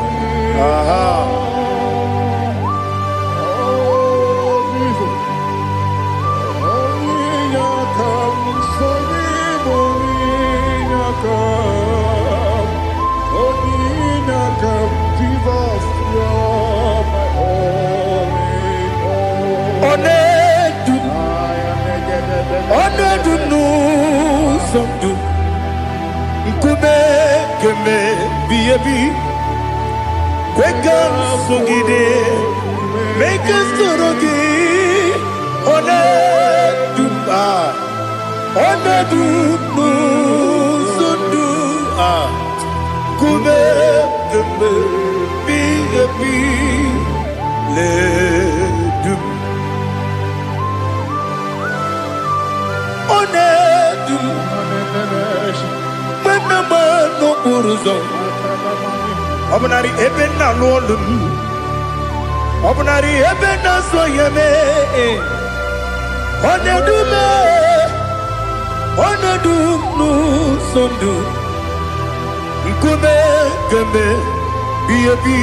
Make us Obnari ebena lolum Obnari ebena soyeme Onedu nu sondu Nkume keme Biebi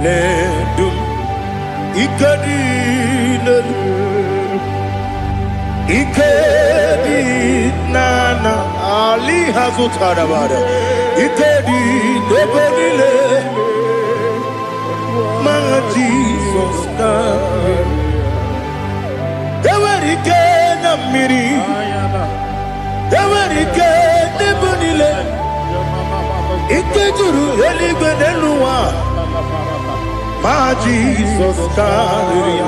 ledum Ikadi nana Ali hazutara bada Ikadi nebenile Manga Jesus kame Ewerike na miri Ewerike nebenile Ikejuru eligwe nenuwa Ma Jesus kame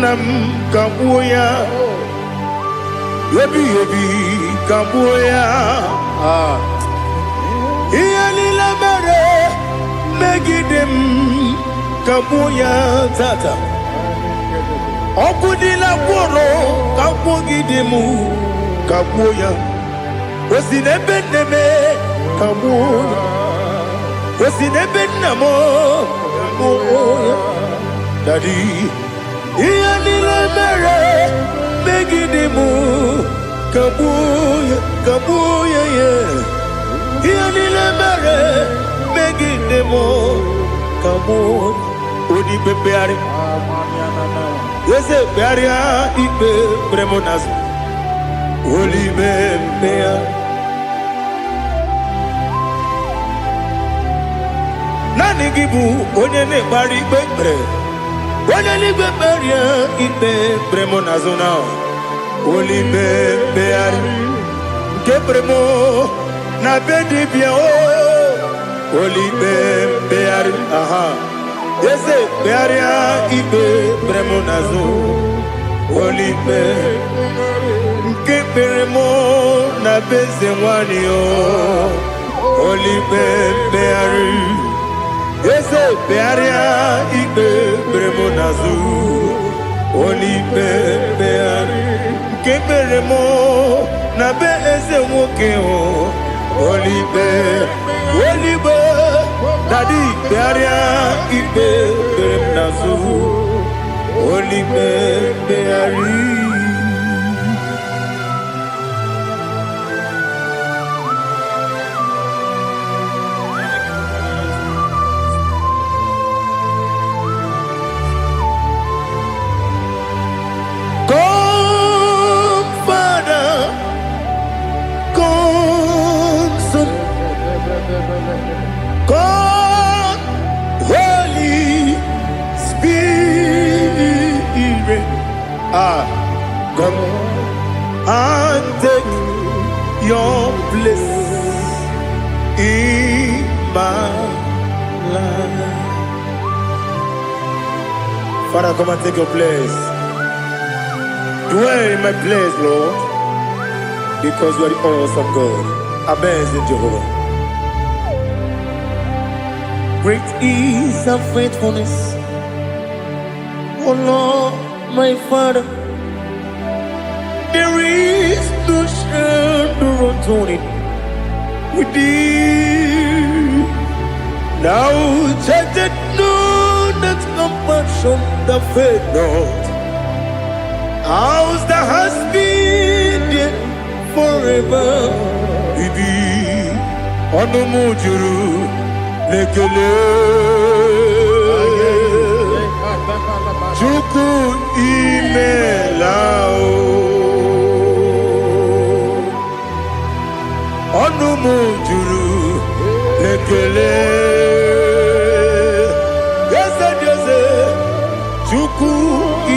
Nam kabuya Yebi kabuya Iyalila mere Megidem kabuya tata Okudila kworo kabugidemu kabuya Osinebenneme kabuya Osinebennamo kabuya Daddy, iya nile mere megidimu kabuya ye. Iya nile mere megidimu kabuya. Odi bebeari, yese bearia ibe bremonas. Oli bebea. Nani gibu onye ne bari bebre. Onye ni beberia ibe bremonazona. Oli bebeari. Kebremo na bedibia o. Oli bebeari. Aha. Yese bearia ibe bremonazo. Oli bebeari. Kebremo na bezewani o. Oli bebeari. Ese bearia ibe bremonazu. Oli beari. Kebremo na be eze nwoke o. Oli be. Daddy bearia ibe bremonazu. Oli beari. God, Holy Spirit, come and take your place in my life. Father, come and take your place. Dwell in my place, Lord, because you are the awesome God. Amazing Jehovah. Great is our faithfulness, oh Lord, my Father. There is no shadow on it within. Now judged no that compassion that faith not. Ours that has been there forever. Bibi Onomujuru Lekele Chuku Imelao Onumujuru Lekele Yese Chuku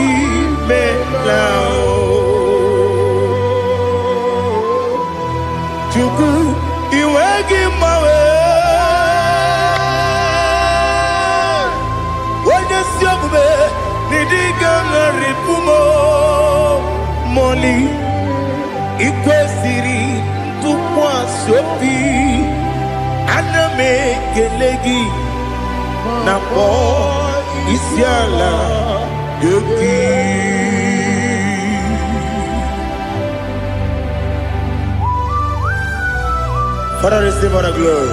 Imelao Chuku Iwegi Mawe Nidigangaripumo Moli Ikwesiri Tukwa Sopi Aname Gelegi Napo Isiala Yoki. Father, receive all the glory,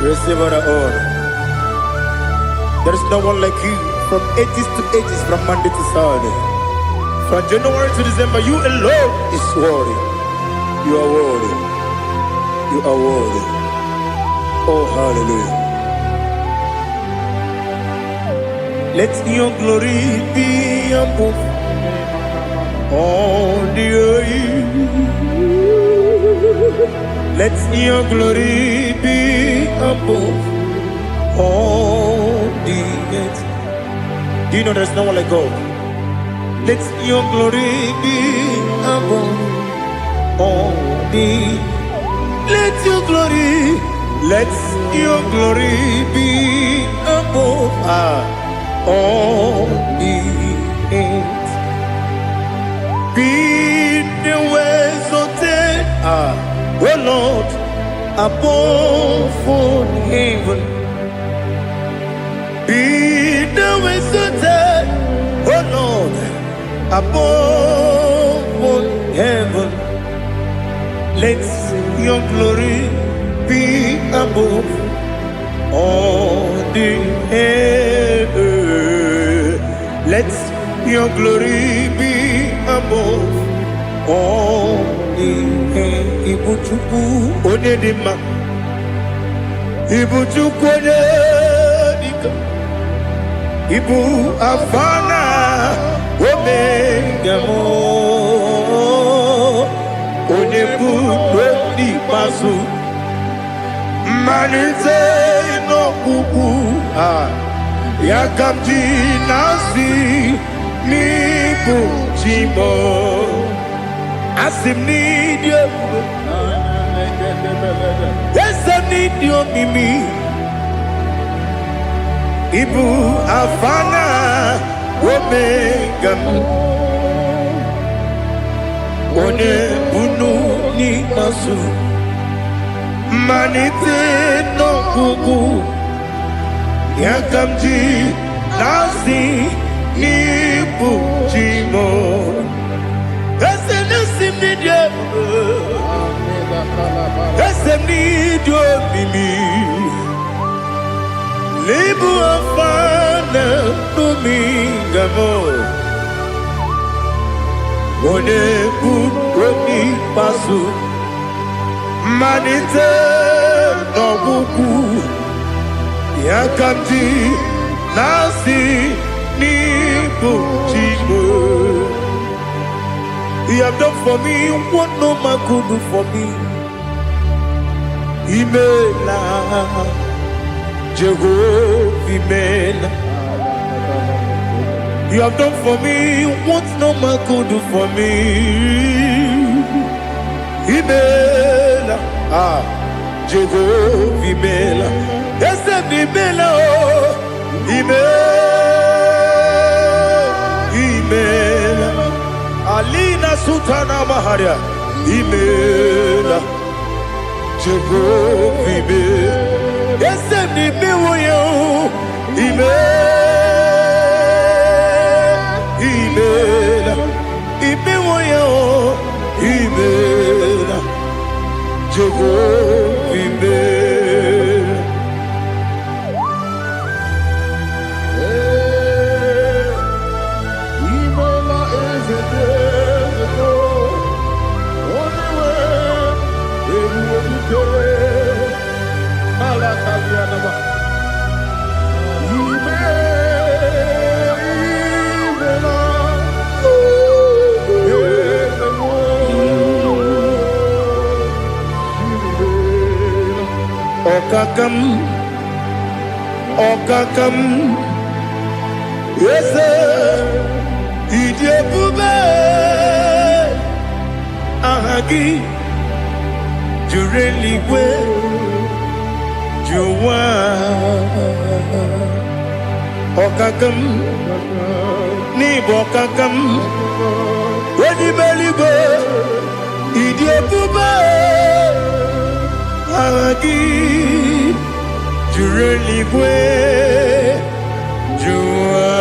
receive all the honor. There is no one like you. From ages to ages, from Monday to Saturday, from January to December, you alone is worthy. You are worthy. You are worthy. Oh, hallelujah. Let your glory be above all the earth. Let your glory be above all the earth. Do you know there's no one like God? Let your glory be above all the. Let your glory be above all the earth. Be the ways of oh Lord, above all heaven. Be the ways of oh Lord, above all heaven. Let your glory be above all the earth. Let your glory be above all. Ibu Chukwu onye dị mma, Ibu Chukwu onye dịka, Ibu Alfa na Omega mo, onye bụ n'ikpeazụ, mmalite n'ọgwụgwụ ya ka m ji na-asị n'ịbụ chi m. Asị m n'ịdị ebube, eze m n'ịdị omimi, Ibu Alfa na Omega m, onye bụ n'ikpeazụ, mmalite n'ọgwụgwụ ya ka m ji na-asị n'ịbụ chi m. Ese n'isi m n'ịdị ebube, ese m n'ịdị omimi, Ibu Alfa na Omega m, onye bụ n'ikpeazụ, mmalite n'ọgwụgwụ ya ka m ji na-asị n'ịbụ chi m. You have done for me what no man could do for me. Imela, Jehovah, Imela. You have done for me what no man could do for me. Imela, Jehovah, Imela. Yes, Imela, Imela. Alina Sutana Maharia, Imela, Jehovah, Imela. Yes, Imela, Imela, Imela, Jehovah, Imela. Okakam, yes, Idiabube, Ahagi, Jureliwe, Juwa, Okakam, Nibokakam, Wedibelibe, Idiabube, Ahagi. Jureligwe, Jua,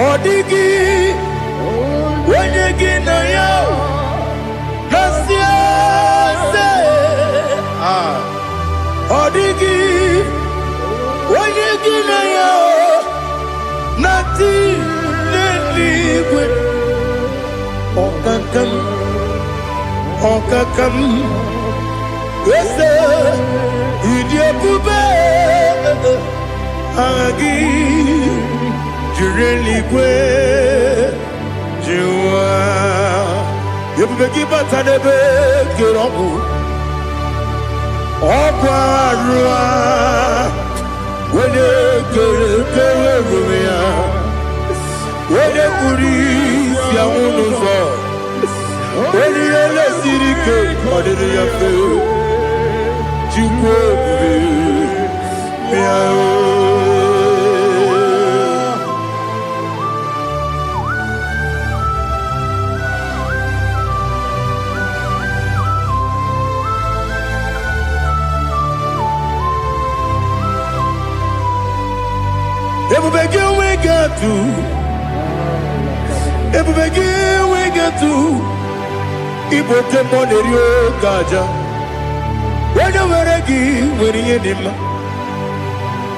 Odigi, Wenegi na yo, Nasia se, Odigi, Wenegi na yo, Nati neligwe, Okakam, Okakam. Yes, Idiabube, Agi, Jureligwe, Jua, Yabubeki Batanebe, Kiroku, Oparua, when you go, when you police, Yamuno, when you let Sirike, or did you feel?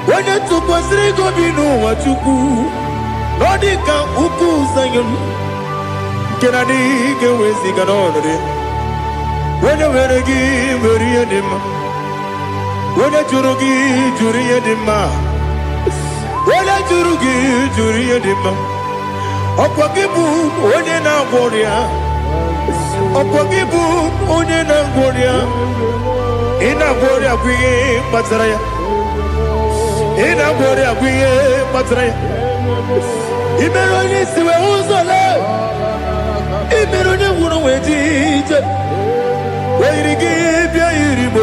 onye tụkwasịrị gị obi n'ụwa Chukwu na ọ dị ka ukwu Zayọn nke na-adịghị ga-eweziga n'ọnọdụ ya. Onye nwere gị nwere ihe dị mma, onye jụrụ gị jụrụ ihe dị mma, onye jụrụ gị jụrụ ihe dị mma. Ọkwa gị bụ onye na-agwọ ọrịa, ọkwa gị bụ onye na-agwọ ọrịa. Ị na-agwọ ọrịa bụ ihe kpatara ya, ị na-agwọ ọrịa bụ ihe kpatara ya. I mere onye isi wee ụzọ lee, I mere onye nwụrụ wee dị ije. Weyiri gị bịa yiri m,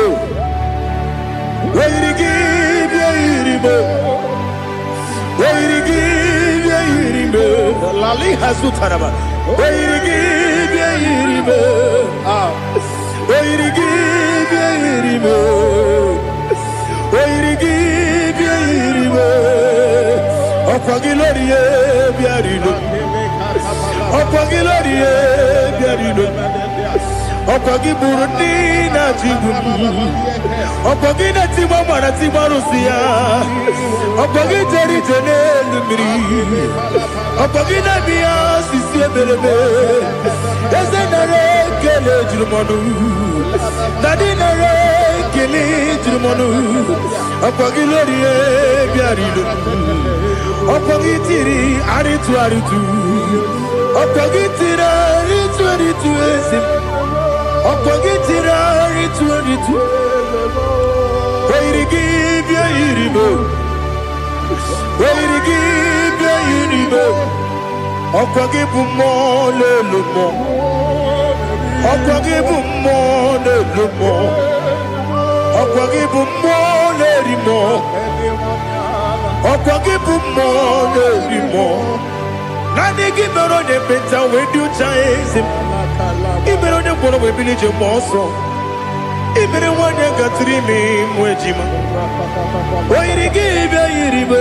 weyiri gị bịa yiri m, weyiri gị bịa yiri m. Lali hazutara ba. Weyiri gị bịa yiri m, weyiri gị bịa yiri m, weyiri gị bịa yiri m. Ọkwa gị lori ye bịa rilo, ọkwa gị lori ye bịa rilo. Ọkwa gị bụrụ ndị na-achịgbu m, ọkwa gị na-etigba mara tigba arụsị ya, ọkwa gị jere ije n'elu mmiri, ọkwa gị na-abịa ya sisi emereme. Eze nara ekele juru m ọnụ, na dị nara ekele juru m ọnụ. Ọkwa gị lori ihe bịara ilo, ọkwa gị tiri arịtụ arịtụ, ọkwa gị tiri arịtụ arịtụ ezi m. Ọkwa gị tiri arịtụ arịtụ, weyiri gị bịa yiri m, weyiri gị bịa yiri m. Ọkwa gị bụ mmụọ n'elu mmụọ, ọkwa gị bụ mmụọ n'elu mmụọ, ọkwa gị bụ mmụọ na-eri mmụọ, ọkwa gị bụ mmụọ na-eri mmụọ. Naanị gị mere onye ekpenta wee dị ụcha eze m. I mere onye gwọrọ wee bili ije mmụọ ọsọ. I mere nwanyị gatụrụ ime mụ ejima. Oyiri gị bịa yiri m,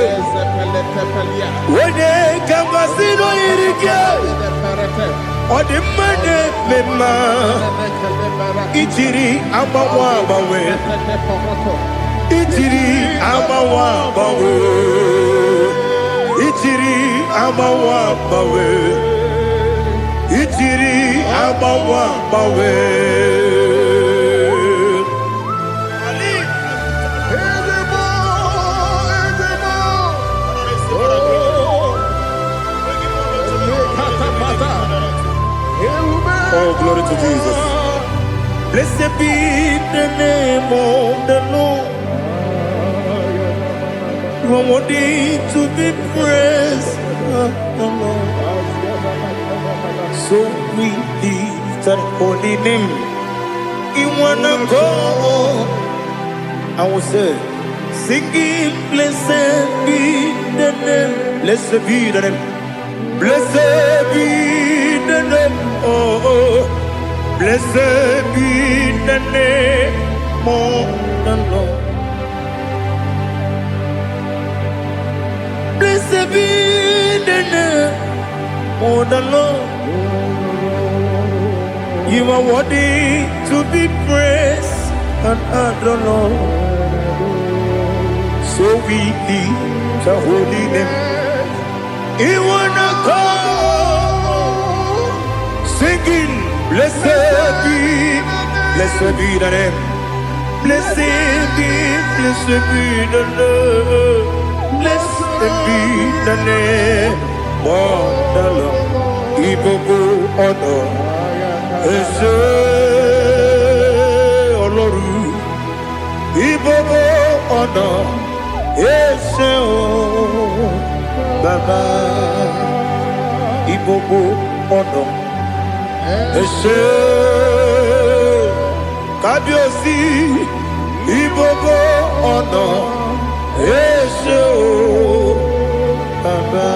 onye ka mmasị na oyiri gị. Ọ dị mma na-eme mma, ijiri agbanwe agbanwe, ijiri agbanwe agbanwe, ijiri agbanwe agbanwe, ijiri agbanwe agbanwe. Oh, glory to Jesus. Blessed be the name of the Lord. You are worthy to be praised, the Lord. So we lift that holy name. You wanna go? I will say, singing, blessed be the name, blessed be the name, blessed be the name, oh, blessed be the name of the Lord. Blessed be the name of the Lord. You are worthy to be praised and adored, Lord. So we lift the holy name. You wanna go singing, blessed be the name, blessed be the Lord, blessed be the name of the Lord. Ibobo honor, ese oloru. Ibobo honor, ese o Baba. Ibobo honor, ese Kabiosi. Ibobo honor, ese o Baba.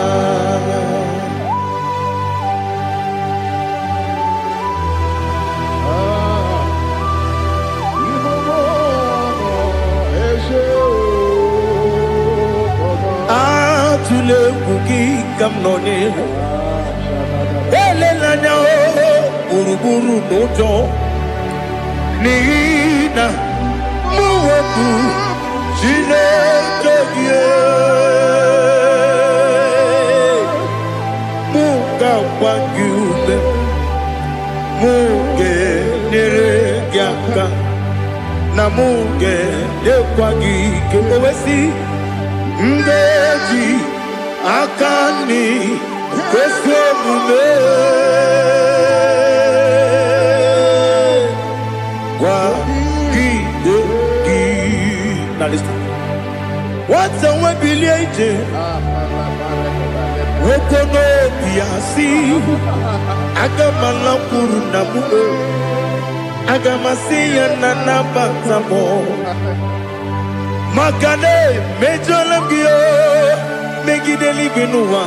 Atule kuki kamnoni, elelanya buruburu nojo, nina muwetu chile kebie. Wagyume Muge Neregiaka Na muge Nekwagike Owesi Ngeji Akani Kwesomume Wagideki. Now listen. What's a webiliate? Wokono biasi. Agamala kurunamu. Agamasiya nanabatamo. Makane mejolambio. Megideli benua.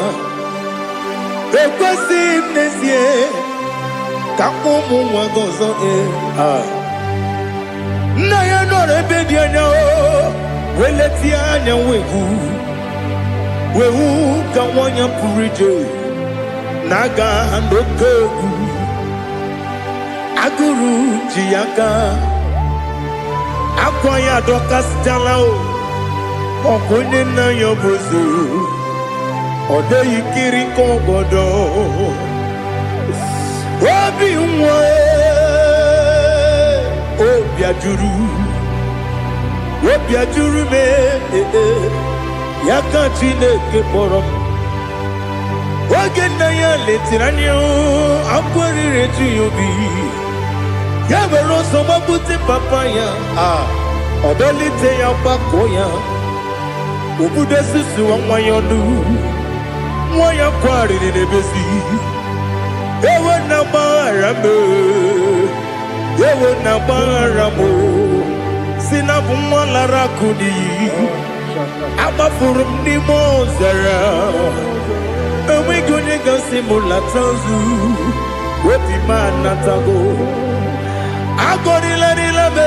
Ekwasi mnesie. Kakumu wagozo na ya no rebedi anya o weleti anya wehu ka wanya purije naga ndoku aguru jiyaka akwa ya doka stala o okunye na yobozu odo yikiri kogodo obi nwa obiajuru me yaka Chineke kpọrọ m oge nna ya letiri anya akwarịrị eju ya obi ya were ọsọ gbapute papa ya ọdọlite ya gbakọ ya obodo susuwa nwa ya ọnụ nwa ya kwarịrị n'ebezi ewe na gbaghara m ewe na gbaghara m si na bụ nwa lara kudi agbafuru m n'ime ọzara enweghị onye gasị m lata ozu obi m anatago agọrịlarịla m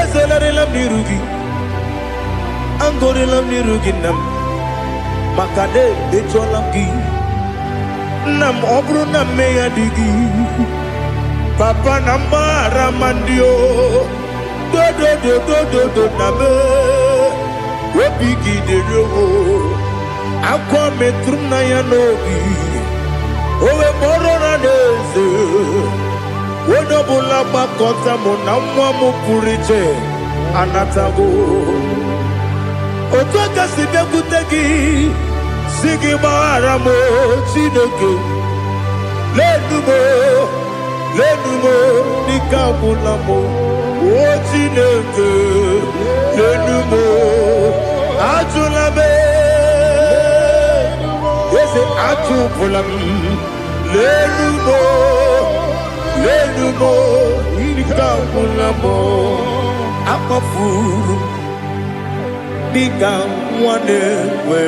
ezelarịla m n'iru gị agọrịla m n'iru gị nna m maka na echọla m gị nna m ọ bụrụ na mmehie dị gị papa na mgbaghara ma ndị o dodododododo na me obi gị dịrị o akwa metụrụ na ya n'obi owe kpọrọ na n'eze onye ọbụla gbakọta mụ na nwa m pụrụ iche anatago otu aka si bịakwute gị si gị gbaghara m Chineke lenumo dịka agwụla m o Chineke lenumo ajụla m eze ajụpụla m lenumo dịka agwụla m akpafuru dịka nwa na-enwe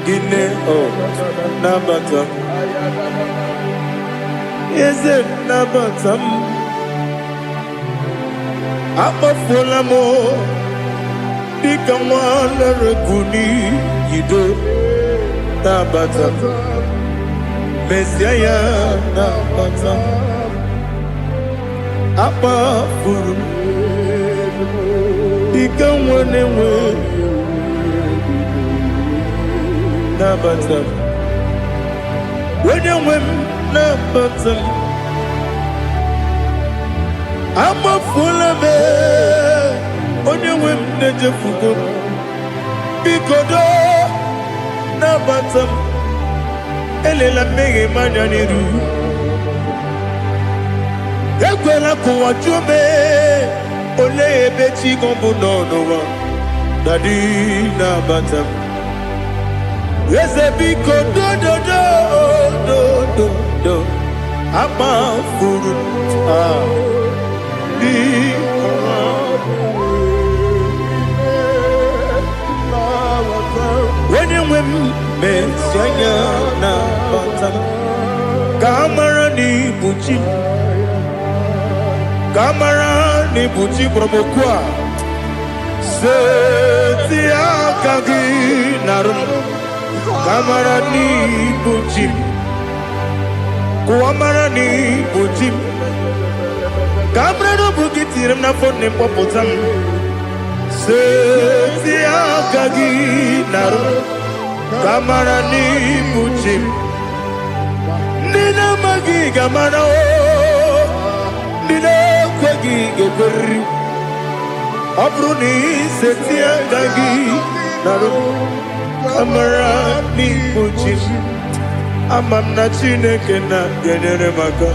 gịnị nabata eze nabata m akpafuola m dịka nwa na-ereguni yido nabata mesia ya nabata akpafuru dịka nwa na-enwe nabata onye nwe m nabata m amafuola m onye nwe m na-ejefugo m biko do nabata m elela mmehie m anya n'iru ekwela ka ụwa jụọ m olee ebe chi gị bụ nọ n'ụwa dadi nabata m eze biko do amafuru onye nwe m mesi anya na bata ka amara n'ibu chi ka amara n'ibu chi kpọrọmokwu a seti aka gị narụ kamara n'ibu chi kuamara n'ibu chi kamara n'obu gị tiri m n'afọ na-ekpọpụta m seti aka gị narụ Kamara ni muchim. Nina magi kamara o. Nina kwagi gekuri. Abruni setia gagi. Naro. Kamara ni muchim. Amam na chineke na genere maka.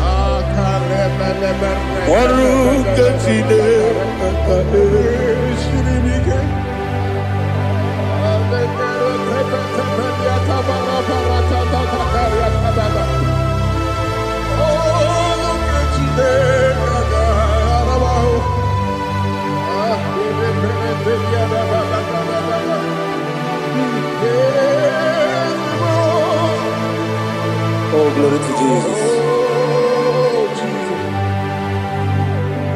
Oru kachine kakade. Oh, glory to Jesus.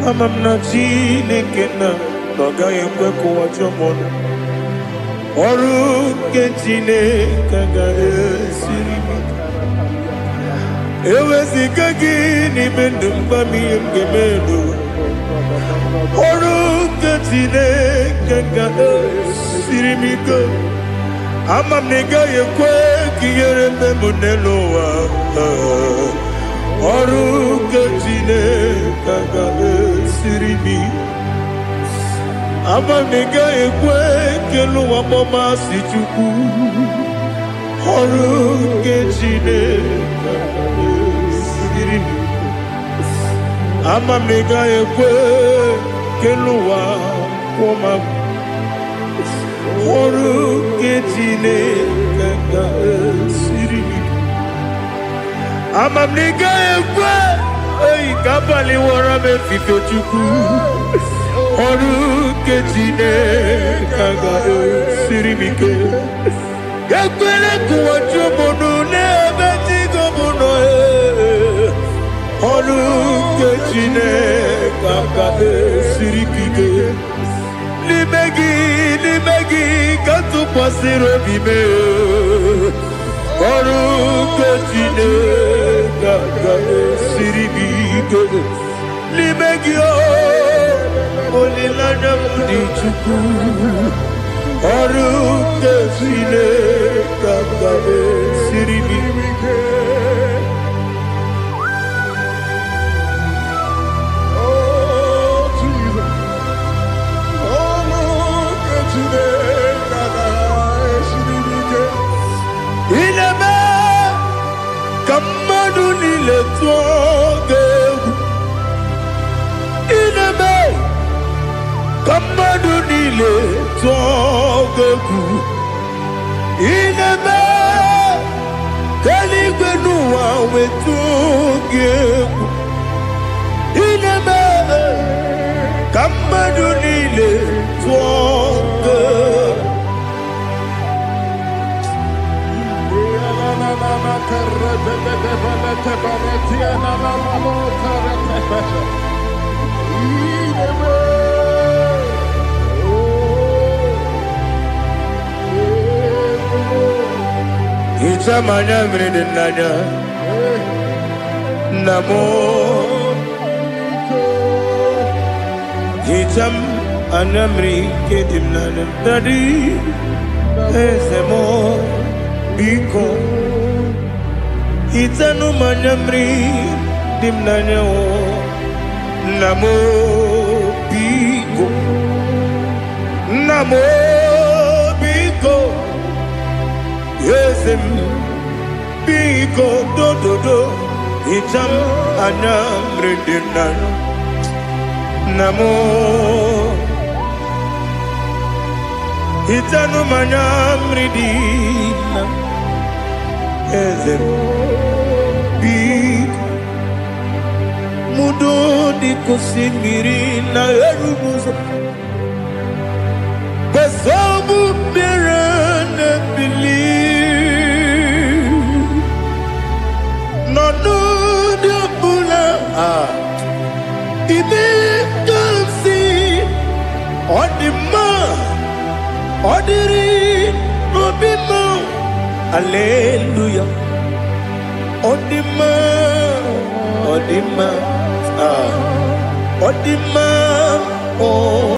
Amam na chineke na noga yekwe kuwa chomono. Oru kechine kagare sirimi. Ewezi kagi ni mendumba miyemgemelo. Oru kechine kagare sirimi go. Amam nega yekwe kiyere memunelo wa. Oru kechine kagare sirimi. Amam nega yekwe kelu wa mama si chuku. Oru kechine kagare sirimi. Amam nega yekwe kelu wa mama. Oru kechine kagare sirimi. Amam nega yekwe ei kabali wara me fifo chuku. Oru kechine kagare sirimi ke. Yakwele kuwa chomono ne betigo mono e. Oru kechine kagare sirimi ke. Limegi kantu pasiro bime. Oru kechine kagare sirimi ke. Limegi o olilana mudi chuku. Oru kechine kagare sirimi ke. Oh Jesus, oru kechine kagare sirimi ke. Ineme kamadu nile tuoge. Ineme kamadu nile tuogeku. Ineme kaligwenu wawe tuogeku. Ineme kamadu nile tuogeku. Itamanya mridinanya namo. Itam anamri kedimnanya dadi ezemo biko. Itanu manyamri dimnanya o namo biko. Namo biko. Yesem biko do do do. Itam anamri dimnanya namo. Itanu manyamri dimnanya ezem biko. Mudo di kusimiri na erumuzo. Besobu birane believe. No de bula. Ibe kansi. Odima. Odiri. Obima. Hallelujah. Odima. Odima. Odima. Oh.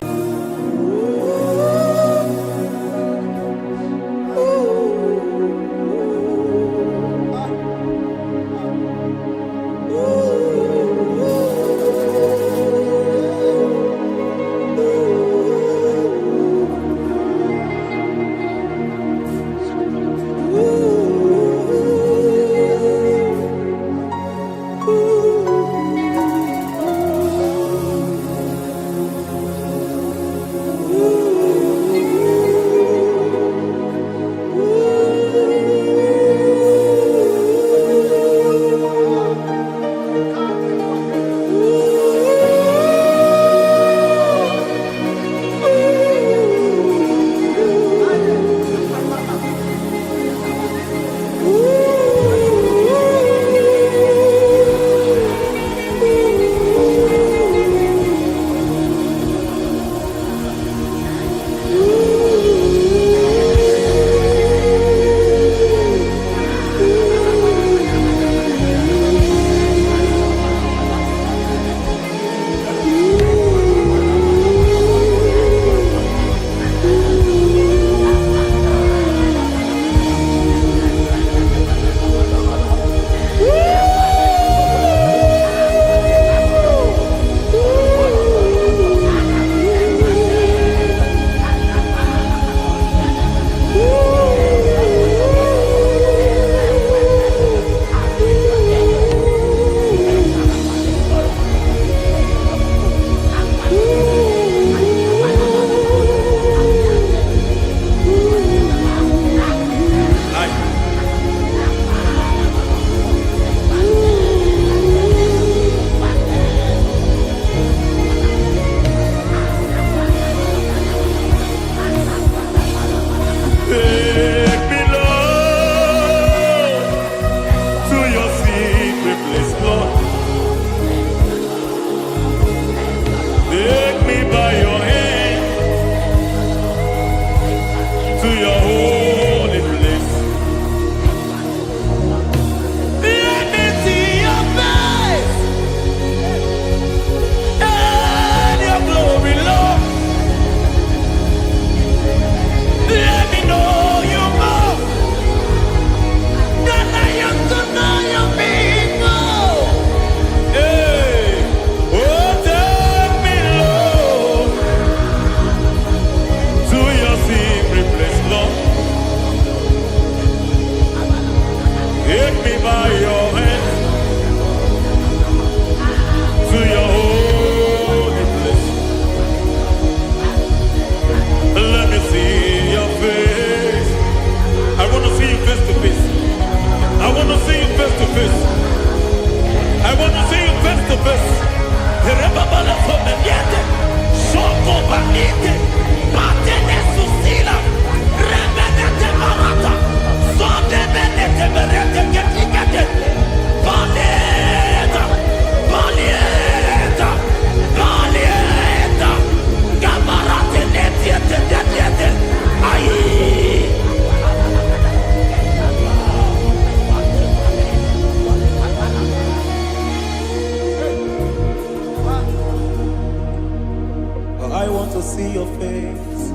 ways.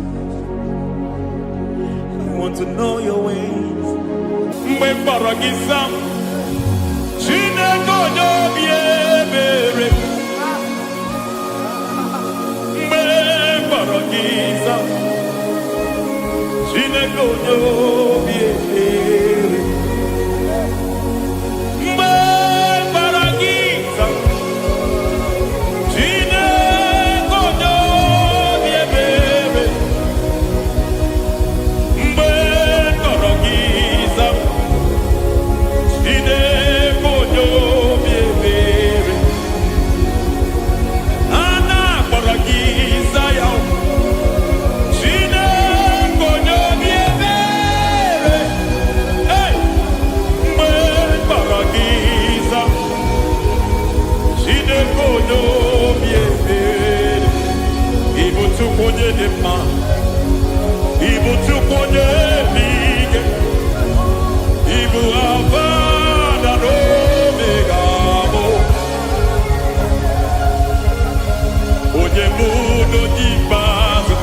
I want to know your ways. Mgbe mkpọrọ gị zam, Chineke onye obi ebere. Mgbe mkpọrọ gị zam, Chineke onye obi ebere. Mgbe mkpọrọ gị zam, Chineke onye obi ebere. Mgbe mkpọrọ gị zam, Chineke onye obi ebere. A na-akpọrọ gị Zion, Chineke onye obi ebere. Hey! Mgbe mkpọrọ gị zam, Chineke onye obi ebere. Ị bụ Chukwu onye dị mma, ị bụ Chukwu onye ebighị. Ị bụ Alfa na Omega bụ onye bụ n'ikpeazụ,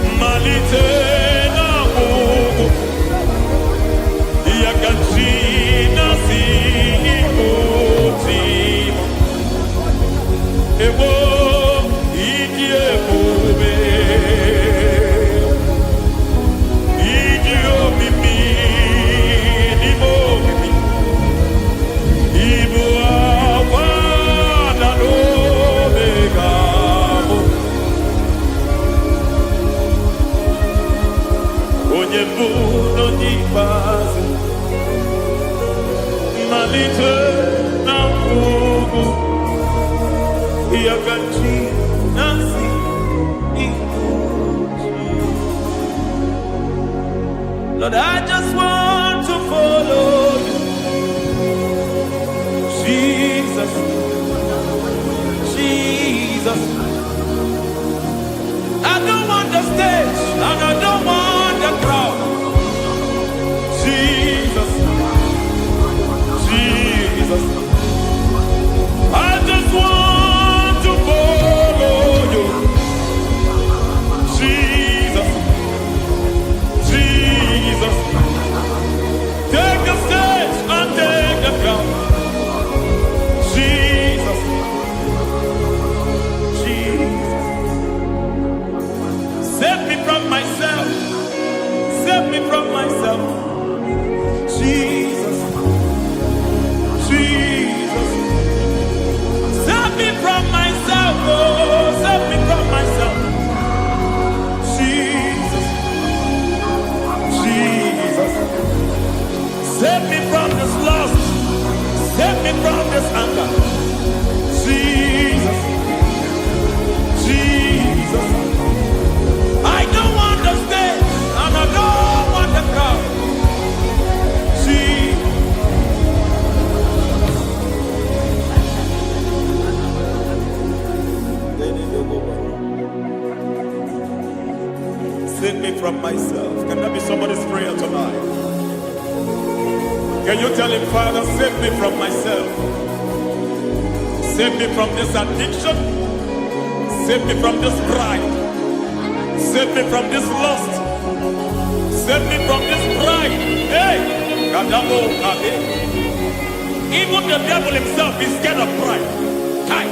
mmalite na ọgwụgwụ, ya ka chi na-asị otima. Ewo ịdị ebube, ịdị omimi n'ime omimi. Ị bụ Alfa na Omega bụ onye bụ n'ikpeazụ, mmalite na ọgwụgwụ, ya ka chi na-asị Lord, I just want to follow you, Jesus, Jesus. I don't want the stage and I don't want the crowd. Jesus, Jesus. I just want to follow you, Jesus, Jesus. Take the stage and take the crown. Jesus, Jesus. Save me from myself. Save me from myself. Jesus, Jesus. Save me from myself. Oh, save me from myself. Jesus, Jesus. Save me from this lust. Save me from this anger. Jesus, Jesus. I don't want the stage and I don't want the crowd. Jesus. Save me from myself. Can that be somebody's prayer tonight? Can you tell him, Father, save me from myself. Save me from this addiction. Save me from this pride. Save me from this lust. Save me from this pride. Hey! Kadamo Kabe. Even the devil himself is scared of pride. Hi.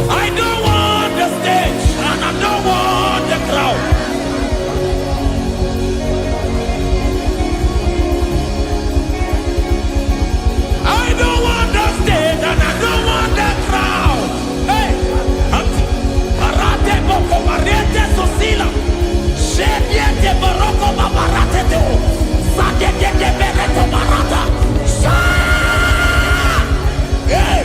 I don't want the stage and I don't want the crowd. I don't want the stage and I don't want the crowd. Hey, Barate Boko Barete Sosila. Shediete Baroko Babarate Teo. Sadete Bereto Barata. Hey!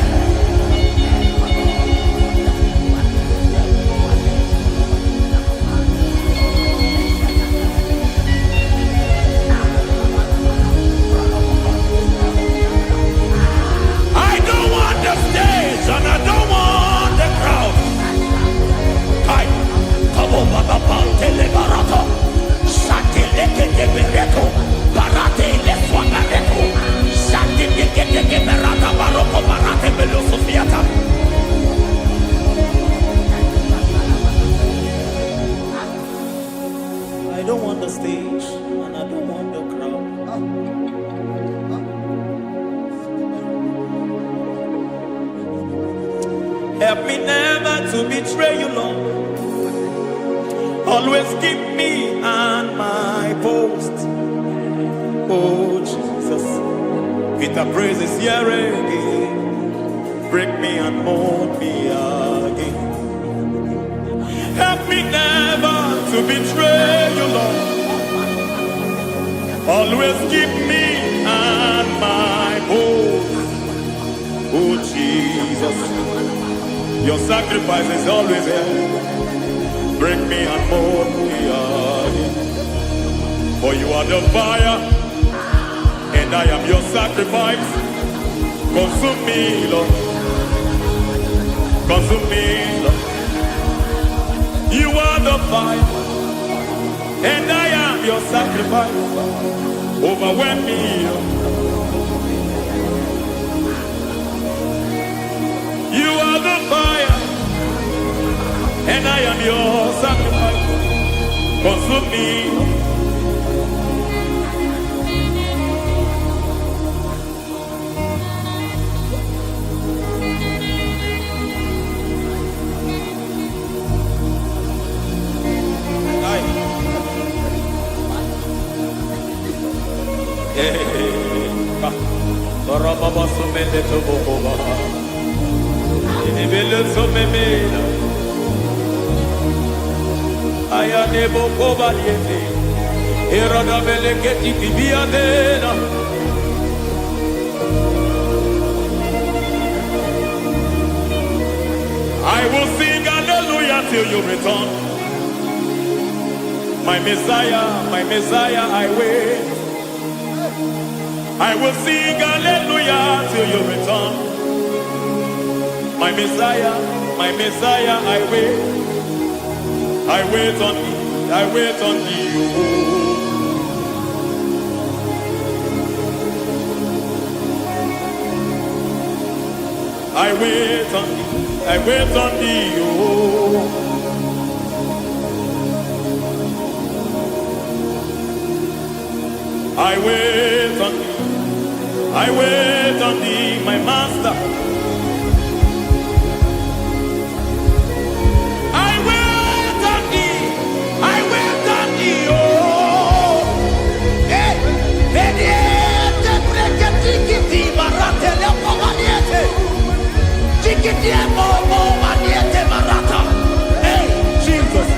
the stage and I don't want the crowd. Help me never to betray you, Lord. Always keep me on my post. Oh Jesus, with the praises here again, break me and mold me again. Help me never to betray you, Lord. Always keep me on my post. Oh Jesus, your sacrifice is always there. Break me and mold me again. For you are the fire, and I am your sacrifice. Consume me, Lord. Consume me, Lord. You are the fire, and I am your sacrifice. Overwhelm me, Lord. You are the fire, and I am your sacrifice. Consume me. Baba sumende to boba. Inibele sumemela. Aya nebo koba yete. Erada meleketi tibiadena. I will sing hallelujah till you return. My Messiah, I wait. I will sing hallelujah till you return. My Messiah, I wait. I wait on thee, I wait on thee. I wait on thee, I wait on thee. Oh. I wait on thee. I wait on thee, my master. I wait on thee. I wait on thee, oh. Hey, mediete breke tikiti marate lepo maniete. Tikiti mo maniete marata. Hey, Jesus.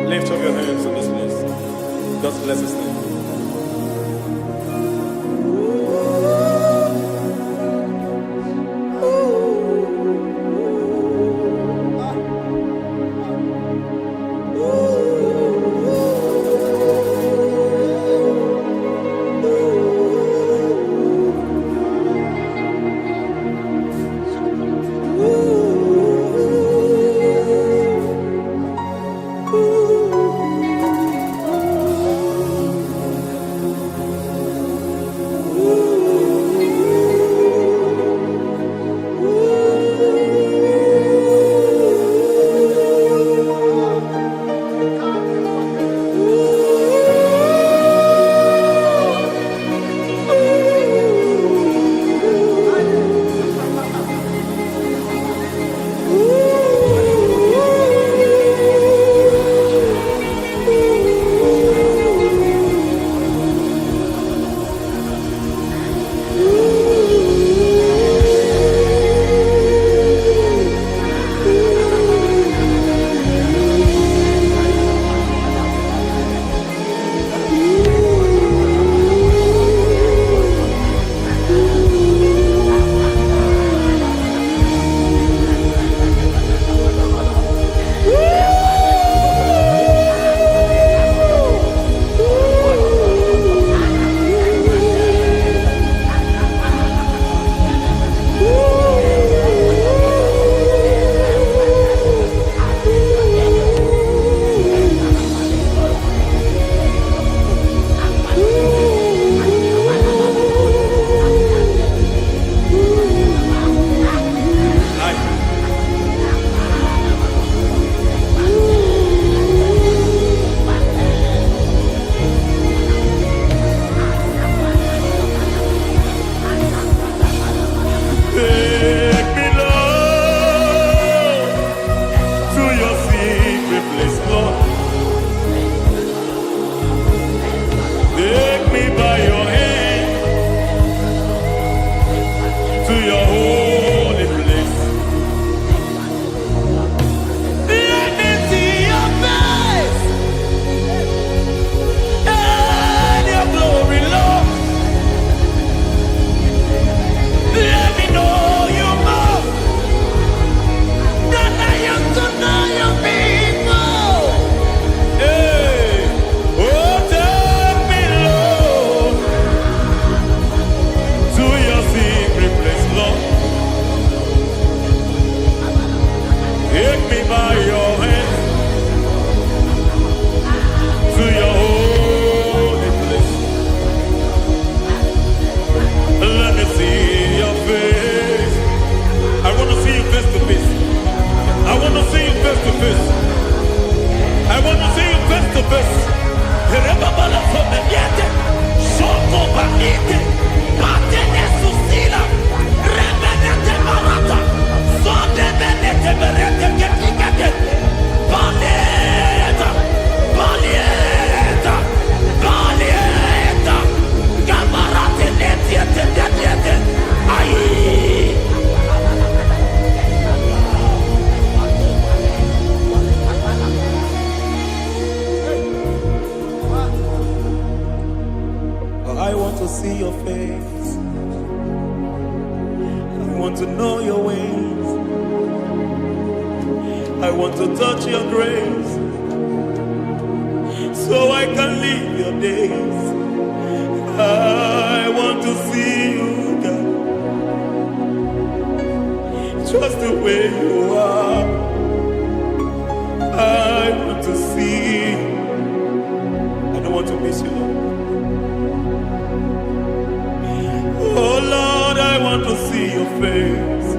Lift up your hands in this place. God bless his name. I want to see your face. I want to know your ways. I want to touch your grace, so I can live your days. I want to see you, God, just the way you are. I want to see you. I don't want to miss you, Lord. Oh Lord, I want to see your face.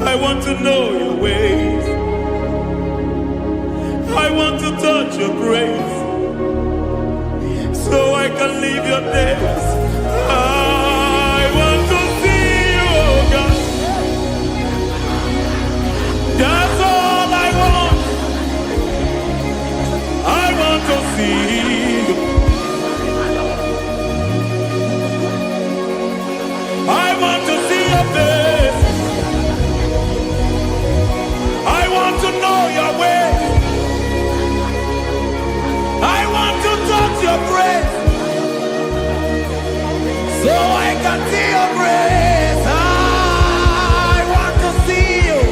I want to know your ways. I want to touch your grace, so I can live your days. I want to see you, oh God. That's all I want. I want to see you. I want to see your face. I want to know your way. I want to touch your grace, so I can see your grace. I want to see you,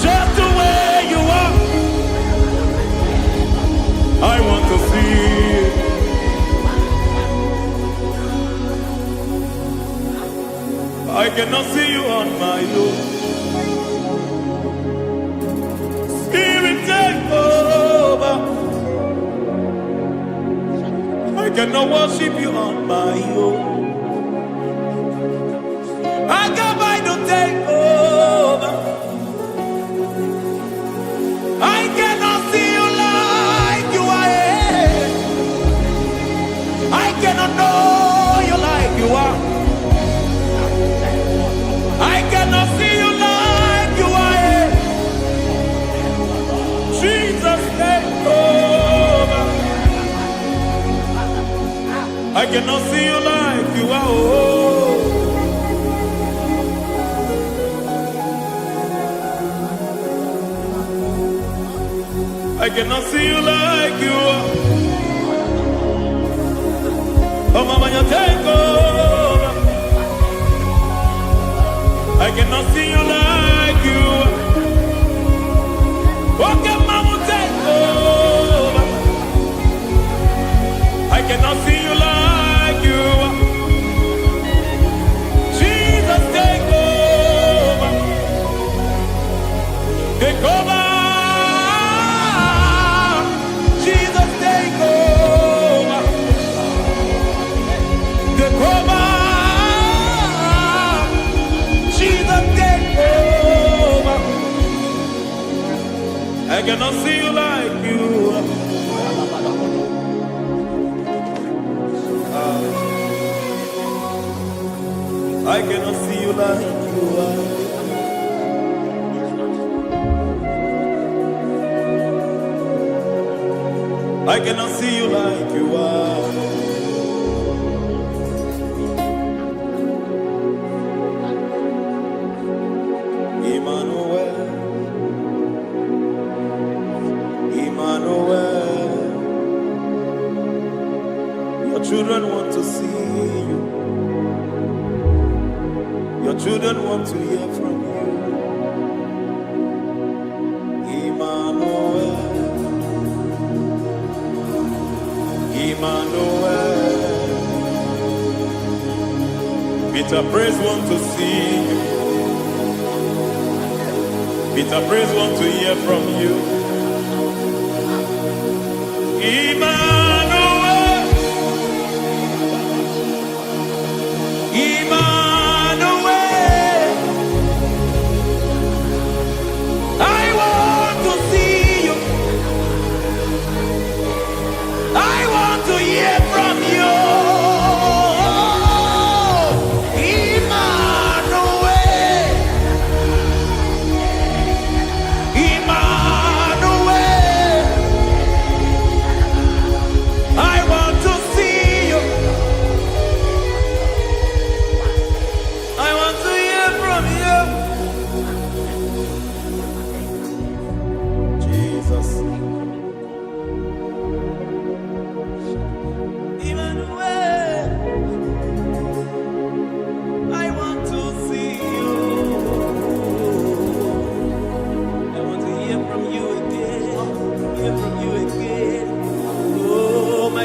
just the way you are. I want to see you. I cannot see you on my own. Spirit, take over. I cannot worship you on my own. I can buy to take over. I cannot see you like you are. I cannot know you like you are. I cannot see you like you are. Jesus, take over. I cannot see you like you are. Oh. I cannot see you like you are. Oh, Mama, you take over. I cannot see you like you. Okay, Mama, take over. I cannot see you like you. Jesus, take over. Take over. Jesus, take over. Take over. I cannot see you like you. I cannot see you like you are. I cannot see you like you are. Emmanuel. Your children want to see you. Your children want to hear from you. Emmanuel. Emmanuel. Peter Praise want to see you. Peter Praise want to hear from you. Emmanuel, Emmanuel, I want to see you.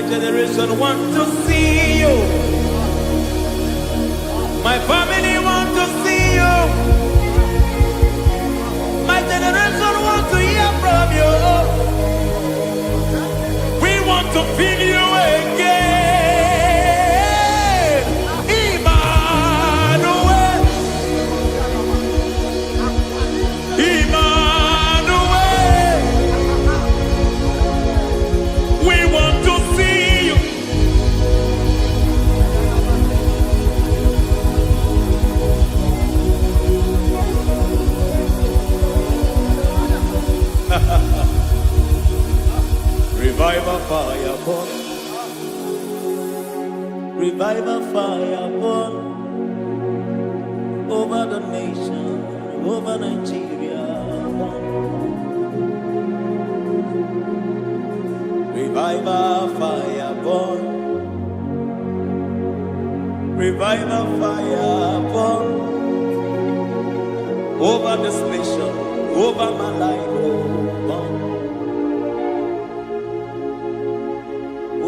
generation want to see you. My family want to see you. My generation want to hear from you. We want to feel you again. Emmanuel. Emmanuel. We want to see you. Revival fire burn. Revival fire burn over the nation, over Nigeria. Revival fire burn. Revival fire burn over this nation, over my life. Burn.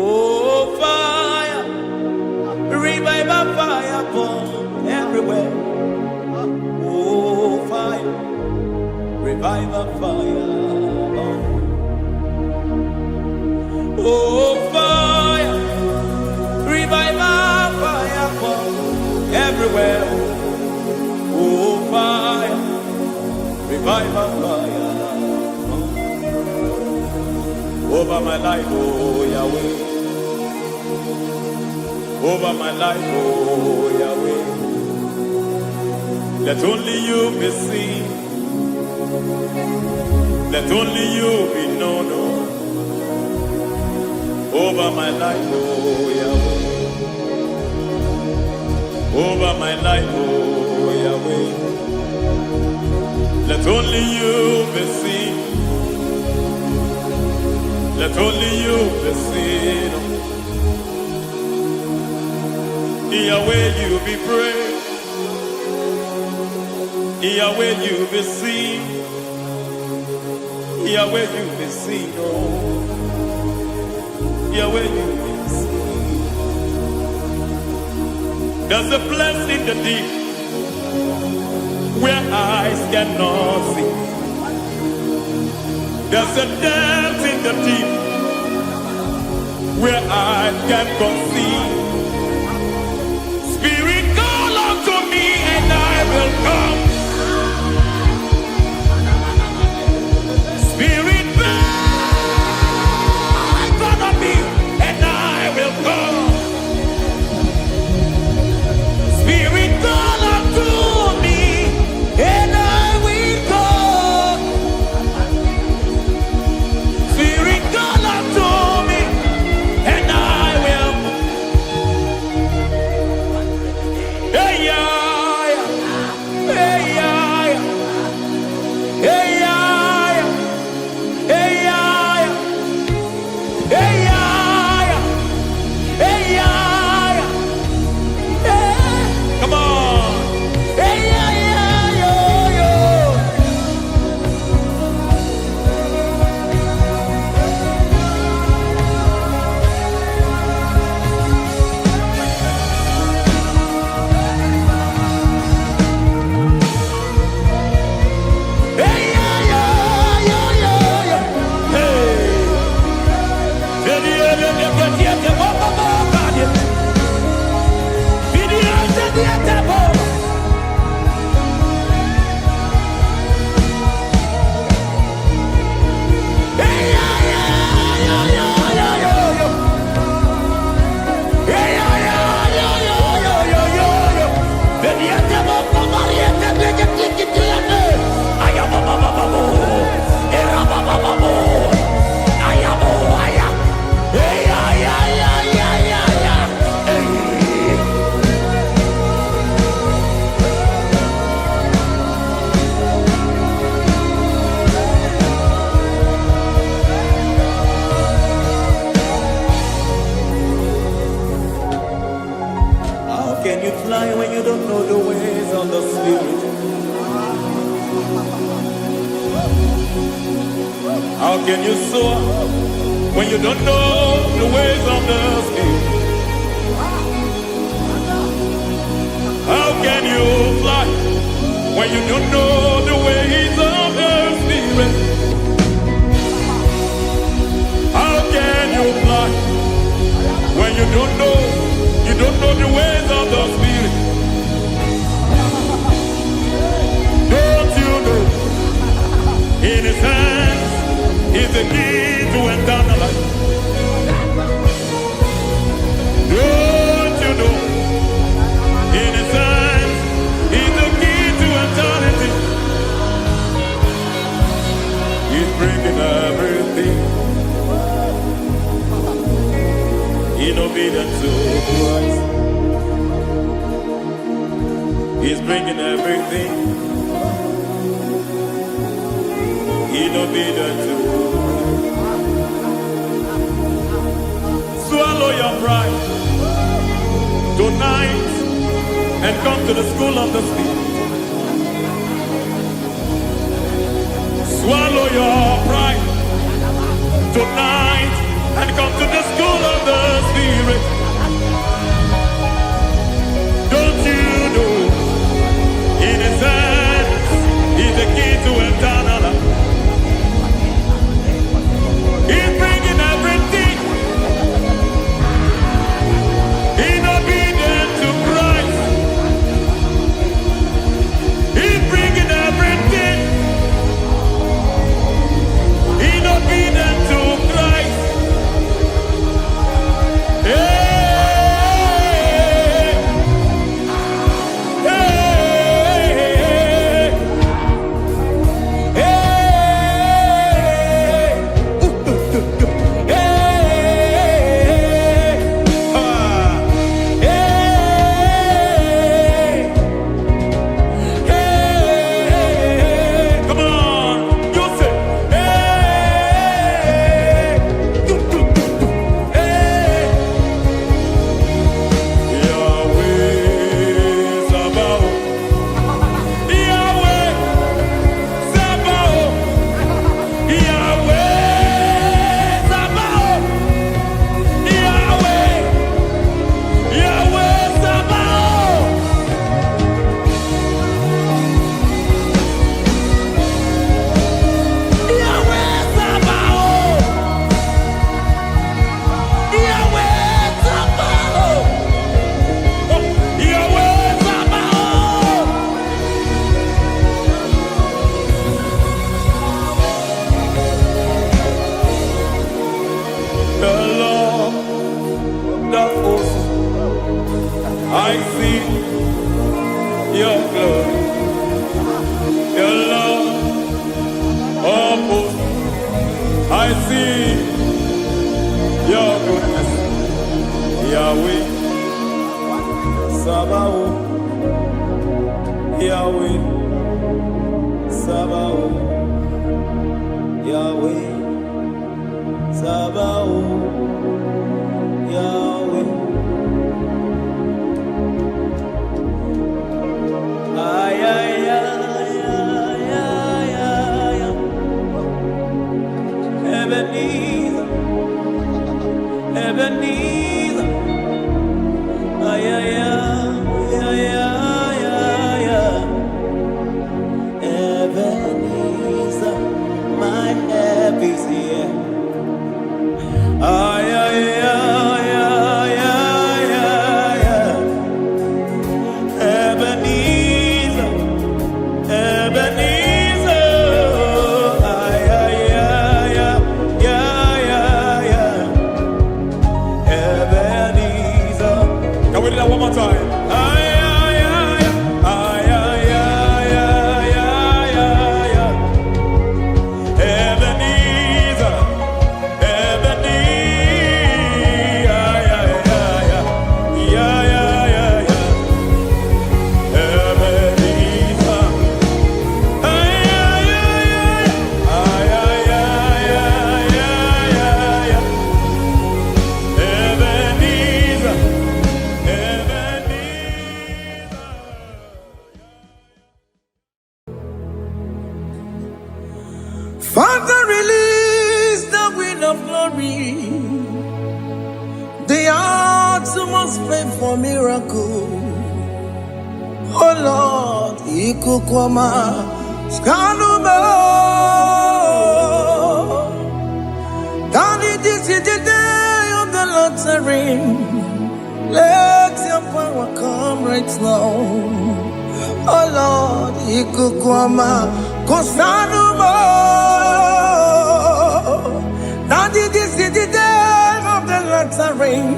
Oh, fire, revival fire burn everywhere. Oh, fire, revival fire burn. Oh, fire, revival fire burn everywhere. Oh, fire, revival fire burn over my life, oh Yahweh. Over my life, oh Yahweh. Let only you be seen. Let only you be known. Over my life, oh Yahweh. Over my life, oh Yahweh. Let only you be seen. Let only you be seen. Yahweh, you be praised. Yahweh, you be seen. Yahweh, you be seen. Oh, Yahweh, you be seen. There's a place in the deep where eyes cannot see. There's a depth in the deep where eyes can't conceive. Spirit, call unto me and I will come. Spirit, burn on me and I will come. Spirit, call unto me and I will come. Spirit, call unto me and I will. Hey, yeah, hey, yeah, hey, yeah, hey, yeah, hey, yeah, hey, yeah, hey. Come on, hey, yeah, yo, yo. Hey, yeah, yo, yo, yo. Hey. How can you fly when you don't know the ways of the Spirit? How can you soar when you don't know the ways of the Spirit? How can you fly when you don't know the ways of the Spirit? How can you fly when you don't know the ways of the Spirit? Don't you know in His hands is the key to eternal life? Don't you know in His hands is the key to eternity? He's bringing everything in obedience to Christ. He's bringing everything in obedience to Christ. Swallow your pride tonight and come to the school of the Spirit. Swallow your pride tonight and come to the school of the Spirit. Don't you know in His hands is the key to eternal life? He's bringing everything in obedience to Christ. He's bringing everything in obedience to Christ. I see your glory, your love, oh host. I see your goodness, Yahweh, Sabaoth, Yahweh, Sabaoth, Yahweh, Sabaoth, Yahweh. Ay, ay, ay, ay, ay, ay, ay. Ebenezer, Ebenezer. Ay, ay, ay, ay, ay, ay, ay. Ebenezer, my help is here. Ay, ay, ay, ay, ay, ay, ay. Ebenezer, Ebenezer, ay, ay, ay, ay, ay, ay, ay. Ebenezer. for miracle. Oh Lord, Ikukwama, Skanuma. Daddy, this is the day of the Lord's ring. Let your power come right now. Oh Lord, Ikukwama, Kosanuma. Daddy, this is the day of the Lord's ring.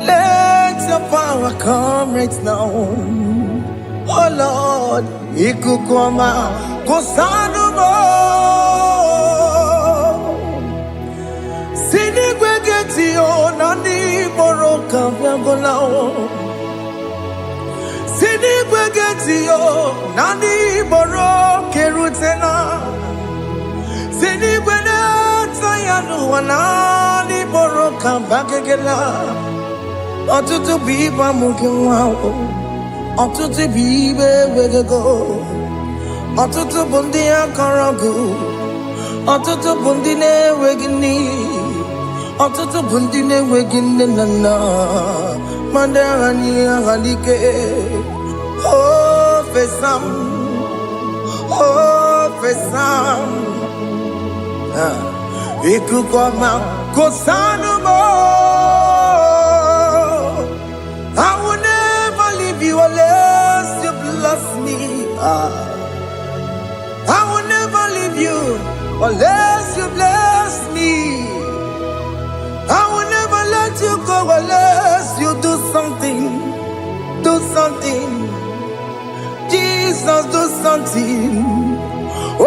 Let your power come right now. Oh Lord, Ikukwama, Kosanuma. Sinigwegetio nani boroka vyangolao. Sinigwegetio nani boroke rutena. Sinigwene tayanu wanani boroka bagegela. Ọtụtụ bụ ibe amụghị nwa ahụ, ọtụtụ bụ ibe ewegego, ọtụtụ bụ ndị akọrọ gụ, ọtụtụ bụ ndị na-enweghị nne, ọtụtụ bụ ndị na-enweghị nne na nna, ma ndị agha n'ihe agha n'ike. O fesam, o fesam, Ikukwama, Kosanuma. I will never leave you unless you bless me. I will never leave you unless you bless me. I will never let you go unless you do something. Do something. Jesus, do something.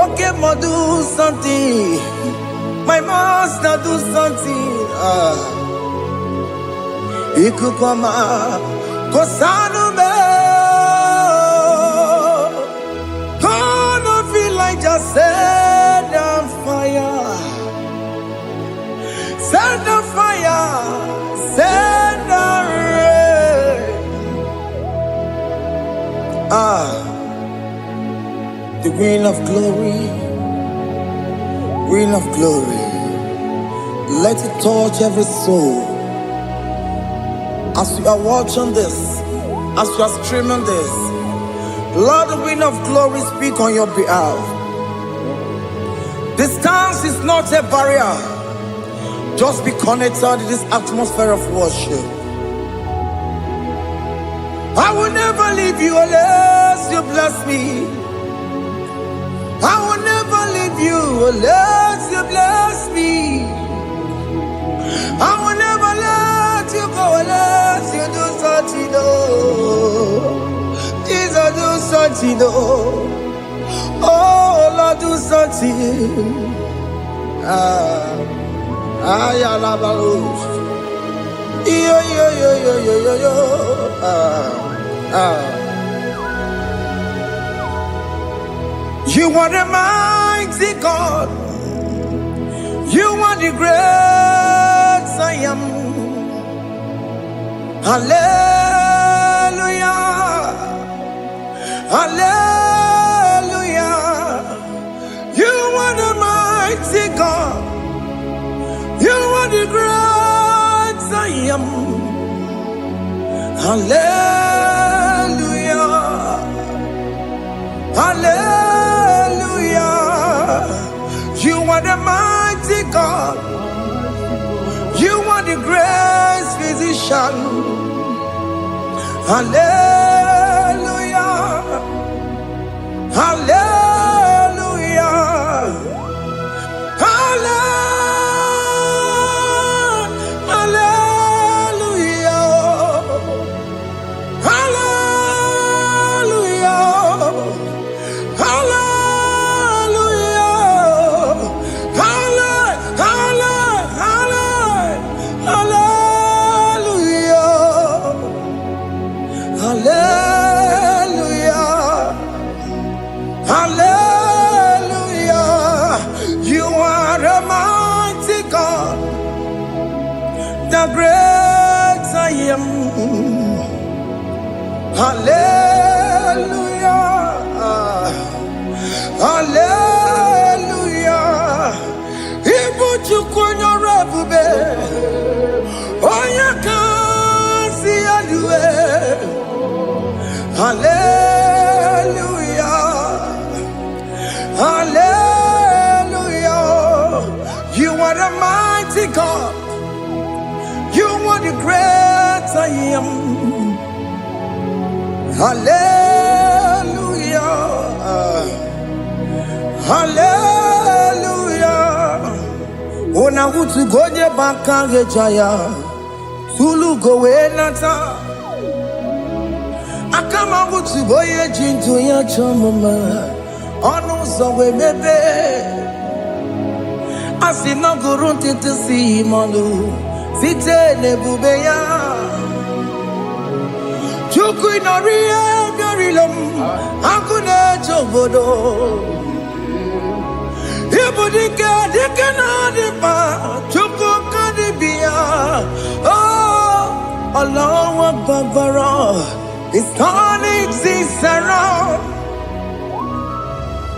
Okay, ma, do something. My master, do something. Ikukwama, Kosanuma. Gonna feel like just set on fire. Set on fire. Set on rain. The wind of glory. Wind of glory. Let it touch every soul. As you are watching this, as you are streaming this, Lord, the wind of glory speak on your behalf. Distance is not a barrier. Just be connected to this atmosphere of worship. I will never leave you unless you bless me. I will never leave you unless you bless me. I will never let you go unless you do something. Jesus, do something. Oh Lord, do something. Ayalabalos. Yo. You are the mighty God. You are the great I am. Hallelujah. Hallelujah. You are the mighty God. You are the great I am. Hallelujah. Hallelujah. You are the mighty God. You are the great physician. Hallelujah. Hallelujah. The great I am. Hallelujah. Hallelujah. Ibu chukwu nyorebube. Oya kasi Hallelujah. Hallelujah. You are the mighty God. You are the great I am. Hallelujah. Hallelujah. Ona utu gonye bakange jaya. Tulu gowe nata. Akama utu boye jintu ya chomoma. Onu zowe mebe. Asina gurunti tisi manu. Site nebubeya. Chuku inoriye garilom. Akune chobodo. Ibudike dikena dipa. Chuku kadibia. Oh, Allah Akbar. It's turning things around.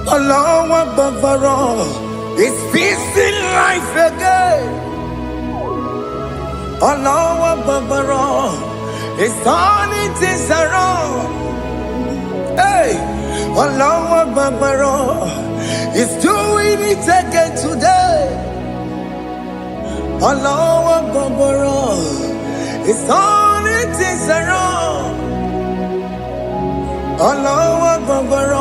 Allah Akbar. It's peace in life again. Allah Akbar. It's turning things around. Hey, Allah Akbar. It's doing it again today. Allah Akbar. It's turning things around. Allah Akbar.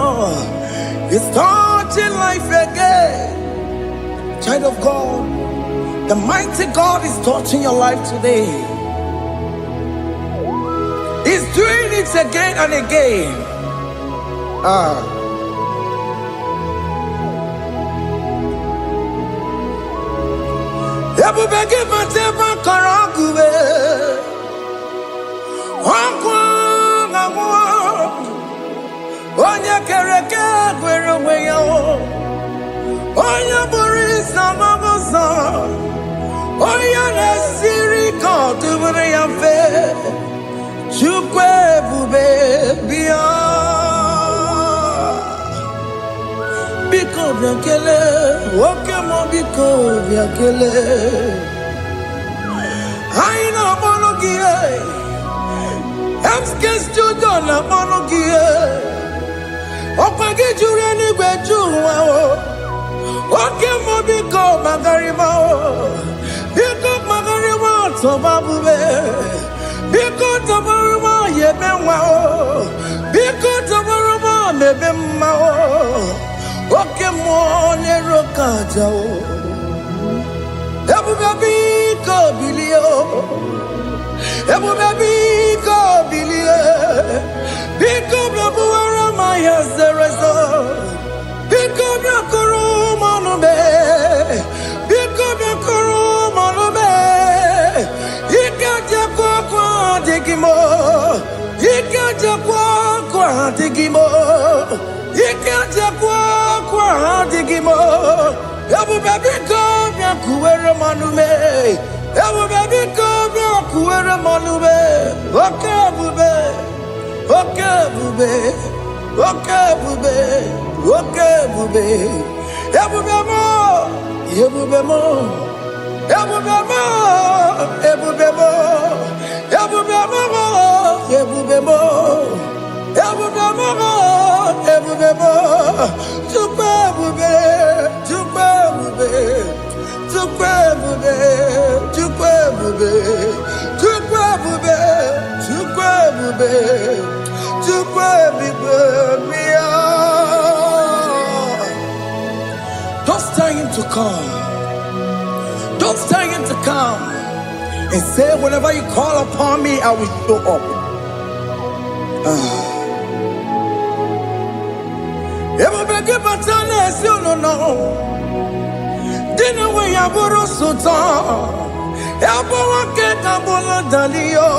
It's touching life again. Child of God, the mighty God is touching your life today. He's doing it again and again. Ebubege mateba karagube. Wakwa ngwa. Onya kereke gwere weyo. Onya burisa mabosa. Onya nesiri kodubure yafe. Chukwe bube biya. Biko biakele. Okemo biko biakele. Aina monogie. Emskes judo na monogie. Opagi jure ni gbejuwa o. Okemo biko magarima o. Biko magarima tobabube. Biko tabaruma yebenwa o. Biko tabaruma mebemma o. Okemo nero kaja o. Ebube biko bilio. Ebube biko bilie. Biko blabuara maya zerezo. Biko blakuru manube. Biko blakuru manube. Ikaja kwa digimo. Ikaja kwa digimo. Ikaja kwa digimo. Ebube biko blakuere manube. Ebube biko blakuere manube. Okay bube. Okay bube. Okay bube. Okay bube. Ebube mo. Ebube mo. Ebubemo, ebubemo, ebubemo, ebubemo, ebubemo, ebubemo. Tukwe bube, tukwe bube, tukwe bube, tukwe bube, tukwe bube, tukwe bube, tukwe bube, mia. Just tell him to come. Don't tell him to come and say, whenever you call upon me, I will show up. Everybody but honest, you don't know. Dinner way I borrow so tall. Elbow get a bola dalio.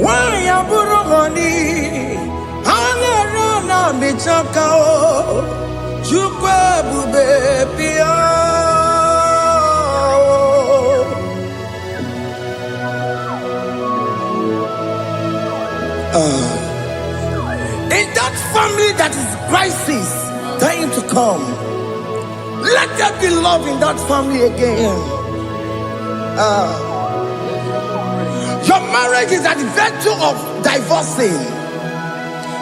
Why I borrow honey? Hana me chakao. Chukwe bube pia. In that family that is crisis, tell him to come. Let there be love in that family again. Your marriage is at the verge of divorcing.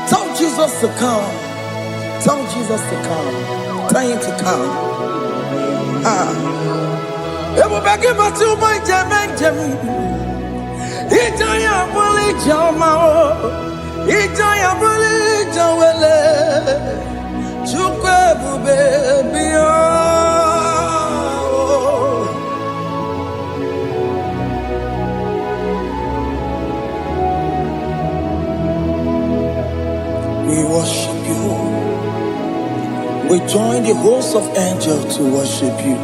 Tell Jesus to come. Tell Jesus to come. Tell him to come. It will back him to my Jam. Itaya bully Jamao. Itaya bully Jawele. Chukwebu baby. We worship you. We join the host of angels to worship you.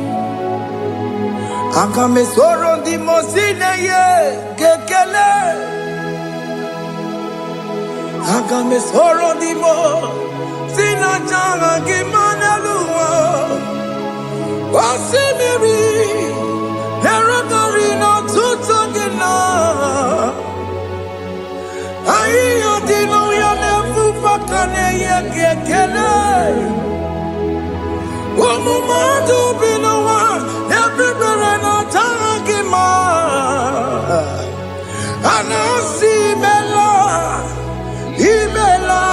Akame soro di mosine ye kekele. Akame soro di mo sina janga gimaneluwa. Wasimiri nerokari no tutogina. Ayo dino ya nefu fakane ye kekele. Omumadu binowa everywhere no tangima. Anasi mela, imela.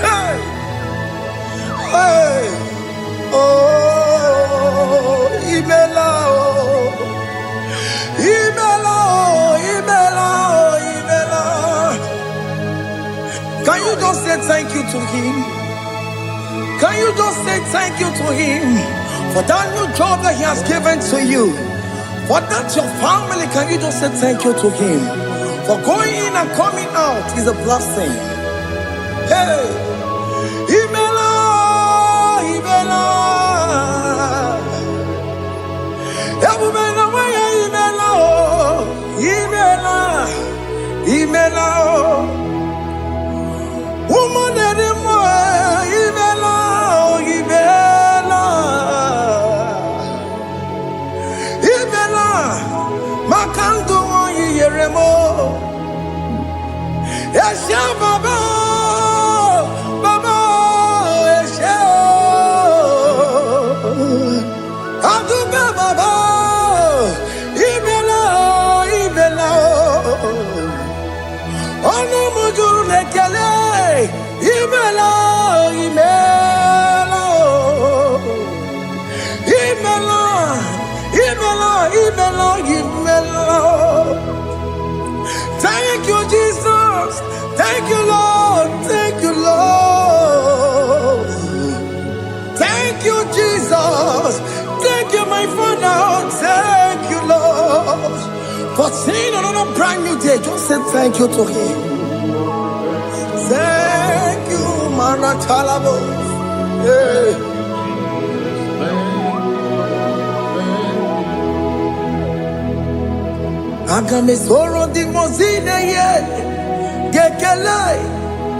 Hey, hey, oh, imela, imela. Can you just say thank you to him? Can you just say thank you to him for that new job that he has given to you? For that your family, can you just say thank you to him? For going in and coming out is a blessing. Hey, Imela, Imela, Imela, Imela, woman anymore, Imela, Imela, Imela, Makanto Yeremo, Yasha Baba, Baba, Yasha, Aduba Baba, Imela, Imela. Ono mujuru lekele, imela, imela, imela, imela, imela, imela. Thank you, Jesus. Thank you, Lord. Thank you, Lord. Thank you, Jesus. Thank you, my Father. Thank you, Lord. For seeing another brand new day, just say thank you to him. Thank you, Manatalabo. Yeah.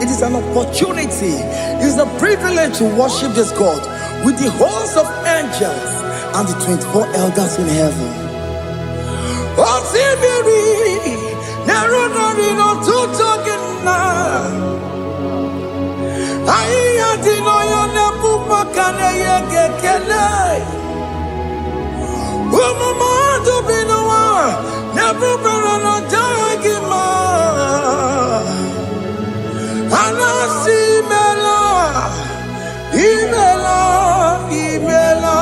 It is an opportunity, it is a privilege to worship this God with the host of angels and the 24 elders in heaven. Osimiri, nerunari no tutogina. Ayati no yone pupakane yegekele. Umamadu binowa, nebubera no jagima. Anasi mela, imela, imela.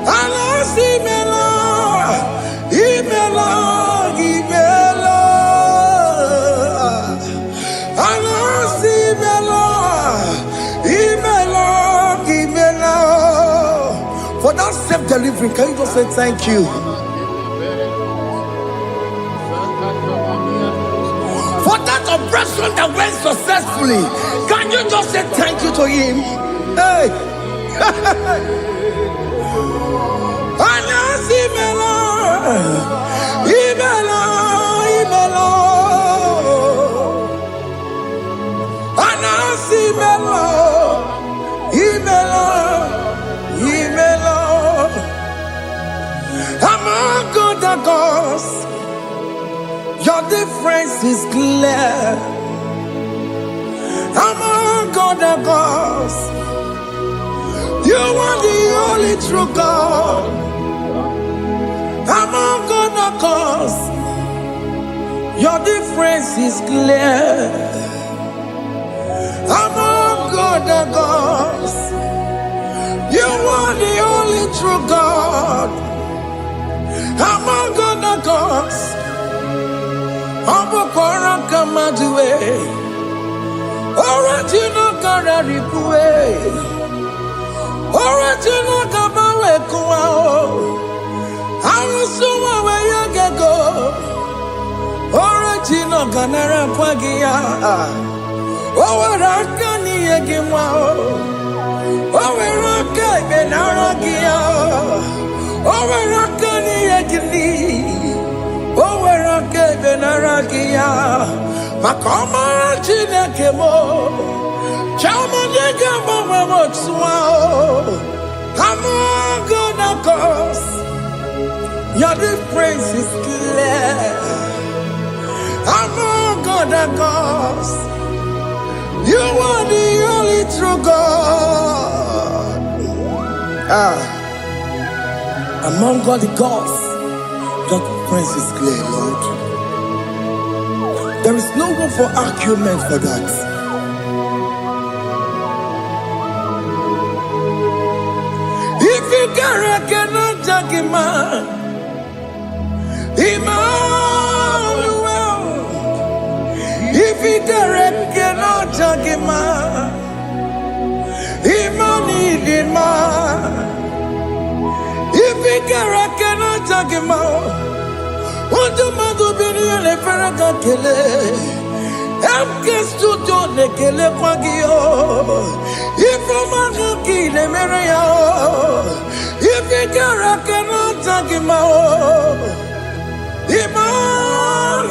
Anasi mela. Imela, Imela, Anasi Imela, Imela, Imela. For that self-delivery, can you just say thank you? For that operation that went successfully, can you just say thank you to him? Hey! Anasi Imela. Imela, Imela, Anasi Imela, Imela, Imela. Among other gods, your difference is clear. Among other gods, you are the only true God. Among other gods, Your difference is clear. Among other gods, you are the only true God. Among other gods, Abokora Kamadue, original Kararikue, original Kabawe Kuao, Arusuma Wayagago, original Ganara Kwagia, Owarakani Yagimao, Owaraka Benaragia, Owarakani Yagini, Owaraka Benaragia, Makoma Chinakemo, Chamanega Mamamotswao, Among gods, your difference is clear. Among other gods, you are the only true God. Among all the gods, your difference is clear, Lord. There is no room for argument for that. If you cannot judge him, Emmanuel. If you cannot judge him, Emmanuel. If you cannot judge him, what do you do? Le Ferraga Kele, Amkestu John Kele Pagio. If you Manaki le Merea, if you cannot judge him, Emmanuel,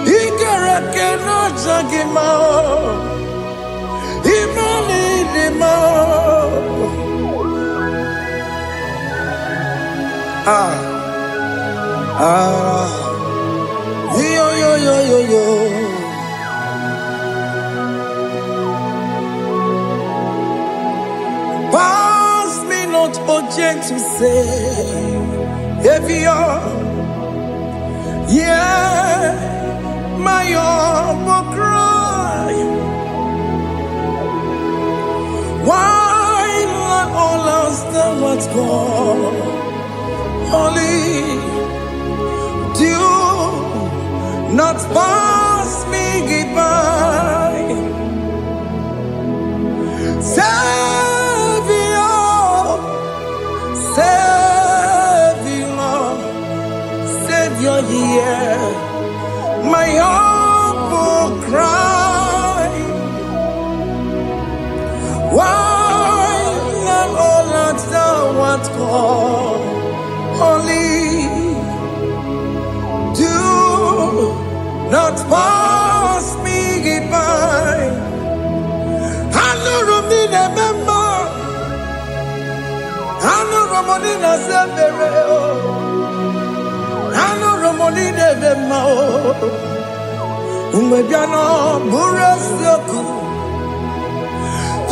he cannot judge him, yo. Pass me not, oh gentle Savior, yeah, my humble cry. Why not all else than what's gone? Only do not pass me by. Savior, yeah, my humble cry. Why not all that thou art called? Only do not pass me by. I know Romina member, I know Romonina Severo, I know Romonina member, Umbebiano Burasioku,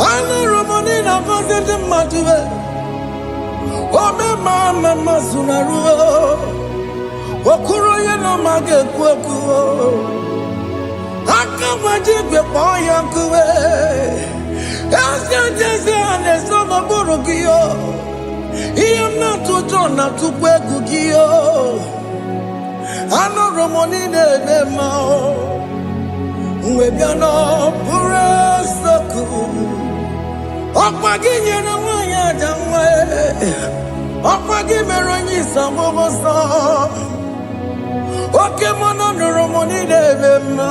I know Romonina Vaset Matue. Ome mama masunaru, okuro yeno mage kweku, akamaji gbe poyan kuwe, jese ane sono burugiyo, iyem na tuto na tukweku giyo, ano romoni nebe mao, mwebiano pure soku, okpagi nyere wanya jamwe. Okpagi meronyi sambobosa. Oke mono noromoni debema.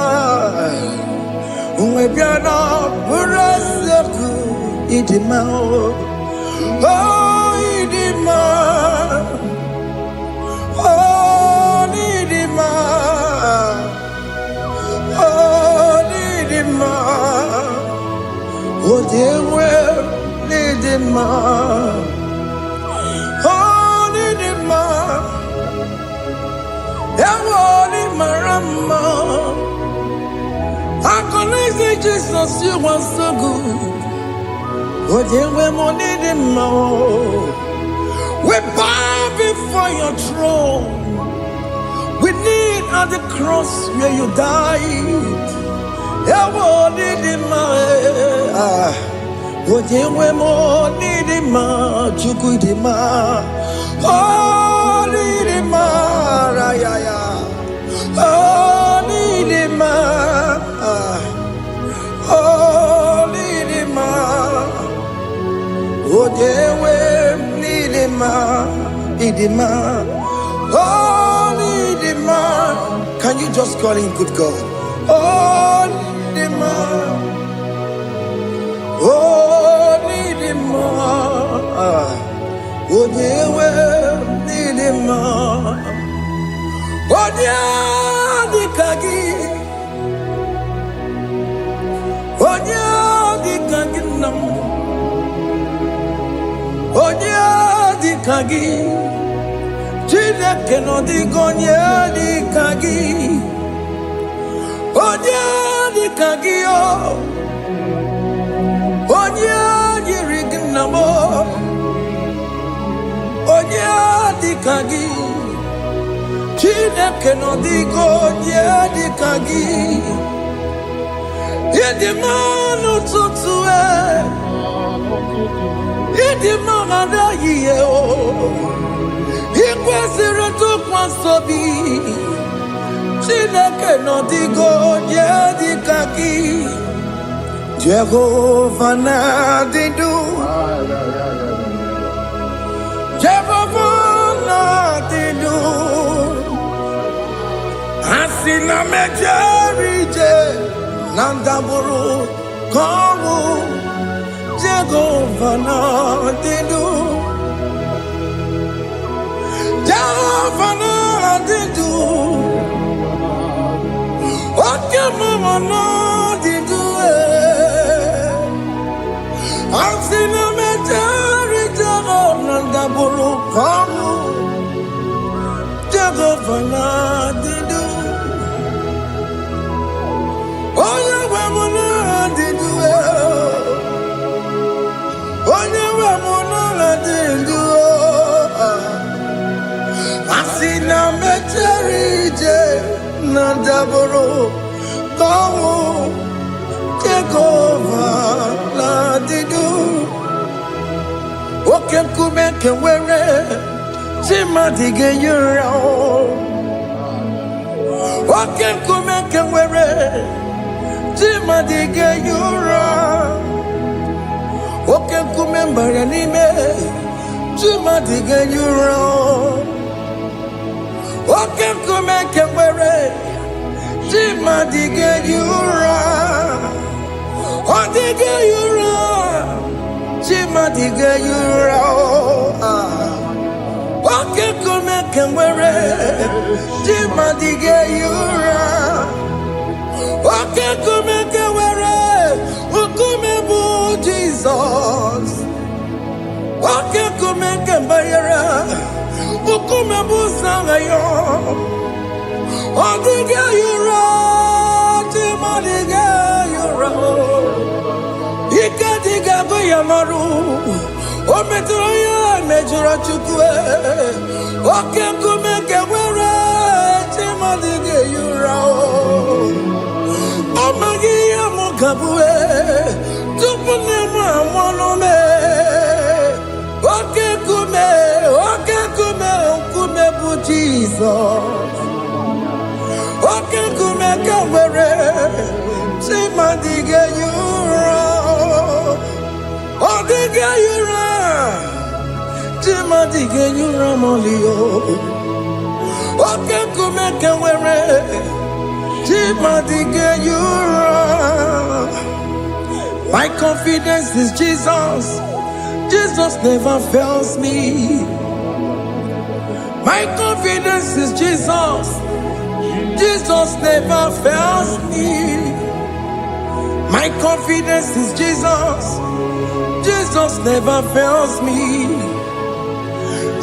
Umwebiana buraseku idima. Oh idima. Oh idima. Oh idima. Oh dewe idima. I say Jesus, you are so good. Oh, dear, we need him more. We bow before your throne. We need at the cross where you died. Ewo nidima, ojewe mo nidima, chukudima, oh nidima, rayaya, oh nidima, oh nidima, ojewe nidima, idima, oh nidima. Can you just call him good God? Oh nidima, oh nidima, ojewe nidima, onya dikagi, onya dikagi nam, onya dikagi, Chineke no digonya dikagi, onya dikagi o, onya dirignamo, onya dikagi, Chineke no digonya dikagi, yedimanu tutue, yedimanu adaye o. Ikwesịrị ntụkwasị obi, Chineke nọ dịgo onye dịka gị. Jehova na-adị ndụ, Jehova na-adị ndụ. Asị na mejere ije na ndagwurugwu ka ọnwụ, Jehova na-adị ndụ. Jehova na-adị ndụ, oke mama na-adị ndụ, asị na mejere ije na ndagwurugwu ka ọnwụ, Jehova na-adị ndụ. Onye nwe m na-adị ndụ, onye nwe m na-adị ndụ. Asị na mejere ije na ndagwurugwu ka ọnwụ, Jehova na-adị ndụ. Oke nkume nke nwere chi mmadụ ga-eyi ụra, oke nkume nke nwere chi mmadụ ga-eyi ụra, oke nkume mbara n'ime chi mmadụ ga-eyi ụra. Oke nkume nke nwere chi mmadụ ga-eyi ụra, ọ dịghị eyi ụra, chi mmadụ ga-eyi ụra. Oke nkume nke nwere chi mmadụ ga-eyi ụra, oke nkume nke nwere nkume bụ Jizọs, oke nkume nke mbanyere nkume bụ Sanga yo, ọ dịghị eyi ụra, chi mmadụ ga-eyi ụra. Ike dịghị agụ ya marụ, o metụrụ ya mejọrọ Chukwu. Oke nkume nke nwere chi mmadụ ga-eyi ụra, ọ maghị ihe m ga-abụ tupu nne m amụọnụ m. Oke nkume, oke nkume, nkume bụ Jizọs, oke nkume nke nwere chi mmadụ ga-eyi ụra, ọ dịghị eyi ụra, chi mmadụ ga-eyi ụra ma ọlị. Oke nkume nke nwere chi mmadụ ga-eyi ụra. My confidence is Jesus, Jesus never fails me. My confidence is Jesus, Jesus never fails me. My confidence is Jesus, Jesus never fails me.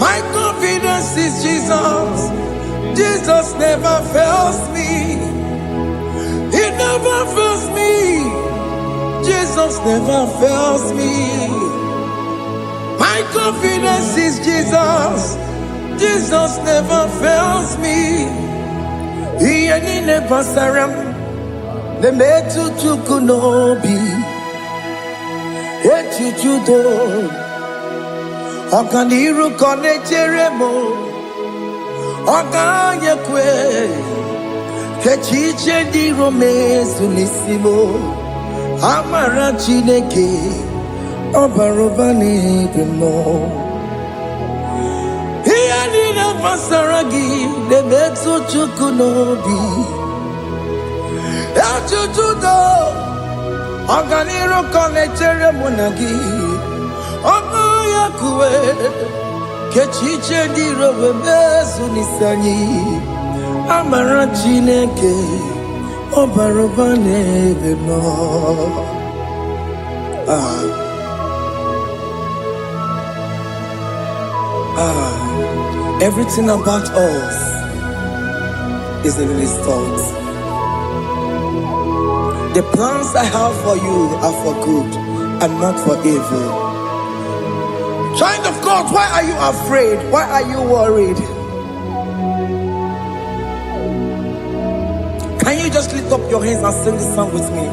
My confidence is Jesus, Jesus never fails me. He never fails me, Jesus never fails me. My confidence is Jesus, Jesus never fails me. Ihe niile gbasara m na-emetụ Chukwu n'obi. Echiche udo ọganiru ka ọ na-echere m. Ọ gaghị ekwe ka echiche ndị iro mezu n'isi m. Amara Chineke ọ bara ụba n'ebe m nọ. Ihe niile gbasara gị na-emetụ Chukwu n'obi. Echiche udo ọganiru ka ọ na-echere mụ na gị. Ọ gaghị ekwe ka echiche ndị iro mezu n'isi anyị. Amara Chineke ọ bara ụba n'ebe m nọ. Everything about us is in His thoughts. The plans I have for you are for good and not for evil. Child of God, why are you afraid? Why are you worried? Can you just lift up your hands and sing this song with me?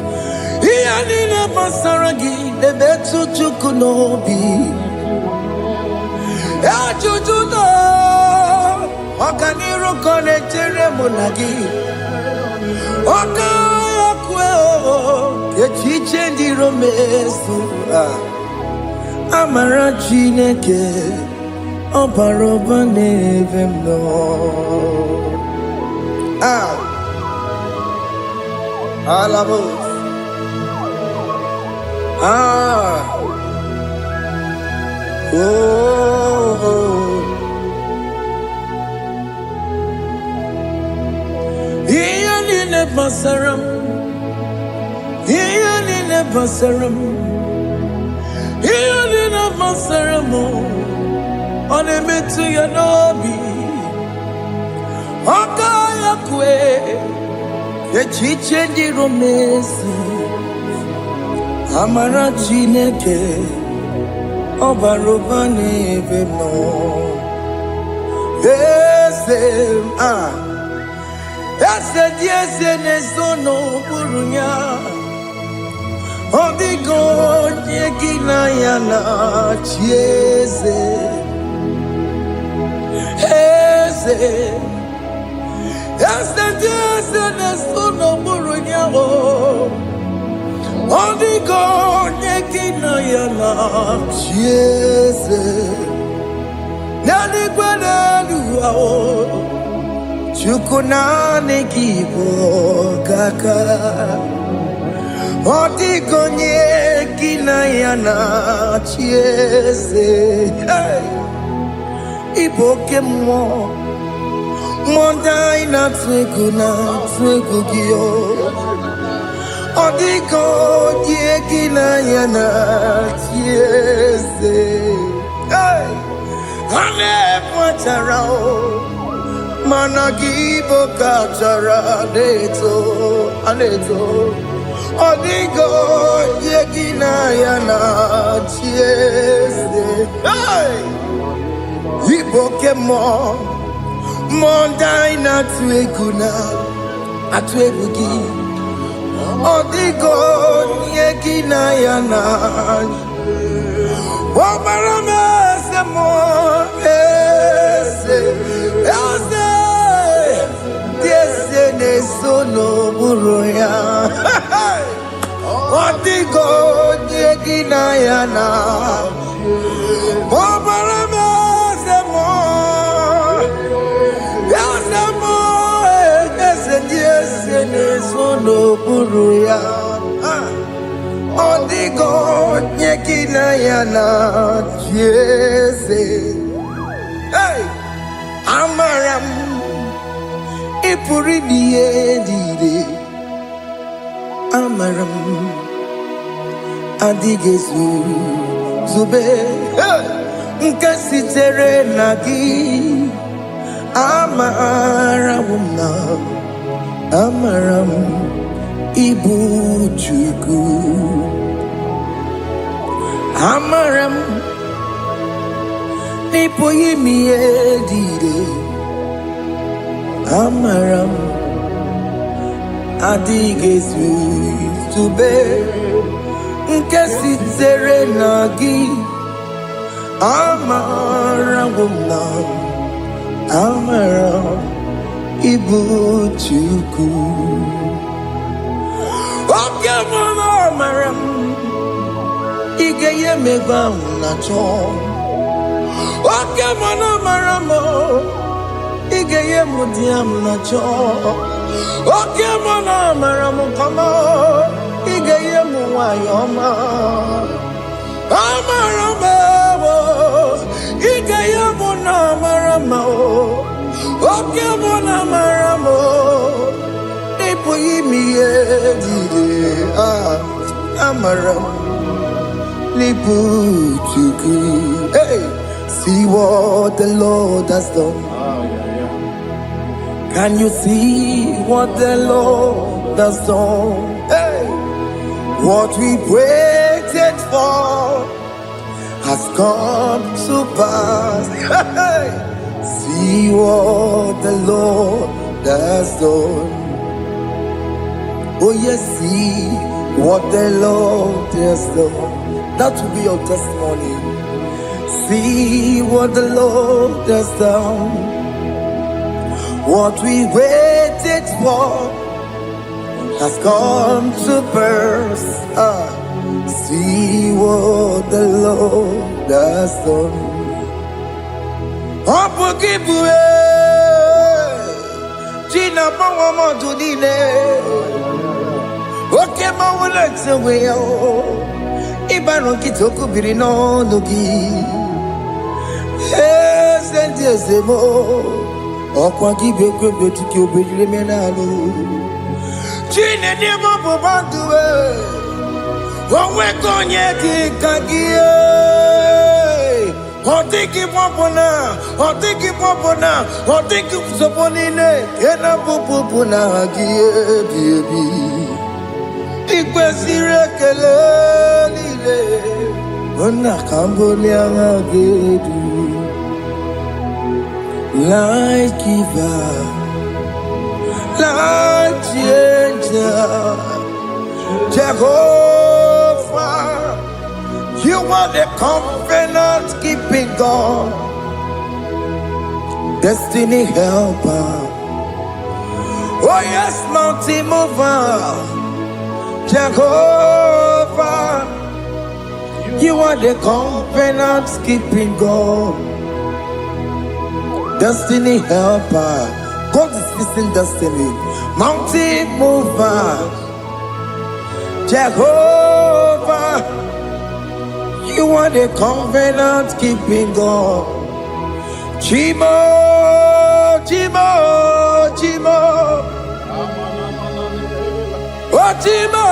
Ọganiru ka ọ na-echere mụ na gị. Ọ gaghị ekwe ka echiche ndị iro mezu. Amara Chineke ọ bara ụba n'ebe m nọ. Alabos. Ihe niile gbasara m, ihe niile gbasara m, ihe niile gbasara m, ọ na-emetụ ya n'obi. Ọ gaghị ekwe echiche ndị iro mezu. Amara Chineke ọ bara ụba n'ebe m nọ. Eze dị eze na-eso n'okpuru ya. Ọ dịghị onye gị na ya na-achị eze. Eze dị eze na-eso n'okpuru ya. Ọ dịghị onye gị na ya na-achị eze. N'eluigwe n'elu ahụ, Chukwu naanị gị bụ ọkaka. Ọ dịghị onye gị na ya na-achị eze. Ị bụ oke mmụọ, mmụọ ndị anyị na-atụ egwu gị. Ọ dịghị onye gị na ya na-achị eze. Ha na-ebu achara mana gị bụ ka achara na-eto. Ọ dịghị onye gị na ya na-achị eze. Ị bụ oke mmụọ, mmụọ ndị anyị na-atụ egwu gị. Ọ dịghị onye gị na ya na-achị. Ọbara m eze mmụọ, eze dị eze na-eso n'okpuru ya. Ọ dịghị onye gị na ya na-achị. Ọbara m eze mmụọ, eze dị eze na-eso n'okpuru ya. Ọ dịghị onye gị na ya na-achị eze. Amara m ị pụrụ ime ihe niile. Amara m adịghị ezube nke sitere na gị. Amara m ịbụ Chukwu. Amara m n'ịpụghị ime ihe niile. Amara m adịghị izube nke sitere na gị amara gwụna amara ibu Chukwu oke mụrụ amara m ị ga-enye m ego ahụ na chọọ oke mụrụ amara m ị ga-enye m di ya m na chọọ oke mụrụ amara m kama ị ga-enye m nwanyị ọma amara m ị ga-enye m na amara m oke mụrụ amara m ịpụghị ime ihe dịrị amara m n'ịbụ Chukwu. Hey, see what the Lord has done. Can you see what the Lord has done? Hey, what we waited for has come to pass. Hey, see what the Lord has done. Oh yes, see what the Lord has done. That will be your testimony. See what the Lord has done. What we waited for has come to pass. See what the Lord has done. Opokibue, Gina Pawamo Judine, Okemawulexaweo, Ibano Kitoku Birino Nugi, Sentiesemo. Okwa kibekwe betiki obejire menalo chine de bobo banduwe onwe konye kikagie otiki popona otiki soponine ena popona gie biebi ikwesire kele lile ona kambolia ngagedu light giver, light changer, Jehovah, you are the covenant keeping God, destiny helper. Oh yes, mountain mover, Jehovah, you are the covenant keeping God. Destiny helper, God is fixing destiny. Mountain mover, Jehovah, you are the covenant keeping God. Chimo, Chimo, Chimo, oh Chimo,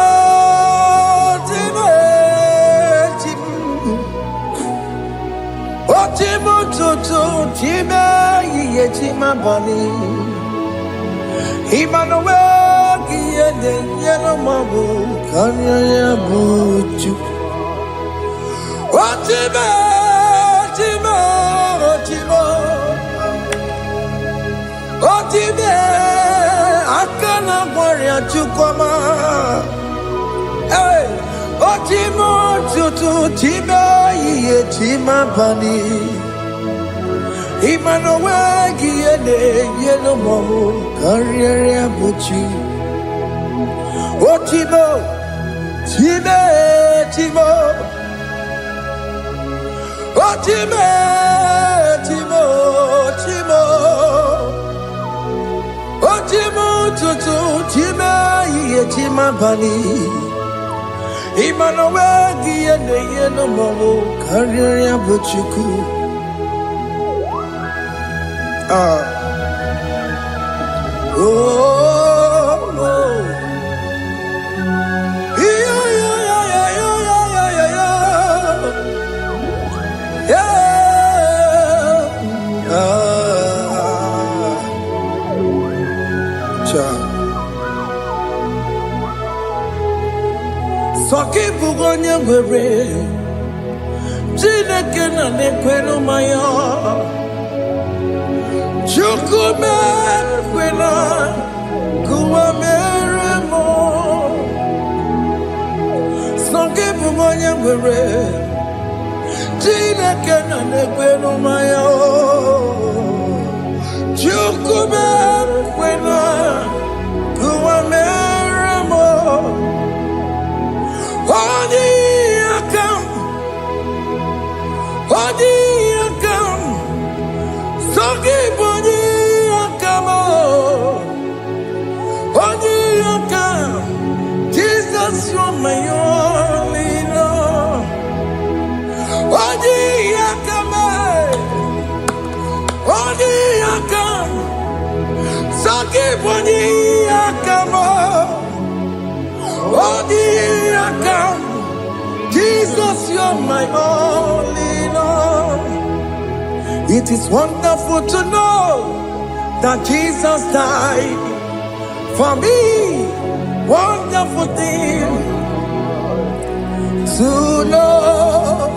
Chimo, Chimo, oh Chimo, Chimo, Chimo. Chima bani Emmanuel Giyende Yeno Mabu Kanya Yabuchu Ochime Chima Ochimo Ochime Akana Warrior Chukwama Hey Ochimo Chutu Chima Ye Chima bani Emmanuel Giyende Yeno Mabu Kanya Yabuchu Ochimo Chime Chimo Ochime Chimo Chimo Ochimo Tutu Chime Ye Chima Bani Emmanuel Giyende Yeno Mabu Kanya Yabuchu Soki bugonye were Chineke na nekwenu maya Chukume kwena kuwa mere Songibu mwenye mwere Chineke na nekwenu maya Chukube kwena Kuwa meremo Odi akam Songibu ni akamo Odi akam Jesus, you're my only love. Odi akame, odi akam, sakiboni akamo, odi akam. Jesus, you're my only love. It is wonderful to know that Jesus died for me. Wonderful thing to know.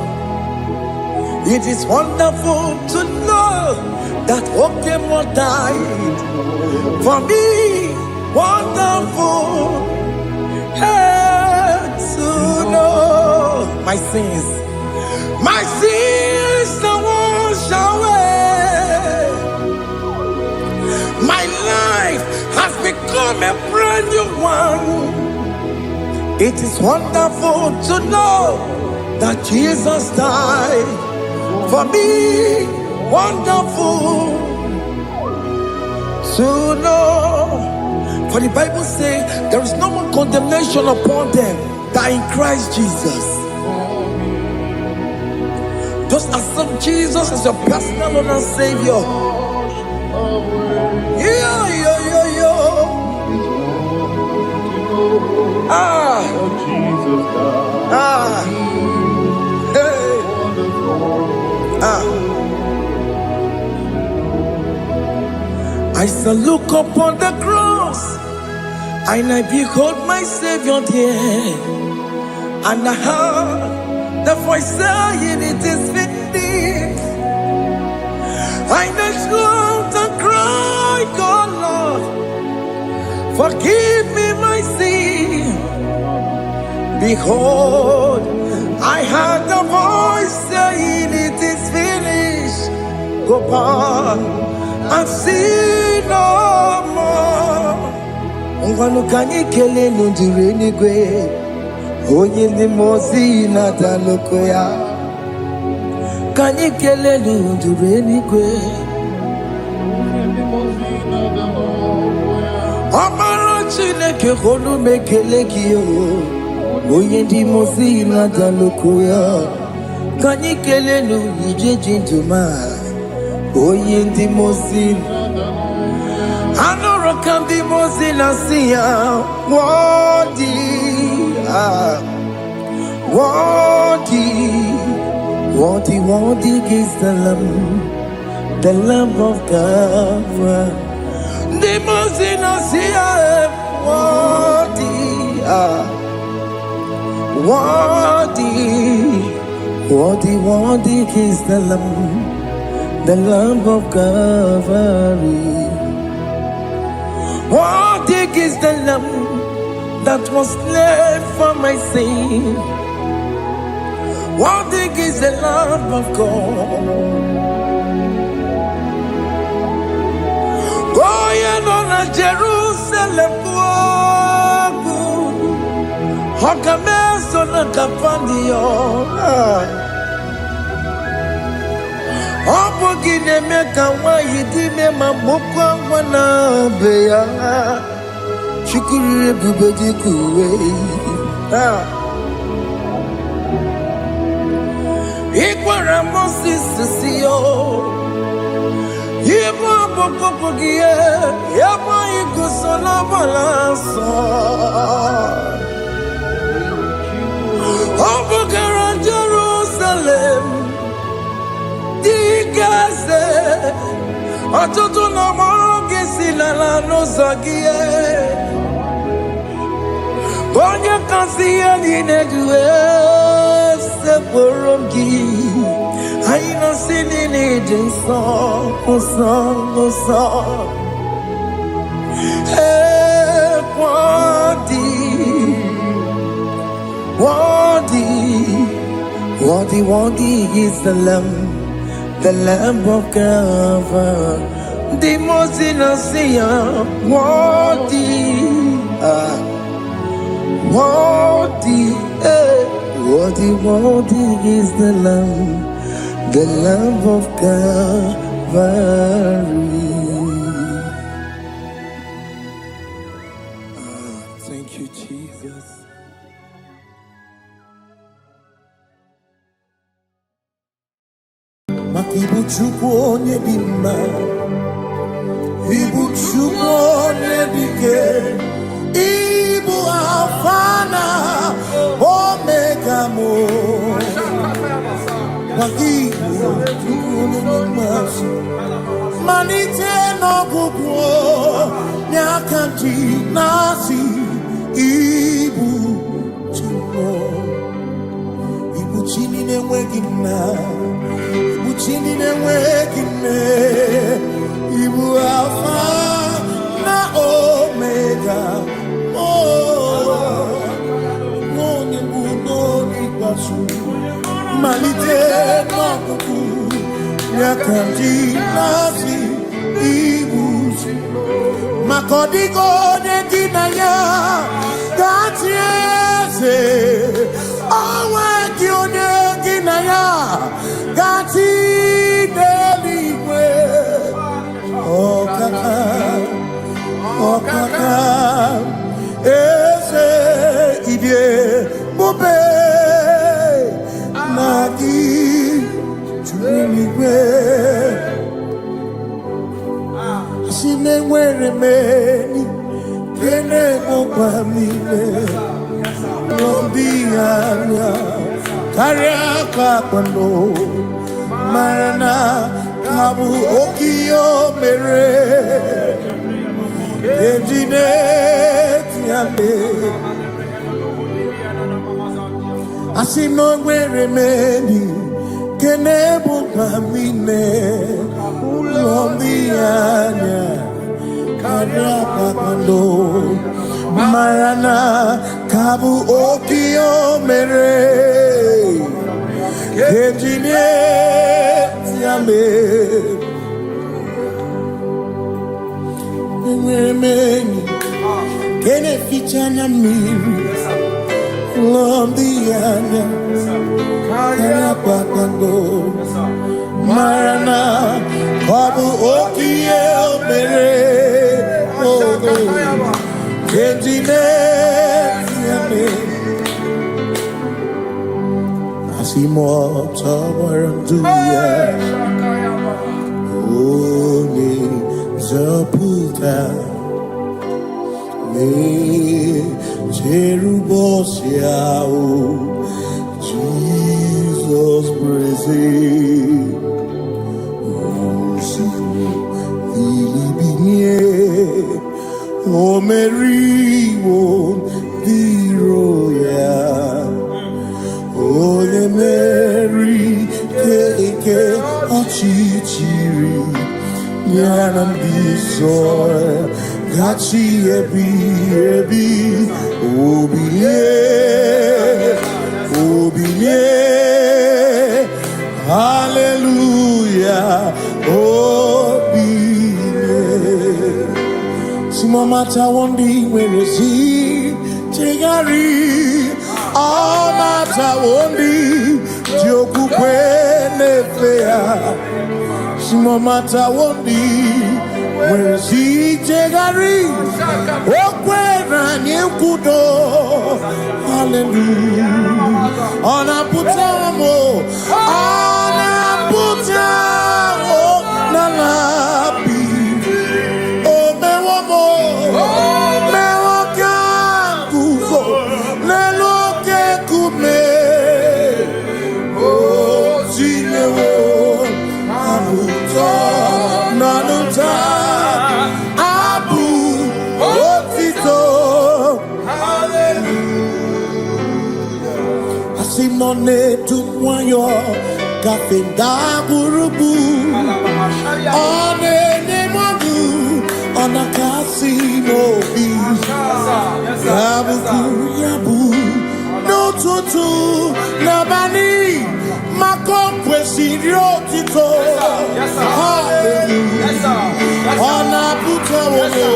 It is wonderful to know that Okemo died for me. Wonderful to know my sins are washed away. My life has become a brand new one. It is wonderful to know that Jesus died for me. Wonderful to know. For the Bible says there is no more condemnation upon them that are in Christ Jesus. Just accept Jesus as your personal Lord and Savior. I shall look upon the cross and I behold my Savior there, and I heard the voice saying, "It is finished." I knelt and cried, "God, Lord, forgive me my sin." Behold, I heard the voice saying, "It is finished." Go on and sin no more. Ungwanu kanyi kele nundure nigwe, onye ndi mozi na daloko ya. Kanyi kele nundure nigwe. Amara Chineke holu mekele kiyo, onye ndi mozi na daloko ya. Kanyi kele nu ije jintuma, onye ndi mozi. Anoro kan di mozi na siya, Worthy is the Lamb of God. The Mosina Sia, worthy is the Lamb of Calvary. Worthy is the Lamb that was slain for my sin. Worthy is the Lamb of God. Going on a Jerusalem, Hokameso na kapandio. Opogine meka wa yidime mamukwa wana beya. Shukuru bubedi kuwe. Ikwara Moses siyo. Yebo bokopogie, yebo igusola balanso. Obogara Jerusalem, Digaze, Atutu na moge silala no zagie. Bonye kansiya ninedue seporongi. I know singing it in song. Hey, Worthy, worthy is the Lamb of God, the most innocent. Worthy is the Lamb of Calvary. Thank you, Jesus. Makibuchukwu onye dị mma, Ibuchukwu onye dị ike, Ibu Alfa na Omega mo. Makibuchukwu onye dị mma, malite n'ọgwụgwụ n'aka ndị na-asị Ibu Chukwu, Ibu Chi na-enweghị nna. Chini na-enweghị nne, Ibu Alfa na Omega, onye bụ n'oge ikpeazụ, malite n'ọgwụgwụ ya ka ndị na-asị Ibu maka ọ dịghị onye gị na ya ga-achị eze, o nweghị onye gị na ya ga-achị n'eluigwe. Ọkaka eze ibie bube na gị juru n'igwe, si na-enwere meni kene mụkwa niile n'obi anya karịa ka kwando mara na ka bụ oke o mere ejine tiame asị na o nwere meni kene mụkwa niile n'obi anya karịa ka kwando mara na ka bụ oke o mere ejine tiame enwere m enyi nke na-eficha anya mmiri n'obi anya karịa kpakpando mara na ọ bụ oke ihe o mere ejine tiame Asimota waranduya Oni zaputa Me cherubosia Jesus praise Osu Ilibinye Omeriwo Diroya Onye Mary keke ọchịchịrị ya na ndị nsọ gachi ebi obilie hallelujah obilie simomata wondi nwere si chegharị ọmata wondi ji okwukwe na-efe ya simomata wondi nwere si chegharị o kwere anyị nkwudo hallelujah ọ na-apụta m n'ala bi o mewo m mewo ka guzo n'elu oke kume o zinewo abụtọ n'ọnụta abụ otito asị m nọ na-etu nwayọ gafe ndagwurugwu ọ na-enye mmadụ ọ na-akasị n'obi ya bụ n'otu n'ụtụtụ n'abalị maka o kwesịrị otito. Ọ na-apụta onwe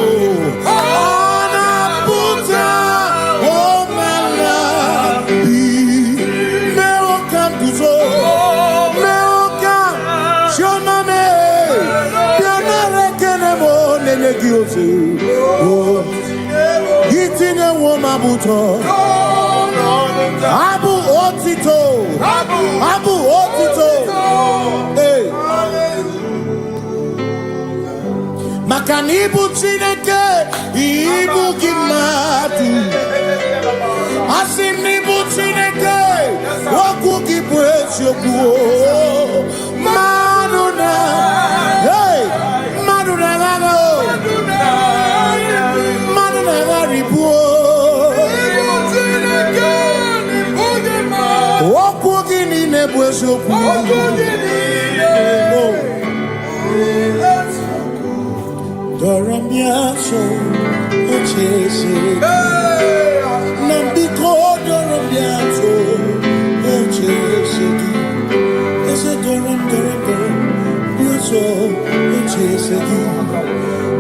ọ na-apụta omela bi mewo ka mbuzo mewo ka chiomame bịanara ekele m onene gị otu itinye nwo ma bụtọ abụ otito abụ otito maka na ịbụ Chineke ịbụ gị mmadụ asị m na ịbụ Chineke okwu gị bụ eziokwu mmadụ na mmadụ na-agha mmadụ na-agharịpụ okwu gị niile bụ eziokwu. Doramiaso ochese nambiko doramiaso ochese ese doram biaso ochese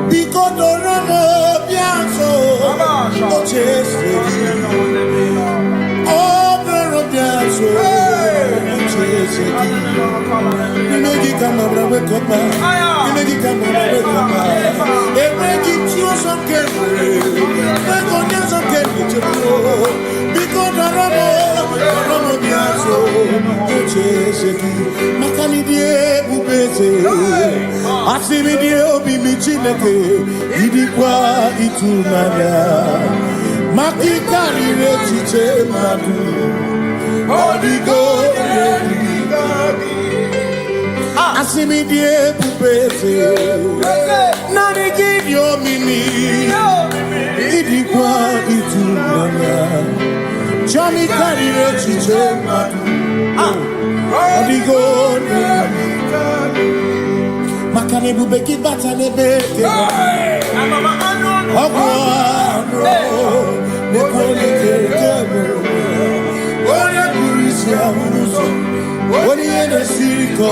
biko doramiaso ochese oh doramiaso ochese Imegi kama brawe kopa Imegi kama brawe kopa Imegi tio so kene Ego nya so kene chepo Biko daramo Daramo biaso Ocheseki Makani die bubeze Asimi die obi michineke Idikwa itumanya Makikari rechiche madu Odigo Asimi die bubeze Nani gidio mimi Idikwa itumanya Chami karire chiche madu Odigo Makane bubeki bata nebeke Ogwaro Nekole kekebe Oye burisi ahuruso Oni ene siriko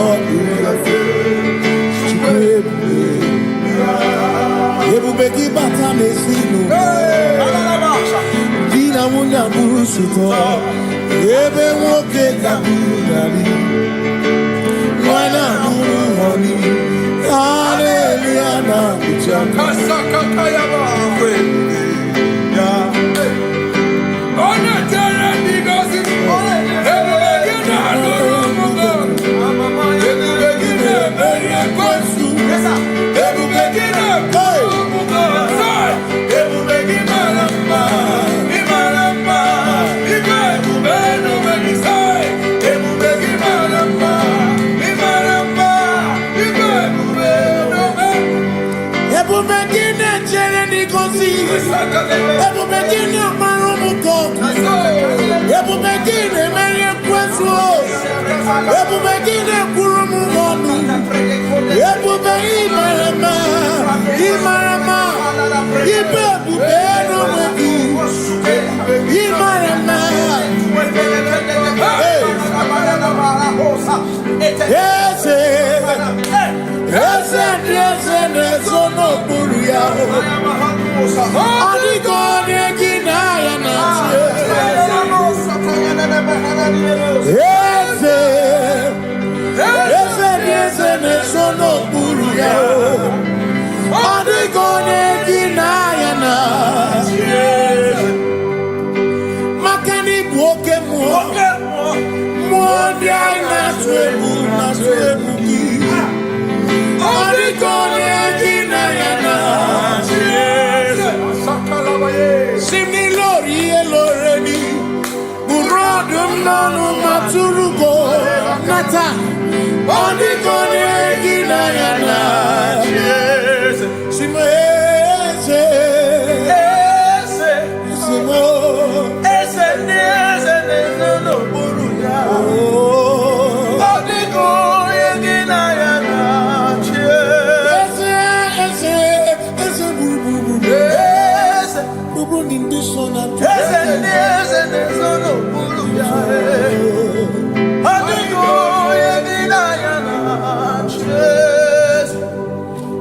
Ebubeki bata mesino Dina munya burusuto Ebe woke kabunari Mwana muru honi Hallelujah na kuchaka Kasaka kayaba Ona tere bigosi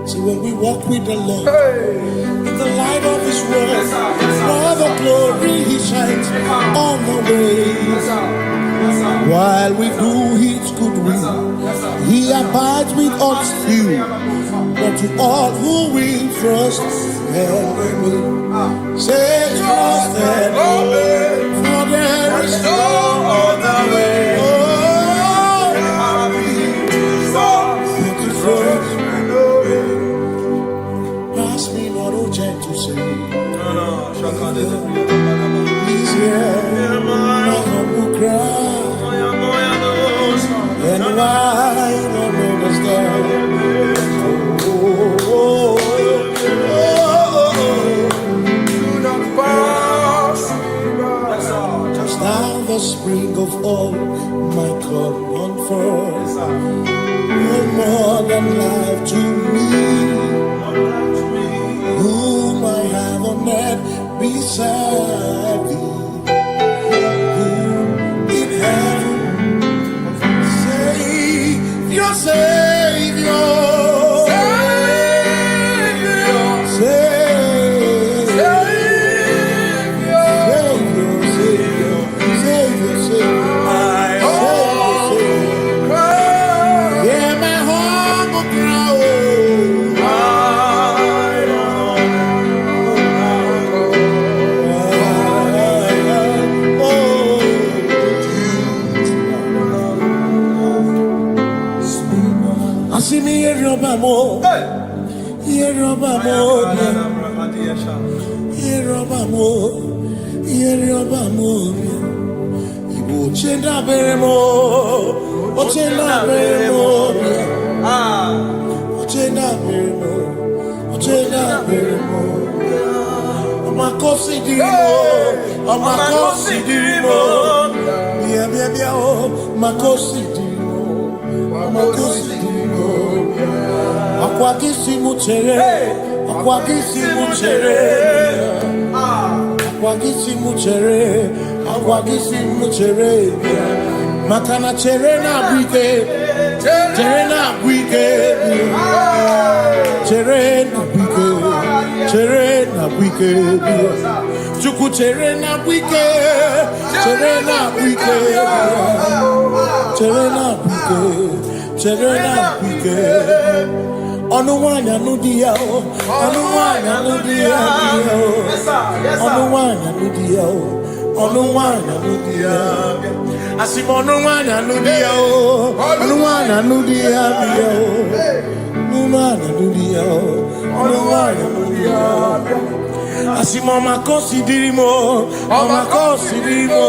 So when we walk with the Lord, in the light of His word, for the glory He shines on the way. While we do His good will, He abides with us few, but to all who will trust and believe, say trust and believe, for there is no other way. Pass me not, O gentle Savior. Please hear my humble cry. And why don't understand? Just now the spring of all my come on forth. No more than life to me, whom I have on earth beside thee. Your Savior, yeah, my humble crown. See me here, Robamo. Here, Robamo. Here, Robamo. Here, Robamo. Ibu chenda beremo. Ochenda beremo. Ochenda beremo. Ochenda beremo. Makosi dirimo. Makosi dirimo. Bia bia bia oh. Makosi dirimo. Makosi dirimo. Akwagisi muchere, akwagisi muchere, akwagisi muchere, akwagisi muchere. Makana chere na bwike, chere na bwike, chere na bwike, chere na bwike. Chuku chere na bwike, chere na bwike, chere na bwike, chere na bwike. Onuwanya nudia o, onuwanya nudia o, onuwanya nudia o, onuwanya nudia. Asim onuwanya nudia o, onuwanya nudia o, onuwanya nudia o, onuwanya nudia. Asim omakosi dirimo, omakosi dirimo,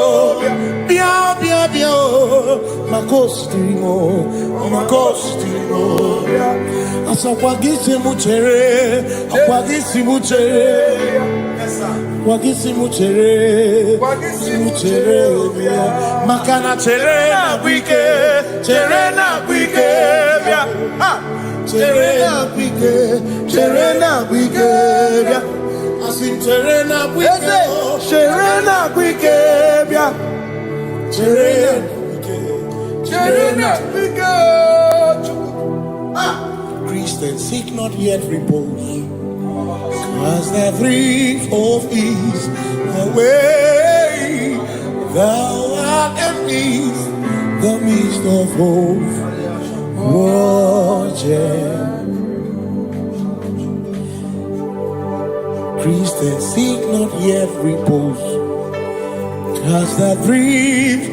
bia bia bia o, makosi dirimo, omakosi dirimo. Akwagisi muchere, akwagisi muchere, akwagisi muchere, muchere. Makana chere na bwike, chere na bwike, chere na bwike, chere na bwike. Asim chere na bwike, chere na bwike, chere na bwike, chere na bwike. Christians seek not yet repose, cause their dreams of ease away. Thou art amidst the midst of hope, watching. Christians seek not yet repose, cast their dreams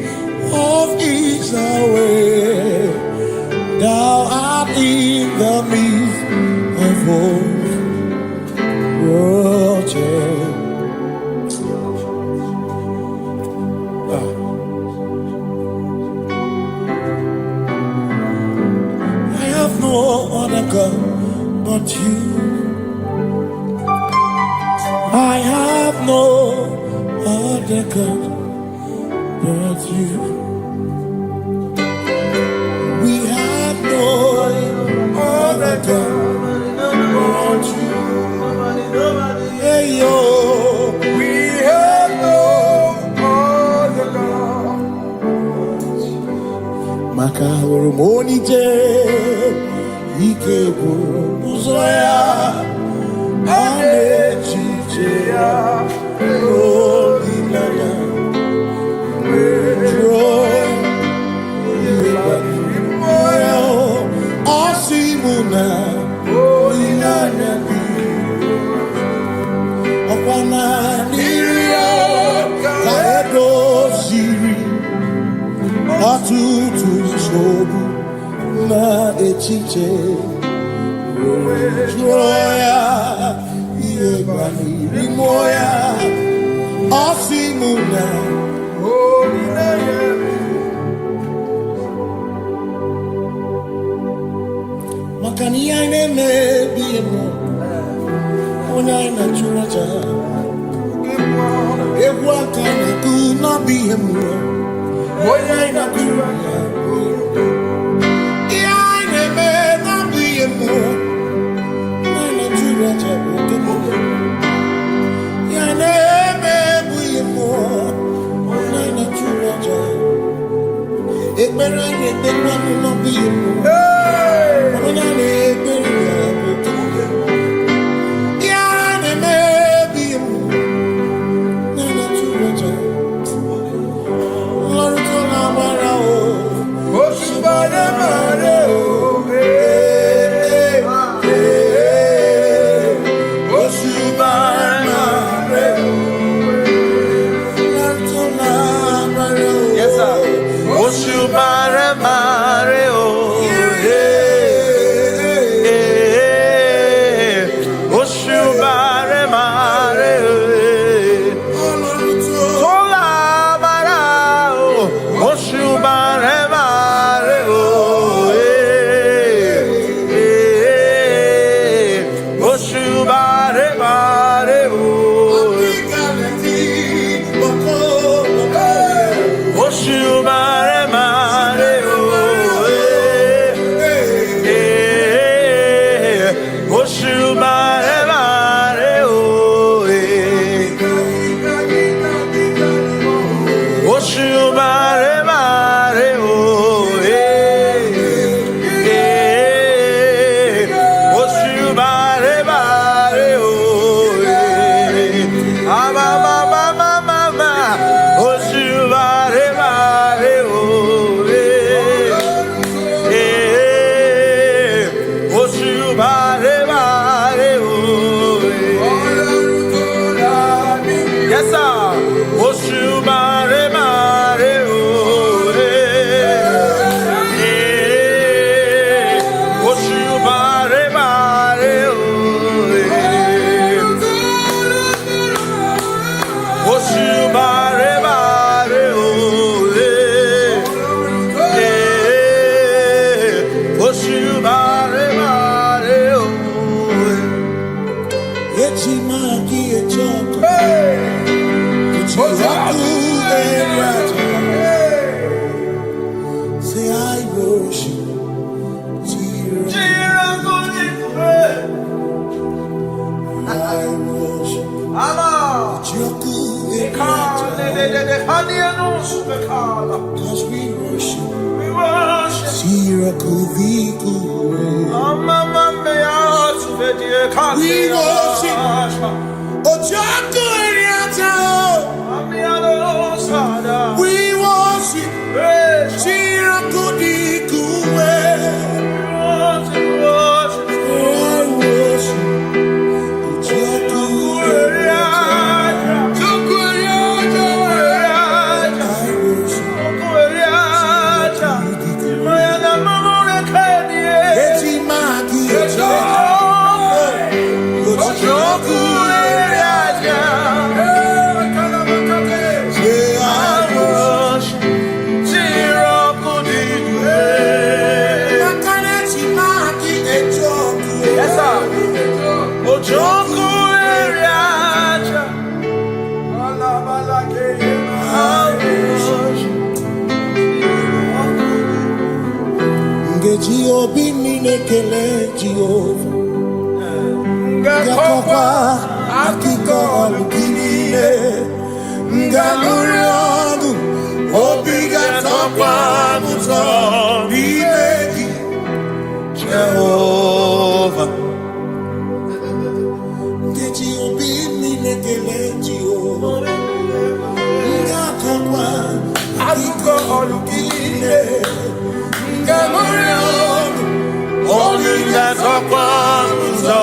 of ease away. Thou art in the midst of hope, watching. I have no other God but you. I have no other God but you. We have no other God but you. Hey yo, we have no other God maka hormonije ike buru ụzọ ya ane-echiche ya olileanya Osimuna olileanya dị ọkwa na n'iri ya ka edoziri ọtụtụ nsogbu na echiche jụọ ya ihe gbaniri mmụọ ya Osimuna olileanya maka na ihe anyị na-emebi emo onye anyị na-achụrụ aja egwu aka na-ekwu n'ọbụ ihe mmụọ onye anyị na-achụrụ aja ihe anyị na-eme n'ọbụ ihe mmụọ onye anyị na-achụrụ aja bụ oke mmụọ ihe anyị na-eme bụ ihe mmụọ onye anyị na-achụrụ aja ekpere anyị na-ekpekwa n'ọbụ ihe mmụọ Cause we worship, obi na-ekele Jehova ngakọkwa akụkọ ọlụ gị niile ngalụrị ọgụ obi ga-atọkwa m ụtọ kwanza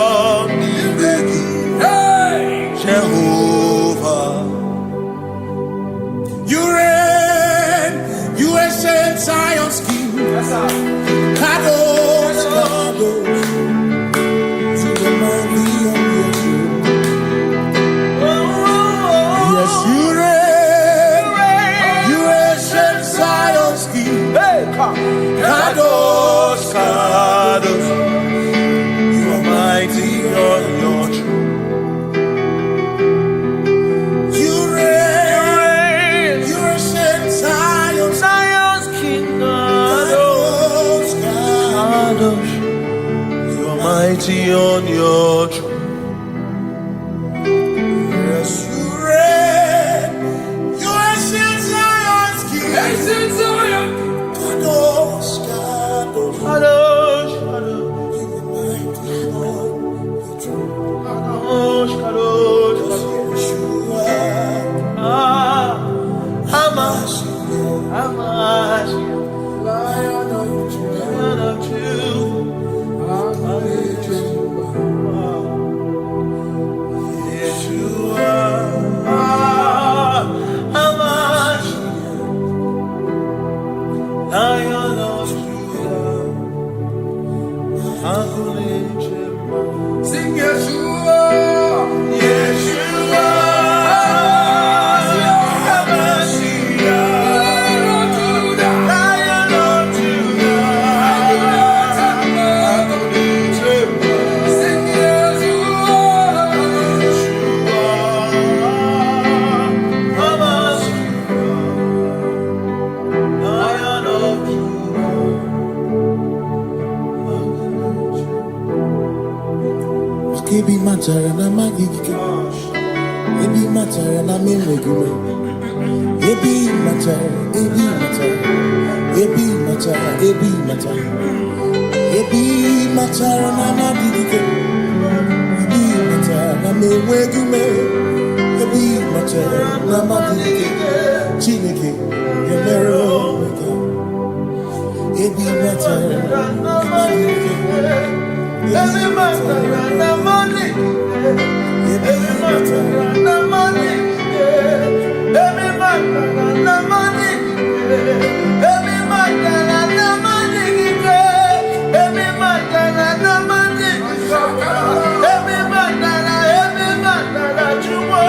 Jehovah. You reign, you ancient Zion's king. Kadosh, Kadosh, to the mighty on your throne. Yes, you reign, you ancient Zion's king. Kadosh, Kadosh, you are mighty on your throne. Mighty on your throne. Yes, you reign. You ancient Zion's king. Ancient Zion. Kadosh, Kadosh, Kadosh, Kadosh. You are mighty on your throne. Kadosh, Kadosh, Kadosh. Yeshua. Hamash, Lion of Judah, Lion of Judah. Sing Yeshua, Yeshua, Lion of Judah, sing Ebi matara na magigike, ebi matara na menwegume, ebi matara, ebi matara, ebi matara, ebi matara, ebi matara na magigike, ebi matara na menwegume, ebi matara na magigike, Chineke emere omega, ebi matara na magigike. Every matara na money, every matara na money, every matara na money, every matara na money, every matara na money, every matara chumo,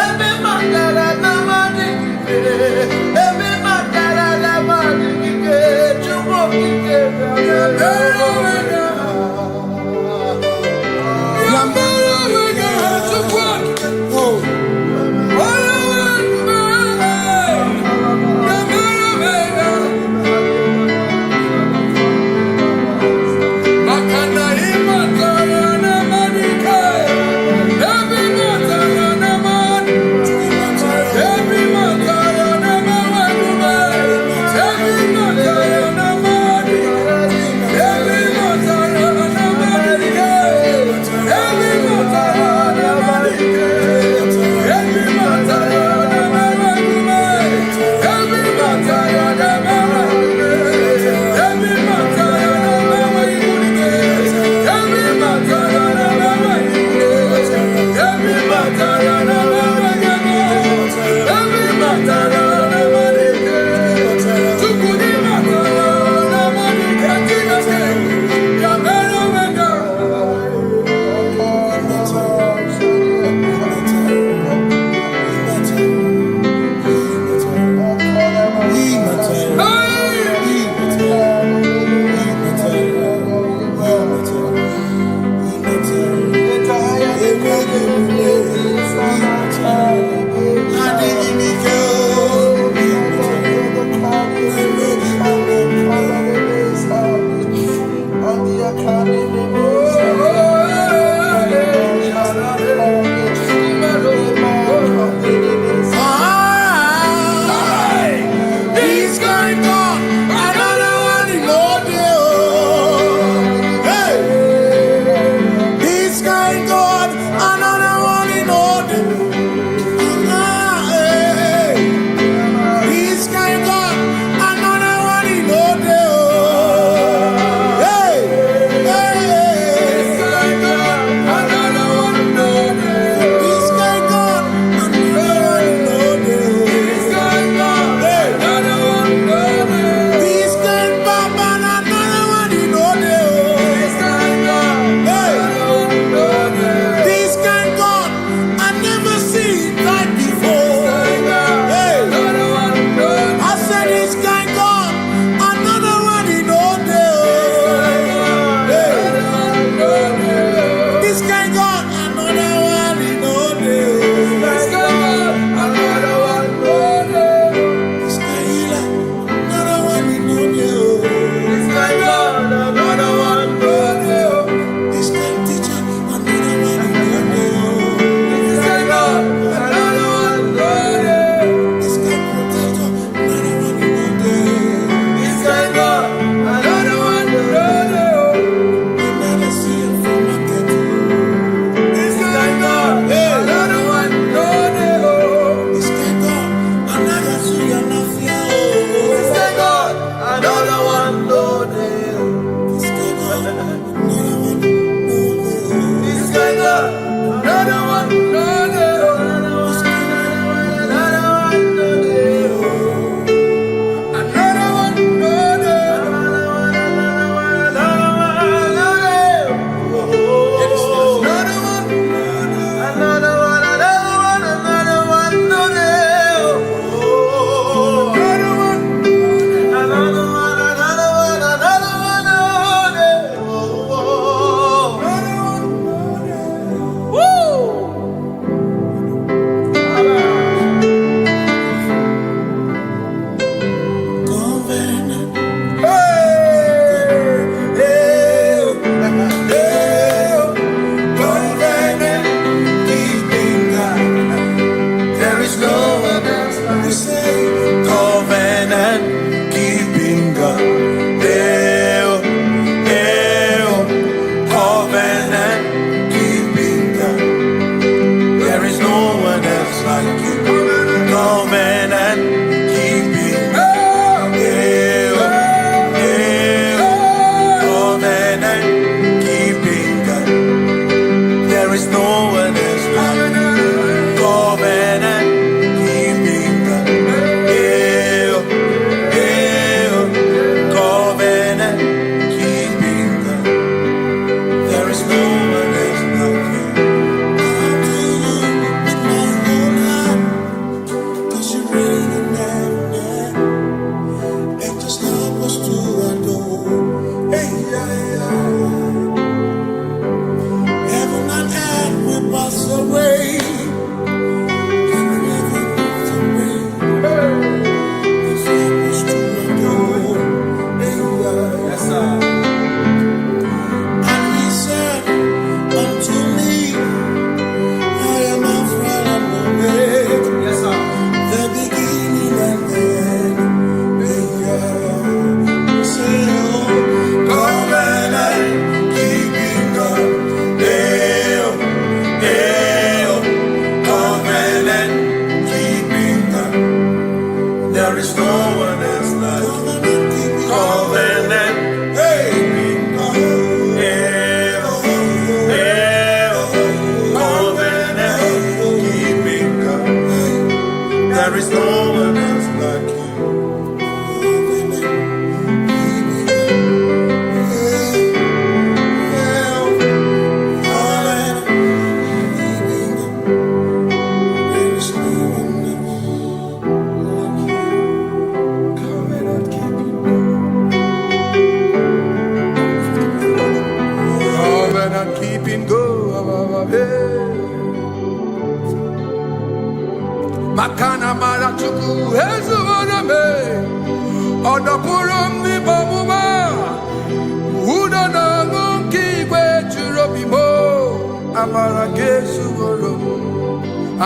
every matara na money, every matara na money, chumo Every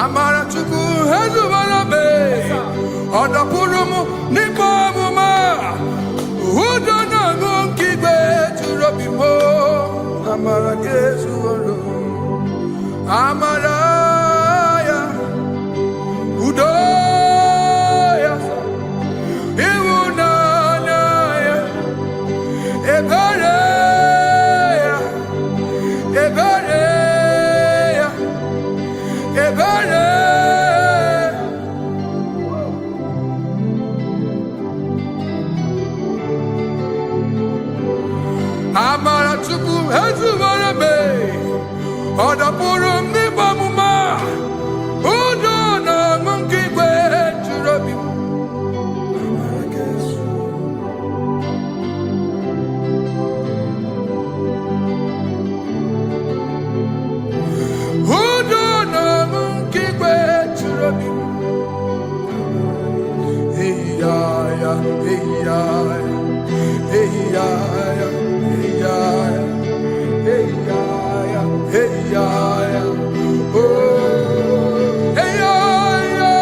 Amara chuku hezu barabe. Oda purumu nipa muma. Udo na ngukigwe churobimo. Amara gezu olo. Amara ya. Udo ya. Iwuna na ya. Ebere ya. Ebere ya. Ebere. Amara chuku hezu barabe. Oda purum ni bamuma. Udo na ngukigwe churobimo. Amara gezu. Udo na ngukigwe churobimo. Hey ya ya, hey ya ya, hey ya ya, hey ya ya, hey ya ya, hey ya ya. Oh, hey ya ya,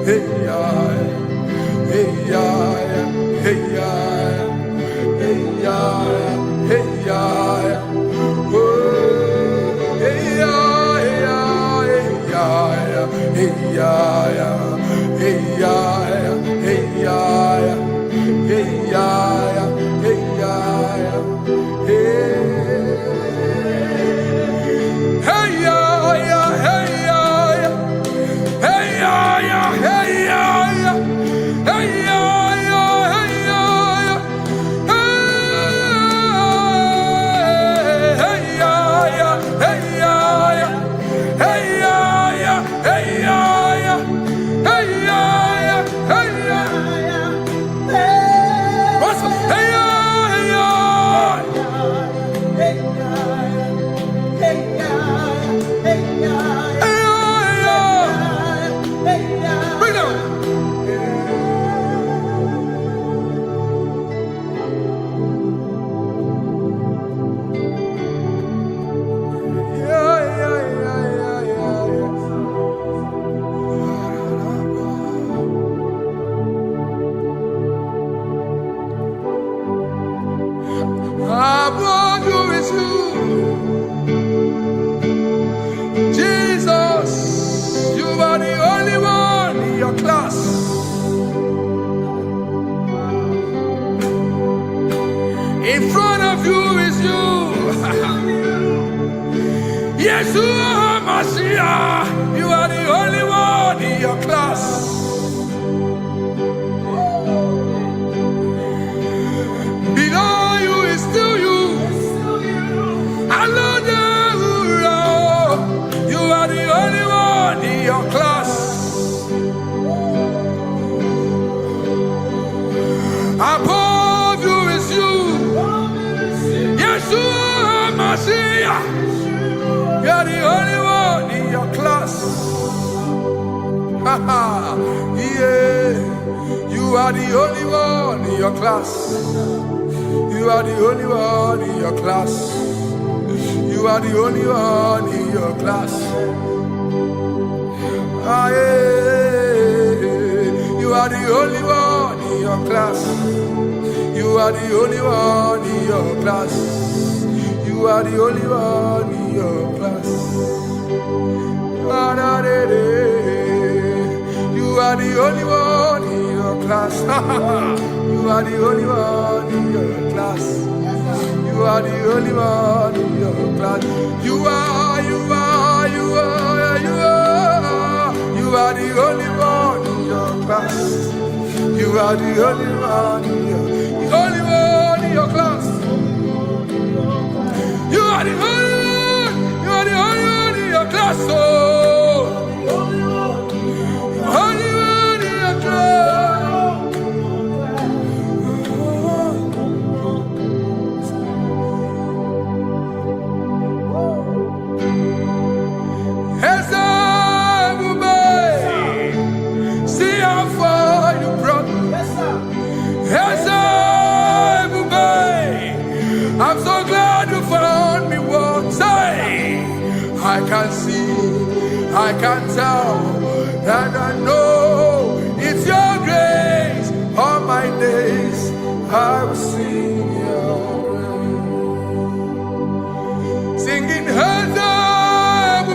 hey ya ya, hey ya ya, hey ya ya, hey ya ya, hey ya ya. Oh, hey ya ya, hey ya ya, hey ya ya, hey ya ya, hey ya ya, hey ya ya, hey ya ya, hey. Hey ya ya, hey ya ya, hey ya ya, hey ya ya, hey ya ya, hey ya ya, hey ya ya, hey ya ya, hey ya ya, hey ya ya, hey ya ya, hey ya ya. What's up? Hey ya ya. Bring it down. Above you is you, Jesus. You are the only one in your class. In front of you is you. Yeshua Mashiach. You are the only one in your class. Below you is still you. Hallelujah. You are the only one in your class. Above you is you. Yeshua Mashiach. You are the only one in your class. Yeah. You are the only one in your class. You are the only one in your class. You are the only one in your class. Ah, yeah. You are the only one in your class. You are the only one in your class. You are the only one in your class. Ah, da, da, da. You are the only one in your class. You are the only one in your class. You are the only one in your class. You are, you are, you are, you are. You are the only one in your class. You are the only one in your, the only one in your class. You are the only one. You are the only one in your class. Oh, only one in your class. See how far you brought me. Yes, sir. can tell, and I know it's your grace. All my days I will sing your praise. Singing hands up,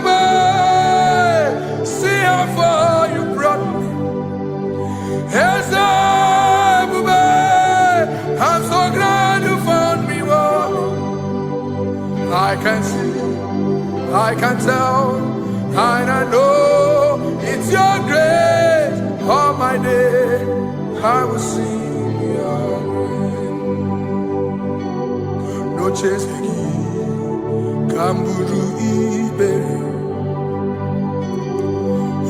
see how far you brought me. Hands up, I'm so glad you found me one. I can see, I can tell, and I know it's your grace. All my day I will sing your praise. No chasing, Kamburu ibe.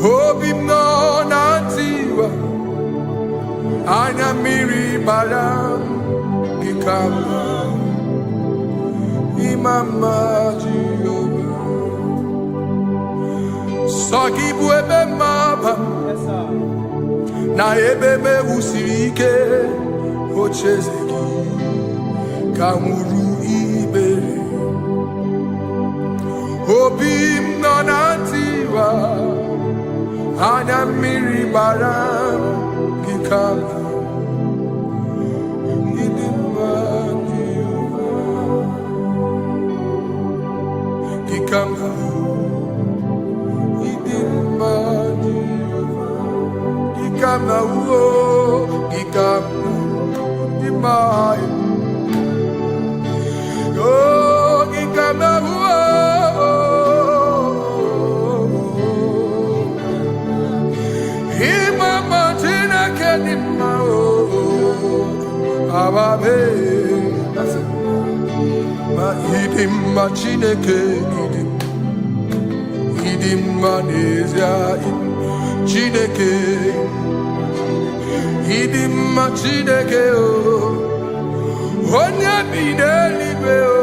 Hope him no nantiwa. Anya miri balam gikama. Imama Jehovah. Sagi buebe maba. Na ebe me usirike. Ochezeki. Kamuru ibe. Obim nonantiwa. Anya miri baram gikama. Idima Jehovah. Gikama. Idima Jehovah. Gikama uo. Gikama. Idima. Oh, gikama uo. Ababe, ma idim ma chineke idim ma nezia chineke idim ma chineke o onya bidelibe o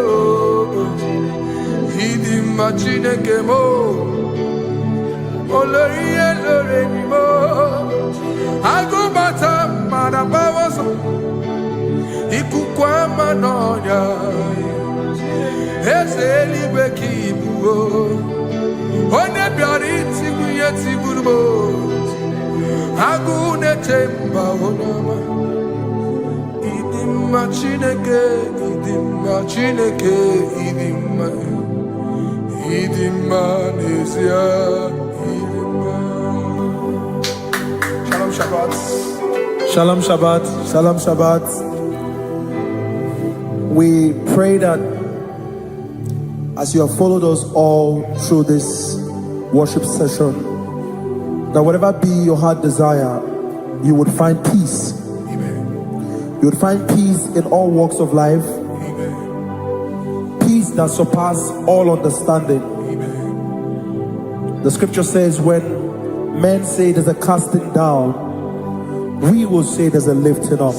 idim ma chineke mo oloriye lore ni mo agubata marabawoso ikukwa manonya ezeli bekibuo one biari tiguye tigurubo agune temba onama idimma chineke idimma nezia idimma. Shalom Shabbat. Shalom Shabbat. Shalom Shabbat. We pray that as you have followed us all through this worship session, that whatever be your heart desire, you would find peace. Amen. You would find peace in all walks of life. Amen. Peace that surpasses all understanding. Amen. The scripture says when men say there's a casting down, we will say there's a lifting up.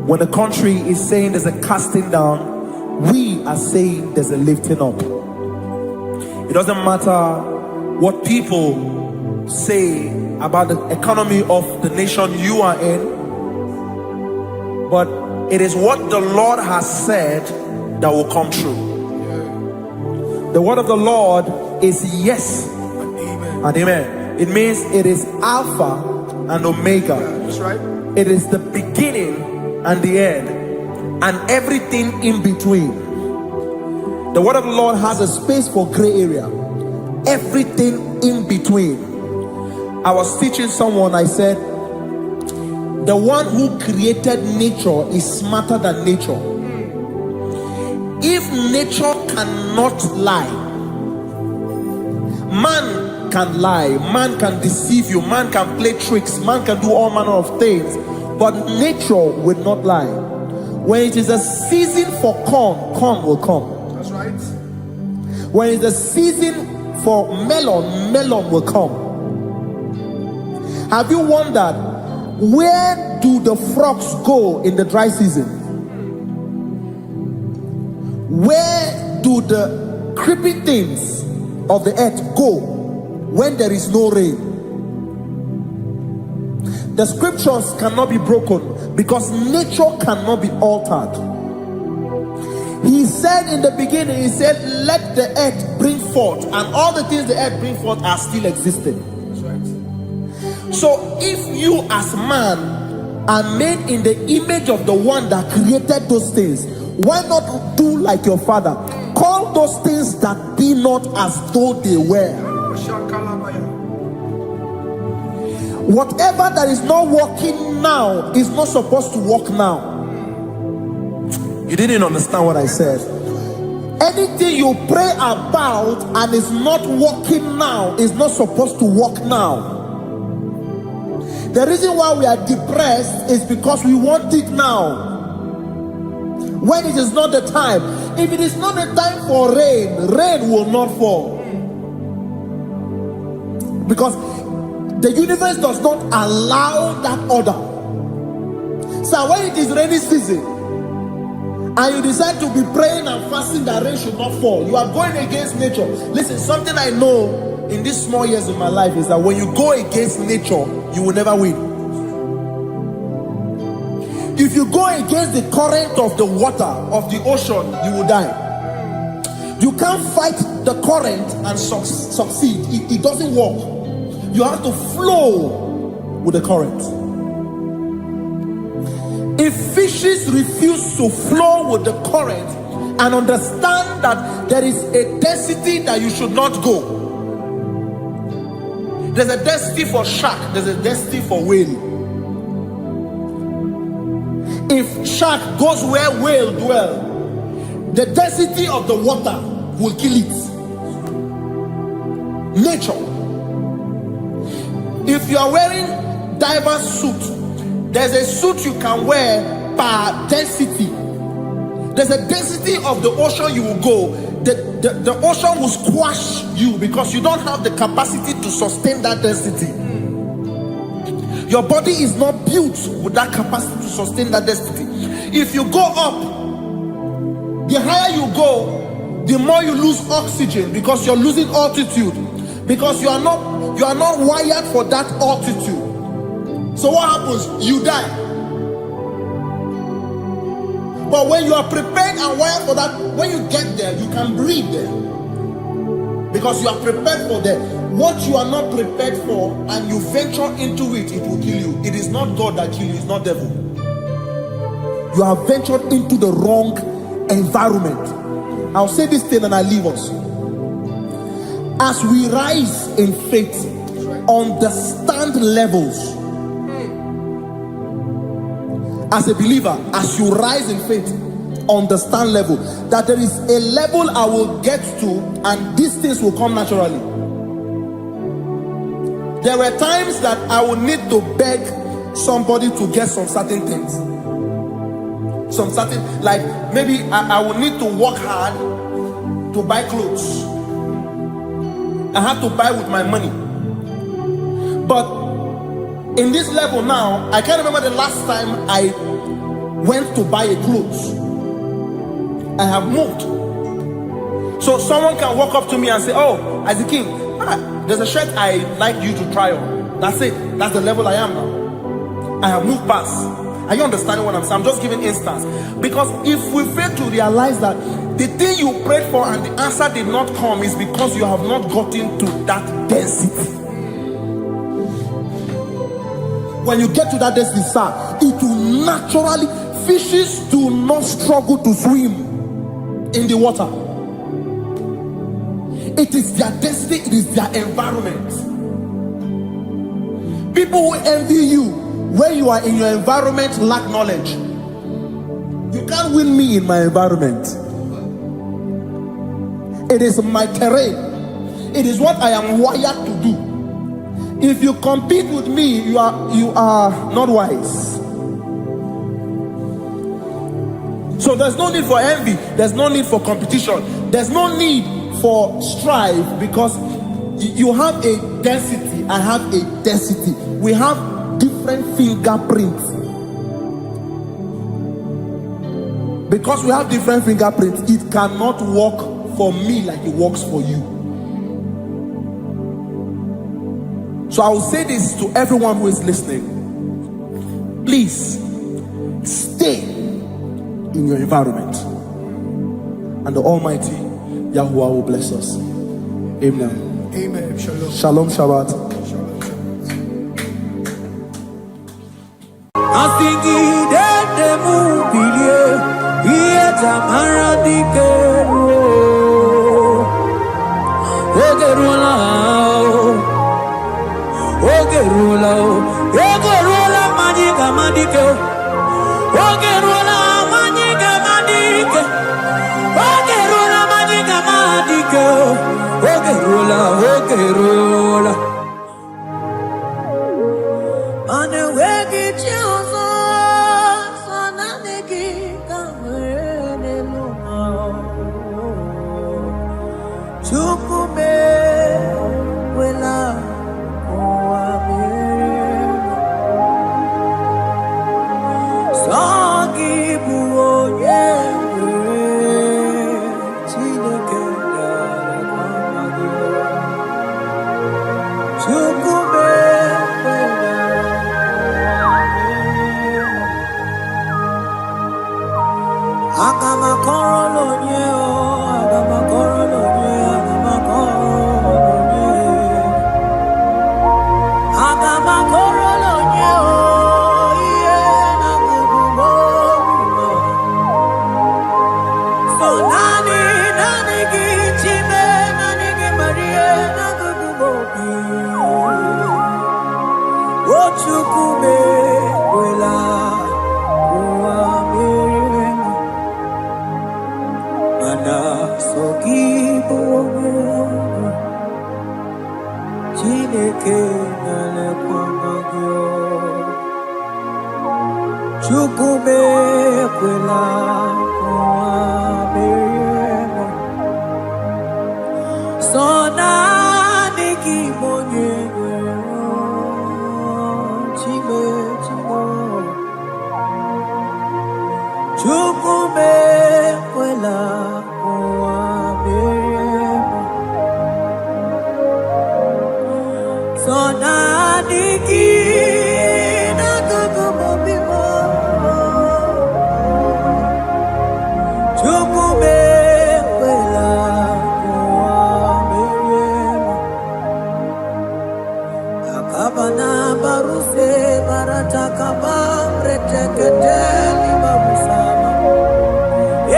When the country is saying there's a casting down, we are saying there's a lifting up. It doesn't matter what people say about the economy of the nation you are in, but it is what the Lord has said that will come true. The word of the Lord is yes and amen. It means it is Alpha and Omega. That's right. It is the beginning and the end, and everything in between. The word of the Lord has a space for gray area. Everything in between. I was teaching someone, I said, the one who created nature is smarter than nature. If nature cannot lie, man can lie, man can deceive you, man can play tricks, man can do all manner of things, but nature will not lie. When it is a season for corn, corn will come. That's right. When it's a season for melon, melon will come. Have you wondered, where do the frogs go in the dry season? Where do the creeping things of the earth go when there is no rain? The scriptures cannot be broken because nature cannot be altered. He said in the beginning, he said, let the earth bring forth, and all the things the earth bring forth are still existing. So if you as man are made in the image of the one that created those things, why not do like your father? Call those things that be not as though they were. Whatever that is not working now is not supposed to work now. You didn't understand what I said. Anything you pray about and is not working now is not supposed to work now. The reason why we are depressed is because we want it now, when it is not the time. If it is not the time for rain, rain will not fall, because the universe does not allow that order. So when it is rainy season and you decide to be praying and fasting that rain should not fall, you are going against nature. Listen, something I know in these small years of my life is that when you go against nature, you will never win. If you go against the current of the water of the ocean, you will die. You can't fight the current and succeed. It doesn't work. You have to flow with the current. If fishes refuse to flow with the current and understand that there is a density that you should not go, there's a density for shark, there's a density for whale. If shark goes where whale dwell, the density of the water will kill it. Nature. If you are wearing diver's suit, there's a suit you can wear per density. There's a density of the ocean you will go. The ocean will squash you because you don't have the capacity to sustain that density. Your body is not built with that capacity to sustain that density. If you go up, the higher you go, the more you lose oxygen because you're losing altitude, because you are not wired for that altitude. So what happens? You die. But when you are prepared and wired for that, when you get there, you can breathe there, because you are prepared for that. What you are not prepared for and you venture into it, it will kill you. It is not God that kills you, it's not devil. You have ventured into the wrong environment. I'll say this thing and I leave us. As we rise in faith, understand levels. As a believer, as you rise in faith, understand level. That there is a level I will get to and these things will come naturally. There were times that I would need to beg somebody to get some certain things. Some certain, like maybe I would need to work hard to buy clothes. I have to buy with my money. But in this level now, I can't remember the last time I went to buy a clothes. I have moved. So someone can walk up to me and say, oh, Isaac King, there's a shirt I like you to try on. That's it. That's the level I am now. I have moved past. Are you understanding what I'm saying? I'm just giving instance. Because if we fail to realize that the thing you prayed for and the answer did not come is because you have not gotten to that density. When you get to that density, sir, it will naturally, fishes do not struggle to swim in the water. It is their density, it is their environment. People who envy you when you are in your environment lack knowledge. You can't win me in my environment. It is my terrain. It is what I am wired to do. If you compete with me, you are not wise. So there's no need for envy. There's no need for competition. There's no need for strife, because you have a density. I have a density. We have different fingerprints. Because we have different fingerprints, it cannot work for me like it works for you. So I will say this to everyone who is listening. Please stay in your environment. and the Almighty Yahuwah will bless us. Amen. Amen. Shalom Shabbat.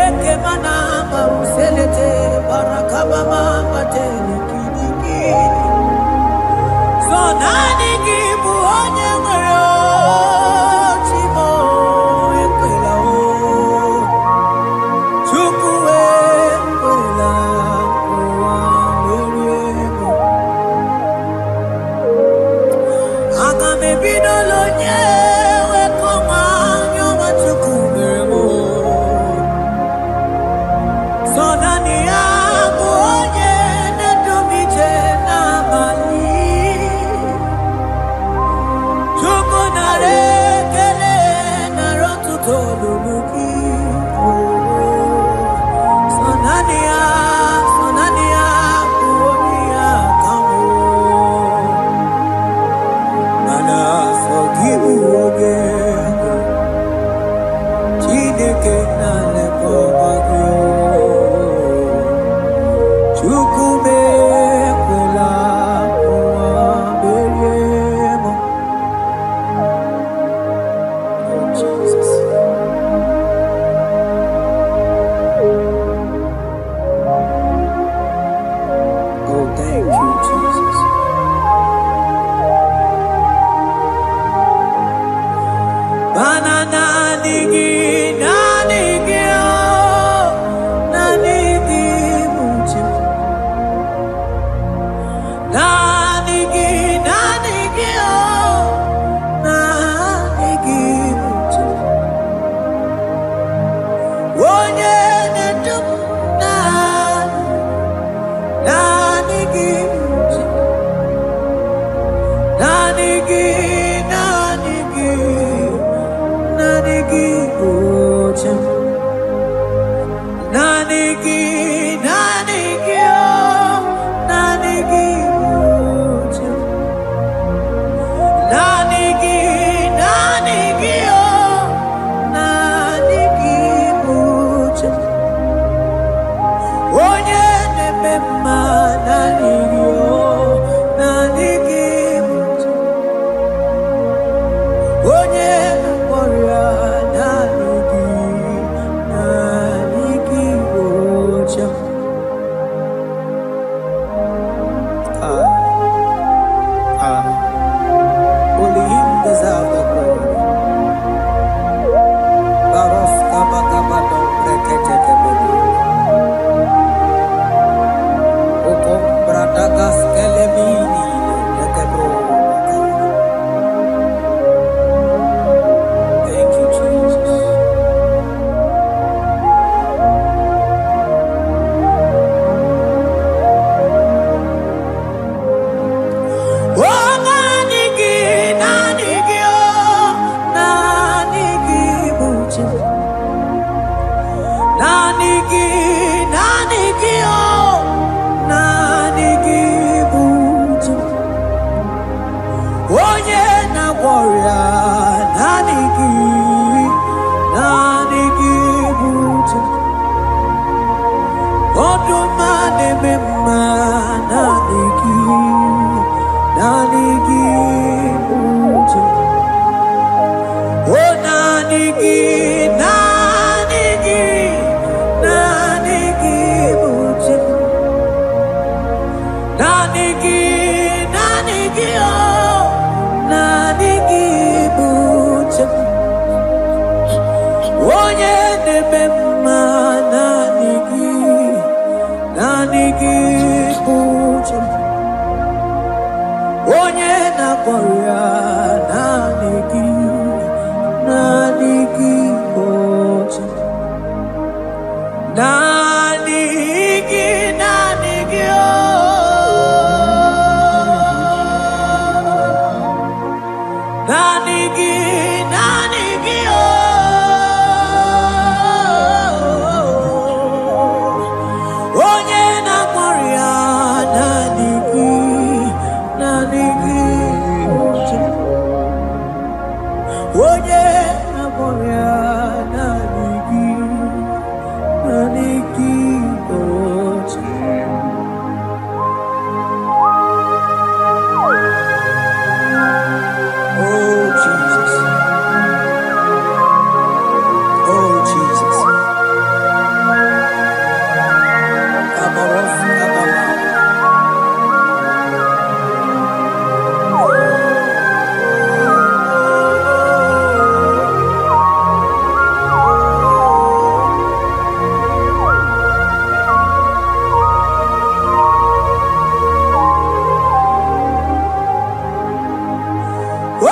Ekemana Nanigi, nanigi, oh, nanigi buju. Onye na warrior, nanigi, nanigi buju. Odumane mema, nanigi, nanigi buju. Oh, nanigi, nanigi. Nanigi, nanigi, oh, nanigi bujem. Onye nemema nanigi, nanigi bujem. Onye nakoya nanigi, nanigi bujem. Nanigi, nanigi, oh. Nanigi, nanigi, oh. Onye na warrior, nanigi, nanigi, onye na warrior, nanigi, nanigi, oh Jesus. Oh Jesus. Abarof, Abama.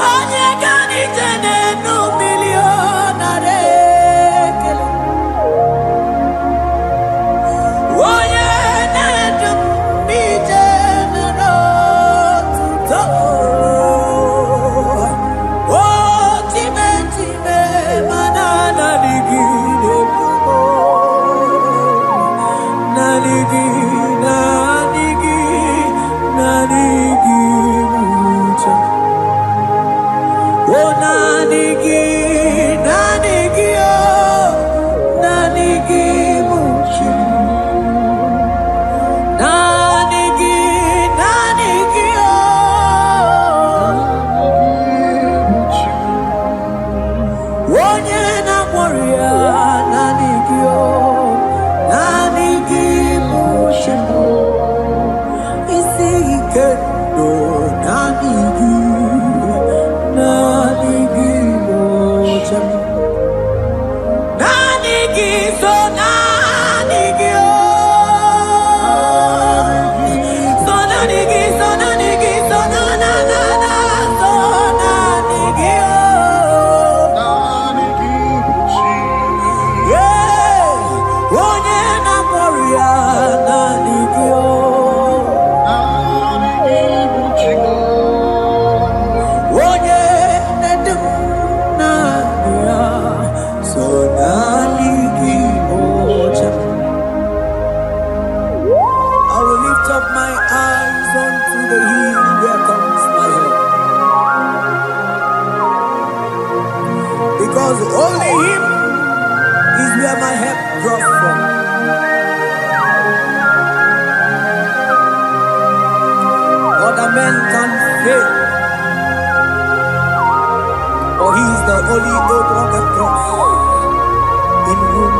Onye ganitene no millionare kele. Onye nedum bijene no tuto. Oh time time manana ligine bumo. Naligi nanigi nanigi bucha. Oh, nanigi, nanigi, oh, nanigi, muchi. Nanigi, nanigi, oh, onye na warrior, nanigi, oh, nanigi, muchi. Isi ikendo, nanigi. Nanigi mocham, nanigi so nanigi oh, so nanigi so nanigi so na na na na so nanigi oh, nanigi yeah, onye na warrior nanigi oh. Because only Him is where my help draws from. Other men can fail, for He is the only God on the cross, in whom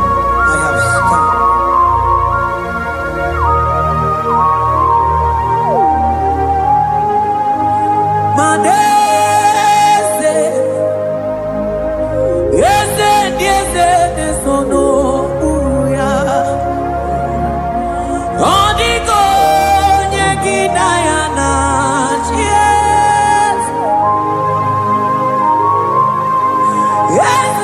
I have stand. Yes,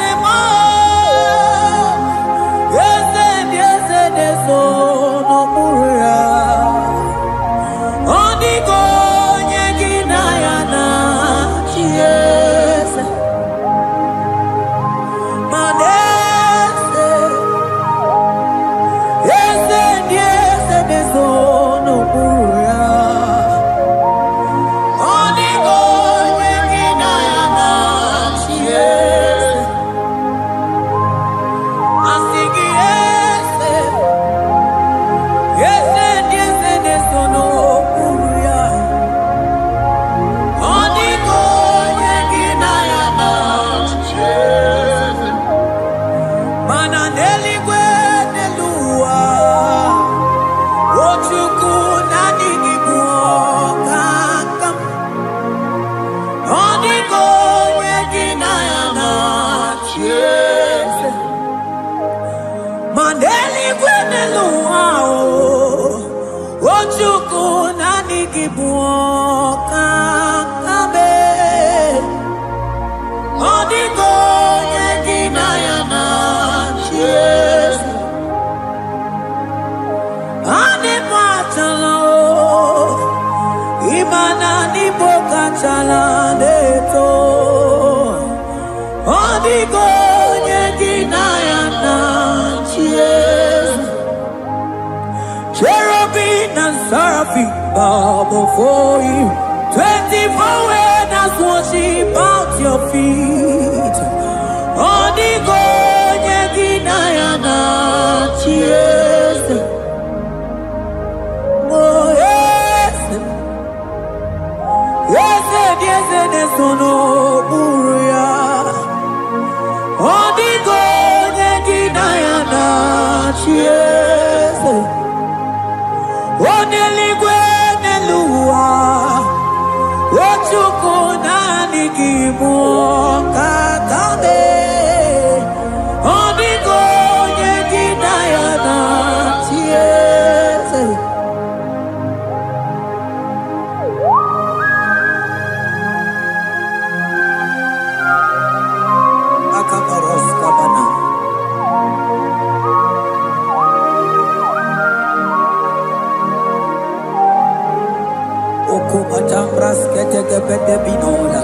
buoka kabe Odigo yegina yana Yes Ane patala Imana ni boka chala deto Odigo yegina yana Yes Cherubim and seraphim bow before you. 24 elders worship at your feet. Odigo yegina yana Yes Oh yes Yes yes yes no buria Odigo yegina yana Yes Oneligwe nelua Ochuku nani gibu katabe Odigo yegina yana Yes Akabaros kabana Okomatambras kete bete binola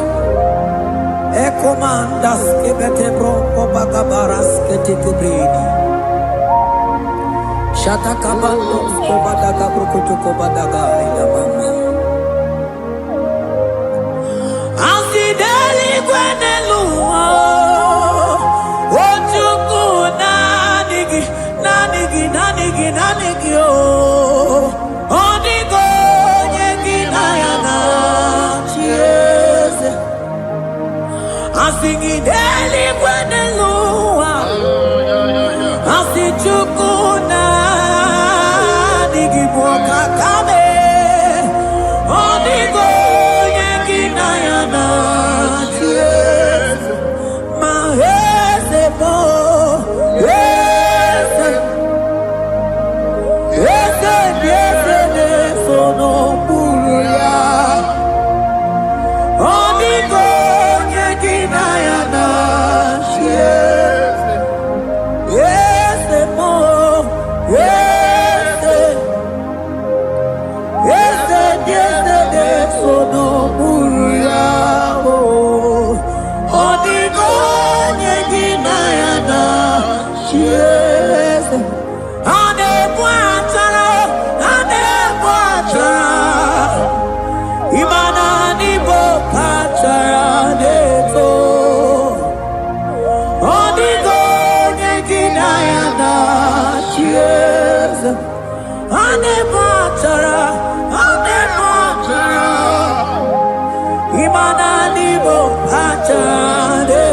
Ekomandas kebete bronco bagabaras kete kubrini Shata kabandos kobadaga brukutu kobadaga ila mama Asideli gwenelua Ochuku nanigi oh Odigo yegina yana Yes Asingideli gwenelua Asichuku nanigi boka kabe Odigo yegina yana Yes Mahese bo Yes Yes sono buria Odigo yegina yana Yes Yes mo Yes Yes sono buria Odigo yegina yana Yes Ane buatara Imana ni boka chara deto Odigo yegina yana Yes Ane buatara Imana ni boka chara deto